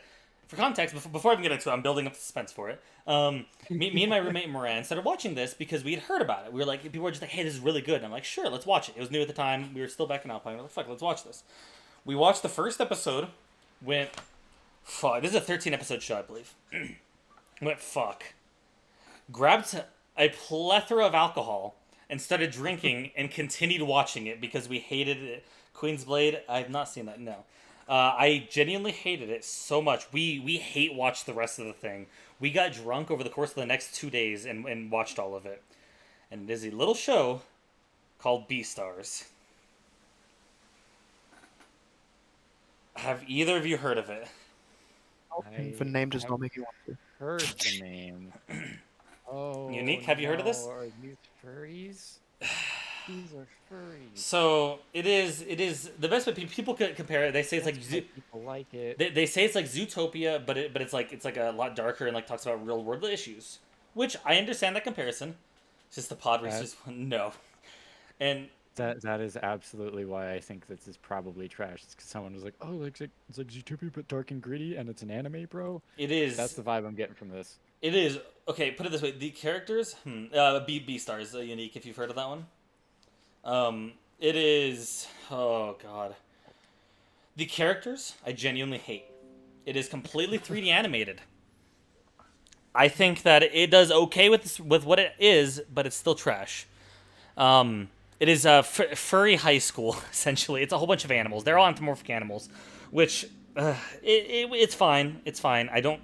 for context, before I even get into it, I'm building up suspense for it. Me and my roommate Moran started watching this because we had heard about it. We were like, people were just like, "Hey, this is really good." And I'm like, "Sure, let's watch it." It was new at the time. We were still back in Alpine. We're like, "Fuck, let's watch this." We watched the first episode. Went, fuck. This is a 13 episode show, I believe. Went, fuck. Grabbed a plethora of alcohol and started drinking and continued watching it because we hated it. Queen's Blade, I have not seen that, no. I genuinely hated it so much. We hate watched the rest of the thing. We got drunk over the course of the next 2 days and watched all of it. And it is a little show called Beastars. Have either of you heard of it? The name does not make me want to. Heard the name. Oh, Unique, have you heard of this? Are these furries? These are furries. So it is the best way people could compare it. They say it's like people like it. They say it's like Zootopia, but it's like a lot darker and like talks about real world issues, which I understand that comparison. It's just the pod race just no, and that is absolutely why I think this is probably trash. It's because someone was like, "Oh, it's like Zootopia but dark and gritty, and it's an anime, bro." it is. That's the vibe I'm getting from this. It is okay. Put it this way: the characters, Beastars, Unique. If you've heard of that one, it is. Oh God. The characters I genuinely hate. It is completely 3D animated. I think that it does okay with what it is, but it's still trash. It is a furry high school essentially. It's a whole bunch of animals. They're all anthropomorphic animals, which it's fine. It's fine. I don't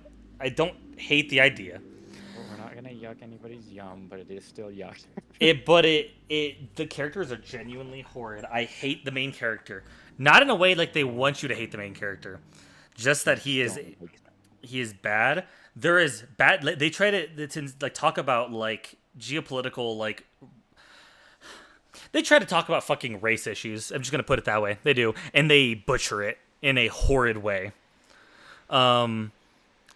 hate the idea. Well, we're not gonna yuck anybody's yum, but it is still yuck. The characters are genuinely horrid. I hate the main character, not in a way like they want you to hate the main character, just that he is bad. There is bad. They try to like talk about like geopolitical like. They try to talk about fucking race issues. I'm just gonna put it that way. They do, and they butcher it in a horrid way.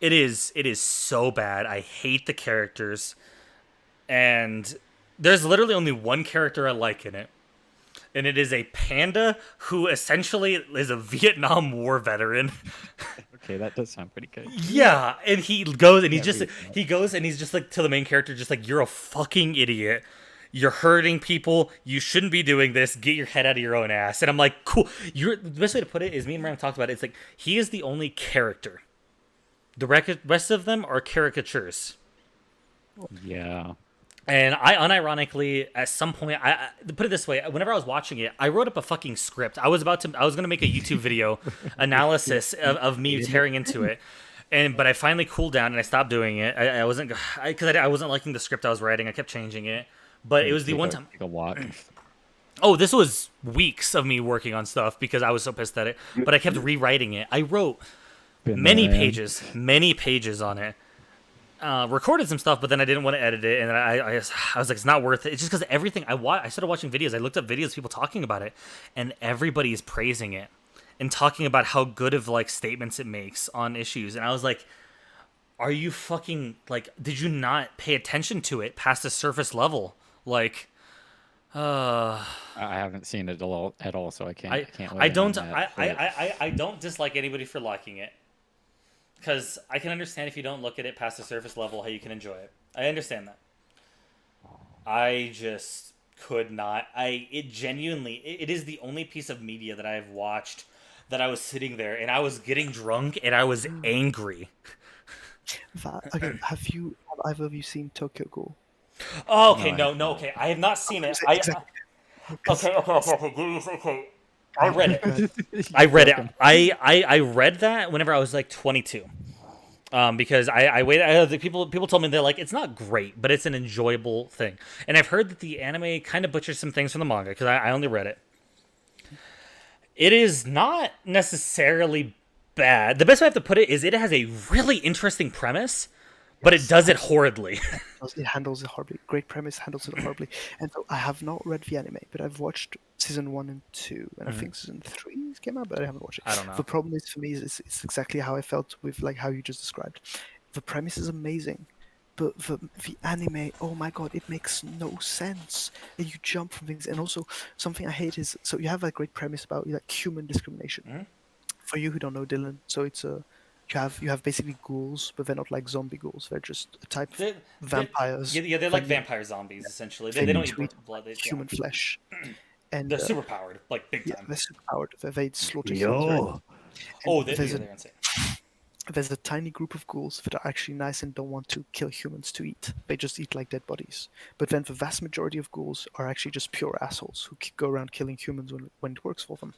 It is so bad. I hate the characters, and there's literally only one character I like in it, and it is a panda who essentially is a Vietnam War veteran. Okay, that does sound pretty good. Yeah, and he goes and he's just like to the main character, just like, "You're a fucking idiot. You're hurting people. You shouldn't be doing this. Get your head out of your own ass." And I'm like, cool. The best way to put it is, me and Ram talked about it. It's like, he is the only character. The rest of them are caricatures. Yeah. And I unironically, at some point, I put it this way: whenever I was watching it, I wrote up a fucking script. I was gonna make a YouTube video analysis of me tearing into it, but I finally cooled down and I stopped doing it. I wasn't liking the script I was writing. I kept changing it, but it was the one time. Take a walk. Oh, this was weeks of me working on stuff because I was so pissed at it. But I kept rewriting it. I wrote many pages on it. Recorded some stuff, but then I didn't want to edit it, and then I was like, it's not worth it. It's just because everything I started watching videos. I looked up videos of people talking about it, and everybody is praising it and talking about how good of like statements it makes on issues. And I was like, are you fucking like? Did you not pay attention to it past the surface level? Like, I haven't seen it at all, so I can't. I don't dislike anybody for liking it. Because I can understand if you don't look at it past the surface level, how you can enjoy it. I understand that. I just could not. It genuinely. It is the only piece of media that I have watched that I was sitting there and I was getting drunk and I was angry. Okay, have either of you seen Tokyo Ghoul? Oh, No, okay, I no, have no, not. okay. I have not seen it. Exactly. Because Okay. I read it. You I read broke it. him. I read that whenever I was like 22. Because I waited. People told me they're like it's not great, but it's an enjoyable thing. And I've heard that the anime kind of butchers some things from the manga because I only read it. It is not necessarily bad. The best way I have to put it is it has a really interesting premise, but it yes, does it horridly. it handles it horribly. Great premise, handles it horribly. And so I have not read the anime, but I've watched season 1 and 2, and I think season 3 came out, but I haven't watched it. I don't know. The problem is for me is it's exactly how I felt with like how you just described. The premise is amazing, but the anime, oh my god, it makes no sense. And you jump from things, and also something I hate is so you have a great premise about like human discrimination. For you who don't know Dylan, so it's a you have basically ghouls, but they're not like zombie ghouls. They're just a type of They're, vampires. they're like vampire zombies essentially. They don't To eat eat blood. human flesh, and They're super powered, like big yeah, time. they're super powered. They slaughter humans. Right? Oh, And they're insane. there's a tiny group of ghouls that are actually nice and don't want to kill humans to eat. They just eat like dead bodies. But then the vast majority of ghouls are actually just pure assholes who go around killing humans when it works for them.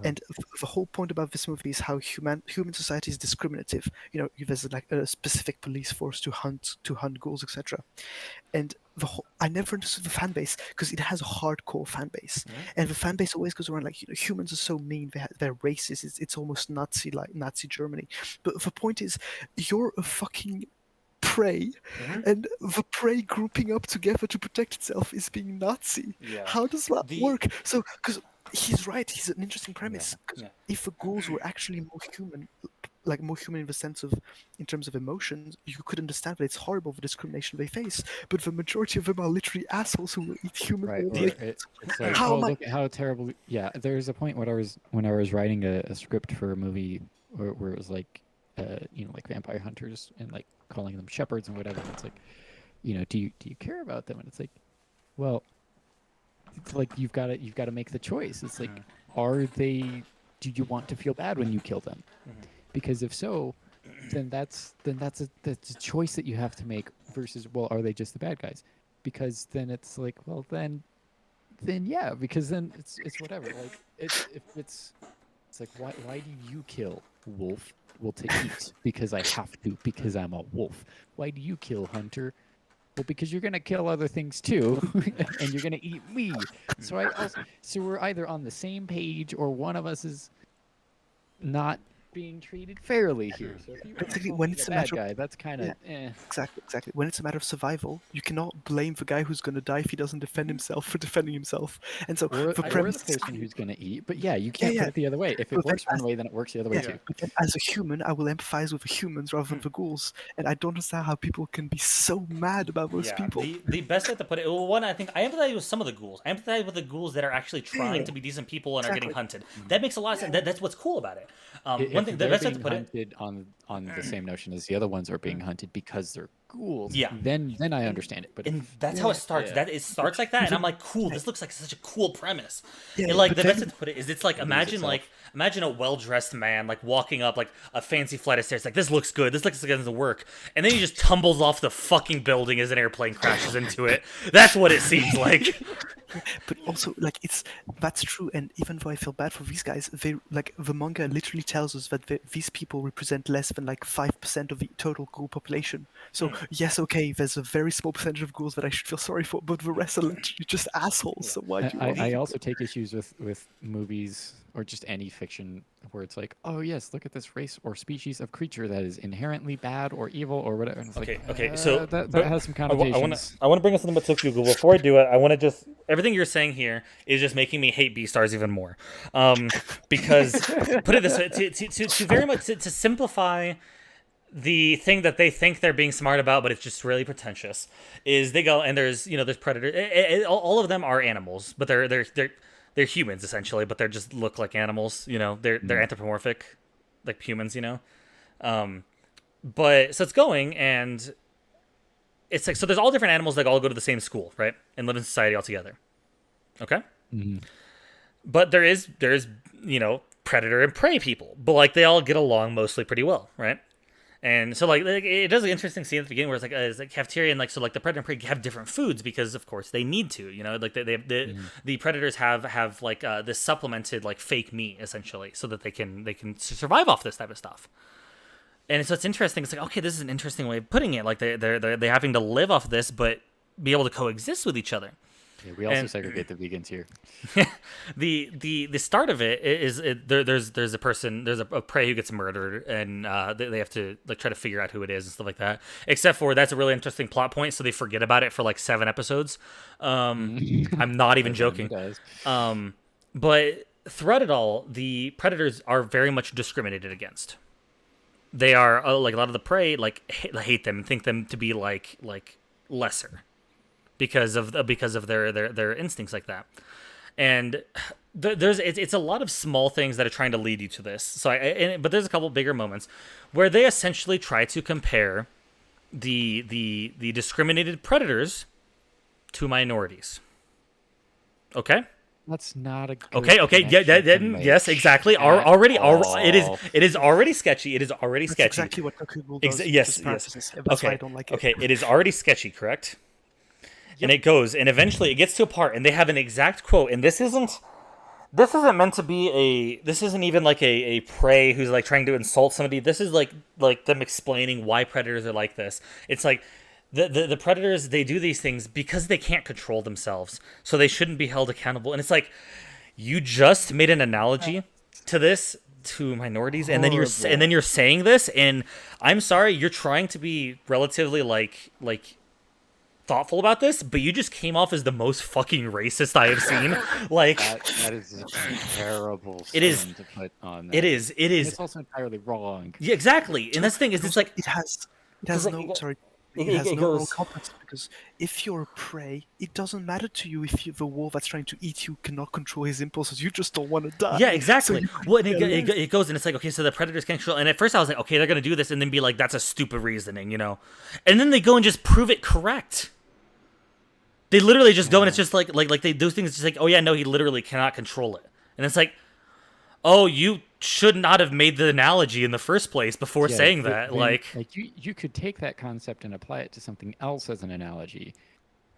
And the whole point about this movie is how human society is discriminative. You know, there's like a specific police force to hunt ghouls, etc. And I never understood the fan base because it has a hardcore fan base, and the fan base always goes around like humans are so mean, they're racist. It's almost Nazi like Nazi Germany. But the point is, you're a fucking prey, and the prey grouping up together to protect itself is being Nazi. Yeah. How does that The- work? So because he's right, he's an interesting premise. 'Cause Yeah. if the ghouls were actually more human, like more human in the sense of in terms of emotions, you could understand that it's horrible the discrimination they face, but the majority of them are literally assholes who will eat human Right. or like, It's like, how oh, am I- look at how terrible. Yeah, there's a point when I was writing a script for a movie where it was like, like vampire hunters and like calling them shepherds and whatever. And it's like, do you care about them? And it's like, well, it's like you've got to make the choice. It's like, are they? Do you want to feel bad when you kill them? Because if so, then that's a choice that you have to make. Versus, well, are they just the bad guys? Because then it's like, well, then yeah, because then it's whatever. Like it's like why do you kill wolf? Well, to eat because I have to because I'm a wolf. Why do you kill hunter? Well, because you're gonna kill other things too, and you're gonna eat me. So so we're either on the same page or one of us is not being treated fairly here. So if you Basically, call when me it's the a bad matter of- guy, that's kind of exactly. When it's a matter of survival, you cannot blame the guy who's going to die if he doesn't defend himself for defending himself. And so or the the premise is person who's gonna eat. But yeah, you can't yeah. put it the other way. If it But then works one way, then it works the other way too. but then as a human, I will empathize with the humans rather than the ghouls, and I don't understand how people can be so mad about those people. The best way to put it, well, one, I think I empathize with some of the ghouls. I empathize with the ghouls that are actually trying to be decent people and are getting hunted. That makes a lot of sense. That's what's cool about it. One thing, the they're best way to being put it, hunted on the same notion as the other ones are being hunted because they're ghouls. Yeah. Then I understand it. But and that's how it starts. That it starts like that, and I'm like, cool. This looks like such a cool premise. Yeah, and like but the best way then- to put it is, it's like imagine a well dressed man like walking up like a fancy flight of stairs. Like this looks good. This looks like it's gonna work, and then he just tumbles off the fucking building as an airplane crashes into it. That's what it seems like. But also, like, that's true. And even though I feel bad for these guys, they like the manga literally tells us that these people represent less than like 5% of the total ghoul population. So yes, okay, there's a very small percentage of ghouls that I should feel sorry for, but the rest are literally just assholes. So why do you want I also take issues with movies or just any fiction where it's like, oh yes, look at this race or species of creature that is inherently bad or evil or whatever. And it's Okay, like, so that has some connotations. I want to bring up something about Tokyo Ghoul. Before I do it, I want to just everything you're saying here is just making me hate Beastars even more. Because put it this way, to very much to simplify the thing that they think they're being smart about, but it's just really pretentious. Is they go and there's predators. All of them are animals, but they're humans essentially, but they just look like animals. They're anthropomorphic, like humans. But so it's going and it's like, so there's all different animals that all go to the same school, right, and live in society all together. Okay. Mm-hmm. But there's predator and prey people, but like they all get along mostly pretty well, right? And so like it does an interesting scene at the beginning where it's like cafeteria, and like so like the predator and prey have different foods because of course they need to, like the predators have like this supplemented like fake meat essentially so that they can survive off this type of stuff. And so it's interesting. It's like, okay, this is an interesting way of putting it. Like they're having to live off this, but be able to coexist with each other. Yeah, we also segregate the vegans here. The start of it is there's a prey who gets murdered, and they have to like try to figure out who it is and stuff like that. Except for that's a really interesting plot point, so they forget about it for like 7 episodes. I'm not even joking. But throughout it all, the predators are very much discriminated against. They are like a lot of the prey like hate them and think them to be like lesser because of their instincts like that. And it's a lot of small things that are trying to lead you to this. So but there's a couple bigger moments where they essentially try to compare the discriminated predators to minorities. Okay. That's not a good okay. Yes, exactly. It is already sketchy. It is already That's sketchy. exactly what Google does. Yes. That's Okay. why I don't like it. Okay, it is already sketchy, correct? Yep. And it goes, and eventually it gets to a part, and they have an exact quote, and this isn't meant to be this isn't even like a prey who's like trying to insult somebody. This is like them explaining why predators are like this. It's like the predators, they do these things because they can't control themselves, so they shouldn't be held accountable. And it's like, you just made an analogy to this to minorities, and then you're saying this, and I'm sorry, you're trying to be relatively like thoughtful about this, but you just came off as the most fucking racist I have seen. Like that is a terrible It is- spin to put on that. it is And it's also entirely wrong. yeah, exactly. And that's the thing is, it's like it has like, no it- it it has no goes- moral compass, because if you're a prey, it doesn't matter to you if the wolf that's trying to eat you cannot control his impulses. You just don't want to die. yeah, exactly. So you Well, and care it goes, and it's like, okay, so the predators can't control. And at first I was like, okay, they're gonna do this, and then be like, that's a stupid reasoning, And then they go and just prove it correct. They literally just go, and it's just like they do things just like, oh yeah, no, he literally cannot control it, and it's like, oh, you should not have made the analogy in the first place before Yeah, saying but that. then, Like you could take that concept and apply it to something else as an analogy,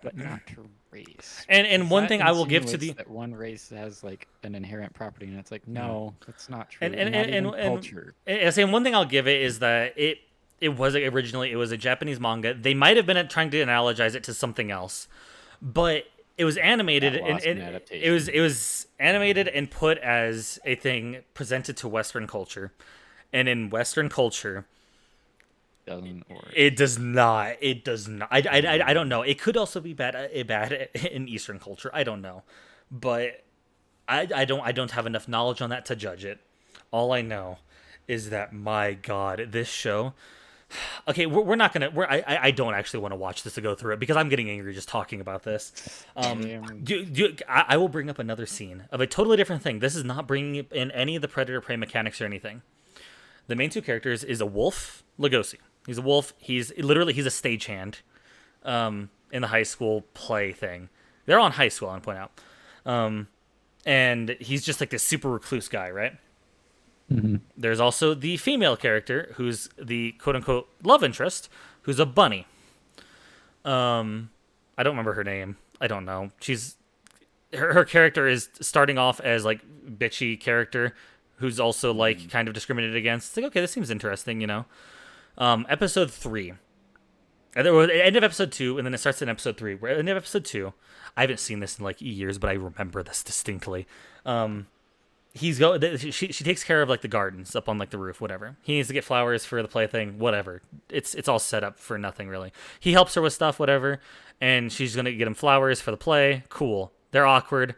but not to race. And one That thing I will give to insinuates the that one race has like an inherent property, and it's like, no, that's not true. and Not even culture. and saying one thing I'll give it is that it was originally, it was a Japanese manga. They might have been trying to analogize it to something else, but it was animated That lost and an it was animated and put as a thing presented to Western culture, and in Western culture Doesn't work. it does not. I don't know. It could also be bad in Eastern culture. I don't know, but I don't have enough knowledge on that to judge it. All I know is that, my God, this show. Okay, we're not gonna. I don't actually want to watch this to go through it because I'm getting angry just talking about this. I will bring up another scene of a totally different thing. This is not bringing in any of the predator prey mechanics or anything. The main 2 characters is a wolf, Lugosi. He's a wolf. He's a stagehand, in the high school play thing. They're on high school, I want to point out. And he's just like this super recluse guy, right? Mm-hmm. There's also the female character who's the quote-unquote love interest, who's a bunny. I don't remember her name. I don't know. Her character is starting off as like bitchy character who's also like kind of discriminated against. It's like, okay, this seems interesting, Episode 3. At the end of episode 2, and then it starts in episode 3. We're at the end of episode 2. I haven't seen this in like years, but I remember this distinctly. She takes care of like the gardens up on like the roof, whatever. He needs to get flowers for the play thing, whatever. It's all set up for nothing really. He helps her with stuff, whatever, and she's gonna get him flowers for the play. Cool. They're awkward,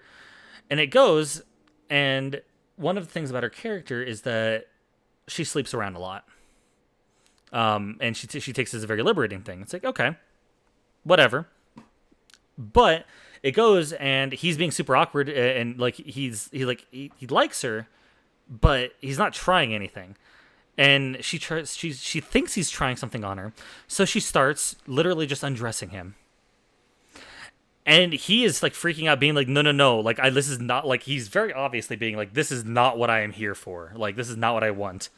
and it goes. And one of the things about her character is that she sleeps around a lot. And she takes it as a very liberating thing. It's like, okay, whatever. But it goes, and he's being super awkward, and like he likes her, but he's not trying anything. and she thinks he's trying something on her, so she starts literally just undressing him. And he is like freaking out, being like, no, no, no, like this is not, like, he's very obviously being like, this is not what I am here for, like, this is not what I want.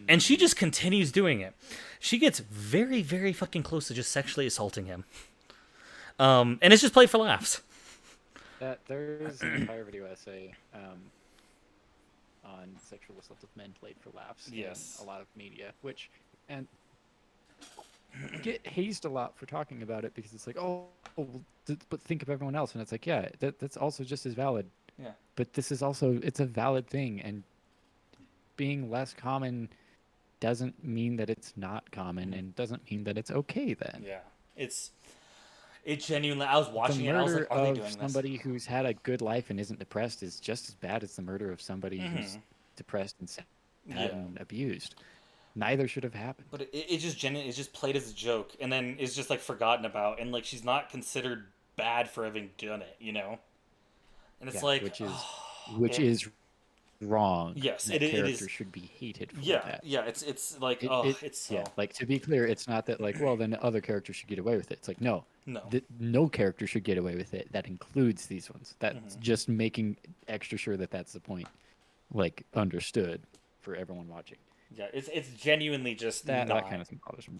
And she just continues doing it. She gets very, very fucking close to just sexually assaulting him. And it's just played for laughs. There's an entire video essay on sexual assault of men played for laughs. Yes. In a lot of media, and get hazed a lot for talking about it because it's like, but think of everyone else, and it's like, yeah, that's also just as valid. Yeah. But this is also, it's a valid thing, and being less common doesn't mean that it's not common, and doesn't mean that it's okay then. Yeah. It genuinely, I was watching it, and I was like, are they doing this? Somebody who's had a good life and isn't depressed is just as bad as the murder of somebody who's depressed and sad and abused. Neither should have happened. But it just genuinely, it's just played as a joke, and then it's just like forgotten about, and like she's not considered bad for having done it, you know? And it's like, which is wrong. Yes, it is. It should be hated for yeah, that. Yeah, it's like, it's so... Yeah, like, to be clear, it's not that, like, well, then other characters should get away with it. It's like, no. No character should get away with it. That includes these ones. That's just making extra sure that that's the point, like, understood for everyone watching. Yeah, it's genuinely just that kind of thing bothers me.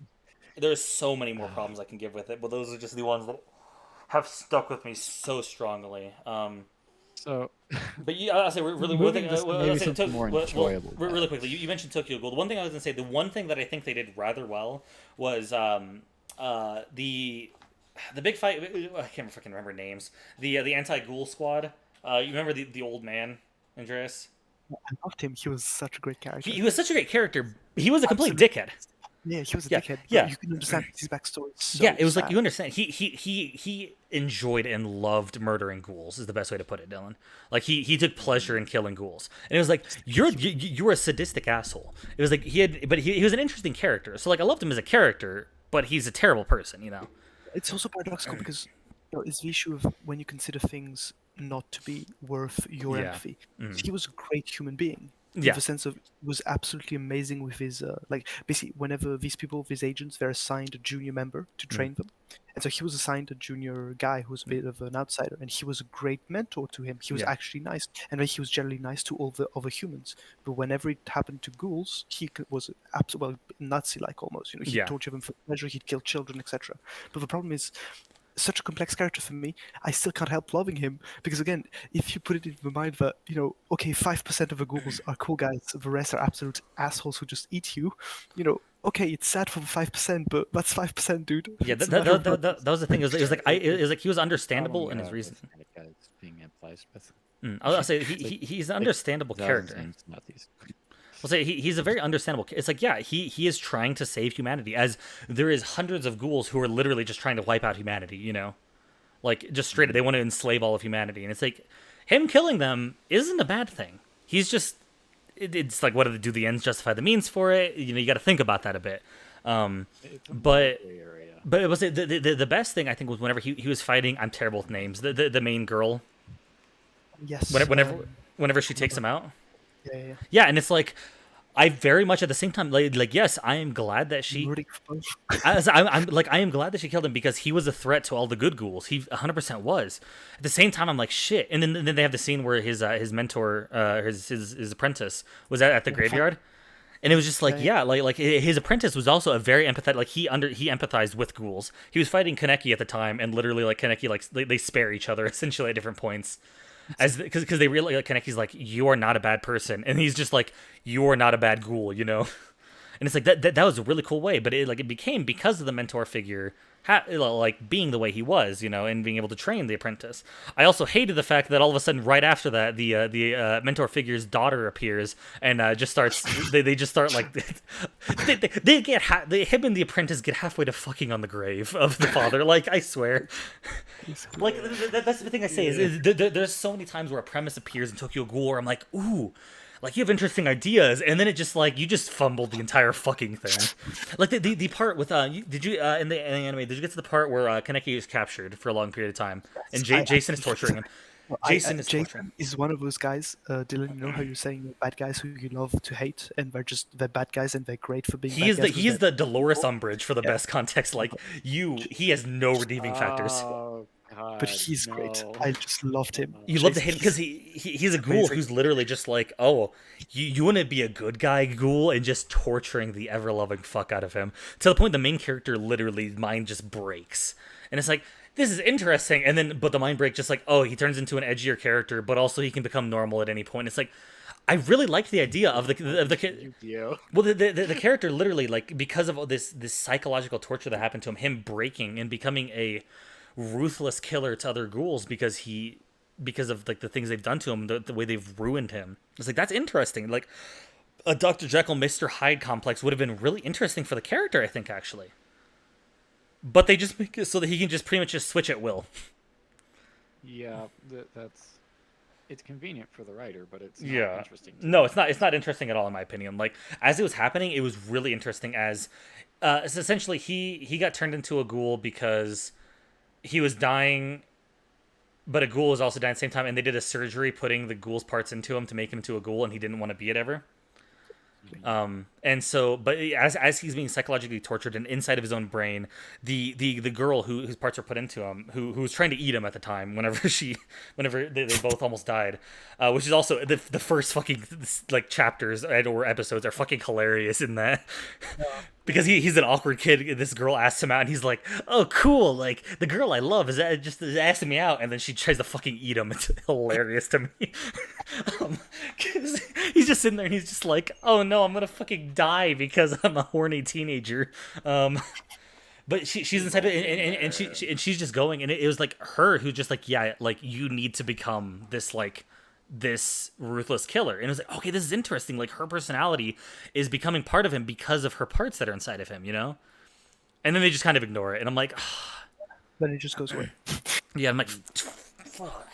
There's so many more problems I can give with it, but those are just the ones that have stuck with me so strongly. But I'll say really one thing. Really quickly, you mentioned Tokyo Ghoul. The one thing I was gonna say, the one thing that I think they did rather well was the big fight. I can't freaking remember names. The anti-ghoul squad. You remember the old man, Andreas? I loved him. He was such a great character. He was such a great character. He was a complete dickhead. Yeah, he was a dickhead. Yeah, you can understand his backstory. It was sad. Like, you understand. He enjoyed and loved murdering ghouls. Is the best way to put it, Dylan. Like, he took pleasure in killing ghouls, and it was like, you're a sadistic asshole. It was like he was an interesting character. So like, I loved him as a character, but he's a terrible person, you know. It's also paradoxical because it's the issue of when you consider things not to be worth your empathy. He was a great human being. Yeah. In the sense of, he was absolutely amazing with his basically whenever these people, these agents, they're assigned a junior member to train them, and so he was assigned a junior guy who was a bit of an outsider, and he was a great mentor to him. He was actually nice, and he was generally nice to all the other humans. But whenever it happened to ghouls, he was absolutely Nazi-like almost. You know, he'd torture them for pleasure, he'd kill children, etc. But the problem is, such a complex character for me, I still can't help loving him, because again, if you put it in the mind that, you know, okay, 5% of the ghouls are cool guys, the rest are absolute assholes who just eat you, you know, okay, it's sad for the 5%, but that's 5%, dude. Yeah, that was the thing. It was like he was understandable in his reason. Being implied with. I'll say he's an understandable character. I'll say he's a very understandable. It's like, yeah, he is trying to save humanity, as there is hundreds of ghouls who are literally just trying to wipe out humanity, you know, like, just straight up, they want to enslave all of humanity, and it's like, him killing them isn't a bad thing. He's just, it's like, what do the ends justify the means for it? You know, you got to think about that a bit. But it was the best thing, I think, was whenever he was fighting. I'm terrible with names. The main girl. Yes. Whenever she takes him out. Yeah. Yeah, and it's like, I very much at the same time, like yes, I am glad that she. I am glad that she killed him, because he was a threat to all the good ghouls. He 100% was. At the same time, I'm like, shit. And then they have the scene where his mentor, his apprentice, was at the graveyard, and it was just like, like his apprentice was also a very empathetic. Like, he empathized with ghouls. He was fighting Kaneki at the time, and literally, like, Kaneki, like, they spare each other essentially at different points. Because they realize, like, Kaneki's like, you are not a bad person, and he's just like, you are not a bad ghoul, you know. And it's like that was a really cool way, but it became because of the mentor figure, like, being the way he was, you know, and being able to train the apprentice. I also hated the fact that all of a sudden, right after that, the mentor figure's daughter appears and just starts. They just start, like, him and the apprentice get halfway to fucking on the grave of the father. Like, I swear. Like, that's the thing I say is there's so many times where a premise appears in Tokyo Ghoul where I'm like, ooh, like, you have interesting ideas, and then it just, like, you just fumbled the entire fucking thing. Like, the part with did you in the anime, did you get to the part where Kaneki is captured for a long period of time and Jason is torturing him? Well, Jason is torture. Jason is one of those guys, Dylan. You know how you're saying bad guys who you love to hate, and they're bad guys and they're great for being bad guys. He is the Dolores Umbridge for the Yeah. best context. Like he has no redeeming factors. Oh God, But he's great. I just loved him. You love to hate him He's- because he's a ghoul amazing. who's literally just like, oh, you want to be a good guy ghoul and just torturing the ever loving fuck out of him to the point the main character literally mind just breaks, and it's like, this is interesting, and then but the mind break just like, oh, he turns into an edgier character, but also he can become normal at any point. It's like, I really liked the idea of the well, the character literally, like, because of all this psychological torture that happened to him breaking and becoming a ruthless killer to other ghouls because of like the things they've done to him, the way they've ruined him. It's like, that's interesting. Like, a Dr. Jekyll, Mr. Hyde complex would have been really interesting for the character, I think, actually. But they just make it so that he can just pretty much just switch at will. Yeah, it's convenient for the writer, but it's not Yeah. interesting. No, it's not. It's not interesting at all, in my opinion. Like, as it was happening, it was really interesting. As so essentially, he got turned into a ghoul because he was dying, but a ghoul was also dying at the same time, and they did a surgery putting the ghoul's parts into him to make him into a ghoul, and he didn't want to be it ever. And so, but as he's being psychologically tortured and inside of his own brain, the girl whose parts were put into him, who was trying to eat him at the time, whenever they both almost died, which is also the first fucking like chapters or episodes are fucking hilarious in that. Because he's an awkward kid. This girl asks him out, and he's like, "Oh, cool! Like, the girl I love is asking me out," and then she tries to fucking eat him. It's hilarious to me. 'Cause he's just sitting there, and he's just like, "Oh no, I'm gonna fucking die because I'm a horny teenager." But she's inside of it, and she's just going, and it was like her who's just like, "Yeah, like, you need to become this ruthless killer." And it was like, okay, this is interesting. Like, her personality is becoming part of him because of her parts that are inside of him, you know? And then they just kind of ignore it, and I'm like, Then it just goes away. yeah, I'm like, fuck.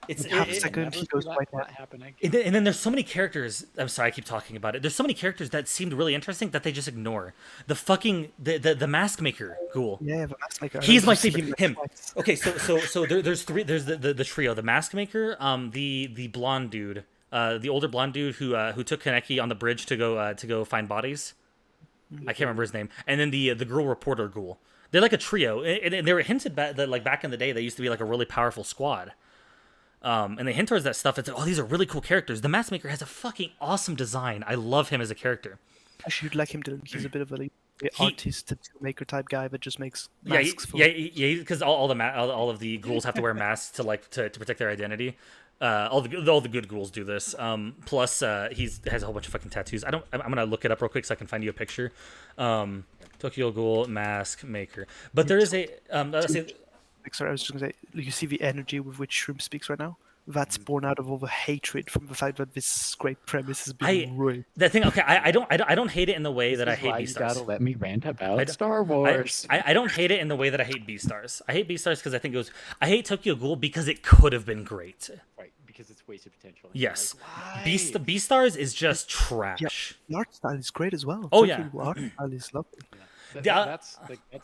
It's Half a second, he goes right now. happening. and then there's so many characters. I'm sorry, I keep talking about it. There's so many characters that seemed really interesting that they just ignore. The fucking the mask maker ghoul. Yeah, the mask maker. He's my I've seen favorite. like Him. twice. Okay, so there's three. There's the trio: the mask maker, the blonde dude, the older blonde dude who took Kaneki on the bridge to go find bodies. I can't remember his name. And then the girl reporter ghoul. They're like a trio, and they were hinted that like back in the day they used to be like a really powerful squad. And they hint towards that stuff. It's like, oh, these are really cool characters. The mask maker has a fucking awesome design. I love him as a character. Actually, you'd like him to. He's a bit of a artist, tattoo maker type guy that just makes Yeah, masks. yeah, because all of the ghouls have to wear masks to protect their identity. All the good ghouls do this. Plus, he has a whole bunch of fucking tattoos. I'm gonna look it up real quick so I can find you a picture. Tokyo Ghoul mask maker. But there is a Sorry, I was just gonna say. You see the energy with which Shrimp speaks right now. That's born out of all the hatred from the fact that this great premise has been ruined. that thing. Okay, I don't hate it in the way that I hate Why you Beastars. gotta let me rant about don't- Star Wars. I don't hate it in the way that I hate Beastars. I hate Beastars because I think it was. I hate Tokyo Ghoul because it could have been great. Right, because it's wasted potential. And Yes, you're like, why? Beastars is just trash. The art style is great as well. Oh, Tokyo yeah. Ghoul art style is lovely. That's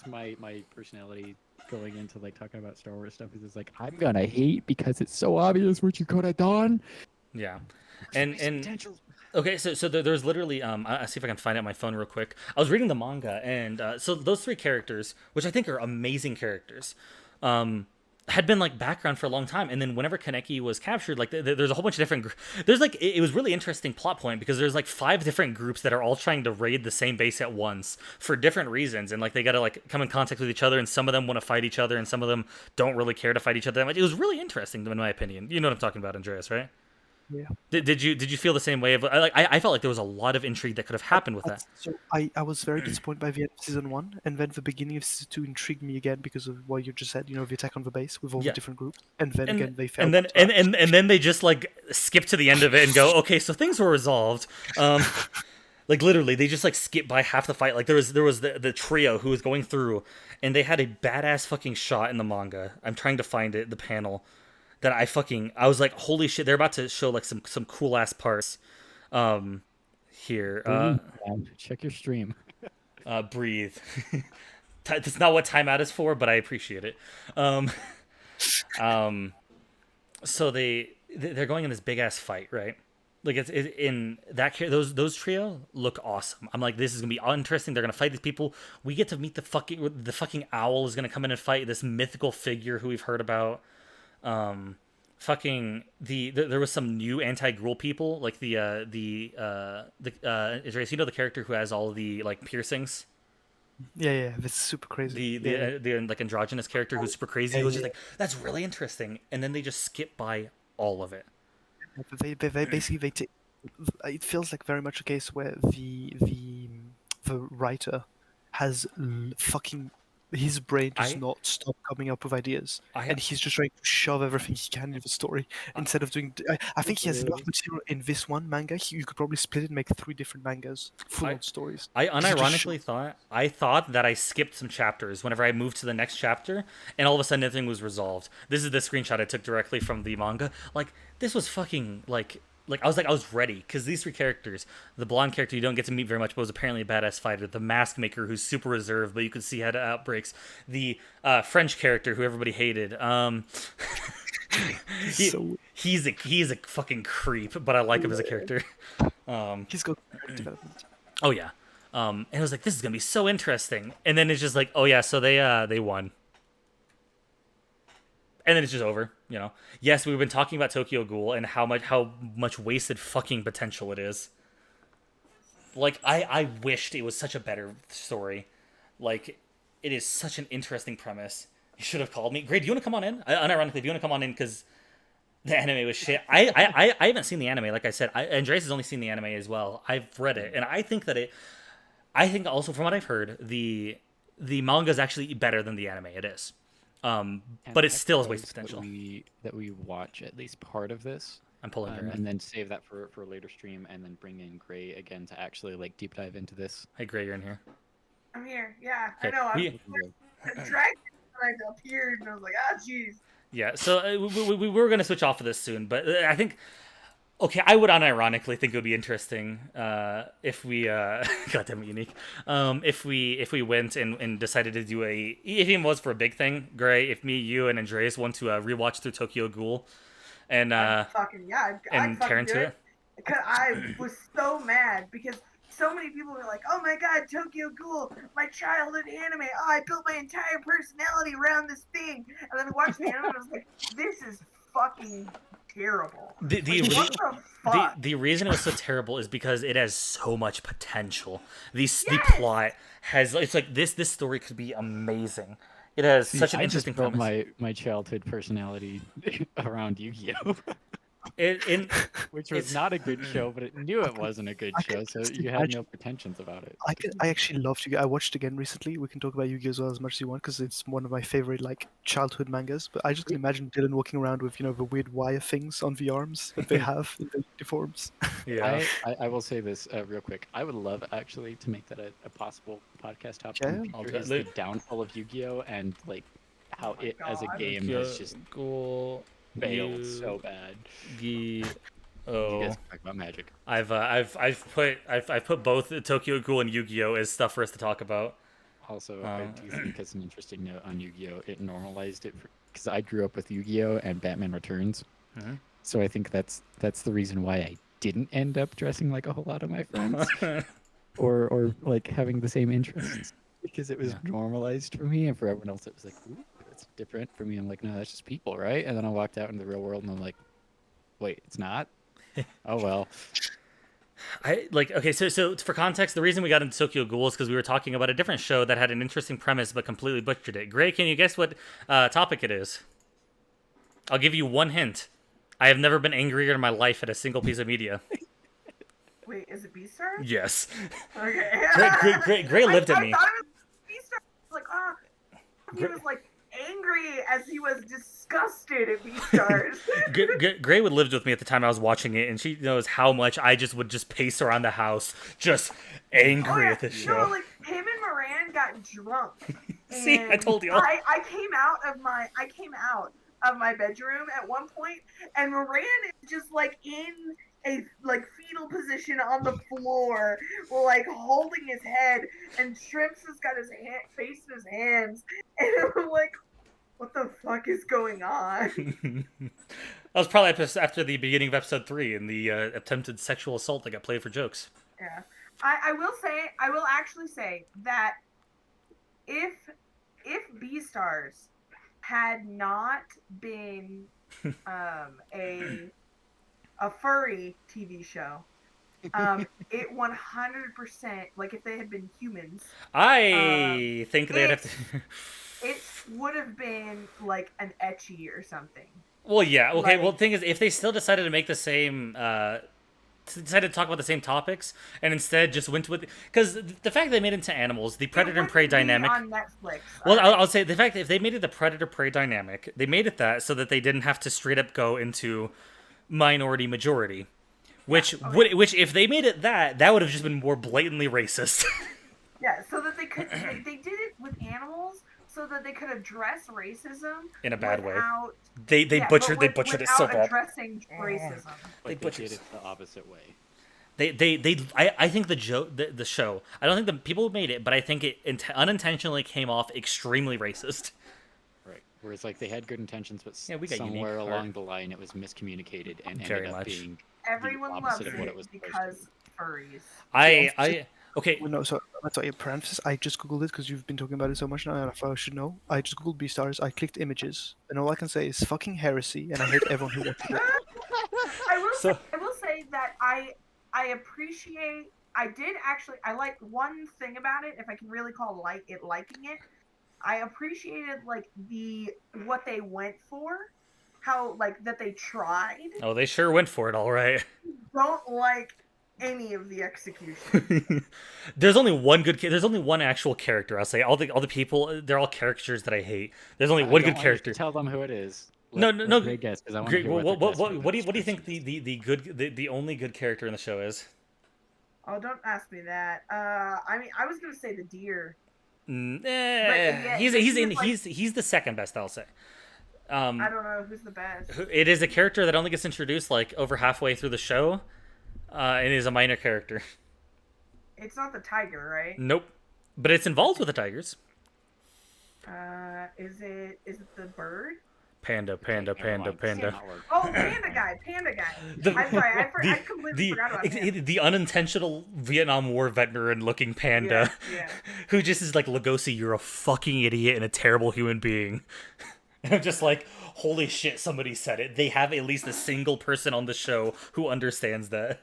my personality going into like talking about Star Wars stuff. Is it's like, I'm gonna hate because it's so obvious what you could have done. Yeah, Wasted and potential. okay, so there's literally I'll see if I can find it on my phone real quick. I was reading the manga, and so those three characters, which I think are amazing characters, had been like background for a long time, and then whenever Kaneki was captured, like there's a whole bunch of different there's like it was really interesting plot point because there's like 5 different groups that are all trying to raid the same base at once for different reasons, and like they gotta like come in contact with each other, and some of them want to fight each other and some of them don't really care to fight each other that much. It was really interesting in my opinion. You know what I'm talking about, Andreas, right? Yeah. Did you feel the same way? I felt like there was a lot of intrigue that could have happened with that. So I was very disappointed by the end of season 1, and then the beginning of season 2 intrigued me again because of what you just said. You know, the attack on the base with all Yeah. the different groups, and then again they failed. And then and then they just like skip to the end of it and go, okay, so things were resolved. Like literally, they just like skip by half the fight. Like there was the trio who was going through, and they had a badass fucking shot in the manga. I'm trying to find it, the panel. That I was like, holy shit, they're about to show like some cool ass parts. Here, Check your stream. breathe. That's not what timeout is for, but I appreciate it. So they're going in this big ass fight, right? Like in that those trio look awesome. I'm like, this is gonna be interesting. They're gonna fight these people. We get to meet the fucking owl is gonna come in and fight this mythical figure who we've heard about. Fucking there was some new anti-Gruul people like Andreas, you know the character who has all of the like piercings, Yeah, that's super crazy. Yeah, the like androgynous character who's super crazy. yeah, It was just yeah. like that's really interesting, and then they just skip by all of it. But they basically it feels like very much a case where the writer has fucking his brain does I not stop coming up with ideas, I and he's just trying to shove everything he can into the story instead of doing. I think he has enough material in this one manga. You could probably split it and make 3 different mangas, full-on stories. I He just unironically thought that I skipped some chapters whenever I moved to the next chapter, and all of a sudden everything was resolved. This is the screenshot I took directly from the manga. Like this was fucking I was ready because these 3 characters, the blonde character you don't get to meet very much, but was apparently a badass fighter. The mask maker who's super reserved, but you could see had outbreaks. The French character who everybody hated. so He's a fucking creep, but I like him as a character. he's got great development. Oh yeah. And it was like, this is gonna be so interesting. And then it's just like, oh yeah, so they won. And then it's just over, you know. Yes, we've been talking about Tokyo Ghoul and how much wasted fucking potential it is. Like I wished it was such a better story. Like it is such an interesting premise. You should have called me. Great, do you want to come on in? Unironically, do you want to come on in because the anime was shit. I haven't seen the anime. Like I said, Andreas has only seen the anime as well. I've read it, and I think that I think also from what I've heard, the manga is actually better than the anime. It is, And but it I still has wasted propose potential. that we watch at least part of this, I'm pulling her in. and then save that for a later stream, and then bring in Gray again to actually like deep dive into this. Hey, Gray, you're in here. I'm here. Yeah, I Okay. know. I'm We, dragged and I appeared, and I was like, ah, jeez. yeah. So we were gonna switch off of this soon, but I think. Okay, I would unironically think it would be interesting if we, goddamn unique, if we went and decided to do if it even was for a big thing, Gray, if me, you, and Andreas want to rewatch through Tokyo Ghoul, and I'd fucking and tear into it. Because I was so mad because so many people were like, "Oh my god, Tokyo Ghoul, my childhood anime. Oh, I built my entire personality around this thing." And then I watched the anime and I was like, "This is fucking terrible." What the fuck? The reason it was so terrible is because it has so much potential. The Yes! plot has it's like this story could be amazing. It has such an I interesting just built premise. my childhood personality around Yu-Gi-Oh, which was it's- not a good show, but it knew it wasn't a good I show, can so just you had imagine- no pretensions about it. I actually loved Yu-Gi-Oh! I watched it again recently. We can talk about Yu-Gi-Oh! As well as much as you want because it's one of my favorite like childhood mangas. But I just can imagine Dylan walking around with the weird wire things on the arms that they have in the uniforms. yeah. I will say this real quick. I would love actually to make that a possible podcast topic. Yeah. in the future, is the downfall of Yu-Gi-Oh! And like how Oh my it as a God. game has just Ghoul, failed so bad. You You guys can talk about Magic. I've put both Tokyo Ghoul and Yu-Gi-Oh as stuff for us to talk about. Also, I do think it's an interesting note on Yu-Gi-Oh! It normalized it because I grew up with Yu-Gi-Oh! And Batman Returns, Mhm. so I think that's the reason why I didn't end up dressing like a whole lot of my friends, or like having the same interests because it was Yeah. normalized for me, and for everyone else it was like, ooh, that's different. For me, I'm like, no, that's just people, right? And then I walked out into the real world, and I'm like, wait, it's not. Oh well. Okay, so for context, the reason we got into Tokyo Ghoul is because we were talking about a different show that had an interesting premise but completely butchered it. Gray, can you guess what topic it is? I'll give you one hint. I have never been angrier in my life at a single piece of media. Wait, is it Beastars? Yes. Okay. Gray lived at I me. thought it was Beastars. I was like, he Gray- was like angry as he was disgusted at Beastars. Gray would lived with me at the time I was watching it, and she knows how much I just would just pace around the house, just angry at this show. No, like him and Moran got drunk. See, I and told you. I came out of my bedroom at one point, and Moran is just like in a like fetal position on the floor, like holding his head, and Shrimps has got his face in his hands, and I'm like, what the fuck is going on? was probably after the beginning of episode 3 and the attempted sexual assault that got played for jokes. Yeah. I will actually say that if Beastars had not been a furry TV show, it 100%, like if they had been humans, I think they'd have to. it would have been like an ecchi or something. Well, yeah. Okay. Like- Well, the thing is, if they still decided to make the same, decided to talk about the same topics, and instead just went with, because the fact they made it into animals, the predator and prey It wouldn't be dynamic. on Netflix. Well, I'll say the fact that if they made it the predator prey dynamic, they made it that so that they didn't have to straight up go into minority majority, which which if they made it that would have just been more blatantly racist. Yeah, so that they could they did it with animals so that they could address racism In a bad way. without, They yeah, butchered but it so without bad. addressing racism. Like They they did butchers. it the opposite way. I think the show, I don't think the people who made it, but I think it unintentionally came off extremely racist. Right. Whereas like they had good intentions, but Yeah, we got somewhere unique along art. the line it was miscommunicated and Very ended up much. being Everyone loves opposite of what it it was supposed to because furries. Okay. Well, no, so that's a parenthesis. I just googled it because you've been talking about it so much now, and I thought I should know. I just googled Beastars. I clicked images, and all I can say is fucking heresy, and I hate everyone who watches it. I will So- say that I appreciate. I did actually. I like one thing about it. If I can really call liking it, I appreciated like what they went for, how like that they tried. Oh, they sure went for it, all right. Don't like any of the execution. There's only one good. There's only one actual character. I'll say all the people. They're all caricatures that I hate. There's only I one don't good want you to character. Tell them who it is. No, no. Great guess, because I want to Great. hear What do you think the only good character in the show is? Oh, don't ask me that. I mean, I was gonna say the deer. Yeah, he's the second best. I'll say. I don't know who's the best. It is a character that only gets introduced like over halfway through the show, and is a minor character. It's not the tiger, right? Nope, but it's involved with the tigers. Is it the bird? Panda. Oh, Panda guy. I'm sorry, I completely forgot about him. The unintentional Vietnam War veteran-looking panda, Yeah. who just is like, Lugosi, you're a fucking idiot and a terrible human being. And I'm just like, holy shit, somebody said it. They have at least a single person on the show who understands that.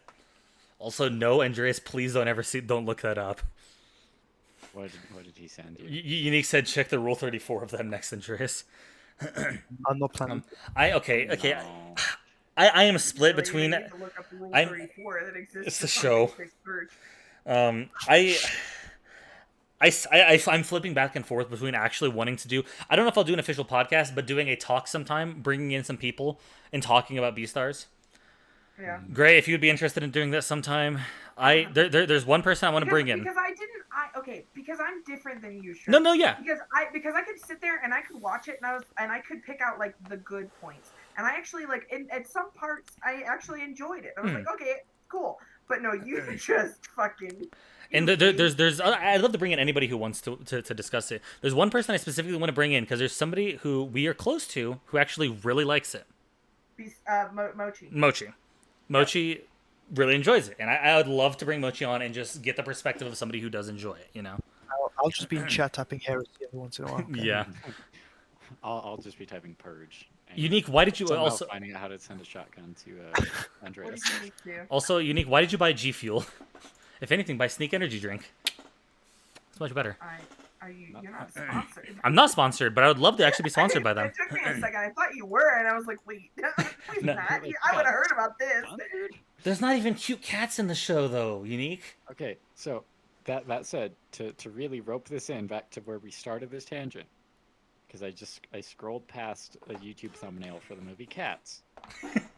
Also, no, Andreas, please don't look that up. What did he send you? Unique said, check the Rule 34 of them next, Andreas. I'm not planning. Okay. No. I am split Really, between. you need to look up Rule I'm- 34 that exists it's the on show. basic search. I'm flipping back and forth between actually wanting to do. I don't know if I'll do an official podcast, but doing a talk sometime, bringing in some people and talking about Beastars. Yeah. Gray, if you'd be interested in doing that sometime, there's one person I want to bring in. Because I'm different than you, sure. No, yeah. Because I could sit there and I could watch it and I could pick out like the good points. And I actually like at some parts I actually enjoyed it. I was like, okay, cool. But no, you just fucking. And there's I'd love to bring in anybody who wants to discuss it. There's one person I specifically want to bring in because there's somebody who we are close to who actually really likes it. Mochi really enjoys it, and I would love to bring Mochi on and just get the perspective of somebody who does enjoy it. You know? I'll just be in chat tapping heresy every once in a while. Okay? Yeah. I'll just be typing purge. and Unique. Why did you somehow also finding out how to send a shotgun to What Andreas? do you need to do? also Unique? Why did you buy G Fuel? If anything, buy Sneak Energy Drink. It's much better. You're not sponsored. I'm not sponsored, but I would love to actually be sponsored by them. It took me a second. I thought you were, and I was like, wait, please No. not. I would have heard about this. Sponsored? There's not even cute cats in the show, though. Unique. Okay, so that said, to really rope this in back to where we started this tangent, because I scrolled past a YouTube thumbnail for the movie Cats.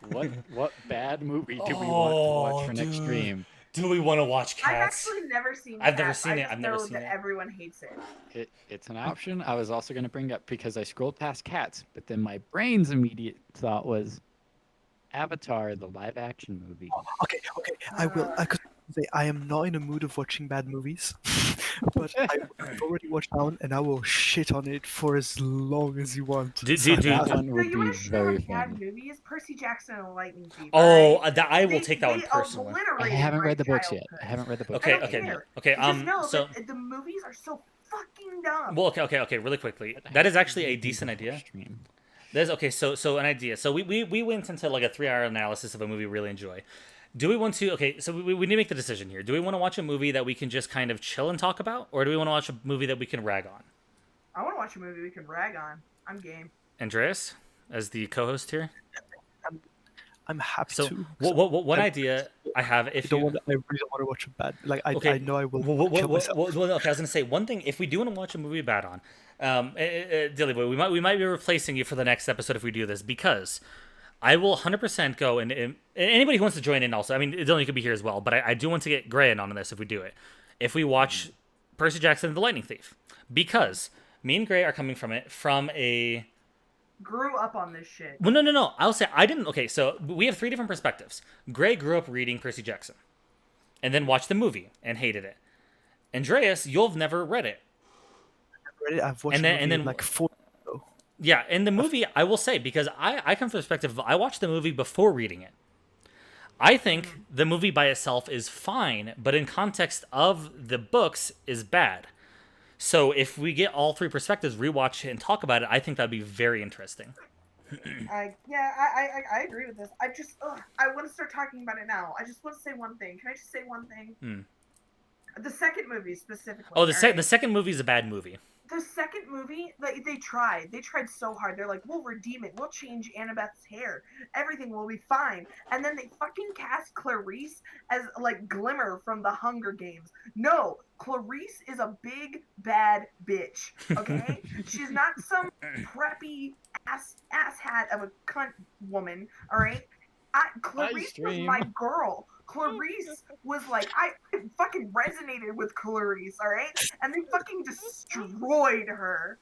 What bad movie do we want to watch for next dude. stream? Do we want to watch I've Cats? actually never seen. I've never Cats. seen I it. just I've never know seen that it. Everyone hates it. It's an option. I was also going to bring up because I scrolled past Cats, but then my brain's immediate thought was Avatar, the live action movie. Okay. I will. I could say I am not in a mood of watching bad movies. but I've already watched that one, and I will shit on it for as long as you want. Dude, So dude, That dude. one So would you be want to show very bad fun. movies? Percy Jackson and the Lightning Thief. Oh, alright? that I will take that one They personally. I obliterated haven't my read the books yet. childhood. I haven't read the books. Okay, I don't okay, care. okay. Because no, So the movies are so fucking dumb. well, okay. Really quickly, But I that is haven't actually a read them decent before idea. stream. There's okay. So an idea. So we went into like a 3-hour analysis of a movie we really enjoy. Do we want to? Okay, so we need to make the decision here. Do we want to watch a movie that we can just kind of chill and talk about, or do we want to watch a movie that we can rag on? I want to watch a movie we can rag on. I'm game. Andreas, as the co-host here. I'm happy So to. what I- idea I have I if don't you want. I really don't want to watch a bad. Like okay, I know I will Well, kill myself. okay, I was gonna say one thing. If we do want to watch a movie bad on, Dilly boy, we might be replacing you for the next episode if we do this because I will 100% go and anybody who wants to join in also. I mean, Dylan could be here as well, but I do want to get Gray in on this if we do it. If we watch Percy Jackson and the Lightning Thief, because me and Gray are coming from it from a Grew up on this shit. well, no. I'll say I didn't. Okay, so we have 3 different perspectives. Gray grew up reading Percy Jackson, and then watched the movie and hated it. Andreas, you'll have never read it. I've watched And the then- and movie then- like 4 ago. Yeah, in the movie, I will say because I come from the perspective of I watched the movie before reading it. I think the movie by itself is fine, but in context of the books is bad. So if we get all 3 perspectives, rewatch it, and talk about it, I think that'd be very interesting. I agree with this. I want to start talking about it now. I just want to say one thing. Can I just say one thing? Hmm. The second movie specifically. Oh, the alright? second movie is a bad movie. The second movie, they tried. They tried so hard. They're like, we'll redeem it. We'll change Annabeth's hair. Everything will be fine. And then they fucking cast Clarice as like Glimmer from the Hunger Games. No, Clarice is a big bad bitch. Okay, she's not some preppy asshat of a cunt woman. All right. Clarice was my girl. Clarice was like, I fucking resonated with Clarice, all right? And they fucking destroyed her.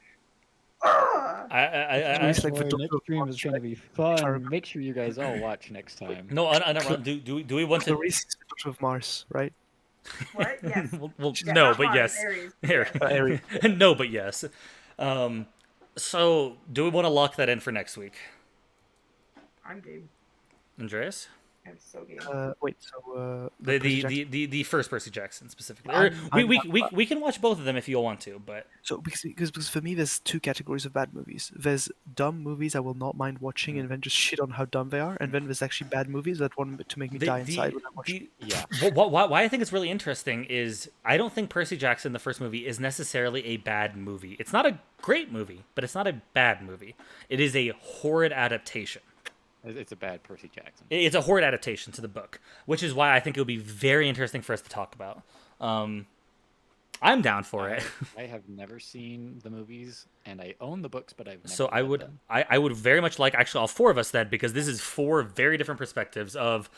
Ugh. It's like the Boy, next Doctor stream Who is gonna be Sorry. fun. Make sure you guys all watch next time. No, do we want to? Clarice is the Daughter of Mars, right? What? Yes. well, Yeah, no, not but Mars, yes. Aries. Here. Aries. No, but yes. So do we want to lock that in for next week, I'm game. Andreas? I'm so game. Wait. So The first Percy Jackson specifically. I'm- Or we I'm- we can watch both of them if you all want to, but So because for me there's 2 categories of bad movies. There's dumb movies I will not mind watching and then just shit on how dumb they are, and then there's actually bad movies that want to make me die inside when I watch them. Yeah. Why I think it's really interesting is I don't think Percy Jackson, the first movie, is necessarily a bad movie. It's not a great movie, but it's not a bad movie. It is a horrid adaptation. It's a bad Percy Jackson. It's a horrid adaptation to the book, which is why I think it would be very interesting for us to talk about. I'm down for it. I have never seen the movies, and I own the books, but I've never So I read would them. I would very much like actually all 4 of us then, because this is 4 very different perspectives of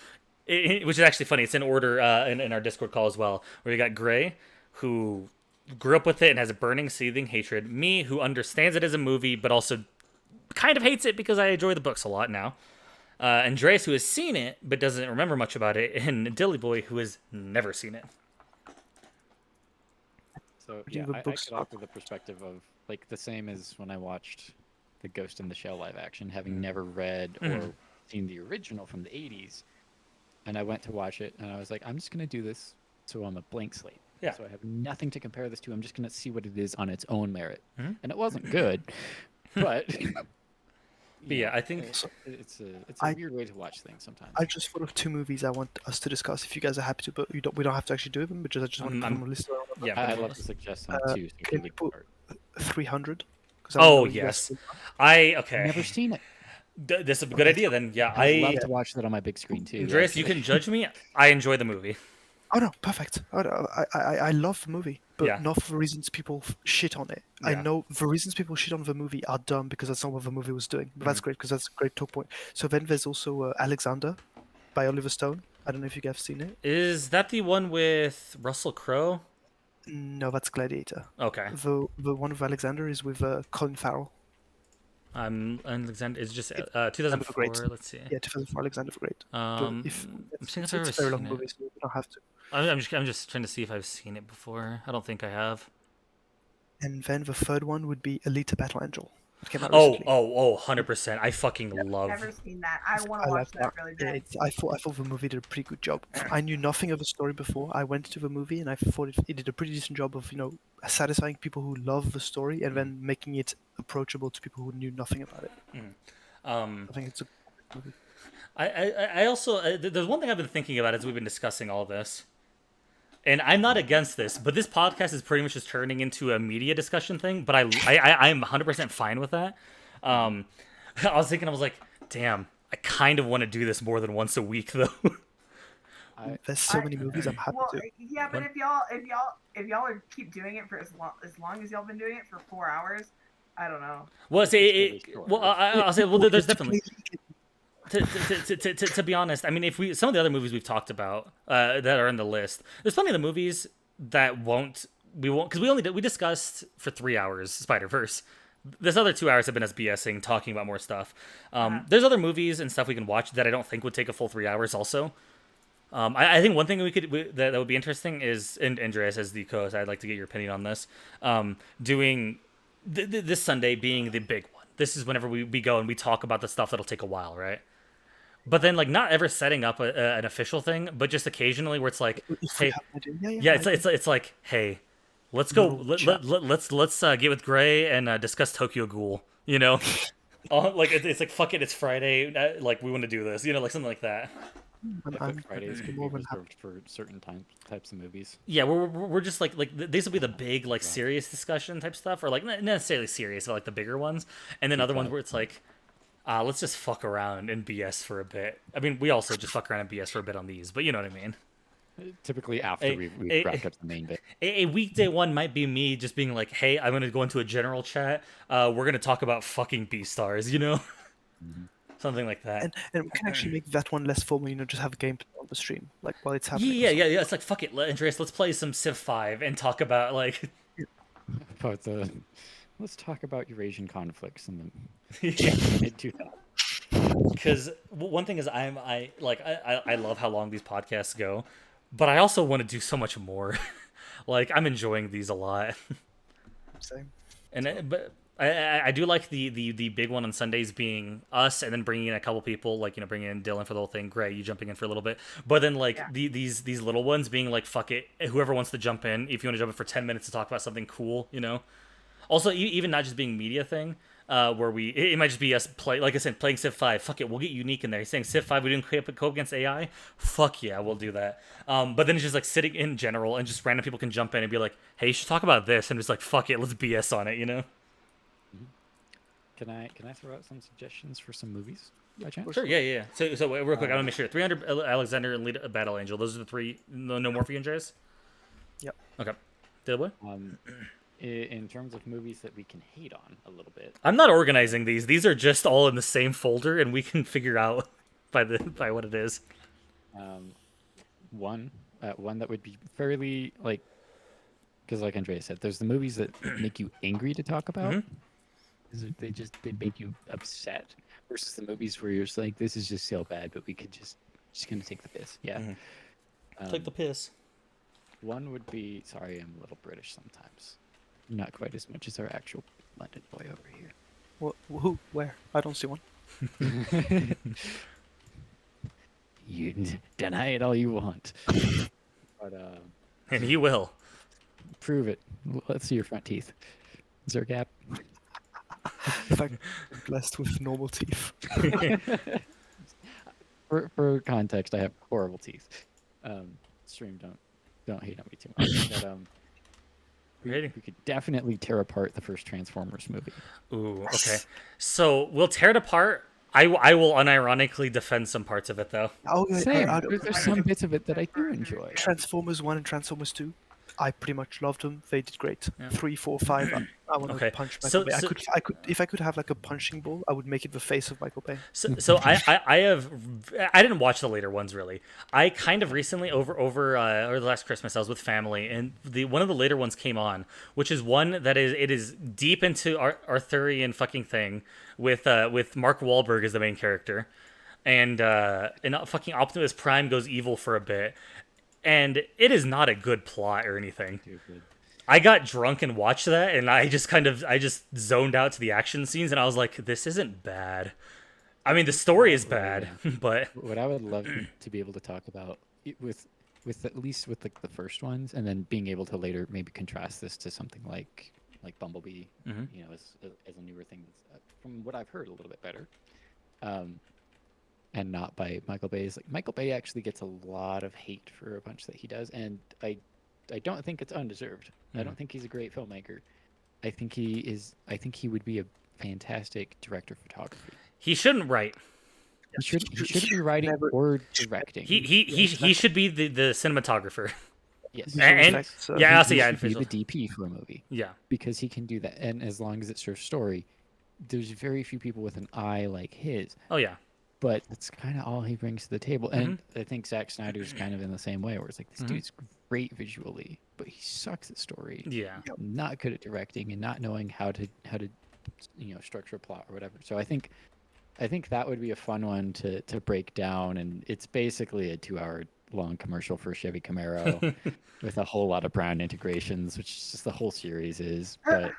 which is actually funny. It's in order in our Discord call as well, where you got Gray, who grew up with it and has a burning, seething hatred. Me, who understands it as a movie, but also kind of hates it because I enjoy the books a lot now. Andreas, who has seen it but doesn't remember much about it, and Dilly Boy, who has never seen it. So do yeah, the I books could offer the perspective of like the same as when I watched the Ghost in the Shell live action, having never read or seen the original from the 80s, and I went to watch it, and I was like, I'm just gonna do this so I'm a blank slate. Yeah. So I have nothing to compare this to. I'm just gonna see what it is on its own merit, Mhm. and it wasn't good, but. But yeah, I think it's a I- weird way to watch things sometimes. I just thought of 2 movies I want us to discuss. If you guys are happy to, but we don't have to actually do them. But I just want to put them on a list. yeah. I'd love to suggest some too. So can we we can put- start. 300. 'Cause Oh, know you yes. guys- okay. Never seen it. This is a good idea then. Yeah, I'd love I to watch that on my big screen too. Andreas, you actually. can judge me. I enjoy the movie. Oh no, perfect. Oh, no, I love the movie, but Yeah. not for the reasons people shit on it. I Yeah. know the reasons people shit on the movie are dumb because that's not what the movie was doing. But Mm. that's great because that's a great talk point. So then there's also Alexander by Oliver Stone. I don't know if you guys have seen it. Is that the one with Russell Crowe? No, that's Gladiator. Okay. The one with Alexander is with Colin Farrell. Alexander. It's just Great. 2004. Let's see. Yeah, 2004 Alexander the Great. But I'm seeing if I've ever it's a very long seen movie, it. so you don't have to. I'm just trying to see if I've seen it before. I don't think I have. And then the third one would be Alita Battle Angel. It came out Oh, recently. 100%. I fucking love. Never seen that. I want I to watch like that really bad. I thought the movie did a pretty good job. I knew nothing of the story before. I went to the movie and I thought it did a pretty decent job of satisfying people who love the story and then making it approachable to people who knew nothing about it. I think it's a good movie. I also there's one thing I've been thinking about as we've been discussing all this, and I'm not against this, but this podcast is pretty much just turning into a media discussion thing. But I'm 100% fine with that. I was thinking, I was like, damn, I kind of want to do this more than once a week though. There's so many movies. I'm happy Well, to. yeah, but if y'all would keep doing it for as long as y'all been doing it for 4 hours, I don't know. Well, say It's really well, I'll say well, there's definitely. To be honest, I mean, if some of the other movies we've talked about that are in the list, there's plenty of the movies that we won't because we discussed for 3 hours Spider-Verse. This other 2 hours have been us BSing, talking about more stuff. There's other movies and stuff we can watch that I don't think would take a full 3 hours. Also, I think one thing that would be interesting is, and Andreas as the co-host, I'd like to get your opinion on this. Doing this Sunday being the big one. This is whenever we go and we talk about the stuff that'll take a while, right? But then, like, not ever setting up an official thing, but just occasionally where it's like, If we hey, have an idea, yeah, it's like, hey, let's go, Little chat. let's get with Gray and discuss Tokyo Ghoul, you know? Like it's like, fuck it, it's Friday, like we want to do this, like something like that. I'm Fridays could be more than happy. reserved for certain types of movies. Yeah, we're just like these will be the big like serious discussion type stuff, or like not necessarily serious, but like the bigger ones, and then other ones where it's like, let's just fuck around and BS for a bit. I mean, we also just fuck around and BS for a bit on these, but you know what I mean. Typically after we've wrapped up the main bit. A weekday one might be me just being like, hey, I'm gonna go into a general chat. We're gonna talk about fucking B-stars, something like that. And we can actually make that one less formal. Just have a gameplay on the stream, like while it's happening. Yeah. It's like, fuck it, Andreas. Let's play some Civ 5 and talk about like. About let's talk about Eurasian conflicts and Yeah. mid 2000s. Because one thing is, I love how long these podcasts go, but I also want to do so much more. Like, I'm enjoying these a lot. Same. But I do like the big one on Sundays being us, and then bringing in a couple people, like bringing in Dylan for the whole thing. Gray, you jumping in for a little bit, but then like these little ones being like, fuck it, whoever wants to jump in. If you want to jump in for 10 minutes to talk about something cool, Also, even not just being media thing, where it might just be us like I said, playing Civ 5. Fuck it, we'll get unique in there. He's saying Civ 5 we didn't co against AI. Fuck yeah, we'll do that. But then it's just like sitting in general, and just random people can jump in and be like, hey, you should talk about this, and just like, fuck it, let's BS on it, Can I throw out some suggestions for some movies by chance? Sure, yeah. So real quick, I want to make sure 300 Alexander and Lita Battle Angel. Those are the three. No more for you, Andreas. Yep. Okay. Dilly? In terms of movies that we can hate on a little bit. I'm not organizing these. These are just all in the same folder, and we can figure out by what it is. One that would be fairly because like Andrea said, there's the movies that make you angry to talk about. Mm-hmm. They make you upset, versus the movies where you're just like, this is just so bad, but we could just gonna take the piss. Yeah. Mm-hmm. Take the piss. One would be, sorry, I'm a little British sometimes. Not quite as much as our actual London boy over here. Who? Where? I don't see one. You deny it all you want, but And he will. prove it. Let's see your front teeth. Is there a gap? In fact, I'm blessed with normal teeth. For context, I have horrible teeth. Stream, don't hate on me too much. But Ready? we could definitely tear apart the first Transformers movie. Ooh, okay. So we'll tear it apart. I will unironically defend some parts of it, though. Oh, yeah, Same. There's some bits of it that I do enjoy. Transformers 1 and Transformers 2. I pretty much loved them. They did great. Yeah. 3, 4, 5. I want to Okay, punch so- Michael Bay. so- I could, if I could have like a punching ball, I would make it the face of Michael Bay. So I didn't watch the later ones really. I kind of recently over the last Christmas I was with family, and one of the later ones came on, which is one that is deep into Arthurian fucking thing with Mark Wahlberg as the main character, and fucking Optimus Prime goes evil for a bit, and it is not a good plot or anything. Stupid. I got drunk and watched that, and I just zoned out to the action scenes, and I was like, this isn't bad. I mean, the story is bad, but What I would love to be able to talk about with at least with the first ones, and then being able to later maybe contrast this to something like Bumblebee, Mhm. you know, as a newer thing that's from what I've heard a little bit better, and not by Michael Bay. Is like Michael Bay actually gets a lot of hate for a bunch that he does, and I don't think it's undeserved. I don't think he's a great filmmaker. I think he is. I think he would be a fantastic director of photography. he shouldn't write. He shouldn't be writing Never- or directing. He should be the cinematographer. Yes. Visual And- effects, yeah, I'll say He yeah. should be visual. the DP for a movie Yeah. because he can do that, and as long as it serves story, there's very few people with an eye like his. Oh yeah. But that's kind of all he brings to the table, and I think Zack Snyder's kind of in the same way, where it's like this dude's great visually, but he sucks at story. Yeah. Not good at directing and not knowing how to structure a plot or whatever. So I think that would be a fun one to break down, and it's basically a 2-hour long commercial for a Chevy Camaro with a whole lot of brand integrations, which is just the whole series is. But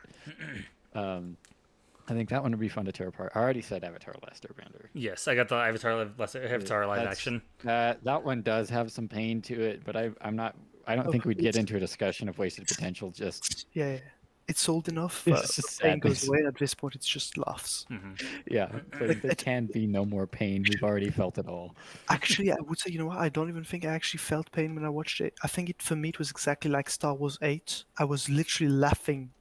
I think that one would be fun to tear apart. I already said Avatar: Last Airbender. Yes, I got the Avatar live That's- action. That one does have some pain to it, but I don't think we'd get it's- into a discussion of wasted potential. Just Yeah, it's old enough. It's just pain goes sadness. away. At this point, it's just laughs. yeah, there can be no more pain. We've already felt it all. Actually, I would say, you know what? I don't even think I actually felt pain when I watched it. I think for me, it was exactly like Star Wars 8. I was literally laughing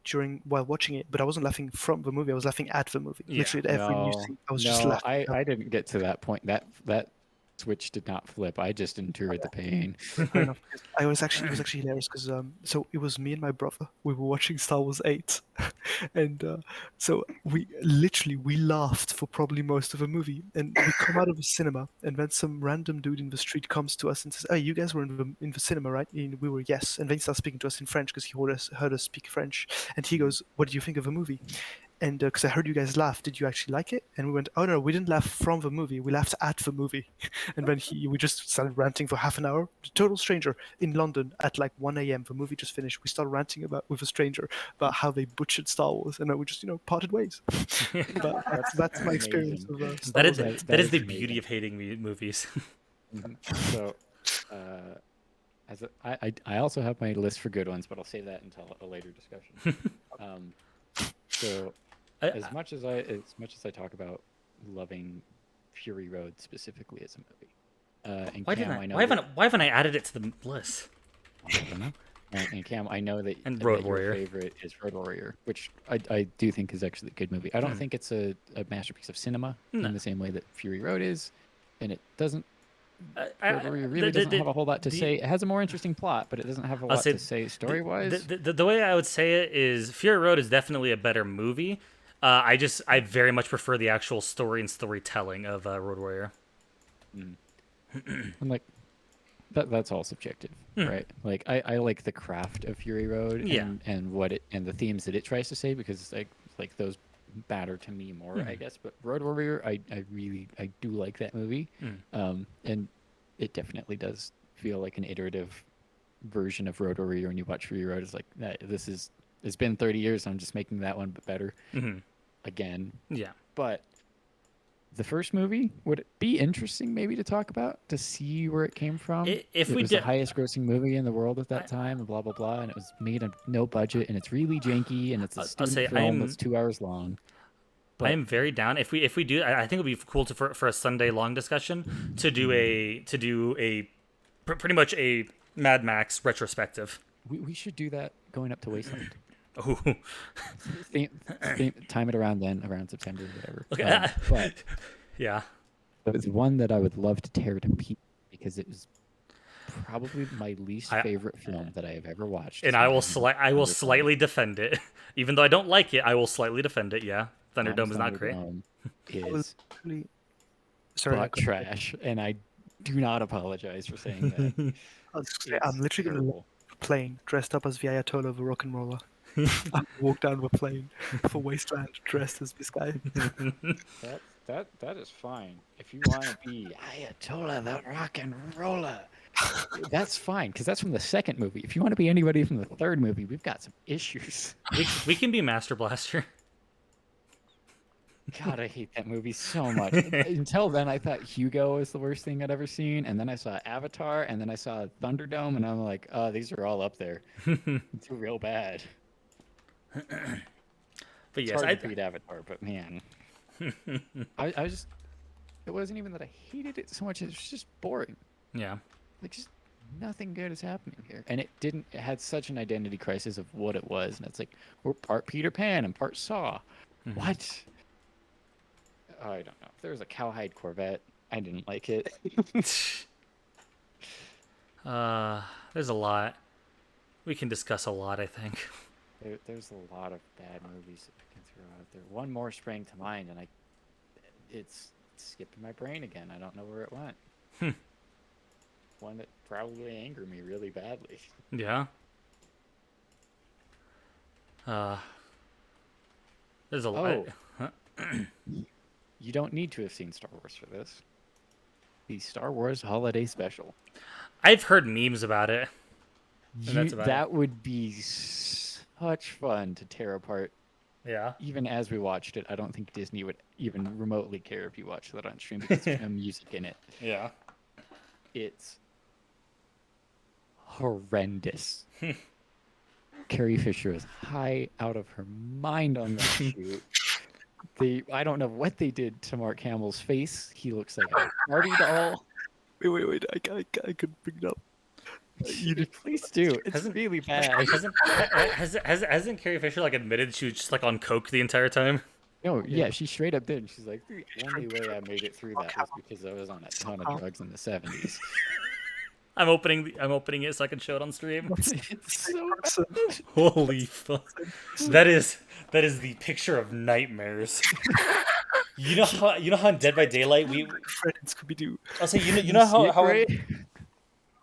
while watching it, but I wasn't laughing from the movie. I was laughing at the movie. Yeah. Literally at every new scene. I was just laughing. I didn't get to that point. That switch did not flip. I just endured the pain. Fair enough. It was actually hilarious because so it was me and my brother. We were watching Star Wars 8, and so we laughed for probably most of the movie. And we come out of the cinema, and then some random dude in the street comes to us and says, "Hey, you guys were in the cinema, right?" And we were, yes. And then he starts speaking to us in French because he heard us speak French. And he goes, "What did you think of the movie?" And because I heard you guys laugh, did you actually like it? And we went, "Oh no, we didn't laugh from the movie. We laughed at the movie." And then we just started ranting for half an hour. A total stranger in London at like 1 a.m. The movie just finished. We started ranting with a stranger about how they butchered Star Wars, and then we just parted ways. But that's my experience of Star That is Wars. that is the amazing. beauty of hating movies. So, I also have my list for good ones, but I'll save that until a later discussion. So, as much as I talk about loving Fury Road specifically as a movie, and Why Cam, didn't I? I know Why haven't I added it to the list? I don't know. And Cam, I know that, And that Road your Warrior. favorite is Road Warrior, which I do think is actually a good movie. I don't think it's a masterpiece of cinema No. in the same way that Fury Road is, and it doesn't. I- Road Warrior really doesn't have a whole lot to say. It has a more interesting plot, but it doesn't have a I'll lot say to say story-wise. The way I would say it is Fury Road is definitely a better movie. I very much prefer the actual story and storytelling of Road Warrior. I'm like, that's all subjective, right? Like I like the craft of Fury Road and what it and the themes that it tries to say, because like those matter to me more, I guess. But Road Warrior, I do like that movie, and it definitely does feel like an iterative version of Road Warrior. When you watch Fury Road, it's like it's been 30 years, and I'm just making that one better again. Yeah. But the first movie, would it be interesting maybe to talk about, to see where it came from? If it we was did, the highest grossing movie in the world at that time, and blah blah blah, and it was made on no budget, and it's really janky, and it's a I'll student say film that's 2 hours long. I am very down. If we do, I think it'd be cool for a Sunday long discussion to do a pretty much a Mad Max retrospective. We should do that going up to Wasteland. Oh, Time it around then, around September, whatever. okay. But Yeah. it's one that I would love to tear to pieces, because it was probably my least I- favorite film that I have ever watched. And is I will Thunderdome. slightly defend it, even though I don't like it. I will slightly defend it. Yeah, Thunderdome is not great. Thunderdome I was is actually sorry. butt trash, and I do not apologize for saying that. I was gonna say, It's I'm literally gonna terrible. plane dressed up as the Ayatollah of a rock and roller. I walk down the plane for Wasteland dressed as this guy. That is fine. If you want to be Ayatollah the rock and roller, that's fine, because that's from the second movie. If you want to be anybody from the third movie, we've got some issues. we can be Master Blaster. God, I hate that movie so much. Until then, I thought Hugo was the worst thing I'd ever seen, and then I saw Avatar, and then I saw Thunderdome, and I'm like, oh, these are all up there. It's real bad. But It's yes, hard to beat Avatar, but man, I was just. It wasn't even that I hated it so much; it was just boring. yeah. Like, just nothing good is happening here, and it didn't. It had such an identity crisis of what it was, and it's like we're part Peter Pan and part Saw. Mhm. What? I don't know. If there was a cowhide Corvette, I didn't like it. There's a lot. We can discuss a lot, I think. There's a lot of bad movies that we can throw out there. One more sprang to mind, and it's skipping my brain again. I don't know where it went. One that probably angered me really badly. Yeah. There's a lot. Oh. You don't need to have seen Star Wars for this. The Star Wars Holiday Special. I've heard memes about it. And that's about That would be such fun to tear apart. Yeah. Even as we watched it, I don't think Disney would even remotely care if you watched that on stream, because there's no music in it. Yeah. It's horrendous. Carrie Fisher is high out of her mind on that shoot. I don't know what they did to Mark Hamill's face. He looks like a Barbie doll. Wait! I could bring it up. Please do. It's really bad. Hasn't Carrie Fisher like admitted she was just like on coke the entire time? No, yeah, she straight up did. She's like, the only way I made it through that was because I was on a ton of drugs in the 70s. I'm opening it so I can show it on stream. It's so bad. Holy fuck! That is the picture of nightmares. You know how in Dead by Daylight Fred and Scooby Doo. I'll say you know how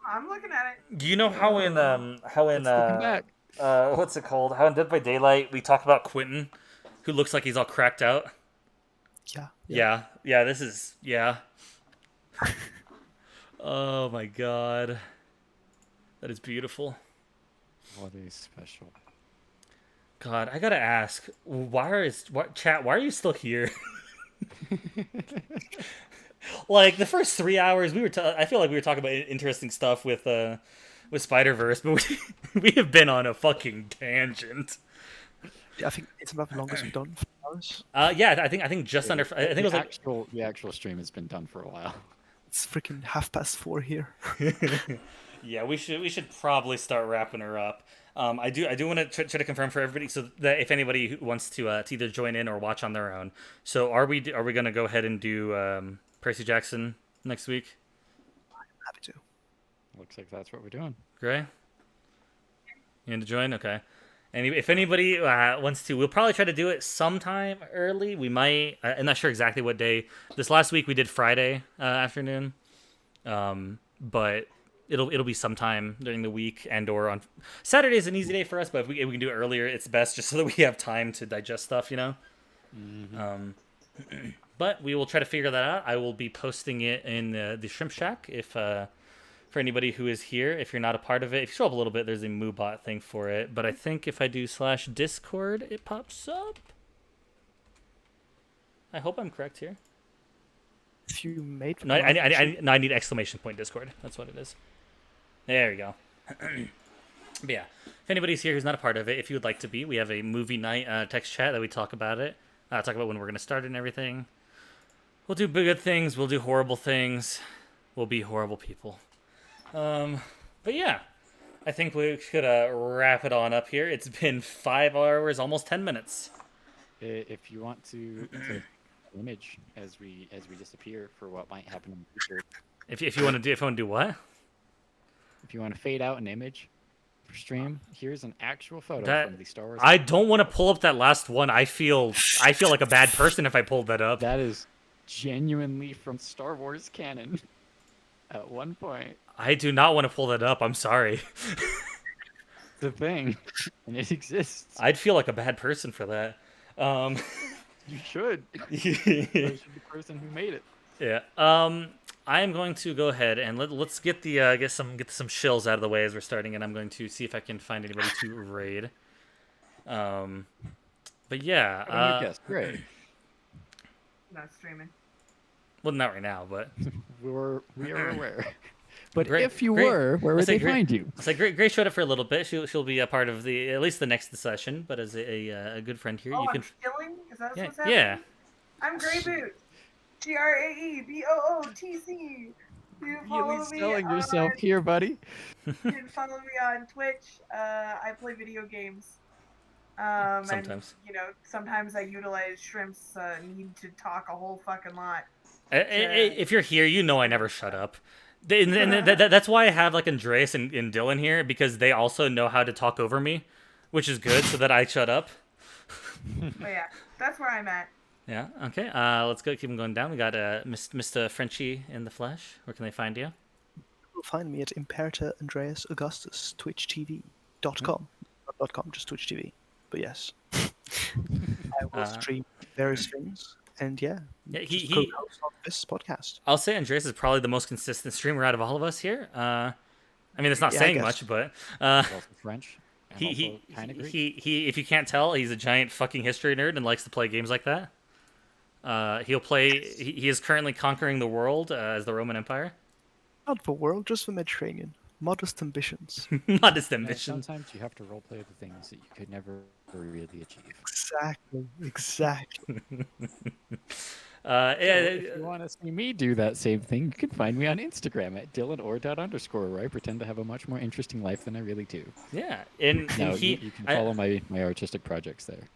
I'm looking at it. do you know how in Looking back. what's it called? How in Dead by Daylight we talk about Quentin, who looks like he's all cracked out. Yeah. Yeah. This is Oh my god, that is beautiful. Holiday Special. God, I gotta ask, why are you still here? Like the first 3 hours, I feel like we were talking about interesting stuff with Spiderverse, but we have been on a fucking tangent. Yeah, I think it's about the longest we've done. 4 hours. Yeah, I think just under. I think it was like. The actual stream has been done for a while. It's freaking 4:30 here. Yeah, we should probably start wrapping her up. I do want to try to confirm for everybody so that if anybody who wants to either join in or watch on their own. So are we going to go ahead and do Percy Jackson next week? Happy to. Looks like that's what we're doing. Gray? You in to join? Okay. And if anybody wants to, we'll probably try to do it sometime early. We might. I'm not sure exactly what day. This last week we did Friday afternoon, but it'll be sometime during the week and or on Saturday is an easy day for us. But if we can do it earlier, it's best just so that we have time to digest stuff, you know. Mm-hmm. But we will try to figure that out. I will be posting it in the Shrimp Shack if. For anybody who is here, if you're not a part of it, if you scroll up a little bit, there's a MooBot thing for it. But I think if I do /Discord, it pops up. I hope I'm correct here. If you made. No, I need exclamation point Discord. That's what it is. There we go. But yeah, if anybody's here who's not a part of it, if you would like to be, we have a movie night text chat that we talk about it. Talk about when we're going to start it and everything. We'll do good things. We'll do horrible things. We'll be horrible people. But yeah, I think we should wrap it on up here. It's been 5 hours, almost 10 minutes. If you want to take an image as we disappear for what might happen in the future. If you want to do what? If you want to fade out an image for stream, here's an actual photo That from the Star Wars. I don't want to pull up that last one. I feel like a bad person if I pulled that up. That is genuinely from Star Wars canon. At one point, I do not want to pull that up. I'm sorry. the thing, and it exists. I'd feel like a bad person for that. You should. You should be the person who made it. Yeah. I am going to go ahead and let's get the get some shills out of the way as we're starting, and I'm going to see if I can find anybody to raid. But yeah. Guess. Great. Not streaming. Well, not right now, but We are aware. But Great- if you great- were, where would let's say they great- find you? it's like Grace showed up for a little bit. She'll be a part of at least the next session. But as a good friend here, Oh, you I'm can chilling? Is that yeah what's happening? yeah. I'm Grey Boot. GRAEBOOTC. You can follow Really me selling on, yourself here, buddy. You can follow me on Twitch. I play video games. And, Sometimes. sometimes I utilize Shrimp's need to talk a whole fucking lot. If you're here, you know I never shut up. And that's why I have like Andreas and Dylan here, because they also know how to talk over me, which is good, so that I shut up. But yeah, that's where I'm at. Yeah. Okay. Let's go. Keep them going down. We got Mr. Frenchie in the flesh. Where can they find you? You'll find me at Imperator Andreas Augustus, twitchtv.com. Not .com, just Twitch TV. But yes. I will stream various things. And yeah, Yeah, just he co-host on this podcast. I'll say Andreas is probably the most consistent streamer out of all of us here. I mean, it's not Yeah, I saying guess. much, but Also French. And he also kind of Greek. he if you can't tell, he's a giant fucking history nerd and likes to play games like that. He'll play. He is currently conquering the world as the Roman Empire. Not for world, just for Mediterranean. Modest ambitions. Modest And ambition. sometimes you have to roleplay the things that you could never really achieve. Exactly. Yeah, If you want to see me do that same thing, you can find me on Instagram at dylanorr._, where I pretend to have a much more interesting life than I really do. yeah. And No, he. you can follow my artistic projects there.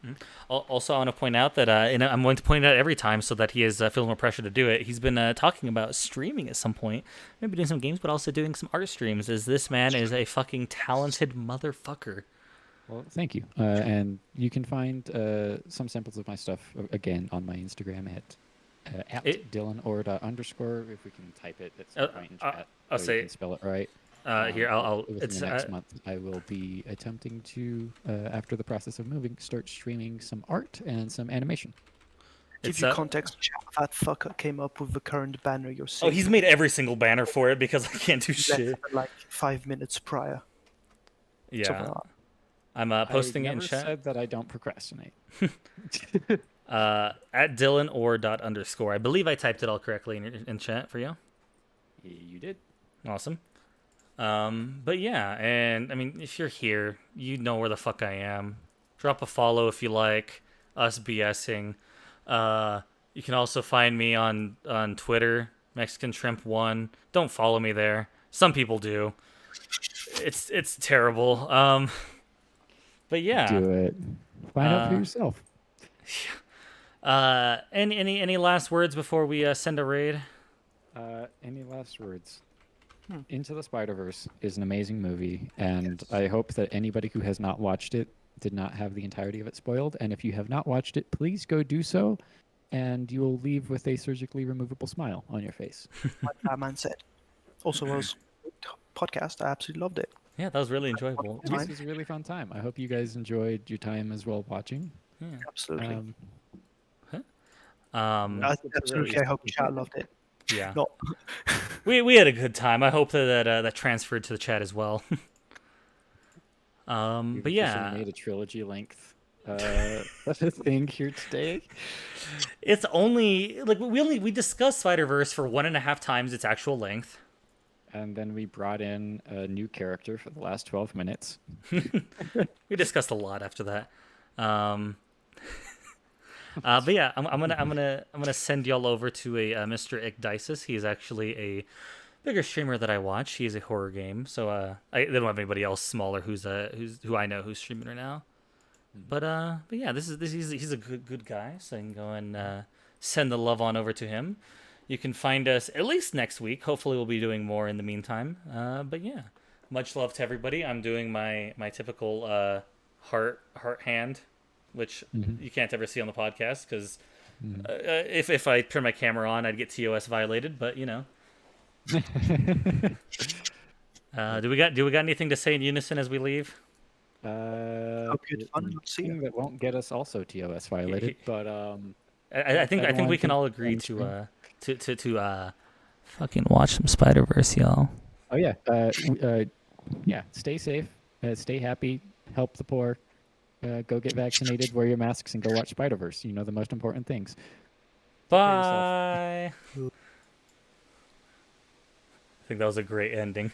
Also, I want to point out that, and I'm going to point it out every time so that he is feeling more pressure to do it. He's been talking about streaming at some point, maybe doing some games, but also doing some art streams. As this man is a fucking talented motherfucker. Well, thank you. And you can find some samples of my stuff, again, on my Instagram at dylanorr._. If we can type it at some point in chat, I'll so say you can spell it right. here. I'll. Within It's the next month, I will be attempting to, after the process of moving, start streaming some art and some animation. Give It's, you context, chat. That fucker came up with the current banner you're Oh, seeing. he's made every single banner for it because I can't do less shit. than, like 5 minutes prior. Something Yeah, like that. I'm posting I it in never chat. said that I don't procrastinate. At dylanorr._. I believe I typed it all correctly in chat for you. You did. Awesome. But yeah, and I mean, if you're here, you know where the fuck I am. Drop a follow if you like us BSing. You can also find me on Twitter, Mexican Shrimp 1. Don't follow me there. Some people do. It's terrible. But yeah. Do it. Find out for yourself. Any last words before we send a raid? Any last words? Into the Spiderverse is an amazing movie, and I hope that anybody who has not watched it did not have the entirety of it spoiled. And if you have not watched it, please go do so, and you will leave with a surgically removable smile on your face. Like that man said. Also, was podcast. I absolutely loved it. Yeah, that was really enjoyable. This was a really fun time. I hope you guys enjoyed your time as well watching. Absolutely. Absolutely. I hope chat loved it. Yeah. No. We had a good time. I hope that transferred to the chat as well. We've But officially yeah, made a trilogy length thing here today. it's only like we discussed Spider-Verse for 1.5 times its actual length. And then we brought in a new character for the last 12 minutes. We discussed a lot after that. But yeah, I'm gonna send y'all over to a Mr. Icdisis. He is actually a bigger streamer that I watch. He is a horror game, so they don't have anybody else smaller who I know who's streaming right now. But yeah, he's a good guy, so I can go and send the love on over to him. You can find us at least next week. Hopefully, we'll be doing more in the meantime. But yeah, much love to everybody. I'm doing my typical heart hand, which you can't ever see on the podcast because if I turn my camera on, I'd get TOS violated. But you know, do we got anything to say in unison as we leave? Hope you had fun. See Thing you. that won't get us also TOS violated, but I think everyone we can can all agree stream. to fucking watch some Spider-Verse, y'all. Oh yeah, yeah. Stay safe, stay happy, help the poor, go get vaccinated, wear your masks, and go watch Spider-Verse. You know the most important things. Bye. I think that was a great ending.